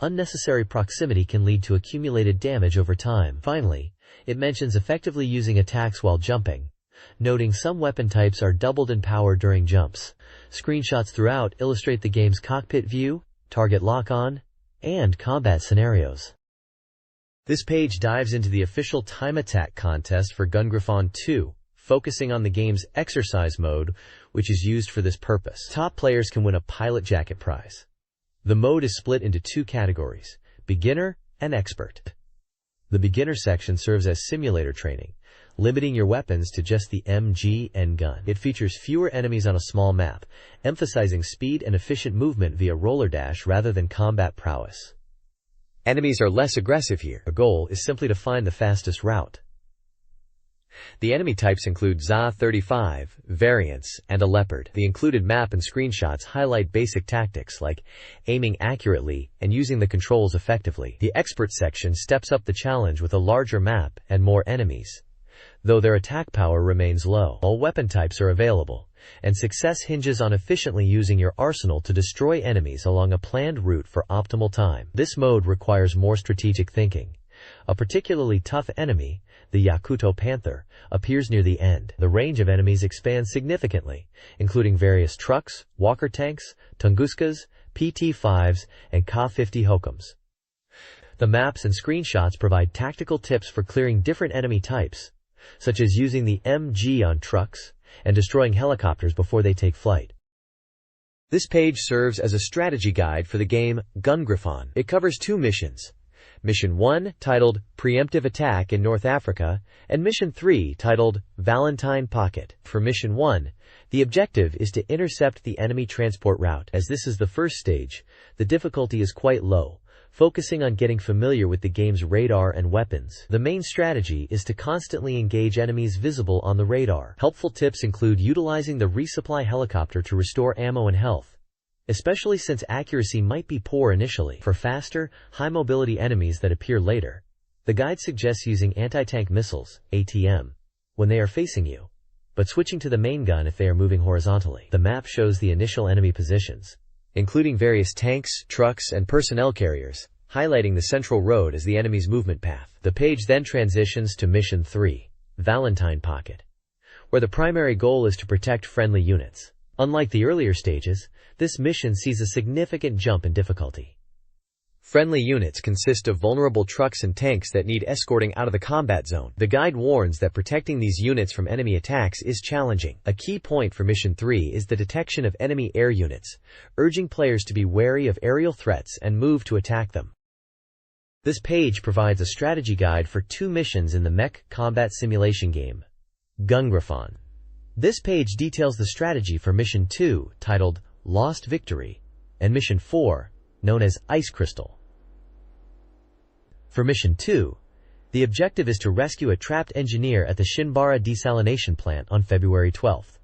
unnecessary proximity can lead to accumulated damage over time. Finally, it mentions effectively using attacks while jumping, noting some weapon types are doubled in power during jumps. Screenshots throughout illustrate the game's cockpit view, target lock-on, and combat scenarios. This page dives into the official time attack contest for Gungriffon 2, focusing on the game's exercise mode, which is used for this purpose. Top players can win a pilot jacket prize. The mode is split into two categories, beginner and expert. The beginner section serves as simulator training, limiting your weapons to just the MG and gun. It features fewer enemies on a small map, emphasizing speed and efficient movement via roller dash rather than combat prowess. Enemies are less aggressive here. The goal is simply to find the fastest route. The enemy types include ZA-35, variants, and a leopard. The included map and screenshots highlight basic tactics like aiming accurately and using the controls effectively. The expert section steps up the challenge with a larger map and more enemies, though their attack power remains low. All weapon types are available, and success hinges on efficiently using your arsenal to destroy enemies along a planned route for optimal time. This mode requires more strategic thinking. A particularly tough enemy, the Yakuto Panther, appears near the end. The range of enemies expands significantly, including various trucks, walker tanks, Tunguskas, PT-5s, and Ka-50 Hokums. The maps and screenshots provide tactical tips for clearing different enemy types, such as using the MG on trucks and destroying helicopters before they take flight. This page serves as a strategy guide for the game Gungriffon. It covers two missions. Mission 1, titled Preemptive Attack in North Africa, and Mission 3, titled Valentine Pocket. For Mission 1, the objective is to intercept the enemy transport route. As this is the first stage, the difficulty is quite low, focusing on getting familiar with the game's radar and weapons. The main strategy is to constantly engage enemies visible on the radar. Helpful tips include utilizing the resupply helicopter to restore ammo and health, especially since accuracy might be poor initially. For faster, high-mobility enemies that appear later, the guide suggests using anti-tank missiles, ATM, when they are facing you, but switching to the main gun if they are moving horizontally. The map shows the initial enemy positions, including various tanks, trucks, and personnel carriers, highlighting the central road as the enemy's movement path. The page then transitions to Mission 3, Valentine Pocket, where the primary goal is to protect friendly units. Unlike the earlier stages, this mission sees a significant jump in difficulty. Friendly units consist of vulnerable trucks and tanks that need escorting out of the combat zone. The guide warns that protecting these units from enemy attacks is challenging. A key point for Mission 3 is the detection of enemy air units, urging players to be wary of aerial threats and move to attack them. This page provides a strategy guide for two missions in the mech combat simulation game, Gungriffon. This page details the strategy for Mission 2, titled Lost Victory, and Mission 4, known as Ice Crystal. For Mission 2, the objective is to rescue a trapped engineer at the Shinbara desalination plant on February 12th.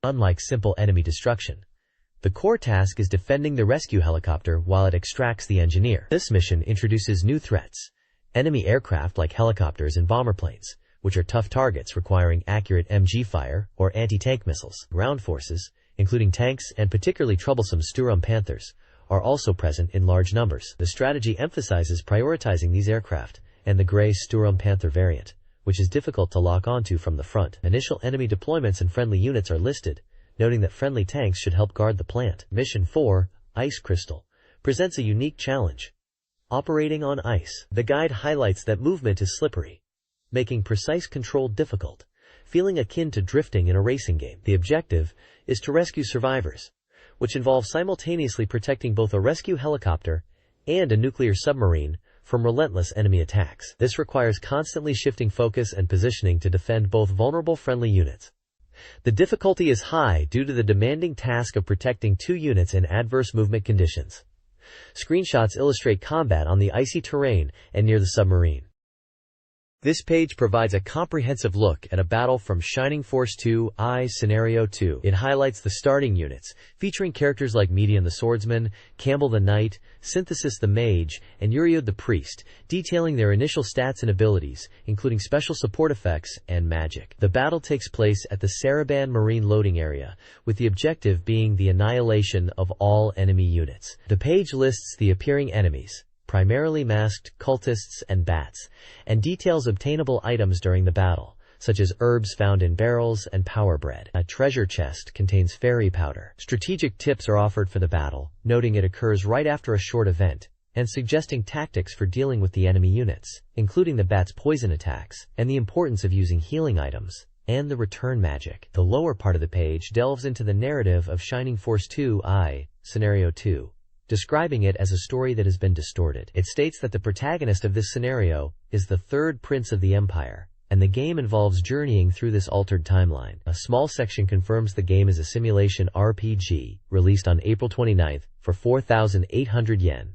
Unlike simple enemy destruction, the core task is defending the rescue helicopter while it extracts the engineer. This mission introduces new threats, enemy aircraft like helicopters and bomber planes, which are tough targets requiring accurate MG fire or anti-tank missiles. Ground forces, including tanks and particularly troublesome Sturm Panthers, are also present in large numbers. The strategy emphasizes prioritizing these aircraft and the gray Sturm Panther variant, which is difficult to lock onto from the front. Initial enemy deployments and friendly units are listed, noting that friendly tanks should help guard the plant. Mission 4, Ice Crystal, presents a unique challenge, operating on ice. The guide highlights that movement is slippery, making precise control difficult, feeling akin to drifting in a racing game. The objective is to rescue survivors, which involves simultaneously protecting both a rescue helicopter and a nuclear submarine from relentless enemy attacks. This requires constantly shifting focus and positioning to defend both vulnerable friendly units. The difficulty is high due to the demanding task of protecting two units in adverse movement conditions. Screenshots illustrate combat on the icy terrain and near the submarine. This page provides a comprehensive look at a battle from Shining Force 2 I Scenario 2. It highlights the starting units, featuring characters like Median the Swordsman, Campbell the Knight, Synthesis the Mage, and Uriod the Priest, detailing their initial stats and abilities, including special support effects and magic. The battle takes place at the Saraband Marine Loading Area, with the objective being the annihilation of all enemy units. The page lists the appearing enemies, primarily masked cultists and bats, and details obtainable items during the battle, such as herbs found in barrels and power bread. A treasure chest contains fairy powder. Strategic tips are offered for the battle, noting it occurs right after a short event, and suggesting tactics for dealing with the enemy units, including the bat's poison attacks, and the importance of using healing items, and the return magic. The lower part of the page delves into the narrative of Shining Force 2 I Scenario 2. Describing it as a story that has been distorted. It states that the protagonist of this scenario is the third prince of the Empire, and the game involves journeying through this altered timeline. A small section confirms the game is a simulation RPG, released on April 29th for 4,800 yen.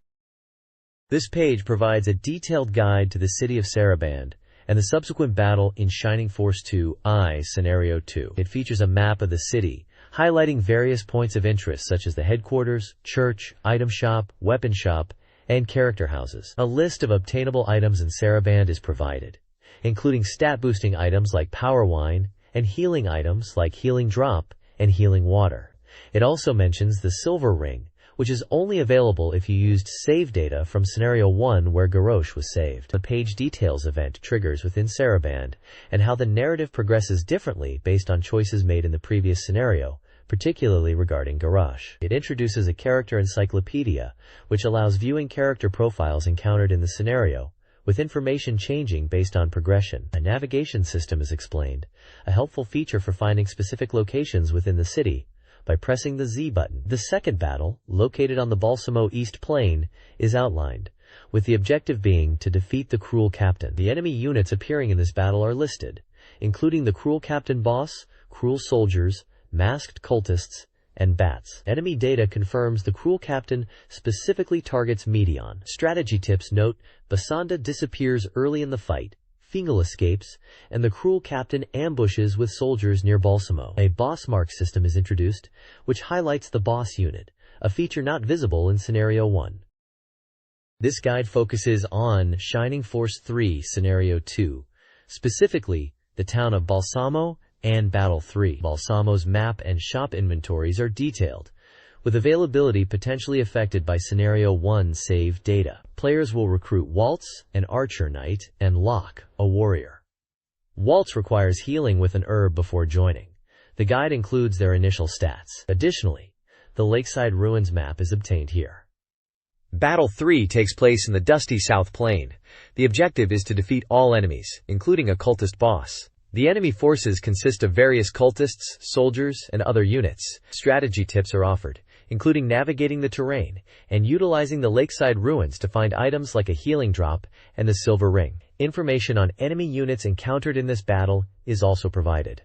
This page provides a detailed guide to the city of Saraband and the subsequent battle in Shining Force 2 I Scenario 2. It features a map of the city, highlighting various points of interest such as the headquarters, church, item shop, weapon shop, and character houses. A list of obtainable items in Saraband is provided, including stat-boosting items like Power Wine, and healing items like Healing Drop and Healing Water. It also mentions the Silver Ring, which is only available if you used save data from Scenario 1 where Garrosh was saved. The page details event triggers within Saraband, and how the narrative progresses differently based on choices made in the previous scenario, particularly regarding Garrosh. It introduces a character encyclopedia, which allows viewing character profiles encountered in the scenario, with information changing based on progression. A navigation system is explained, a helpful feature for finding specific locations within the city, by pressing the Z button. The second battle, located on the Balsamo East Plain, is outlined, with the objective being to defeat the Cruel Captain. The enemy units appearing in this battle are listed, including the Cruel Captain boss, Cruel Soldiers, masked cultists, and bats. Enemy data confirms the Cruel Captain specifically targets Medion. Strategy tips note, Basanda disappears early in the fight, Fingal escapes, and the Cruel Captain ambushes with soldiers near Balsamo. A boss mark system is introduced, which highlights the boss unit, a feature not visible in Scenario 1. This guide focuses on Shining Force 3 Scenario 2, specifically the town of Balsamo and Battle 3. Balsamo's map and shop inventories are detailed, with availability potentially affected by Scenario 1 save data. Players will recruit Waltz, an archer knight, and Locke, a warrior. Waltz requires healing with an herb before joining. The guide includes their initial stats. Additionally, the Lakeside Ruins map is obtained here. Battle 3 takes place in the dusty South Plain. The objective is to defeat all enemies, including a cultist boss. The enemy forces consist of various cultists, soldiers, and other units. Strategy tips are offered, including navigating the terrain and utilizing the Lakeside Ruins to find items like a healing drop and the Silver Ring. Information on enemy units encountered in this battle is also provided.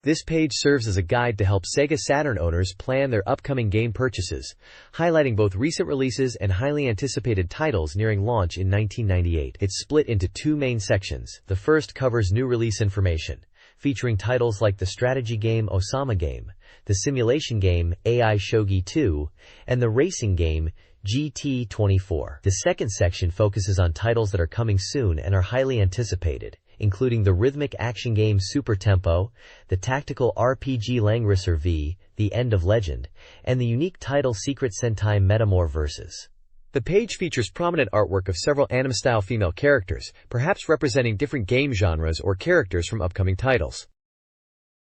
This page serves as a guide to help SEGA Saturn owners plan their upcoming game purchases, highlighting both recent releases and highly anticipated titles nearing launch in 1998. It's split into two main sections. The first covers new release information, featuring titles like the strategy game Osama Game, the simulation game AI Shogi 2, and the racing game GT24. The second section focuses on titles that are coming soon and are highly anticipated, including the rhythmic action game Super Tempo, the tactical RPG Langrisser V, The End of Legend, and the unique title Secret Sentai Metamor Versus. The page features prominent artwork of several anime-style female characters, perhaps representing different game genres or characters from upcoming titles.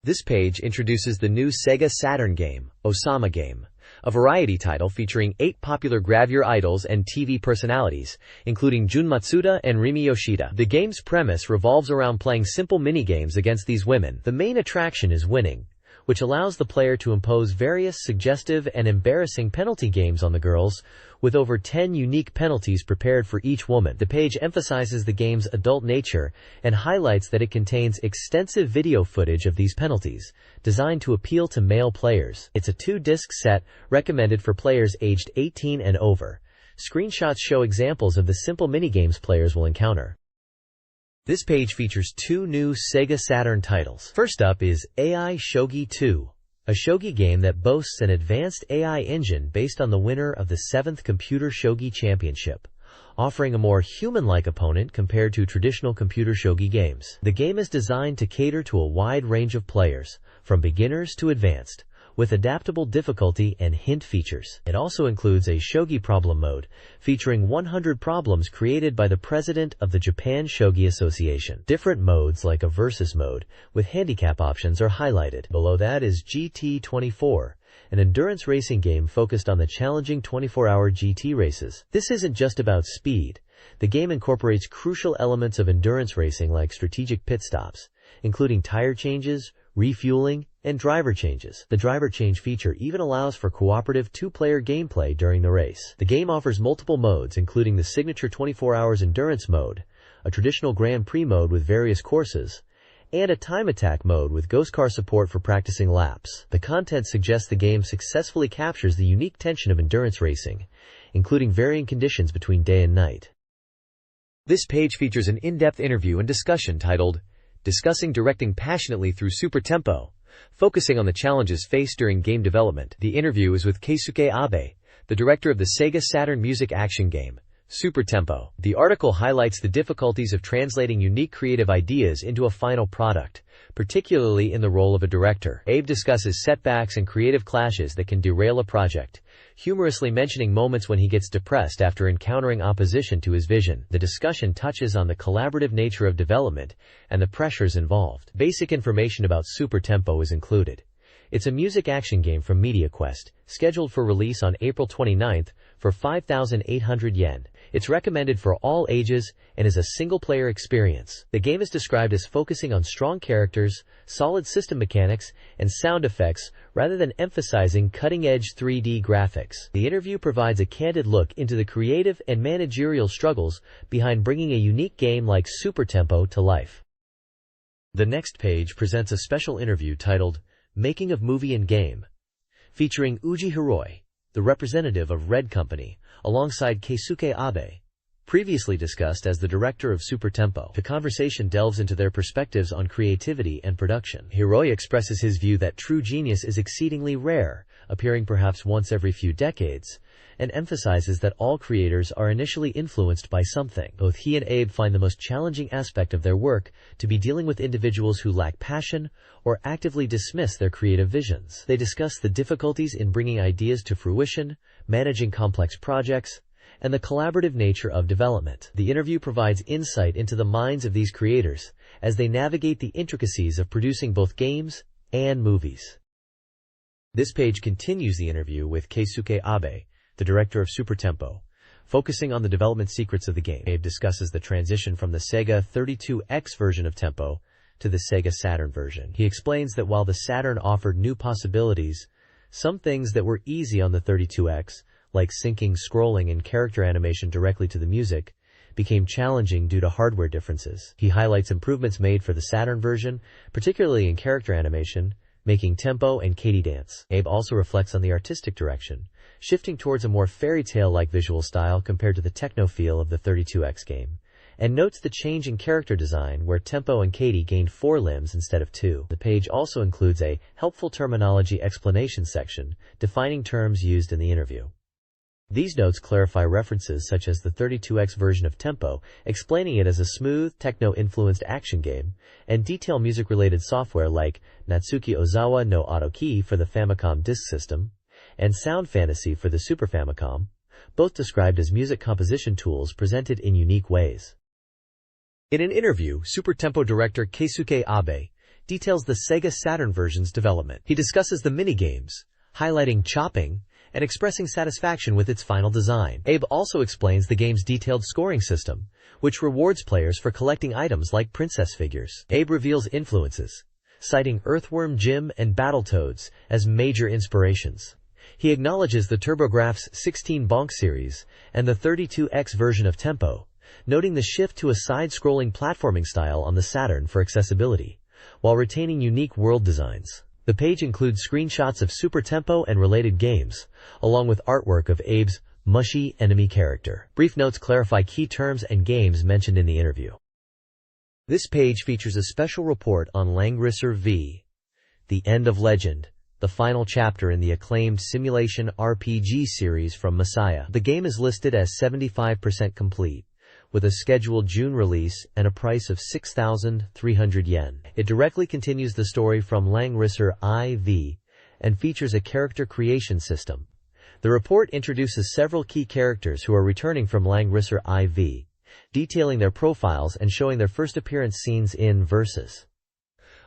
This page introduces the new SEGA Saturn game, Osama Game, a variety title featuring 8 popular gravure idols and TV personalities, including Jun Matsuda and Rimi Yoshida. The game's premise revolves around playing simple minigames against these women. The main attraction is winning, which allows the player to impose various suggestive and embarrassing penalty games on the girls, with over 10 unique penalties prepared for each woman. The page emphasizes the game's adult nature and highlights that it contains extensive video footage of these penalties, designed to appeal to male players. It's a 2-disc set recommended for players aged 18 and over. Screenshots show examples of the simple minigames players will encounter. This page features two new SEGA Saturn titles. First up is AI Shogi 2, a shogi game that boasts an advanced AI engine based on the winner of the 7th Computer Shogi Championship, offering a more human-like opponent compared to traditional computer shogi games. The game is designed to cater to a wide range of players, from beginners to advanced, with adaptable difficulty and hint features. It also includes a shogi problem mode, featuring 100 problems created by the president of the Japan Shogi Association. Different modes, like a versus mode, with handicap options, are highlighted. Below that is GT24, an endurance racing game focused on the challenging 24-hour GT races. This isn't just about speed. The game incorporates crucial elements of endurance racing like strategic pit stops, including tire changes, refueling, and driver changes. The driver change feature even allows for cooperative two-player gameplay during the race. The game offers multiple modes, including the signature 24 hours endurance mode, a traditional Grand Prix mode with various courses, and a time attack mode with ghost car support for practicing laps. The content suggests the game successfully captures the unique tension of endurance racing, including varying conditions between day and night. This page features an in-depth interview and discussion titled, Discussing Directing Passionately Through Super Tempo, focusing on the challenges faced during game development. The interview is with Keisuke Abe, the director of the SEGA Saturn music action game, Super Tempo. The article highlights the difficulties of translating unique creative ideas into a final product, particularly in the role of a director. Abe discusses setbacks and creative clashes that can derail a project, humorously mentioning moments when he gets depressed after encountering opposition to his vision. The discussion touches on the collaborative nature of development and the pressures involved. Basic information about Super Tempo is included. It's a music action game from MediaQuest, scheduled for release on April 29th for 5,800 yen. It's recommended for all ages and is a single-player experience. The game is described as focusing on strong characters, solid system mechanics, and sound effects rather than emphasizing cutting-edge 3D graphics. The interview provides a candid look into the creative and managerial struggles behind bringing a unique game like Super Tempo to life. The next page presents a special interview titled, Making of Movie and Game, featuring Uji Hiroi, the representative of Red Company, alongside Keisuke Abe, previously discussed as the director of Super Tempo. The conversation delves into their perspectives on creativity and production. Hiroi expresses his view that true genius is exceedingly rare, appearing perhaps once every few decades, and emphasizes that all creators are initially influenced by something. Both he and Abe find the most challenging aspect of their work to be dealing with individuals who lack passion or actively dismiss their creative visions. They discuss the difficulties in bringing ideas to fruition, managing complex projects, and the collaborative nature of development. The interview provides insight into the minds of these creators as they navigate the intricacies of producing both games and movies. This page continues the interview with Keisuke Abe, the director of Super Tempo, focusing on the development secrets of the game. Abe discusses the transition from the Sega 32X version of Tempo to the Sega Saturn version. He explains that while the Saturn offered new possibilities, some things that were easy on the 32X, like syncing, scrolling, and character animation directly to the music, became challenging due to hardware differences. He highlights improvements made for the Saturn version, particularly in character animation, making Tempo and Katie dance. Abe also reflects on the artistic direction, shifting towards a more fairy tale-like visual style compared to the techno feel of the 32X game, and notes the change in character design where Tempo and Katie gained 4 limbs instead of 2. The page also includes a helpful terminology explanation section, defining terms used in the interview. These notes clarify references such as the 32X version of Tempo, explaining it as a smooth, techno-influenced action game, and detail music-related software like Natsuki Ozawa no Autoki for the Famicom Disk System, and Sound Fantasy for the Super Famicom, both described as music composition tools presented in unique ways. In an interview, Super Tempo director Keisuke Abe details the Sega Saturn version's development. He discusses the minigames, highlighting chopping, and expressing satisfaction with its final design. Abe also explains the game's detailed scoring system, which rewards players for collecting items like princess figures. Abe reveals influences, citing Earthworm Jim and Battletoads as major inspirations. He acknowledges the TurboGrafx 16 Bonk series and the 32X version of Tempo, noting the shift to a side-scrolling platforming style on the Saturn for accessibility, while retaining unique world designs. The page includes screenshots of Super Tempo and related games, along with artwork of Abe's mushy enemy character. Brief notes clarify key terms and games mentioned in the interview. This page features a special report on Langrisser v. The End of Legend, the final chapter in the acclaimed simulation RPG series from Messiah. The game is listed as 75% complete, with a scheduled June release and a price of 6,300 yen. It directly continues the story from Langrisser IV and features a character creation system. The report introduces several key characters who are returning from Langrisser IV, detailing their profiles and showing their first appearance scenes in verses.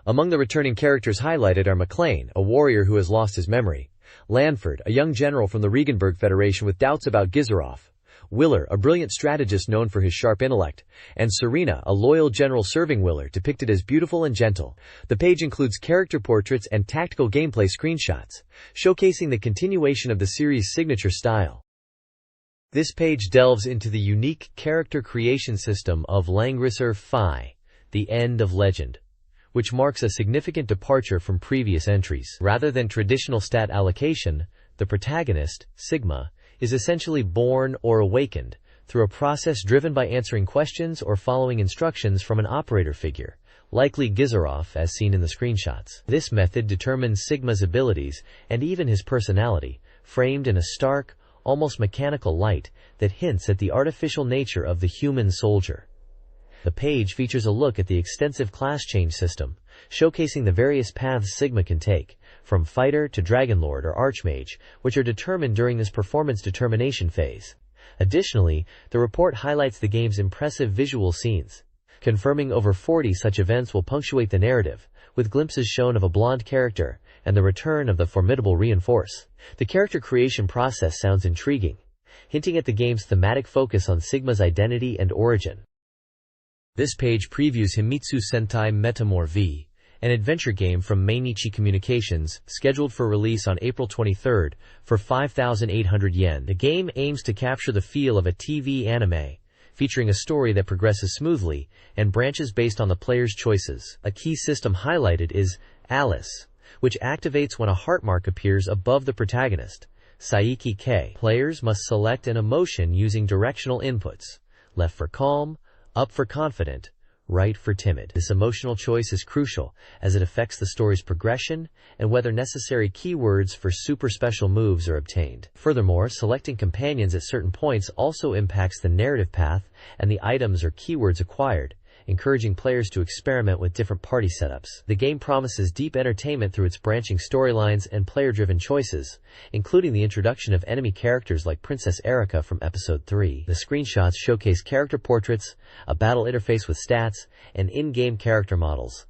Among the returning characters highlighted are McLean, a warrior who has lost his memory; Lanford, a young general from the Regenberg Federation with doubts about Gizarov; Willer, a brilliant strategist known for his sharp intellect; and Serena, a loyal general serving Willer, depicted as beautiful and gentle. The page includes character portraits and tactical gameplay screenshots, showcasing the continuation of the series' signature style. This page delves into the unique character creation system of Langrisser V, The End of Legend, which marks a significant departure from previous entries. Rather than traditional stat allocation, the protagonist, Sigma, is essentially born or awakened through a process driven by answering questions or following instructions from an operator figure, likely Gizarov as seen in the screenshots. This method determines Sigma's abilities and even his personality, framed in a stark, almost mechanical light that hints at the artificial nature of the human soldier. The page features a look at the extensive class change system, showcasing the various paths Sigma can take, from fighter to dragonlord or archmage, which are determined during this performance determination phase. Additionally, the report highlights the game's impressive visual scenes, confirming over 40 such events will punctuate the narrative, with glimpses shown of a blonde character and the return of the formidable Reinforce. The character creation process sounds intriguing, hinting at the game's thematic focus on Sigma's identity and origin. This page previews Himitsu Sentai Metamor V, an adventure game from Mainichi Communications, scheduled for release on April 23 for 5,800 yen. The game aims to capture the feel of a TV anime, featuring a story that progresses smoothly and branches based on the player's choices. A key system highlighted is Alice, which activates when a heart mark appears above the protagonist, Saiki K. Players must select an emotion using directional inputs: left for calm, up for confident, right for timid. This emotional choice is crucial as it affects the story's progression and whether necessary keywords for super special moves are obtained. Furthermore, selecting companions at certain points also impacts the narrative path and the items or keywords acquired, encouraging players to experiment with different party setups. The game promises deep entertainment through its branching storylines and player-driven choices, including the introduction of enemy characters like Princess Erika from Episode 3. The screenshots showcase character portraits, a battle interface with stats, and in-game character models.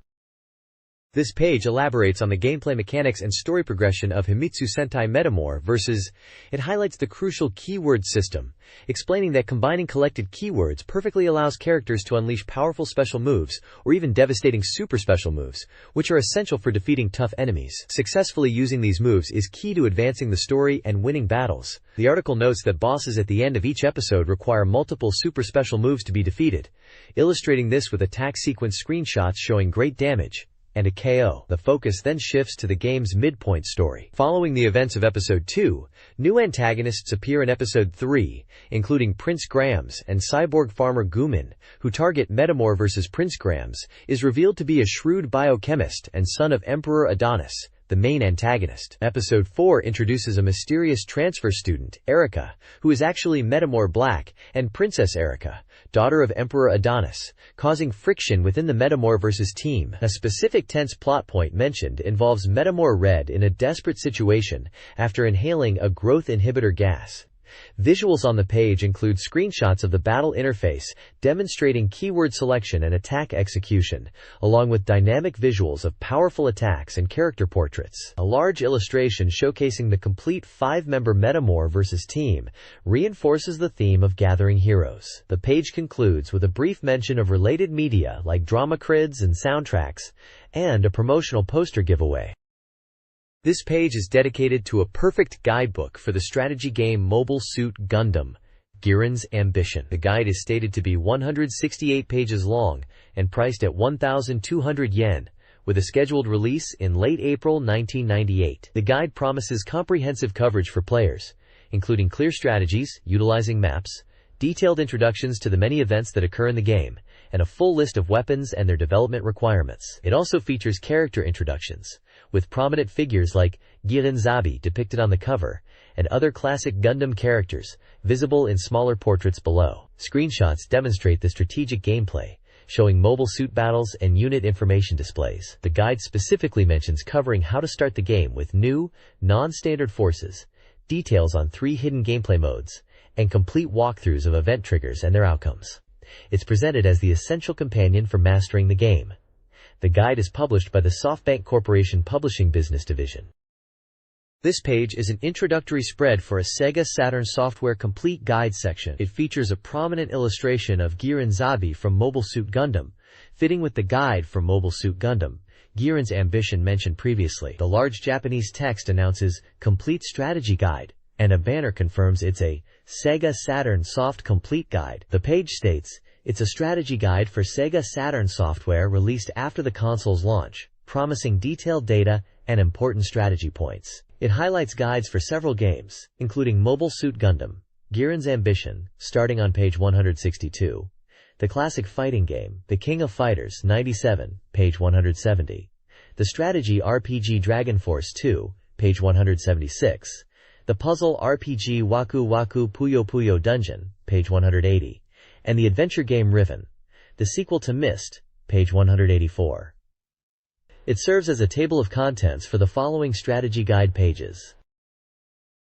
This page elaborates on the gameplay mechanics and story progression of Himitsu Sentai Metamor vs. It highlights the crucial keyword system, explaining that combining collected keywords perfectly allows characters to unleash powerful special moves or even devastating super special moves, which are essential for defeating tough enemies. Successfully using these moves is key to advancing the story and winning battles. The article notes that bosses at the end of each episode require multiple super special moves to be defeated, illustrating this with attack sequence screenshots showing great damage and a KO. The focus then shifts to the game's midpoint story. Following the events of Episode 2, new antagonists appear in Episode 3, including Prince Grams and cyborg farmer Gumin, who target Metamor vs. Prince Grams, is revealed to be a shrewd biochemist and son of Emperor Adonis, the main antagonist. Episode 4 introduces a mysterious transfer student, Erika, who is actually Metamor Black, and Princess Erika, daughter of Emperor Adonis, causing friction within the Metamor vs. team. A specific tense plot point mentioned involves Metamor Red in a desperate situation after inhaling a growth inhibitor gas. Visuals on the page include screenshots of the battle interface demonstrating keyword selection and attack execution, along with dynamic visuals of powerful attacks and character portraits. A large illustration showcasing the complete 5-member Metamor vs. team reinforces the theme of gathering heroes. The page concludes with a brief mention of related media like drama crids and soundtracks, and a promotional poster giveaway. This page is dedicated to a perfect guidebook for the strategy game Mobile Suit Gundam, Giran's Ambition. The guide is stated to be 168 pages long and priced at 1,200 yen, with a scheduled release in late April 1998. The guide promises comprehensive coverage for players, including clear strategies, utilizing maps, detailed introductions to the many events that occur in the game, and a full list of weapons and their development requirements. It also features character introductions, with prominent figures like Giren Zabi depicted on the cover, and other classic Gundam characters, visible in smaller portraits below. Screenshots demonstrate the strategic gameplay, showing mobile suit battles and unit information displays. The guide specifically mentions covering how to start the game with new, non-standard forces, details on 3 hidden gameplay modes, and complete walkthroughs of event triggers and their outcomes. It's presented as the essential companion for mastering the game. The guide is published by the SoftBank Corporation Publishing Business Division. This page is an introductory spread for a SEGA Saturn Software Complete Guide section. It features a prominent illustration of Giren Zabi from Mobile Suit Gundam, fitting with the guide for Mobile Suit Gundam, Giren's ambition mentioned previously. The large Japanese text announces Complete Strategy Guide, and a banner confirms it's a SEGA Saturn Soft Complete Guide. The page states, it's a strategy guide for SEGA Saturn software released after the console's launch, promising detailed data and important strategy points. It highlights guides for several games, including Mobile Suit Gundam, Giren's Ambition, starting on page 162, the classic fighting game, The King of Fighters 97, page 170, the strategy RPG Dragon Force 2, page 176, the puzzle RPG Waku Waku Puyo Puyo Dungeon, page 180, and the adventure game Riven, the sequel to Myst, page 184. It serves as a table of contents for the following strategy guide pages.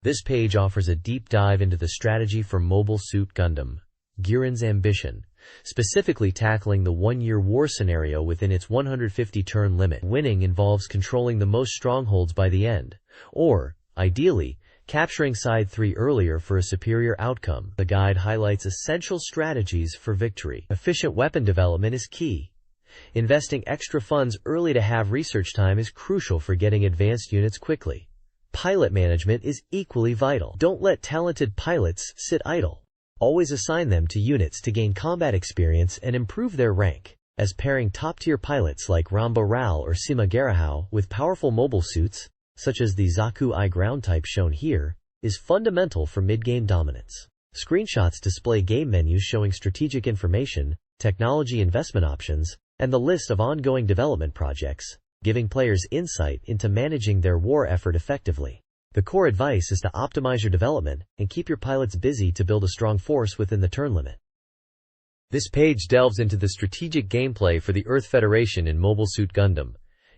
This page offers a deep dive into the strategy for Mobile Suit Gundam, Giren's Ambition, specifically tackling the one-year war scenario within its 150-turn limit. Winning involves controlling the most strongholds by the end, or, ideally, capturing Side 3 earlier for a superior outcome. The guide highlights essential strategies for victory. Efficient weapon development is key. Investing extra funds early to have research time is crucial for getting advanced units quickly. Pilot management is equally vital. Don't let talented pilots sit idle. Always assign them to units to gain combat experience and improve their rank, as pairing top-tier pilots like Ramba Ral or Sima Garahao with powerful mobile suits, such as the Zaku I ground type shown here, is fundamental for mid-game dominance. Screenshots display game menus showing strategic information, technology investment options, and the list of ongoing development projects, giving players insight into managing their war effort effectively. The core advice is to optimize your development and keep your pilots busy to build a strong force within the turn limit. This page delves into the strategic gameplay for the Earth Federation in Mobile Suit Gundam,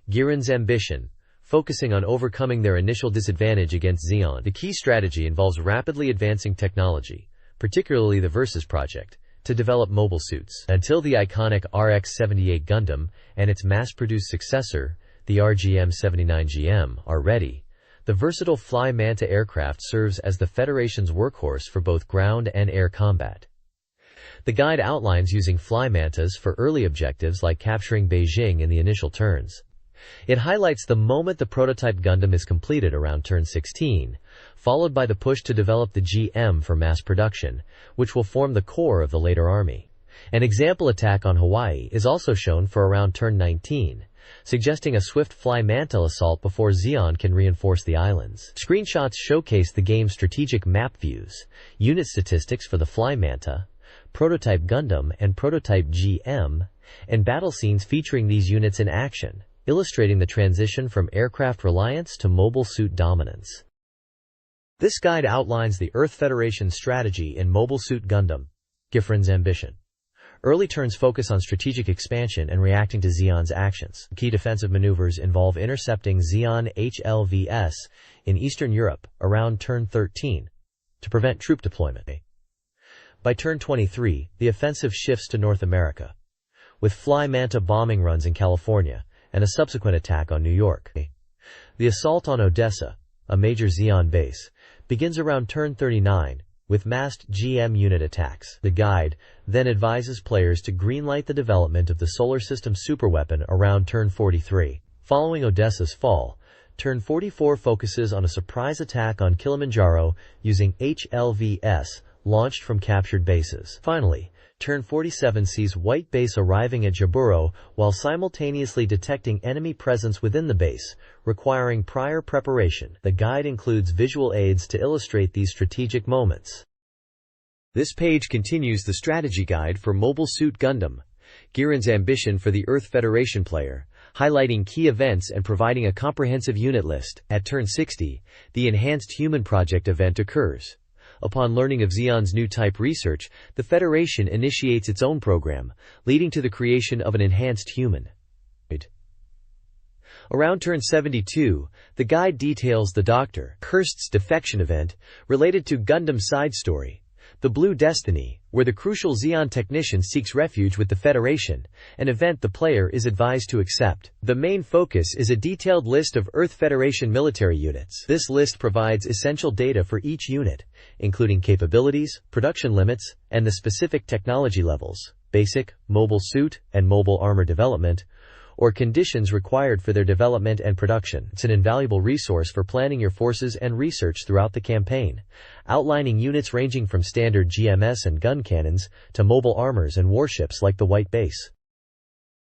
Giren's Ambition, focusing on overcoming their initial disadvantage against Zeon. The key strategy involves rapidly advancing technology, particularly the Versus project, to develop mobile suits. Until the iconic RX-78 Gundam and its mass-produced successor, the RGM-79GM, are ready, the versatile Fly Manta aircraft serves as the Federation's workhorse for both ground and air combat. The guide outlines using Fly Mantas for early objectives like capturing Beijing in the initial turns. It highlights the moment the prototype Gundam is completed around turn 16, followed by the push to develop the GM for mass production, which will form the core of the later army. An example attack on Hawaii is also shown for around turn 19, suggesting a swift Fly Mantle assault before Zeon can reinforce the islands. Screenshots showcase the game's strategic map views, unit statistics for the Fly Manta, prototype Gundam and prototype GM, and battle scenes featuring these units in action, illustrating the transition from aircraft reliance to mobile suit dominance. This guide outlines the Earth Federation's strategy in Mobile Suit Gundam, Giren's Ambition. Early turns focus on strategic expansion and reacting to Zeon's actions. Key defensive maneuvers involve intercepting Zeon HLVS in Eastern Europe around turn 13 to prevent troop deployment. By turn 23, the offensive shifts to North America, with Fly Manta bombing runs in California and a subsequent attack on New York. The assault on Odessa, a major Zeon base, begins around turn 39, with massed GM unit attacks. The guide then advises players to greenlight the development of the solar system superweapon around turn 43. Following Odessa's fall, turn 44 focuses on a surprise attack on Kilimanjaro using HLVS launched from captured bases. Finally, turn 47 sees White Base arriving at Jaburo while simultaneously detecting enemy presence within the base, requiring prior preparation. The guide includes visual aids to illustrate these strategic moments. This page continues the strategy guide for Mobile Suit Gundam, Giran's ambition for the Earth Federation player, highlighting key events and providing a comprehensive unit list. At turn 60, the Enhanced Human Project event occurs. Upon learning of Zeon's new type research, the Federation initiates its own program, leading to the creation of an enhanced human. Around turn 72, the guide details the Dr. Kirst's defection event, related to Gundam side story, The Blue Destiny, where the crucial Zeon technician seeks refuge with the Federation, an event the player is advised to accept. The main focus is a detailed list of Earth Federation military units. This list provides essential data for each unit, including capabilities, production limits, and the specific technology levels, basic, mobile suit, and mobile armor development, or conditions required for their development and production. It's an invaluable resource for planning your forces and research throughout the campaign, outlining units ranging from standard GMS and gun cannons to mobile armors and warships like the White Base.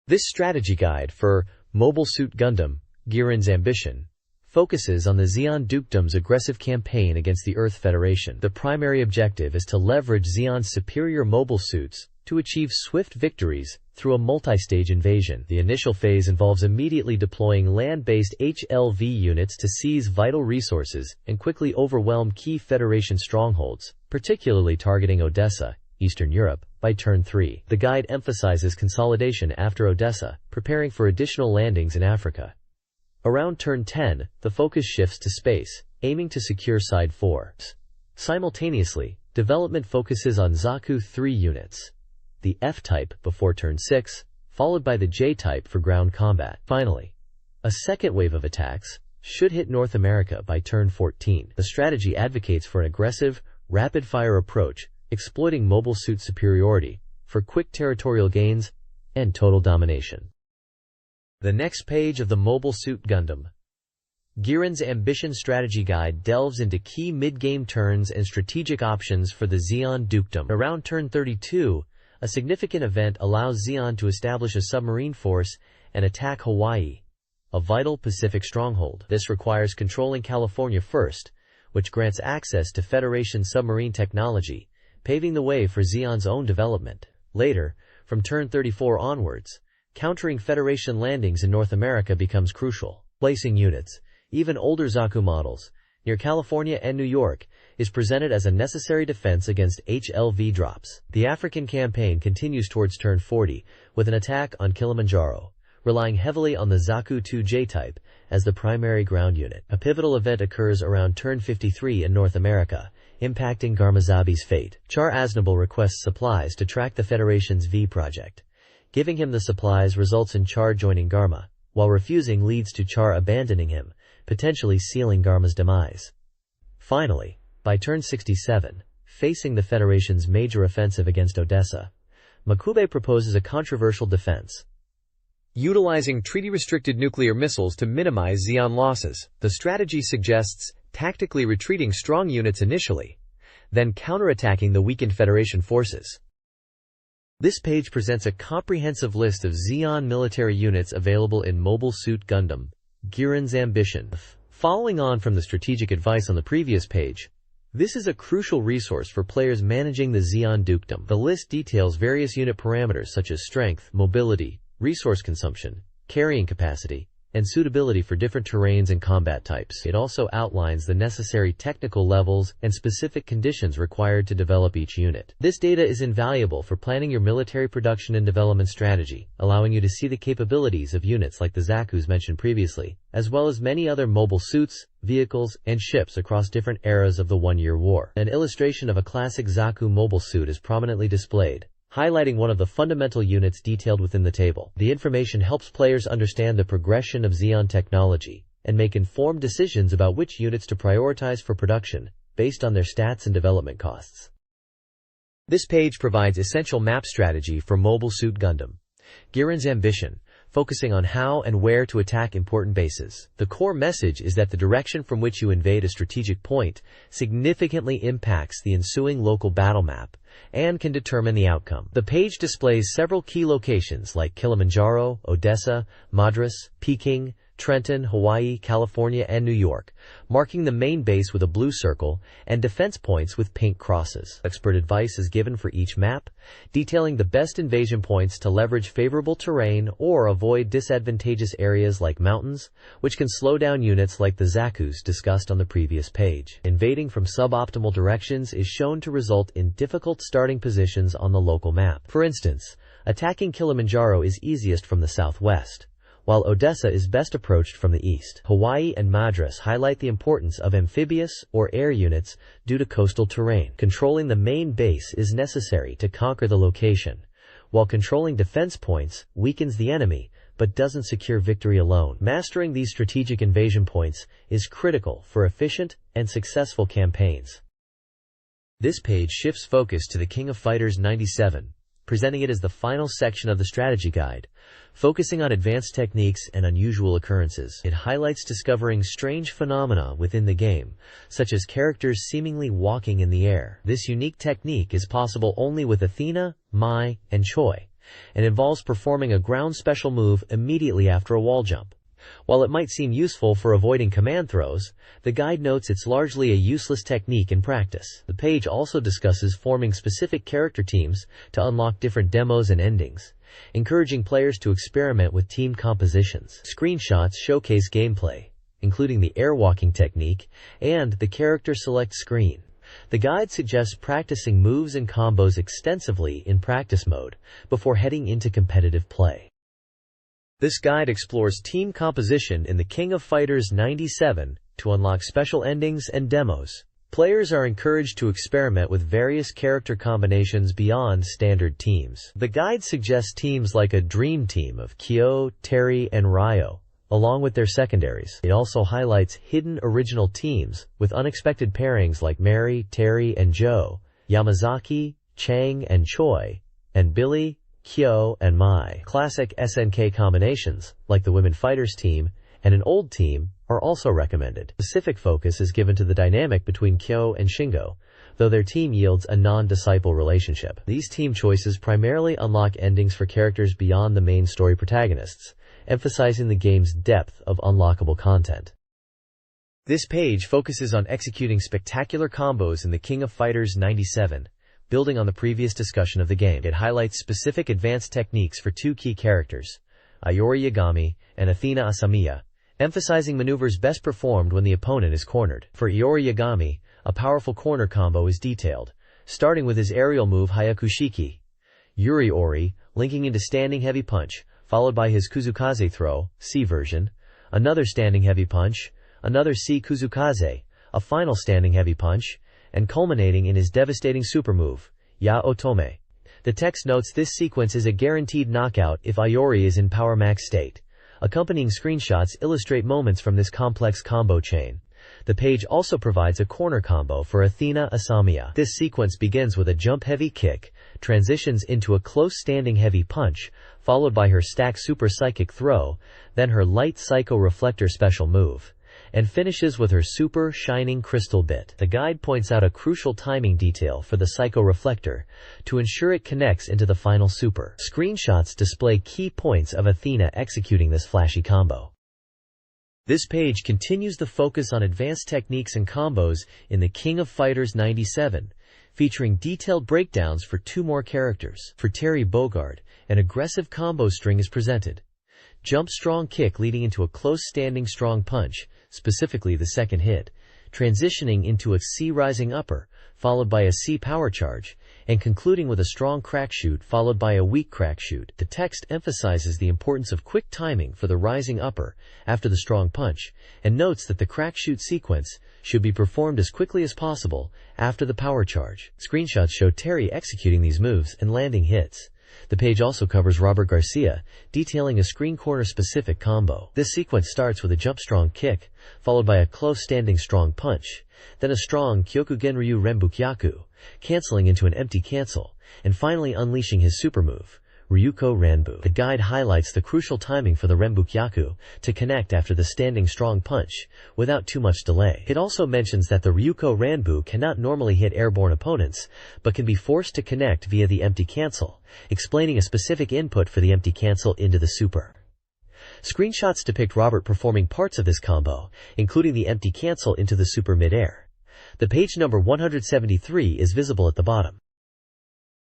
This strategy guide for Mobile Suit Gundam, Giran's Ambition, focuses on the Zeon Dukedom's aggressive campaign against the Earth Federation. The primary objective is to leverage Zeon's superior mobile suits to achieve swift victories through a multi-stage invasion. The initial phase involves immediately deploying land-based HLV units to seize vital resources and quickly overwhelm key Federation strongholds, particularly targeting Odessa, Eastern Europe, by turn 3. The guide emphasizes consolidation after Odessa, preparing for additional landings in Africa. Around turn 10, the focus shifts to space, aiming to secure Side 4. Simultaneously, development focuses on Zaku 3 units, the F-type before turn 6, followed by the J-type for ground combat. Finally, a second wave of attacks should hit North America by turn 14. The strategy advocates for an aggressive, rapid-fire approach, exploiting mobile suit superiority for quick territorial gains and total domination. The next page of the Mobile Suit Gundam, Giran's Ambition strategy guide delves into key mid-game turns and strategic options for the Zeon Dukedom. Around turn 32, a significant event allows Zeon to establish a submarine force and attack Hawaii, a vital Pacific stronghold. This requires controlling California first, which grants access to Federation submarine technology, paving the way for Zeon's own development. Later, from turn 34 onwards, countering Federation landings in North America becomes crucial. Placing units, even older Zaku models, near California and New York, is presented as a necessary defense against HLV drops. The African campaign continues towards turn 40, with an attack on Kilimanjaro, relying heavily on the Zaku 2J type as the primary ground unit. A pivotal event occurs around turn 53 in North America, impacting Garmazabi's fate. Char Aznable requests supplies to track the Federation's V project. Giving him the supplies results in Char joining Garma, while refusing leads to Char abandoning him, potentially sealing Garma's demise. Finally, by turn 67, facing the Federation's major offensive against Odessa, Makube proposes a controversial defense. Utilizing treaty-restricted nuclear missiles to minimize Zeon losses, the strategy suggests tactically retreating strong units initially, then counterattacking the weakened Federation forces. This page presents a comprehensive list of Zeon military units available in Mobile Suit Gundam, Giran's Ambition. Following on from the strategic advice on the previous page, this is a crucial resource for players managing the Zeon Dukedom. The list details various unit parameters such as strength, mobility, resource consumption, carrying capacity, and suitability for different terrains and combat types. It also outlines the necessary technical levels and specific conditions required to develop each unit. This data is invaluable for planning your military production and development strategy, allowing you to see the capabilities of units like the Zakus mentioned previously, as well as many other mobile suits, vehicles, and ships across different eras of the One-Year War. An illustration of a classic Zaku mobile suit is prominently displayed, highlighting one of the fundamental units detailed within the table. The information helps players understand the progression of Zeon technology and make informed decisions about which units to prioritize for production based on their stats and development costs. This page provides essential map strategy for Mobile Suit Gundam, Giran's Ambition, focusing on how and where to attack important bases. The core message is that the direction from which you invade a strategic point significantly impacts the ensuing local battle map, and can determine the outcome. The page displays several key locations like Kilimanjaro, Odessa, Madras, Peking, Trenton, Hawaii, California, and New York, marking the main base with a blue circle and defense points with pink crosses. Expert advice is given for each map, detailing the best invasion points to leverage favorable terrain or avoid disadvantageous areas like mountains, which can slow down units like the Zakus discussed on the previous page. Invading from suboptimal directions is shown to result in difficult starting positions on the local map. For instance, attacking Kilimanjaro is easiest from the southwest, while Odessa is best approached from the east. Hawaii and Madras highlight the importance of amphibious or air units due to coastal terrain. Controlling the main base is necessary to conquer the location, while controlling defense points weakens the enemy but doesn't secure victory alone. Mastering these strategic invasion points is critical for efficient and successful campaigns. This page shifts focus to the King of Fighters 97, presenting it as the final section of the strategy guide, focusing on advanced techniques and unusual occurrences. It highlights discovering strange phenomena within the game, such as characters seemingly walking in the air. This unique technique is possible only with Athena, Mai, and Choi, and involves performing a ground special move immediately after a wall jump. While it might seem useful for avoiding command throws, the guide notes it's largely a useless technique in practice. The page also discusses forming specific character teams to unlock different demos and endings, encouraging players to experiment with team compositions. Screenshots showcase gameplay, including the airwalking technique and the character select screen. The guide suggests practicing moves and combos extensively in practice mode before heading into competitive play. This guide explores team composition in the King of Fighters 97 to unlock special endings and demos. Players are encouraged to experiment with various character combinations beyond standard teams. The guide suggests teams like a dream team of Kyo, Terry, and Ryo, along with their secondaries. It also highlights hidden original teams with unexpected pairings like Mary, Terry, and Joe, Yamazaki, Chang, and Choi, and Billy, Kyo, and Mai. Classic SNK combinations, like the Women Fighters team and an old team, are also recommended. Specific focus is given to the dynamic between Kyo and Shingo, though their team yields a non-disciple relationship. These team choices primarily unlock endings for characters beyond the main story protagonists, emphasizing the game's depth of unlockable content. This page focuses on executing spectacular combos in the King of Fighters 97, building on the previous discussion of the game. It highlights specific advanced techniques for two key characters, Ayori Yagami and Athena Asamiya, emphasizing maneuvers best performed when the opponent is cornered. For Iori Yagami, a powerful corner combo is detailed, starting with his aerial move Hayakushiki, Yuri Ori, linking into standing heavy punch, followed by his Kuzukaze throw, C version, another standing heavy punch, another C Kuzukaze, a final standing heavy punch, and culminating in his devastating super move, Ya Otome. The text notes this sequence is a guaranteed knockout if Ayori is in power max state. Accompanying screenshots illustrate moments from this complex combo chain. The page also provides a corner combo for Athena Asamiya. This sequence begins with a jump heavy kick, transitions into a close standing heavy punch, followed by her stack super psychic throw, then her light psycho reflector special move, and finishes with her super shining crystal bit. The guide points out a crucial timing detail for the psycho reflector to ensure it connects into the final super. Screenshots display key points of Athena executing this flashy combo. This page continues the focus on advanced techniques and combos in the King of Fighters 97, featuring detailed breakdowns for two more characters. For Terry Bogard, an aggressive combo string is presented. Jump strong kick leading into a close standing strong punch, specifically the second hit, transitioning into a C rising upper, followed by a C power charge, and concluding with a strong crack shoot followed by a weak crack shoot. The text emphasizes the importance of quick timing for the rising upper after the strong punch, and notes that the crack shoot sequence should be performed as quickly as possible after the power charge. Screenshots show Terry executing these moves and landing hits. The page also covers Robert Garcia, detailing a screen corner specific combo. This sequence starts with a jump strong kick, followed by a close standing strong punch, then a strong Kyokugen Ryu Renbukyaku, canceling into an empty cancel, and finally unleashing his super move, Ryuko Ranbu. The guide highlights the crucial timing for the Renbukyaku to connect after the standing strong punch, without too much delay. It also mentions that the Ryuko Ranbu cannot normally hit airborne opponents, but can be forced to connect via the empty cancel, explaining a specific input for the empty cancel into the super. Screenshots depict Robert performing parts of this combo, including the empty cancel into the super mid-air. The page number 173 is visible at the bottom.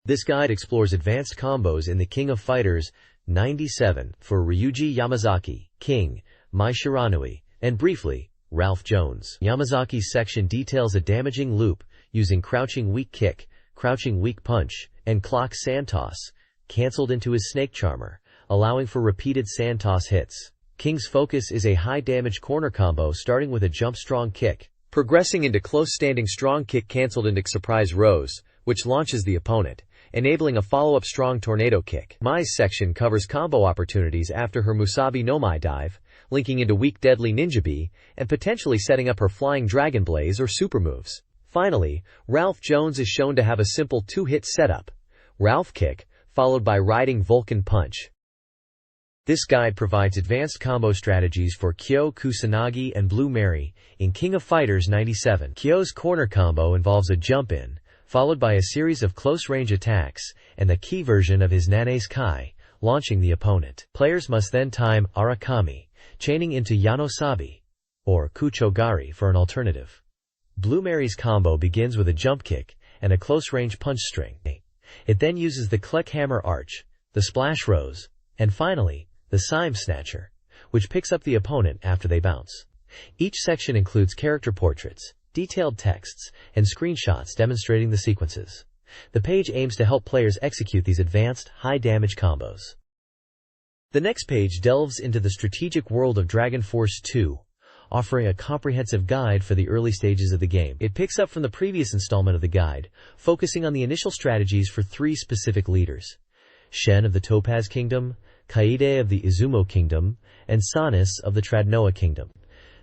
This guide explores advanced combos in the King of Fighters 97 for Ryuji Yamazaki, King, Mai Shiranui, and briefly, Ralph Jones. Yamazaki's section details a damaging loop using crouching weak kick, crouching weak punch, and clock sand toss, cancelled into his snake charmer, allowing for repeated sand toss hits. King's focus is a high damage corner combo starting with a jump strong kick, progressing into close standing strong kick cancelled into surprise rose, which launches the opponent, enabling a follow-up strong tornado kick. Mai's section covers combo opportunities after her Musabi no Mai dive, linking into weak deadly ninja B, and potentially setting up her flying dragon blaze or super moves. Finally, Ralph Jones is shown to have a simple two-hit setup, Ralph kick, followed by riding Vulcan punch. This guide provides advanced combo strategies for Kyo Kusanagi and Blue Mary in King of Fighters 97. Kyo's corner combo involves a jump-in, followed by a series of close-range attacks, and the key version of his Nana's Kai, launching the opponent. Players must then time Arakami, chaining into Yanosabi, or Kuchogari for an alternative. Blue Mary's combo begins with a jump kick and a close-range punch string. It then uses the Kleck Hammer Arch, the Splash Rose, and finally, the Sime Snatcher, which picks up the opponent after they bounce. Each section includes character portraits, detailed texts, and screenshots demonstrating the sequences. The page aims to help players execute these advanced, high-damage combos. The next page delves into the strategic world of Dragon Force 2, offering a comprehensive guide for the early stages of the game. It picks up from the previous installment of the guide, focusing on the initial strategies for three specific leaders: Shen of the Topaz Kingdom, Kaede of the Izumo Kingdom, and Sanis of the Tradnoa Kingdom.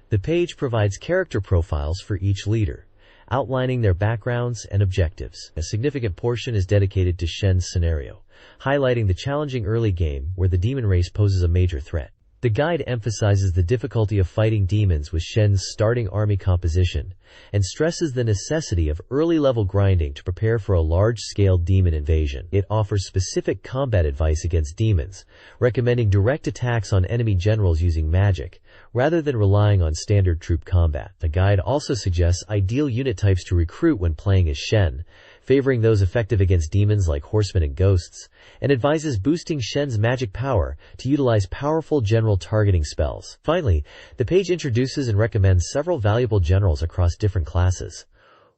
The page provides character profiles for each leader, outlining their backgrounds and objectives. A significant portion is dedicated to Shen's scenario, highlighting the challenging early game where the demon race poses a major threat. The guide emphasizes the difficulty of fighting demons with Shen's starting army composition, and stresses the necessity of early-level grinding to prepare for a large-scale demon invasion. It offers specific combat advice against demons, recommending direct attacks on enemy generals using magic, rather than relying on standard troop combat. The guide also suggests ideal unit types to recruit when playing as Shen, favoring those effective against demons like horsemen and ghosts, and advises boosting Shen's magic power to utilize powerful general targeting spells. Finally, the page introduces and recommends several valuable generals across different classes: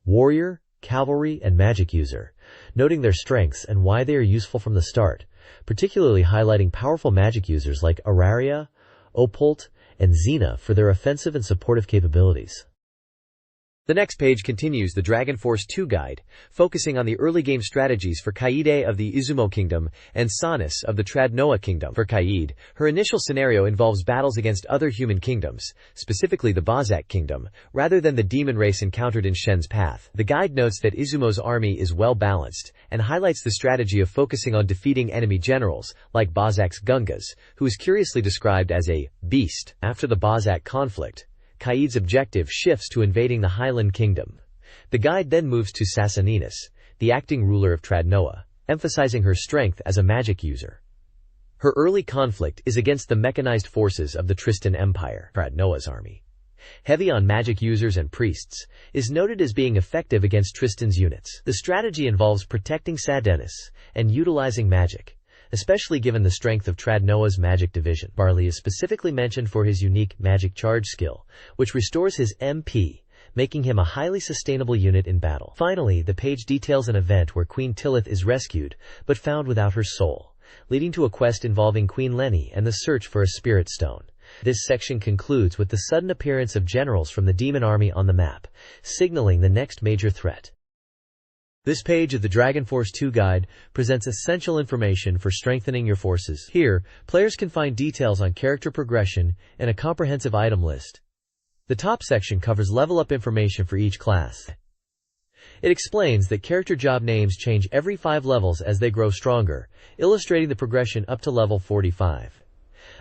warrior, cavalry, and magic user, noting their strengths and why they are useful from the start, particularly highlighting powerful magic users like Araria, Opult, and Xena for their offensive and supportive capabilities. The next page continues the Dragon Force 2 guide, focusing on the early game strategies for Kaede of the Izumo Kingdom and Sanis of the Tradnoa Kingdom. For Kaede, her initial scenario involves battles against other human kingdoms, specifically the Bazak Kingdom, rather than the demon race encountered in Shen's path. The guide notes that Izumo's army is well balanced, and highlights the strategy of focusing on defeating enemy generals, like Bazak's Gungas, who is curiously described as a beast. After the Bazak conflict, Kaede's objective shifts to invading the Highland Kingdom. The guide then moves to Sassaninas, the acting ruler of Tradnoa, emphasizing her strength as a magic user. Her early conflict is against the mechanized forces of the Tristan Empire. Tradnoa's army, heavy on magic users and priests, is noted as being effective against Tristan's units. The strategy involves protecting Sadenis and utilizing magic, especially given the strength of Tradnoa's magic division. Barley is specifically mentioned for his unique magic charge skill, which restores his MP, making him a highly sustainable unit in battle. Finally, the page details an event where Queen Tilith is rescued, but found without her soul, leading to a quest involving Queen Lenny and the search for a spirit stone. This section concludes with the sudden appearance of generals from the demon army on the map, signaling the next major threat. This page of the Dragon Force 2 guide presents essential information for strengthening your forces. Here, players can find details on character progression and a comprehensive item list. The top section covers level-up information for each class. It explains that character job names change every 5 levels as they grow stronger, illustrating the progression up to level 45.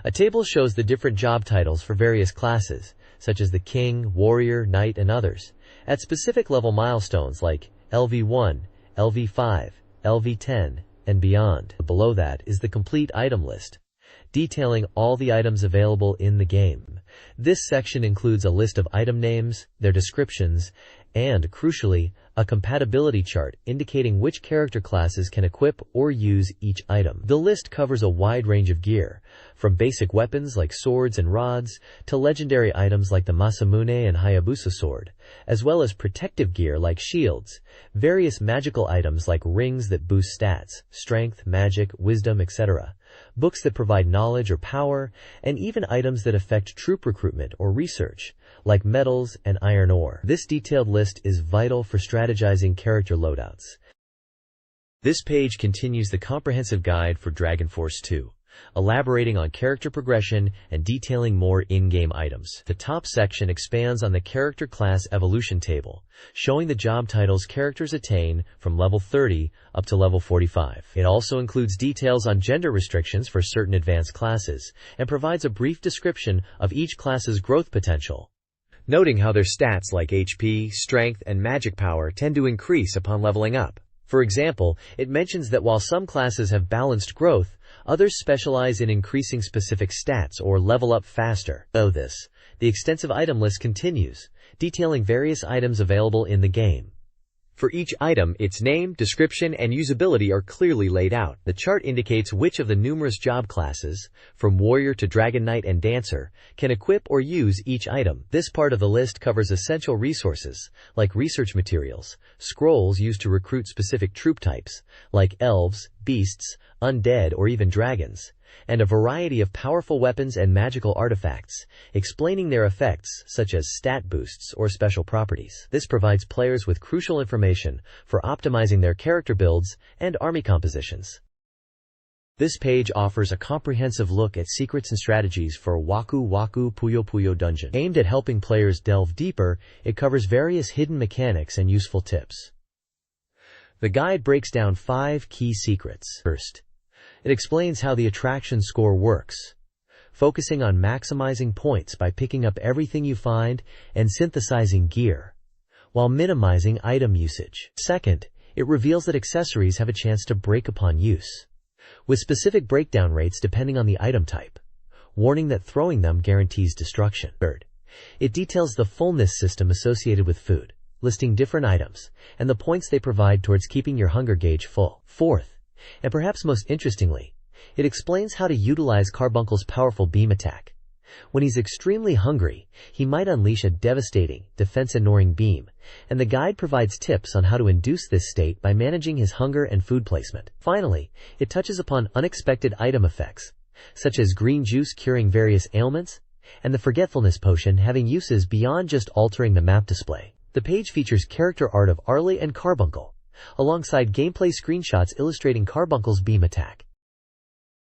A table shows the different job titles for various classes, such as the King, Warrior, Knight, and others, at specific level milestones like LV1, LV5, LV10, and beyond. Below that is the complete item list, detailing all the items available in the game. This section includes a list of item names, their descriptions, and, crucially, a compatibility chart indicating which character classes can equip or use each item. The list covers a wide range of gear, from basic weapons like swords and rods to legendary items like the Masamune and Hayabusa sword, as well as protective gear like shields, various magical items like rings that boost stats, strength, magic, wisdom, etc., books that provide knowledge or power, and even items that affect troop recruitment or research, like metals and iron ore. This detailed list is vital for strategizing character loadouts. This page continues the comprehensive guide for Dragon Force 2, elaborating on character progression and detailing more in-game items. The top section expands on the character class evolution table, showing the job titles characters attain from level 30 up to level 45. It also includes details on gender restrictions for certain advanced classes and provides a brief description of each class's growth potential, noting how their stats like HP, strength, and magic power tend to increase upon leveling up. For example, it mentions that while some classes have balanced growth, others specialize in increasing specific stats or level up faster. The extensive item list continues, detailing various items available in the game. For each item, its name, description, and usability are clearly laid out. The chart indicates which of the numerous job classes, from Warrior to Dragon Knight and Dancer, can equip or use each item. This part of the list covers essential resources, like research materials, scrolls used to recruit specific troop types, like elves, beasts, undead, or even dragons, and a variety of powerful weapons and magical artifacts, explaining their effects such as stat boosts or special properties. This provides players with crucial information for optimizing their character builds and army compositions. This page offers a comprehensive look at secrets and strategies for Waku Waku Puyo Puyo Dungeon. Aimed at helping players delve deeper, it covers various hidden mechanics and useful tips. The guide breaks down 5 key secrets. First, it explains how the attraction score works, focusing on maximizing points by picking up everything you find and synthesizing gear, while minimizing item usage. Second, it reveals that accessories have a chance to break upon use, with specific breakdown rates depending on the item type, warning that throwing them guarantees destruction. Third, it details the fullness system associated with food, listing different items and the points they provide towards keeping your hunger gauge full. Fourth, and perhaps most interestingly, it explains how to utilize Carbuncle's powerful beam attack. When he's extremely hungry, he might unleash a devastating, defense-ignoring beam, and the guide provides tips on how to induce this state by managing his hunger and food placement. Finally, it touches upon unexpected item effects, such as green juice curing various ailments, and the forgetfulness potion having uses beyond just altering the map display. The page features character art of Arlie and Carbuncle, alongside gameplay screenshots illustrating Carbuncle's beam attack.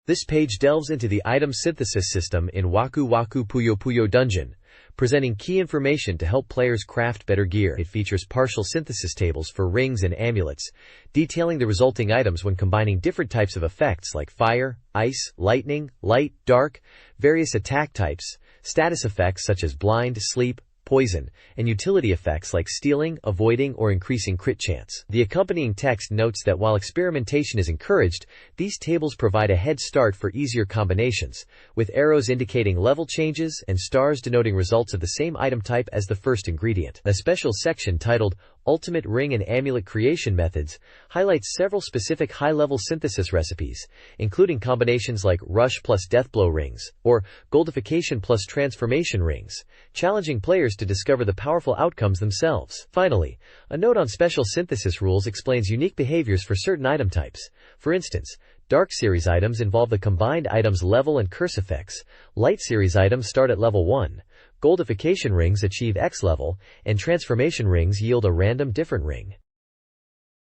This page delves into the item synthesis system in Waku Waku Puyo Puyo Dungeon, presenting key information to help players craft better gear. It features partial synthesis tables for rings and amulets, detailing the resulting items when combining different types of effects like fire, ice, lightning, light, dark, various attack types, status effects such as blind, sleep, poison, and utility effects like stealing, avoiding, or increasing crit chance. The accompanying text notes that while experimentation is encouraged, these tables provide a head start for easier combinations, with arrows indicating level changes and stars denoting results of the same item type as the first ingredient. A special section titled Ultimate Ring and Amulet Creation Methods highlights several specific high-level synthesis recipes, including combinations like Rush plus Deathblow rings, or Goldification plus Transformation rings, challenging players to discover the powerful outcomes themselves. Finally, a note on special synthesis rules explains unique behaviors for certain item types. For instance, Dark Series items involve the combined item's level and curse effects, Light Series items start at level 1, Goldification rings achieve X level, and Transformation rings yield a random different ring.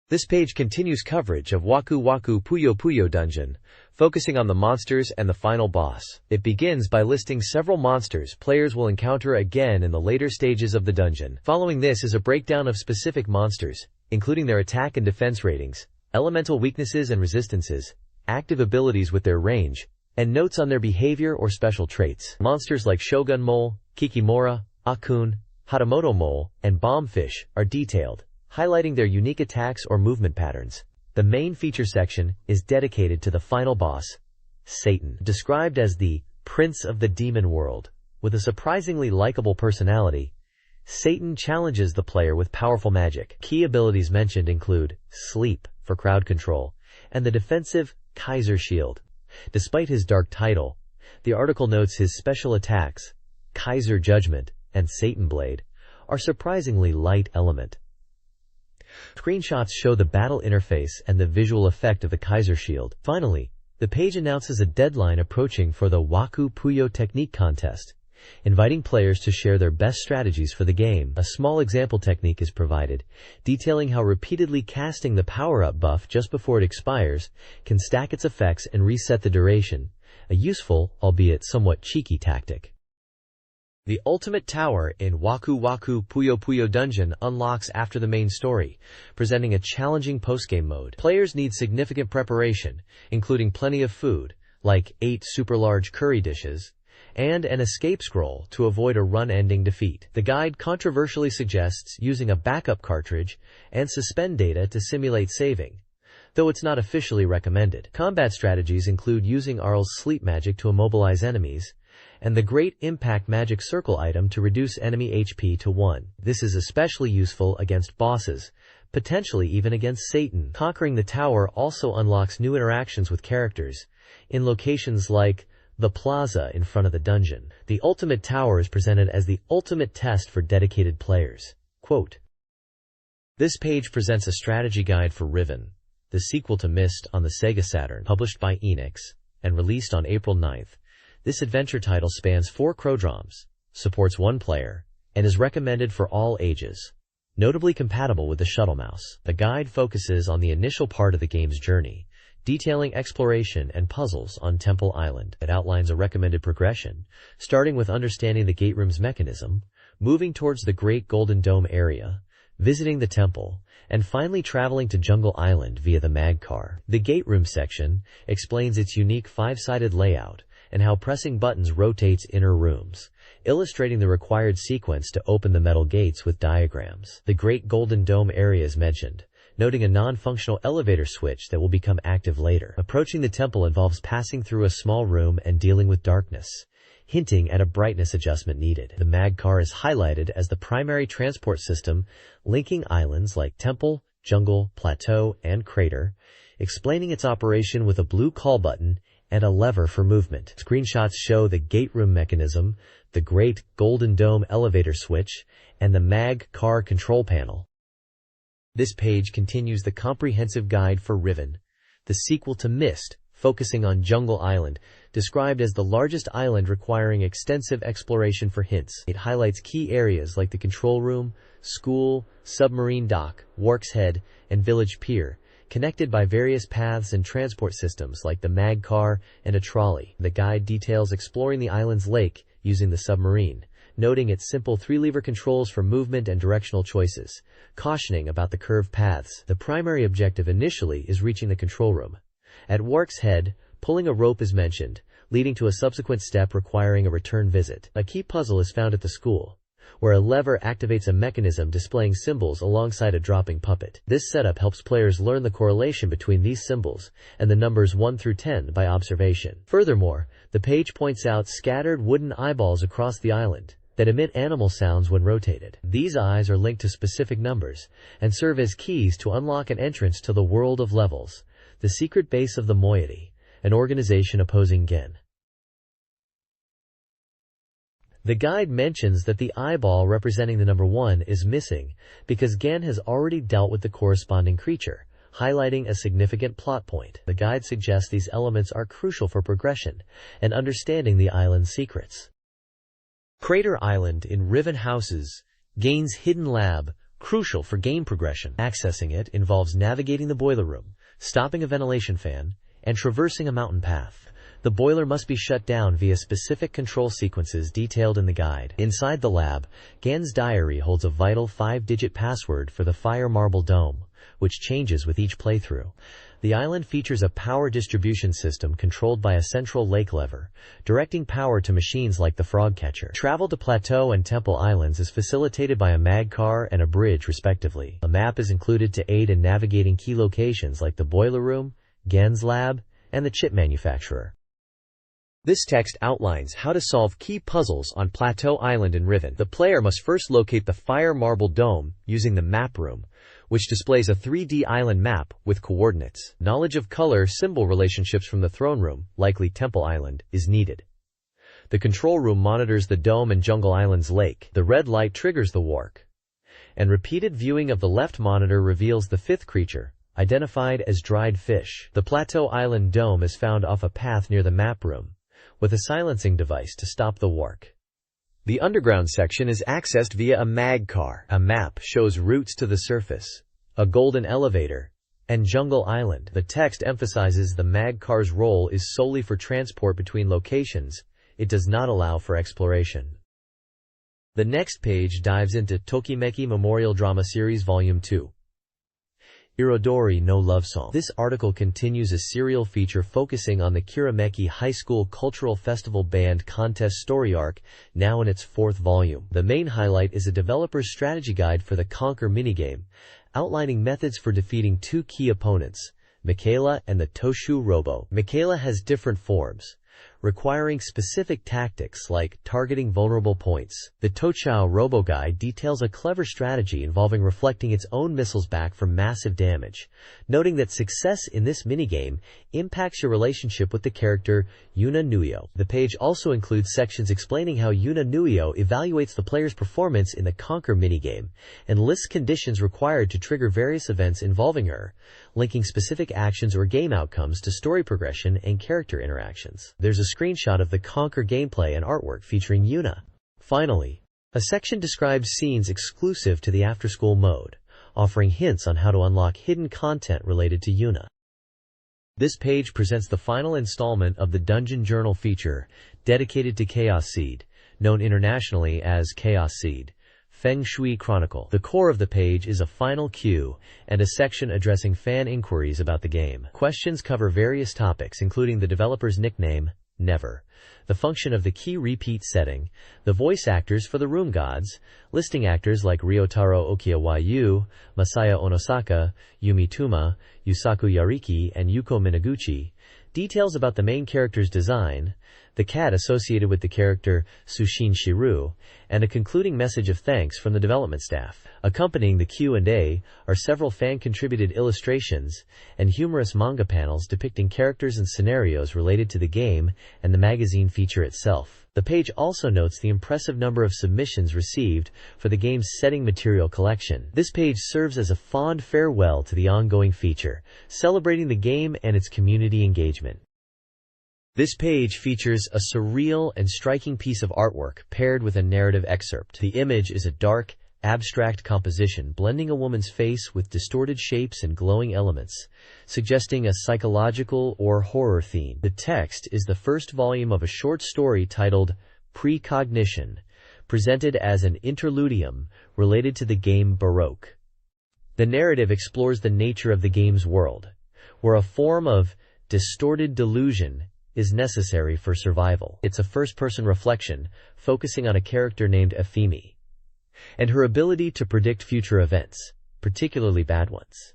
This page continues coverage of Waku Waku Puyo Puyo Dungeon, focusing on the monsters and the final boss. It begins by listing several monsters players will encounter again in the later stages of the dungeon. Following this is a breakdown of specific monsters, including their attack and defense ratings, elemental weaknesses and resistances, active abilities with their range, and notes on their behavior or special traits. Monsters like Shogun Mole, Kikimora, Akun, Hatamoto Mole, and Bombfish are detailed, highlighting their unique attacks or movement patterns. The main feature section is dedicated to the final boss, Satan. Described as the Prince of the Demon World, with a surprisingly likable personality, Satan challenges the player with powerful magic. Key abilities mentioned include Sleep for crowd control and the defensive Kaiser Shield. Despite his dark title, the article notes his special attacks, Kaiser Judgment and Satan Blade, are surprisingly light element. Screenshots show the battle interface and the visual effect of the Kaiser Shield. Finally, the page announces a deadline approaching for the Waku Puyo Technique Contest, inviting players to share their best strategies for the game. A small example technique is provided, detailing how repeatedly casting the power-up buff just before it expires can stack its effects and reset the duration, a useful, albeit somewhat cheeky tactic. The ultimate tower in Waku Waku Puyo Puyo Dungeon unlocks after the main story, presenting a challenging postgame mode. Players need significant preparation, including plenty of food, like 8 super large curry dishes, and an escape scroll to avoid a run-ending defeat. The guide controversially suggests using a backup cartridge and suspend data to simulate saving, though it's not officially recommended. Combat strategies include using Arl's sleep magic to immobilize enemies, and the Great Impact Magic Circle item to reduce enemy HP to 1. This is especially useful against bosses, potentially even against Satan. Conquering the tower also unlocks new interactions with characters, in locations like the plaza in front of the dungeon. The ultimate tower is presented as the ultimate test for dedicated players. Quote, "This page presents a strategy guide for Riven, the sequel to Myst on the Sega Saturn, published by Enix, and released on April 9th. This adventure title spans 4 crodroms, supports 1 player, and is recommended for all ages, notably compatible with the shuttle mouse. The guide focuses on the initial part of the game's journey, detailing exploration and puzzles on Temple Island. It outlines a recommended progression, starting with understanding the gate room's mechanism, moving towards the Great Golden Dome area, visiting the temple, and finally traveling to Jungle Island via the mag car. The gate room section explains its unique 5-sided layout and how pressing buttons rotates inner rooms, illustrating the required sequence to open the metal gates with diagrams. The Great Golden Dome area is mentioned, noting a non-functional elevator switch that will become active later. Approaching the temple involves passing through a small room and dealing with darkness, hinting at a brightness adjustment needed. The mag car is highlighted as the primary transport system linking islands like Temple, Jungle, Plateau, and Crater, explaining its operation with a blue call button and a lever for movement. Screenshots show the gate room mechanism, the Great Golden Dome elevator switch, and the mag car control panel. This page continues the comprehensive guide for Riven, the sequel to Myst, focusing on Jungle Island, described as the largest island requiring extensive exploration for hints. It highlights key areas like the control room, school, submarine dock, Wark's Head, and village pier, connected by various paths and transport systems like the mag car and a trolley. The guide details exploring the island's lake using the submarine, noting its simple 3-lever controls for movement and directional choices, cautioning about the curved paths. The primary objective initially is reaching the control room. At Wark's Head, pulling a rope is mentioned, leading to a subsequent step requiring a return visit. A key puzzle is found at the school, where a lever activates a mechanism displaying symbols alongside a dropping puppet. This setup helps players learn the correlation between these symbols and the numbers 1 through 10 by observation. Furthermore, the page points out scattered wooden eyeballs across the island that emit animal sounds when rotated. These eyes are linked to specific numbers and serve as keys to unlock an entrance to the world of levels, the secret base of the moiety, an organization opposing Gen. The guide mentions that the eyeball representing the number 1 is missing because Gan has already dealt with the corresponding creature, highlighting a significant plot point. The guide suggests these elements are crucial for progression and understanding the island's secrets. Crater Island in Riven Houses gains hidden lab, crucial for game progression. Accessing it involves navigating the boiler room, stopping a ventilation fan, and traversing a mountain path. The boiler must be shut down via specific control sequences detailed in the guide. Inside the lab, Gen's diary holds a vital 5-digit password for the Fire Marble Dome, which changes with each playthrough. The island features a power distribution system controlled by a central lake lever, directing power to machines like the frog catcher. Travel to Plateau and Temple Islands is facilitated by a mag car and a bridge, respectively. A map is included to aid in navigating key locations like the boiler room, Gen's lab, and the chip manufacturer. This text outlines how to solve key puzzles on Plateau Island in Riven. The player must first locate the Fire Marble Dome using the map room, which displays a 3D island map with coordinates. Knowledge of color symbol relationships from the throne room, likely Temple Island, is needed. The control room monitors the Dome and Jungle Island's lake. The red light triggers the warp, and repeated viewing of the left monitor reveals the 5th creature, identified as dried fish. The Plateau Island Dome is found off a path near the map room, with a silencing device to stop the warp. The underground section is accessed via a mag car. A map shows routes to the surface, a golden elevator, and Jungle Island. The text emphasizes the mag car's role is solely for transport between locations. It does not allow for exploration. The next page dives into Tokimeki Memorial Drama Series Volume 2. Irodori no Love Song. This article continues a serial feature focusing on the Kirameki High School Cultural Festival Band Contest story arc, now in its 4th volume. The main highlight is a developer's strategy guide for the Conquer minigame, outlining methods for defeating 2 key opponents, Michaela and the Toshu Robo. Michaela has different forms, requiring specific tactics like targeting vulnerable points. The Tochao Robo Guide details a clever strategy involving reflecting its own missiles back for massive damage, noting that success in this minigame impacts your relationship with the character Yuna Nuyo. The page also includes sections explaining how Yuna Nuyo evaluates the player's performance in the Conquer minigame, and lists conditions required to trigger various events involving her, linking specific actions or game outcomes to story progression and character interactions. There's a screenshot of the Conquer gameplay and artwork featuring Yuna. Finally, a section describes scenes exclusive to the after-school mode, offering hints on how to unlock hidden content related to Yuna. This page presents the final installment of the Dungeon Journal feature, dedicated to Chaos Seed, known internationally as Chaos Seed, Feng Shui Chronicle. The core of the page is a final queue and a section addressing fan inquiries about the game. Questions cover various topics including the developer's nickname, Never, the function of the key repeat setting, the voice actors for the room gods, listing actors like Ryotaro Okiawayu, Masaya Onosaka, Yumi Tuma, Yusaku Yariki, and Yuko Minaguchi, details about the main character's design, the cat associated with the character Sushin Shiru, and a concluding message of thanks from the development staff. Accompanying the Q&A are several fan-contributed illustrations and humorous manga panels depicting characters and scenarios related to the game and the magazine feature itself. The page also notes the impressive number of submissions received for the game's setting material collection. This page serves as a fond farewell to the ongoing feature, celebrating the game and its community engagement. This page features a surreal and striking piece of artwork paired with a narrative excerpt. The image is a dark, abstract composition blending a woman's face with distorted shapes and glowing elements, suggesting a psychological or horror theme. The text is the first volume of a short story titled Precognition, presented as an interludium related to the game Baroque. The narrative explores the nature of the game's world, where a form of distorted delusion is necessary for survival. It's a first-person reflection, focusing on a character named Efimi, and her ability to predict future events, particularly bad ones.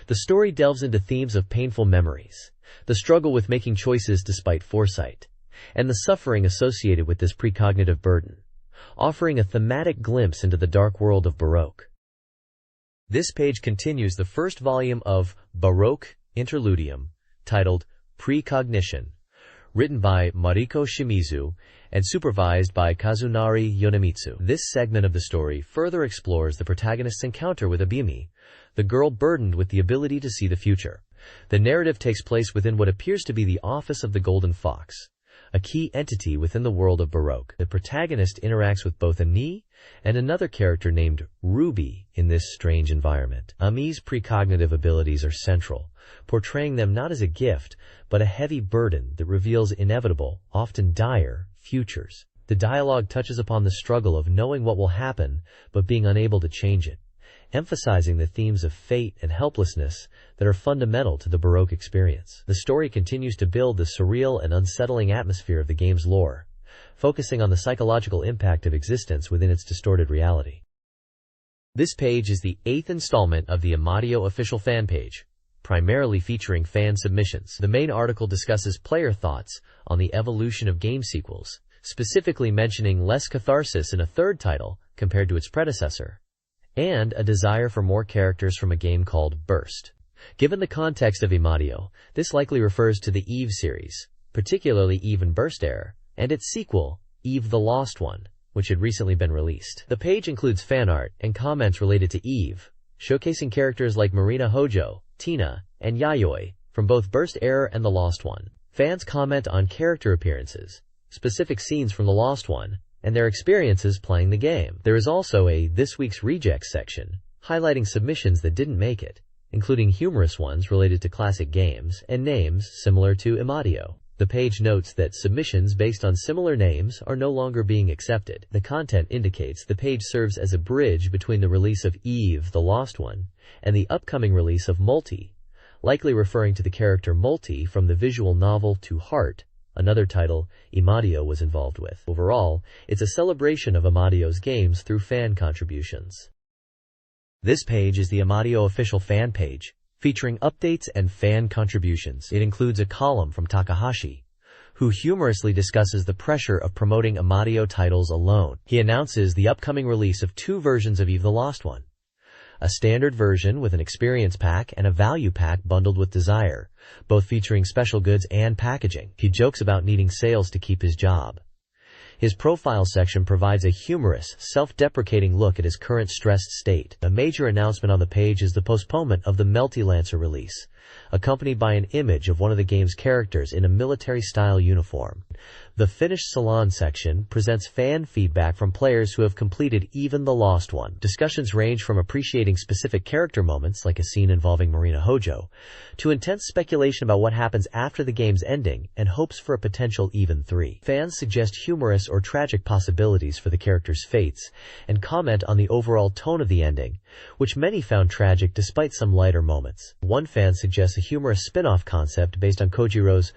The story delves into themes of painful memories, the struggle with making choices despite foresight, and the suffering associated with this precognitive burden, offering a thematic glimpse into the dark world of Baroque. This page continues the first volume of Baroque Interludium, titled Precognition, written by Mariko Shimizu and supervised by Kazunari Yonemitsu. This segment of the story further explores the protagonist's encounter with Abimi, the girl burdened with the ability to see the future. The narrative takes place within what appears to be the office of the Golden Fox, a key entity within the world of Baroque. The protagonist interacts with both Ami and another character named Ruby in this strange environment. Ami's precognitive abilities are central, portraying them not as a gift, but a heavy burden that reveals inevitable, often dire, futures. The dialogue touches upon the struggle of knowing what will happen, but being unable to change it, emphasizing the themes of fate and helplessness that are fundamental to the Baroque experience. The story continues to build the surreal and unsettling atmosphere of the game's lore, focusing on the psychological impact of existence within its distorted reality. This page is the 8th installment of the Amadio official fan page, primarily featuring fan submissions. The main article discusses player thoughts on the evolution of game sequels, specifically mentioning less catharsis in a third title compared to its predecessor, and a desire for more characters from a game called Burst. Given the context of Amadio, this likely refers to the Eve series, particularly Eve and Burst Air, and its sequel, Eve the Lost One, which had recently been released. The page includes fan art and comments related to Eve, showcasing characters like Marina Hojo, Tina, and Yayoi from both Burst Air and The Lost One. Fans comment on character appearances, specific scenes from The Lost One, and their experiences playing the game. There is also a This Week's Rejects section, highlighting submissions that didn't make it, including humorous ones related to classic games and names similar to Amadio. The page notes that submissions based on similar names are no longer being accepted. The content indicates the page serves as a bridge between the release of Eve, the Lost One, and the upcoming release of Multi, likely referring to the character Multi from the visual novel To Heart, another title Amadio was involved with. Overall, it's a celebration of Amadio's games through fan contributions. This page is the Amadio official fan page, featuring updates and fan contributions. It includes a column from Takahashi, who humorously discusses the pressure of promoting Amadio titles alone. He announces the upcoming release of 2 versions of Eve the Lost One, a standard version with an experience pack and a value pack bundled with Desire, both featuring special goods and packaging. He jokes about needing sales to keep his job. His profile section provides a humorous, self-deprecating look at his current stressed state. A major announcement on the page is the postponement of the Melty Lancer release, accompanied by an image of one of the game's characters in a military-style uniform. The Finished Salon section presents fan feedback from players who have completed Even the Lost One. Discussions range from appreciating specific character moments, like a scene involving Marina Hojo, to intense speculation about what happens after the game's ending and hopes for a potential Even 3. Fans suggest humorous or tragic possibilities for the characters' fates and comment on the overall tone of the ending, which many found tragic despite some lighter moments. One fan suggests a humorous spin-off concept based on Kojiro's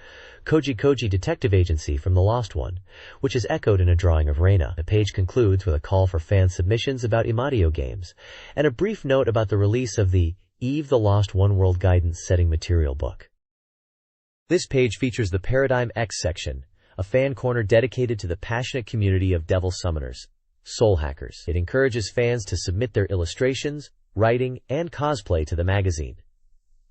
Koji Detective Agency from The Lost One, which is echoed in a drawing of Reina. The page concludes with a call for fan submissions about Amadio games, and a brief note about the release of the Eve the Lost One World Guidance Setting Material Book. This page features the Paradigm X section, a fan corner dedicated to the passionate community of devil summoners, soul hackers. It encourages fans to submit their illustrations, writing, and cosplay to the magazine.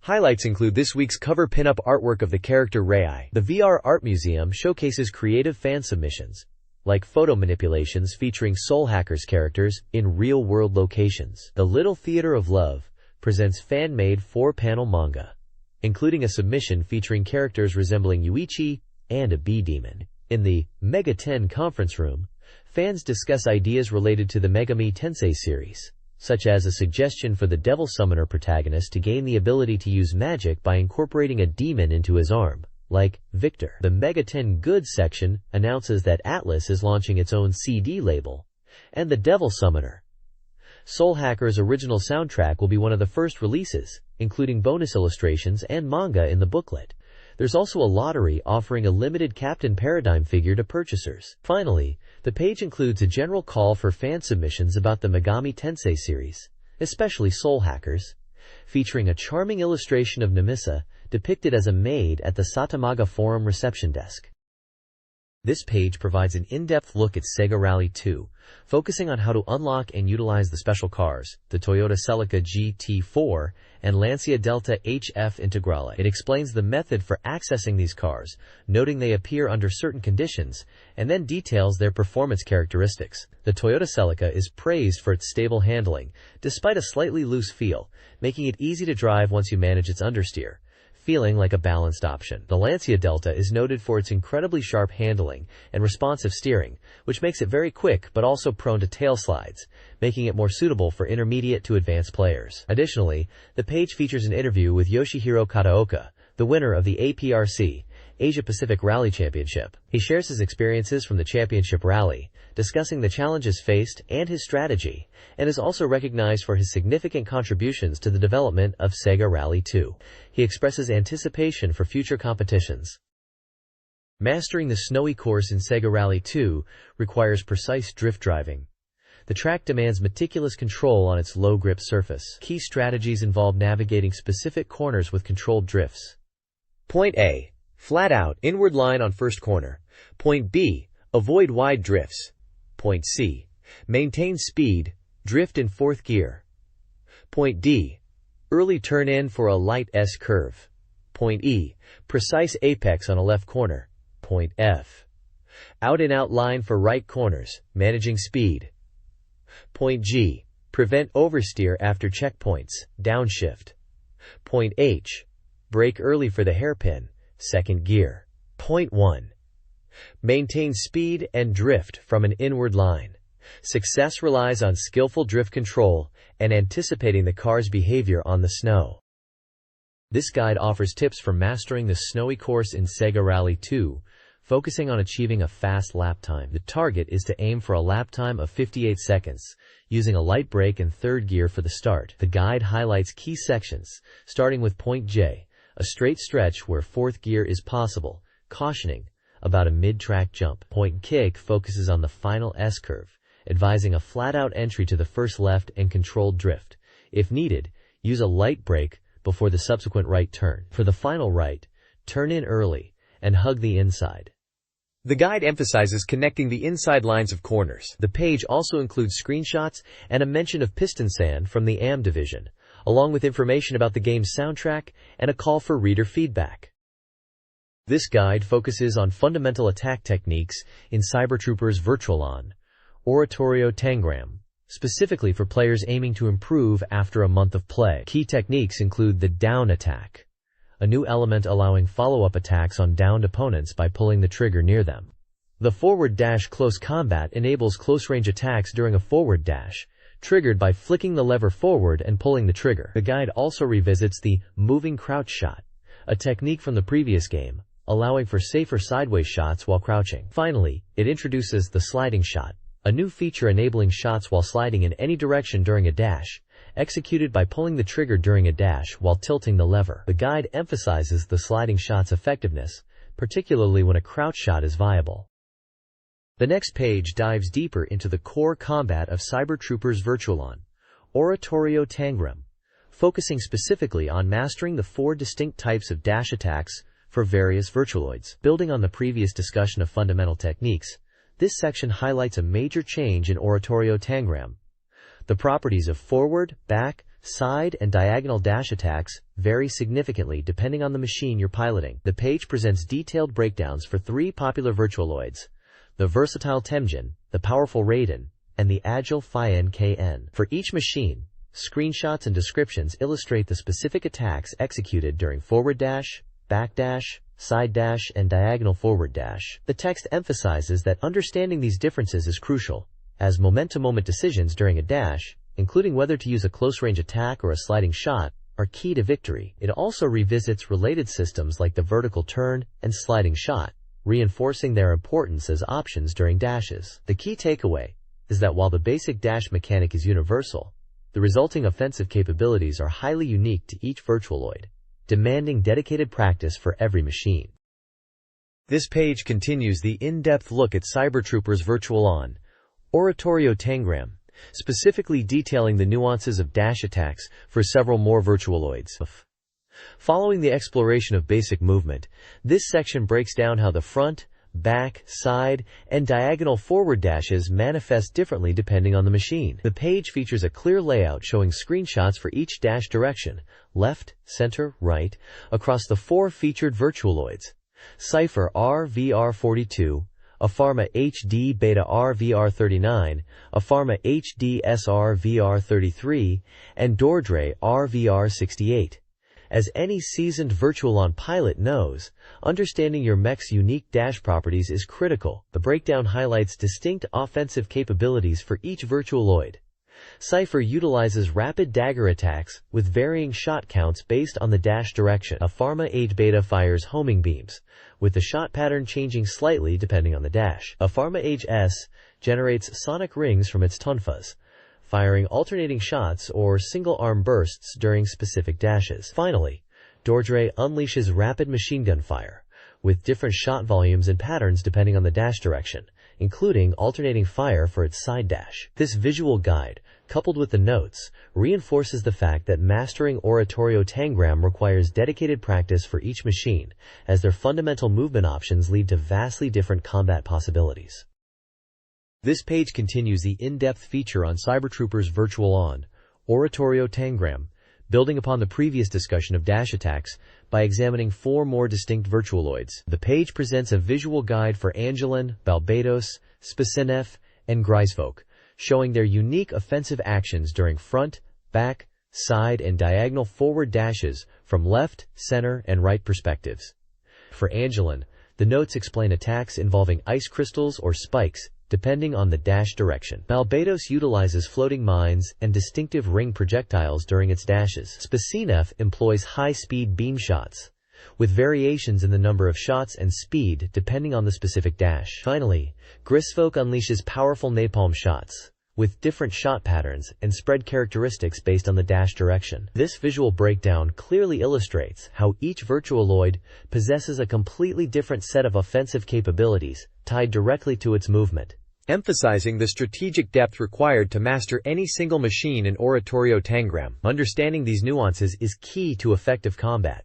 Highlights include this week's cover pinup artwork of the character Rei. The VR Art Museum showcases creative fan submissions, like photo manipulations featuring Soul Hackers characters in real-world locations. The Little Theater of Love presents fan-made 4-panel manga, including a submission featuring characters resembling Yuichi and a bee demon. In the Mega 10 conference room, fans discuss ideas related to the Megami Tensei series, such as a suggestion for the Devil Summoner protagonist to gain the ability to use magic by incorporating a demon into his arm, like Victor. The Mega 10 Goods section announces that Atlas is launching its own CD label, and the Devil Summoner Soul Hacker's original soundtrack will be one of the first releases, including bonus illustrations and manga in the booklet. There's also a lottery offering a limited Captain Paradigm figure to purchasers. Finally, the page includes a general call for fan submissions about the Megami Tensei series, especially Soul Hackers, featuring a charming illustration of Namisa depicted as a maid at the Satamaga Forum reception desk. This page provides an in-depth look at Sega Rally 2, focusing on how to unlock and utilize the special cars, the Toyota Celica GT4 and Lancia Delta HF Integrale. It explains the method for accessing these cars, noting they appear under certain conditions, and then details their performance characteristics. The Toyota Celica is praised for its stable handling, despite a slightly loose feel, making it easy to drive once you manage its understeer. feeling like a balanced option. The Lancia Delta is noted for its incredibly sharp handling and responsive steering, which makes it very quick but also prone to tail slides, making it more suitable for intermediate to advanced players. Additionally, the page features an interview with Yoshihiro Kataoka, the winner of the APRC, Asia Pacific Rally Championship. He shares his experiences from the championship rally, discussing the challenges faced and his strategy, and is also recognized for his significant contributions to the development of SEGA Rally 2. He expresses anticipation for future competitions. Mastering the snowy course in SEGA Rally 2 requires precise drift driving. The track demands meticulous control on its low-grip surface. Key strategies involve navigating specific corners with controlled drifts. Point A. Flat out, inward line on first corner. Point B. Avoid wide drifts. Point C. Maintain speed, drift in fourth gear. Point D. Early turn in for a light S-curve. Point E. Precise apex on a left corner. Point F. Out and out line for right corners, managing speed. Point G. Prevent oversteer after checkpoints, downshift. Point H. Brake early for the hairpin, second gear. Point 1. Maintain speed and drift from an inward line. Success relies on skillful drift control and anticipating the car's behavior on the snow. This guide offers tips for mastering the snowy course in SEGA Rally 2, focusing on achieving a fast lap time. The target is to aim for a lap time of 58 seconds, using a light brake in third gear for the start. The guide highlights key sections, starting with Point J, a straight stretch where fourth gear is possible, cautioning about a mid-track jump. Point K focuses on the final S-curve, advising a flat-out entry to the first left and controlled drift. If needed, use a light brake before the subsequent right turn. For the final right, turn in early and hug the inside. The guide emphasizes connecting the inside lines of corners. The page also includes screenshots and a mention of piston sand from the AM division, along with information about the game's soundtrack and a call for reader feedback. This guide focuses on fundamental attack techniques in Cybertrooper's Virtualon, Oratorio Tangram, specifically for players aiming to improve after a month of play. Key techniques include the down attack, a new element allowing follow-up attacks on downed opponents by pulling the trigger near them. The forward dash close combat enables close-range attacks during a forward dash, triggered by flicking the lever forward and pulling the trigger. The guide also revisits the moving crouch shot, a technique from the previous game, allowing for safer sideways shots while crouching. Finally, it introduces the sliding shot, a new feature enabling shots while sliding in any direction during a dash, executed by pulling the trigger during a dash while tilting the lever. The guide emphasizes the sliding shot's effectiveness, particularly when a crouch shot is viable. The next page dives deeper into the core combat of Cybertrooper's Virtualon, Oratorio Tangram, focusing specifically on mastering the 4 distinct types of dash attacks for various Virtualoids. Building on the previous discussion of fundamental techniques, this section highlights a major change in Oratorio Tangram. The properties of forward, back, side, and diagonal dash attacks vary significantly depending on the machine you're piloting. The page presents detailed breakdowns for 3 popular Virtualoids: the versatile Temjin, the powerful Raiden, and the agile Fien KN. For each machine, screenshots and descriptions illustrate the specific attacks executed during forward dash, back dash, side dash, and diagonal forward dash. The text emphasizes that understanding these differences is crucial, as moment-to-moment decisions during a dash, including whether to use a close-range attack or a sliding shot, are key to victory. It also revisits related systems like the vertical turn and sliding shot, reinforcing their importance as options during dashes. The key takeaway is that while the basic dash mechanic is universal, the resulting offensive capabilities are highly unique to each Virtualoid, demanding dedicated practice for every machine. This page continues the in-depth look at Cybertrooper's Virtualon, Oratorio Tangram, specifically detailing the nuances of dash attacks for several more Virtualoids. Following the exploration of basic movement, this section breaks down how the front, back, side, and diagonal forward dashes manifest differently depending on the machine. The page features a clear layout showing screenshots for each dash direction, left, center, right, across the 4 featured Virtualoids: Cypher RVR42, Apharma HD Beta RVR39, Apharma HD SR VR33, and Dordre RVR68. As any seasoned Virtual-On pilot knows, understanding your mech's unique dash properties is critical. The breakdown highlights distinct offensive capabilities for each Virtualoid. Cypher utilizes rapid dagger attacks with varying shot counts based on the dash direction. A Pharma H Beta fires homing beams, with the shot pattern changing slightly depending on the dash. A Pharma HS generates sonic rings from its tonfas, firing alternating shots or single-arm bursts during specific dashes. Finally, Dordre unleashes rapid machine gun fire, with different shot volumes and patterns depending on the dash direction, including alternating fire for its side dash. This visual guide, coupled with the notes, reinforces the fact that mastering Oratorio Tangram requires dedicated practice for each machine, as their fundamental movement options lead to vastly different combat possibilities. This page continues the in-depth feature on Cybertrooper's Virtual-On, Oratorio Tangram, building upon the previous discussion of dash attacks by examining 4 more distinct Virtualoids. The page presents a visual guide for Angelin, Balbados, Spisinef, and Grisfolk, showing their unique offensive actions during front, back, side, and diagonal forward dashes from left, center, and right perspectives. For Angelin, the notes explain attacks involving ice crystals or spikes, depending on the dash direction. Balbados utilizes floating mines and distinctive ring projectiles during its dashes. Spisinef employs high-speed beam shots, with variations in the number of shots and speed depending on the specific dash. Finally, Grisfolk unleashes powerful napalm shots, with different shot patterns and spread characteristics based on the dash direction. This visual breakdown clearly illustrates how each Virtualoid possesses a completely different set of offensive capabilities tied directly to its movement, emphasizing the strategic depth required to master any single machine in Oratorio Tangram. Understanding these nuances is key to effective combat.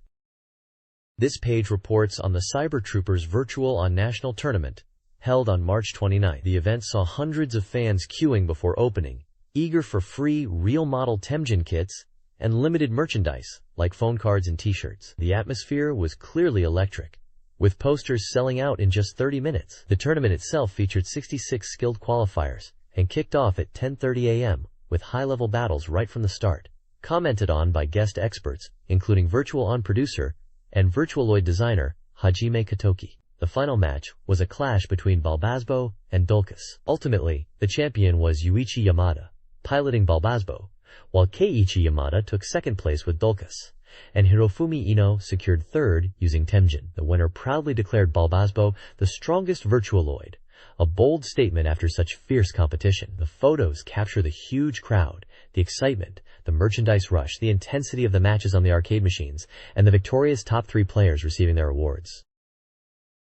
This page reports on the Cybertroopers Virtual-On National Tournament, held on March 29. The event saw hundreds of fans queuing before opening, eager for free real-model Temjin kits and limited merchandise, like phone cards and t-shirts. The atmosphere was clearly electric, with posters selling out in just 30 minutes. The tournament itself featured 66 skilled qualifiers and kicked off at 10:30 a.m. with high-level battles right from the start, commented on by guest experts, including Virtual-On producer and Virtualoid designer Hajime Katoki. The final match was a clash between Balbazbo and Dulcus. Ultimately, the champion was Yuichi Yamada, piloting Balbazbo, while Keiichi Yamada took second place with Dulcus, and Hirofumi Ino secured third using Temjin. The winner proudly declared Balbazbo the strongest Virtualoid, a bold statement after such fierce competition. The photos capture the huge crowd, the excitement, the merchandise rush, the intensity of the matches on the arcade machines, and the victorious top 3 players receiving their awards.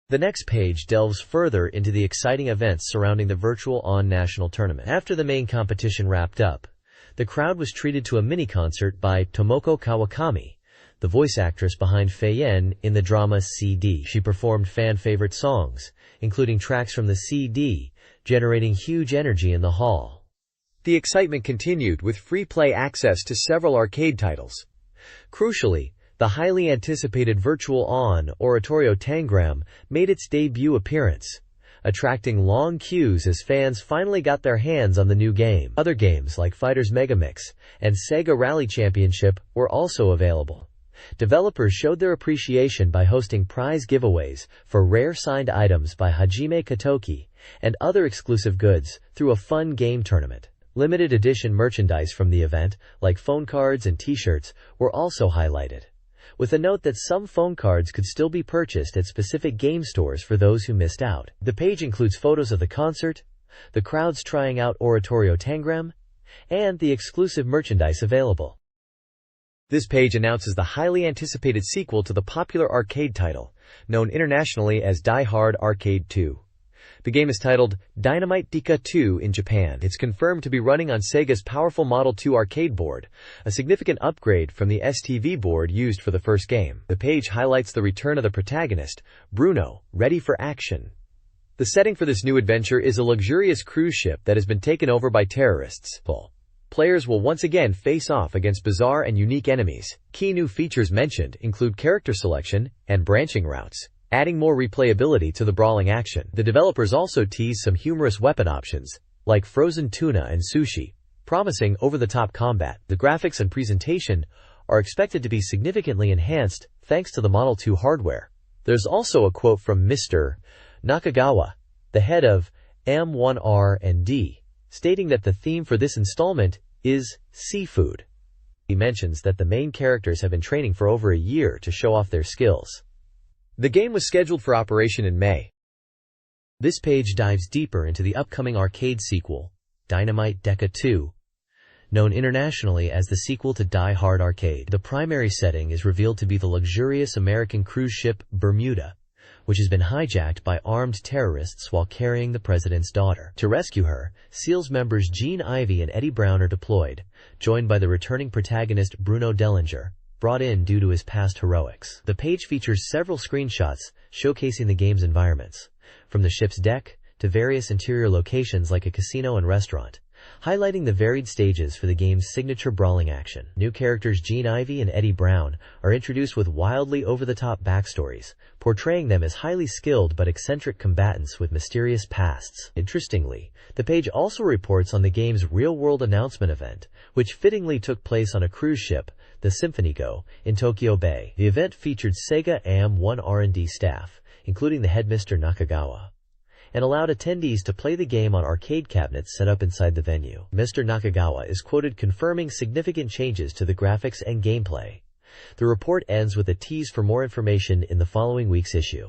The next page delves further into the exciting events surrounding the Virtual-On National Tournament. After the main competition wrapped up, the crowd was treated to a mini-concert by Tomoko Kawakami, the voice actress behind Fei-En in the drama CD. She performed fan-favorite songs, including tracks from the CD, generating huge energy in the hall. The excitement continued with free-play access to several arcade titles. Crucially, the highly anticipated Virtual-On Oratorio Tangram made its debut appearance, attracting long queues as fans finally got their hands on the new game. Other games like Fighters Megamix and Sega Rally Championship were also available. Developers showed their appreciation by hosting prize giveaways for rare signed items by Hajime Katoki and other exclusive goods through a fun game tournament. Limited edition merchandise from the event, like phone cards and t-shirts, were also highlighted, with a note that some phone cards could still be purchased at specific game stores for those who missed out. The page includes photos of the concert, the crowds trying out Oratorio Tangram, and the exclusive merchandise available. This page announces the highly anticipated sequel to the popular arcade title, known internationally as Die Hard Arcade 2. The game is titled Dynamite Dika 2 in Japan. It's confirmed to be running on Sega's powerful Model 2 arcade board, a significant upgrade from the STV board used for the first game. The page highlights the return of the protagonist, Bruno, ready for action. The setting for this new adventure is a luxurious cruise ship that has been taken over by terrorists. Players will once again face off against bizarre and unique enemies. Key new features mentioned include character selection and branching routes, adding more replayability to the brawling action. The developers also tease some humorous weapon options, like frozen tuna and sushi, promising over-the-top combat. The graphics and presentation are expected to be significantly enhanced thanks to the Model 2 hardware. There's also a quote from Mr. Nakagawa, the head of M1R&D, stating that the theme for this installment is seafood. He mentions that the main characters have been training for over a year to show off their skills. The game was scheduled for operation in May. This page dives deeper into the upcoming arcade sequel, Dynamite Deca 2, known internationally as the sequel to Die Hard Arcade. The primary setting is revealed to be the luxurious American cruise ship Bermuda, which has been hijacked by armed terrorists while carrying the president's daughter. To rescue her, SEALs members Gene Ivey and Eddie Brown are deployed, joined by the returning protagonist Bruno Dellinger, brought in due to his past heroics. The page features several screenshots showcasing the game's environments, from the ship's deck to various interior locations like a casino and restaurant, highlighting the varied stages for the game's signature brawling action. New characters Gene Ivey and Eddie Brown are introduced with wildly over-the-top backstories, portraying them as highly skilled but eccentric combatants with mysterious pasts. Interestingly, the page also reports on the game's real-world announcement event, which fittingly took place on a cruise ship, the Symphony Go, in Tokyo Bay. The event featured SEGA AM1 R&D staff, including the head Mr. Nakagawa, and allowed attendees to play the game on arcade cabinets set up inside the venue. Mr. Nakagawa is quoted confirming significant changes to the graphics and gameplay. The report ends with a tease for more information in the following week's issue.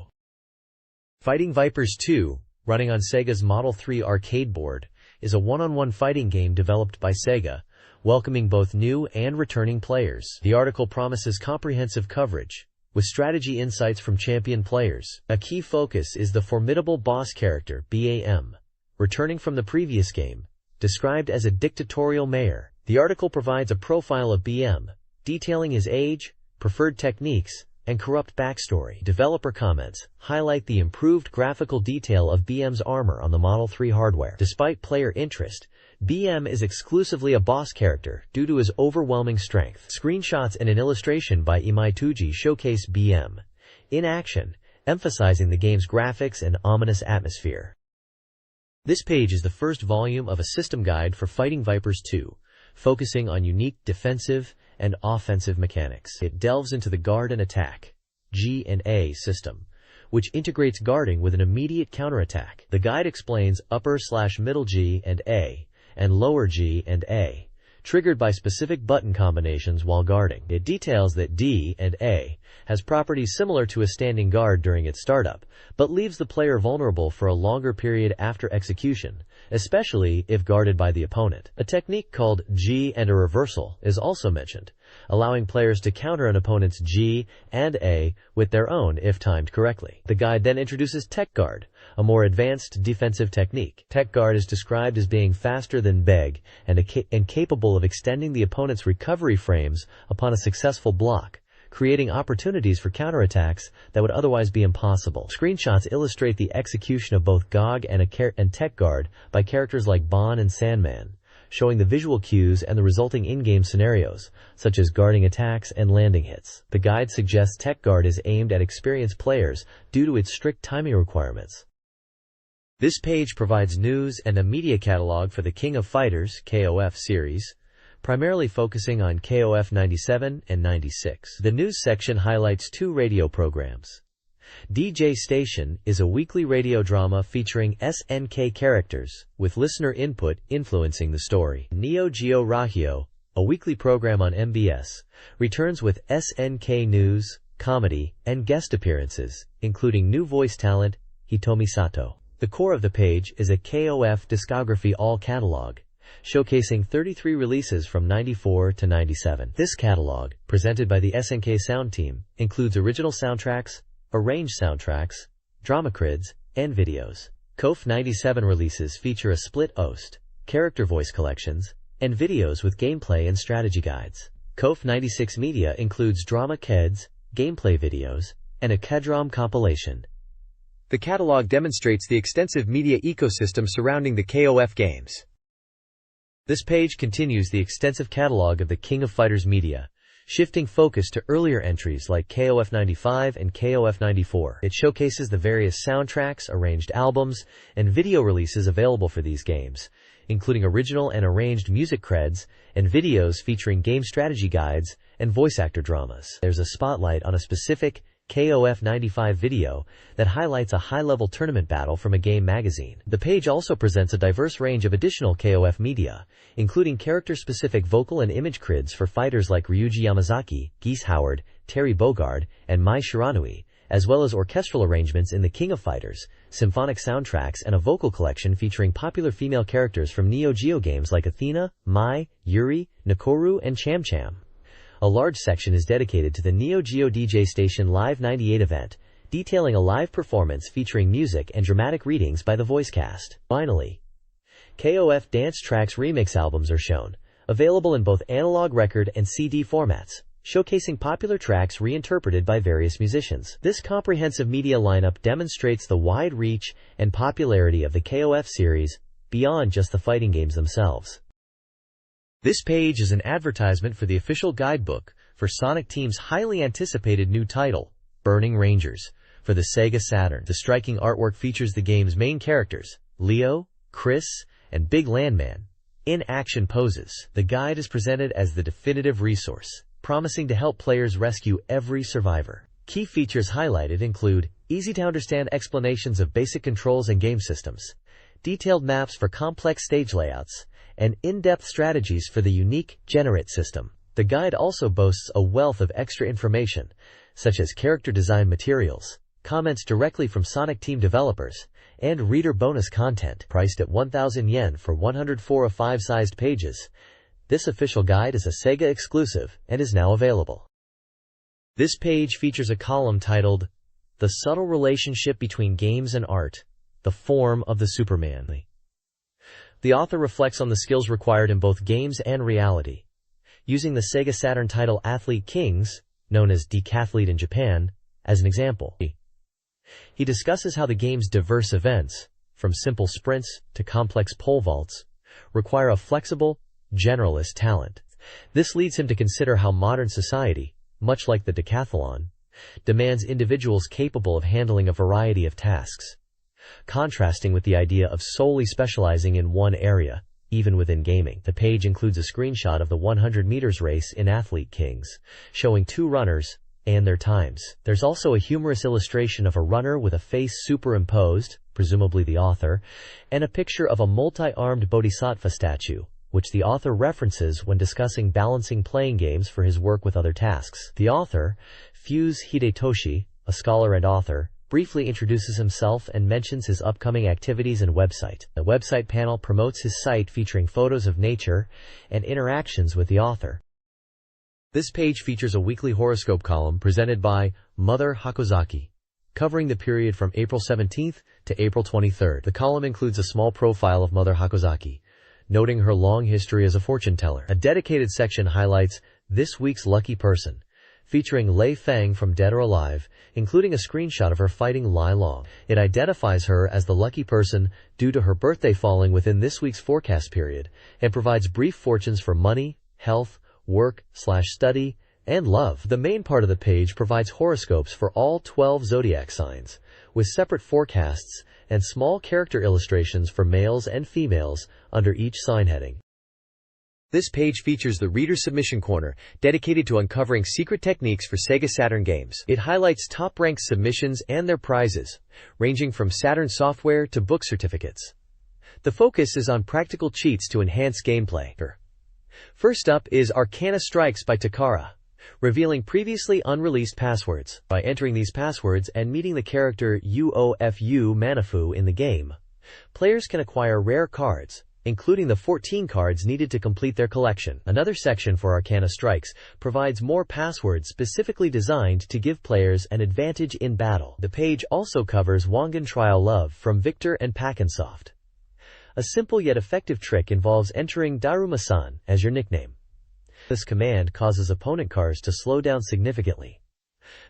Fighting Vipers 2, running on Sega's Model 3 arcade board, is a one-on-one fighting game developed by Sega, welcoming both new and returning players. The article promises comprehensive coverage, with strategy insights from champion players. A key focus is the formidable boss character, BAM, returning from the previous game, described as a dictatorial mayor. The article provides a profile of BM, detailing his age, preferred techniques, and corrupt backstory. Developer comments highlight the improved graphical detail of BM's armor on the Model 3 hardware. Despite player interest, BM is exclusively a boss character due to his overwhelming strength. Screenshots and an illustration by Imai Tuji showcase BM in action, emphasizing the game's graphics and ominous atmosphere. This page is the first volume of a system guide for Fighting Vipers 2, focusing on unique defensive and offensive mechanics. It delves into the guard and attack G and A system, which integrates guarding with an immediate counterattack. The guide explains upper/middle G and A, and lower G and A, triggered by specific button combinations while guarding. It details that D and A has properties similar to a standing guard during its startup, but leaves the player vulnerable for a longer period after execution, especially if guarded by the opponent. A technique called G and a reversal is also mentioned, allowing players to counter an opponent's G and A with their own if timed correctly. The guide then introduces Tech Guard, a more advanced defensive technique. Tech Guard is described as being faster than BEG and capable of extending the opponent's recovery frames upon a successful block, creating opportunities for counterattacks that would otherwise be impossible. Screenshots illustrate the execution of both GOG and Tech Guard by characters like Bon and Sandman, showing the visual cues and the resulting in-game scenarios, such as guarding attacks and landing hits. The guide suggests Tech Guard is aimed at experienced players due to its strict timing requirements. This page provides news and a media catalog for the King of Fighters (KOF) series, primarily focusing on KOF 97 and 96. The news section highlights 2 radio programs. DJ Station is a weekly radio drama featuring SNK characters, with listener input influencing the story. Neo Geo Rahio, a weekly program on MBS, returns with SNK news, comedy, and guest appearances, including new voice talent, Hitomi Sato. The core of the page is a KOF discography all catalog, showcasing 33 releases from 94 to 97. This catalog, presented by the SNK Sound Team, includes original soundtracks, arranged soundtracks, drama crids, and videos. KOF 97 releases feature a split OST, character voice collections, and videos with gameplay and strategy guides. KOF 96 media includes drama KEDs, gameplay videos, and a KEDROM compilation. The catalog demonstrates the extensive media ecosystem surrounding the KOF games. This page continues the extensive catalog of the King of Fighters media, shifting focus to earlier entries like KOF 95 and KOF 94. It showcases the various soundtracks, arranged albums, and video releases available for these games, including original and arranged music creds, and videos featuring game strategy guides and voice actor dramas. There's a spotlight on a specific KOF 95 video that highlights a high-level tournament battle from a game magazine. The page also presents a diverse range of additional KOF media, including character-specific vocal and image creds for fighters like Ryuji Yamazaki, Geese Howard, Terry Bogard, and Mai Shiranui, as well as orchestral arrangements in The King of Fighters, symphonic soundtracks, and a vocal collection featuring popular female characters from Neo Geo games like Athena, Mai, Yuri, Nakoru, and Cham Cham. A large section is dedicated to the Neo Geo DJ Station Live 98 event, detailing a live performance featuring music and dramatic readings by the voice cast. Finally, KOF Dance Tracks remix albums are shown, available in both analog record and CD formats, showcasing popular tracks reinterpreted by various musicians. This comprehensive media lineup demonstrates the wide reach and popularity of the KOF series beyond just the fighting games themselves. This page is an advertisement for the official guidebook for Sonic Team's highly anticipated new title, Burning Rangers, for the SEGA Saturn. The striking artwork features the game's main characters, Leo, Chris, and Big Landman, in action poses. The guide is presented as the definitive resource, promising to help players rescue every survivor. Key features highlighted include easy-to-understand explanations of basic controls and game systems, detailed maps for complex stage layouts, and in-depth strategies for the unique Generate system. The guide also boasts a wealth of extra information, such as character design materials, comments directly from Sonic Team developers, and reader bonus content. Priced at 1,000 yen for 104 of 5-sized pages, this official guide is a SEGA exclusive and is now available. This page features a column titled, The Subtle Relationship Between Games and Art, the Form of the Superman. The author reflects on the skills required in both games and reality, using the SEGA Saturn title Athlete Kings, known as Decathlete in Japan, as an example. He discusses how the game's diverse events, from simple sprints to complex pole vaults, require a flexible, generalist talent. This leads him to consider how modern society, much like the decathlon, demands individuals capable of handling a variety of tasks, contrasting with the idea of solely specializing in one area, even within gaming. The page includes a screenshot of the 100 meters race in Athlete Kings, showing 2 runners and their times. There's also a humorous illustration of a runner with a face superimposed, presumably the author, and a picture of a multi-armed bodhisattva statue, which the author references when discussing balancing playing games for his work with other tasks. The author, Fuse Hidetoshi, a scholar and author, briefly introduces himself and mentions his upcoming activities and website. The website panel promotes his site featuring photos of nature and interactions with the author. This page features a weekly horoscope column presented by Mother Hakozaki, covering the period from April 17th to April 23rd. The column includes a small profile of Mother Hakozaki, noting her long history as a fortune teller. A dedicated section highlights this week's lucky person, featuring Lei Feng from Dead or Alive, including a screenshot of her fighting Lai Long. It identifies her as the lucky person due to her birthday falling within this week's forecast period, and provides brief fortunes for money, health, work/study, and love. The main part of the page provides horoscopes for all 12 zodiac signs, with separate forecasts and small character illustrations for males and females under each sign heading. This page features the Reader Submission Corner, dedicated to uncovering secret techniques for SEGA Saturn games. It highlights top-ranked submissions and their prizes, ranging from Saturn software to book certificates. The focus is on practical cheats to enhance gameplay. First up is Arcana Strikes by Takara, revealing previously unreleased passwords. By entering these passwords and meeting the character Uofu Manifu in the game, players can acquire rare cards, including the 14 cards needed to complete their collection. Another section for Arcana Strikes provides more passwords specifically designed to give players an advantage in battle. The page also covers Wangan Trial Love from Victor and Packensoft. A simple yet effective trick involves entering Daruma-san as your nickname. This command causes opponent cars to slow down significantly,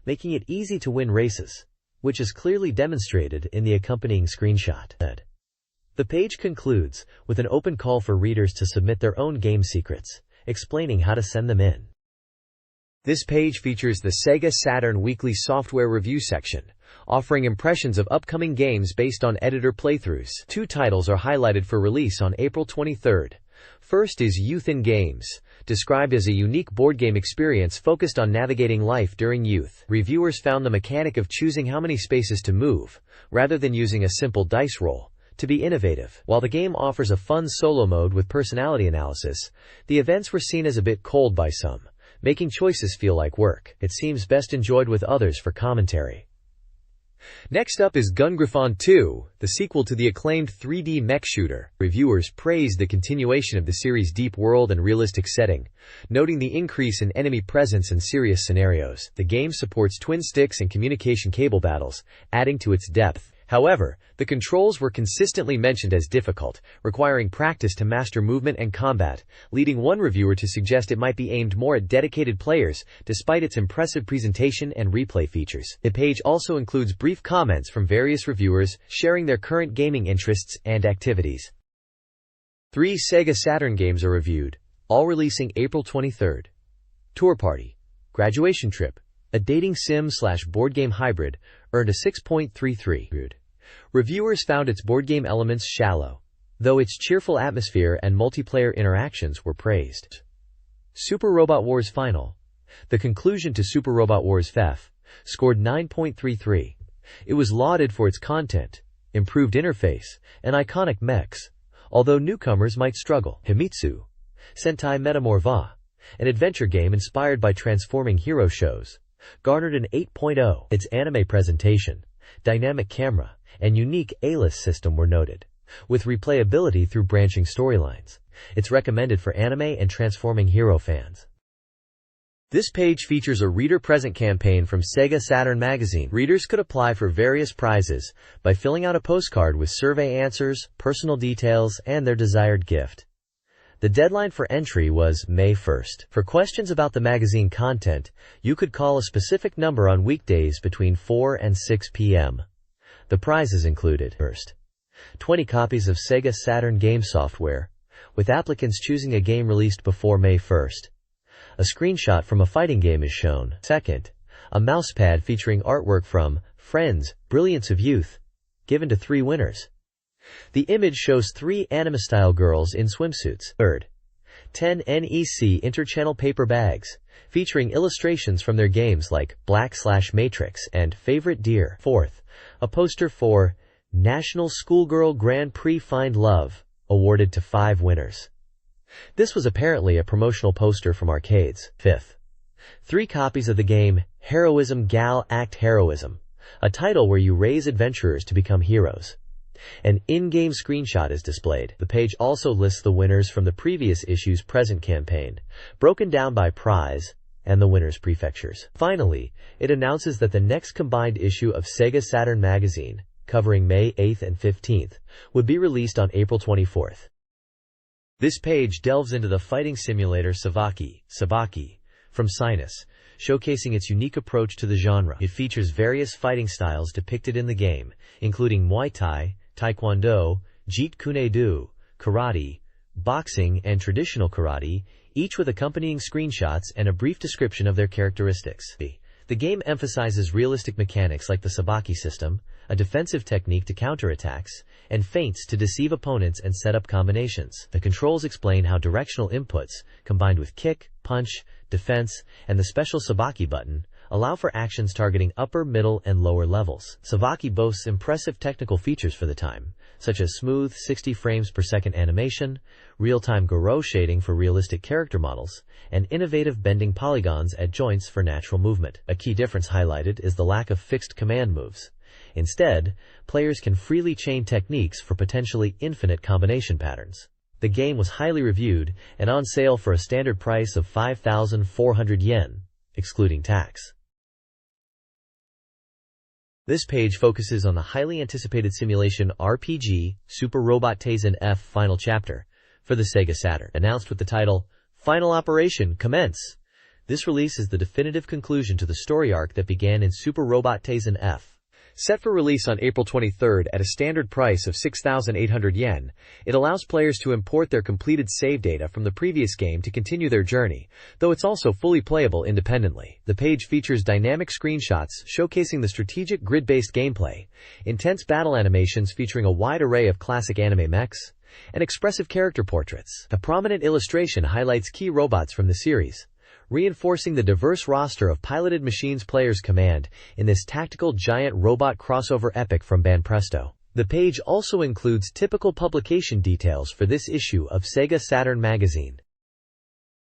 making it easy to win races, which is clearly demonstrated in the accompanying screenshot. The page concludes with an open call for readers to submit their own game secrets, explaining how to send them in. This page features the SEGA Saturn Weekly Software Review section, offering impressions of upcoming games based on editor playthroughs. Two titles are highlighted for release on April 23rd. First is Youth in Games, described as a unique board game experience focused on navigating life during youth. Reviewers found the mechanic of choosing how many spaces to move, rather than using a simple dice roll, to be innovative. While the game offers a fun solo mode with personality analysis, the events were seen as a bit cold by some, making choices feel like work. It seems best enjoyed with others for commentary. Next up is Gungriffon 2, the sequel to the acclaimed 3D mech shooter. Reviewers praised the continuation of the series' deep world and realistic setting, noting the increase in enemy presence and serious scenarios. The game supports twin sticks and communication cable battles, adding to its depth. However, the controls were consistently mentioned as difficult, requiring practice to master movement and combat, leading one reviewer to suggest it might be aimed more at dedicated players, despite its impressive presentation and replay features. The page also includes brief comments from various reviewers sharing their current gaming interests and activities. 3 SEGA Saturn games are reviewed, all releasing April 23rd. Tour Party, Graduation Trip, a dating sim/board game hybrid, earned a 6.33. Reviewers found its board game elements shallow, though its cheerful atmosphere and multiplayer interactions were praised. Super Robot Wars Final, the conclusion to Super Robot Wars FF, scored 9.33. It was lauded for its content, improved interface, and iconic mechs, although newcomers might struggle. Himitsu, Sentai Metamorpha, an adventure game inspired by transforming hero shows, garnered an 8.0. Its anime presentation, dynamic camera, and unique A-list system were noted, with replayability through branching storylines. It's recommended for anime and transforming hero fans. This page features a reader present campaign from SEGA Saturn Magazine. Readers could apply for various prizes by filling out a postcard with survey answers, personal details, and their desired gift. The deadline for entry was May 1st. For questions about the magazine content, you could call a specific number on weekdays between 4 and 6 p.m. The prizes included: first, 20 copies of SEGA Saturn game software, with applicants choosing a game released before May 1st. A screenshot from a fighting game is shown. Second, a mousepad featuring artwork from Friends, Brilliance of Youth, given to 3 winners. The image shows 3 anime-style girls in swimsuits. Third, 10 NEC interchannel paper bags, featuring illustrations from their games like Black/Matrix and Favorite Deer. Fourth, a poster for National Schoolgirl Grand Prix Find Love, awarded to 5 winners. This was apparently a promotional poster from arcades. Fifth, 3 copies of the game Heroism Gal Act Heroism, a title where you raise adventurers to become heroes. An in-game screenshot is displayed. The page also lists the winners from the previous issue's present campaign, broken down by prize, and the winners' prefectures. Finally, it announces that the next combined issue of SEGA Saturn Magazine, covering May 8th and 15th, would be released on April 24th. This page delves into the fighting simulator Sabaki, from Sinus, showcasing its unique approach to the genre. It features various fighting styles depicted in the game, including Muay Thai, Taekwondo, Jeet Kune Do, Karate, boxing, and traditional karate, each with accompanying screenshots and a brief description of their characteristics. The game emphasizes realistic mechanics like the Sabaki system, a defensive technique to counterattacks, and feints to deceive opponents and set up combinations. The controls explain how directional inputs, combined with kick, punch, defense, and the special Sabaki button, allow for actions targeting upper, middle, and lower levels. Sabaki boasts impressive technical features for the time, such as smooth 60 frames per second animation, real-time Goro shading for realistic character models, and innovative bending polygons at joints for natural movement. A key difference highlighted is the lack of fixed command moves. Instead, players can freely chain techniques for potentially infinite combination patterns. The game was highly reviewed and on sale for a standard price of 5,400 yen, excluding tax. This page focuses on the highly anticipated simulation RPG Super Robot Taisen F Final Chapter for the SEGA Saturn. Announced with the title, Final Operation Commence! This release is the definitive conclusion to the story arc that began in Super Robot Taisen F. Set for release on April 23 at a standard price of 6,800 yen, it allows players to import their completed save data from the previous game to continue their journey, though it's also fully playable independently. The page features dynamic screenshots showcasing the strategic grid-based gameplay, intense battle animations featuring a wide array of classic anime mechs, and expressive character portraits. A prominent illustration highlights key robots from the series, reinforcing the diverse roster of piloted machines players command in this tactical giant robot crossover epic from Banpresto. The page also includes typical publication details for this issue of SEGA Saturn magazine.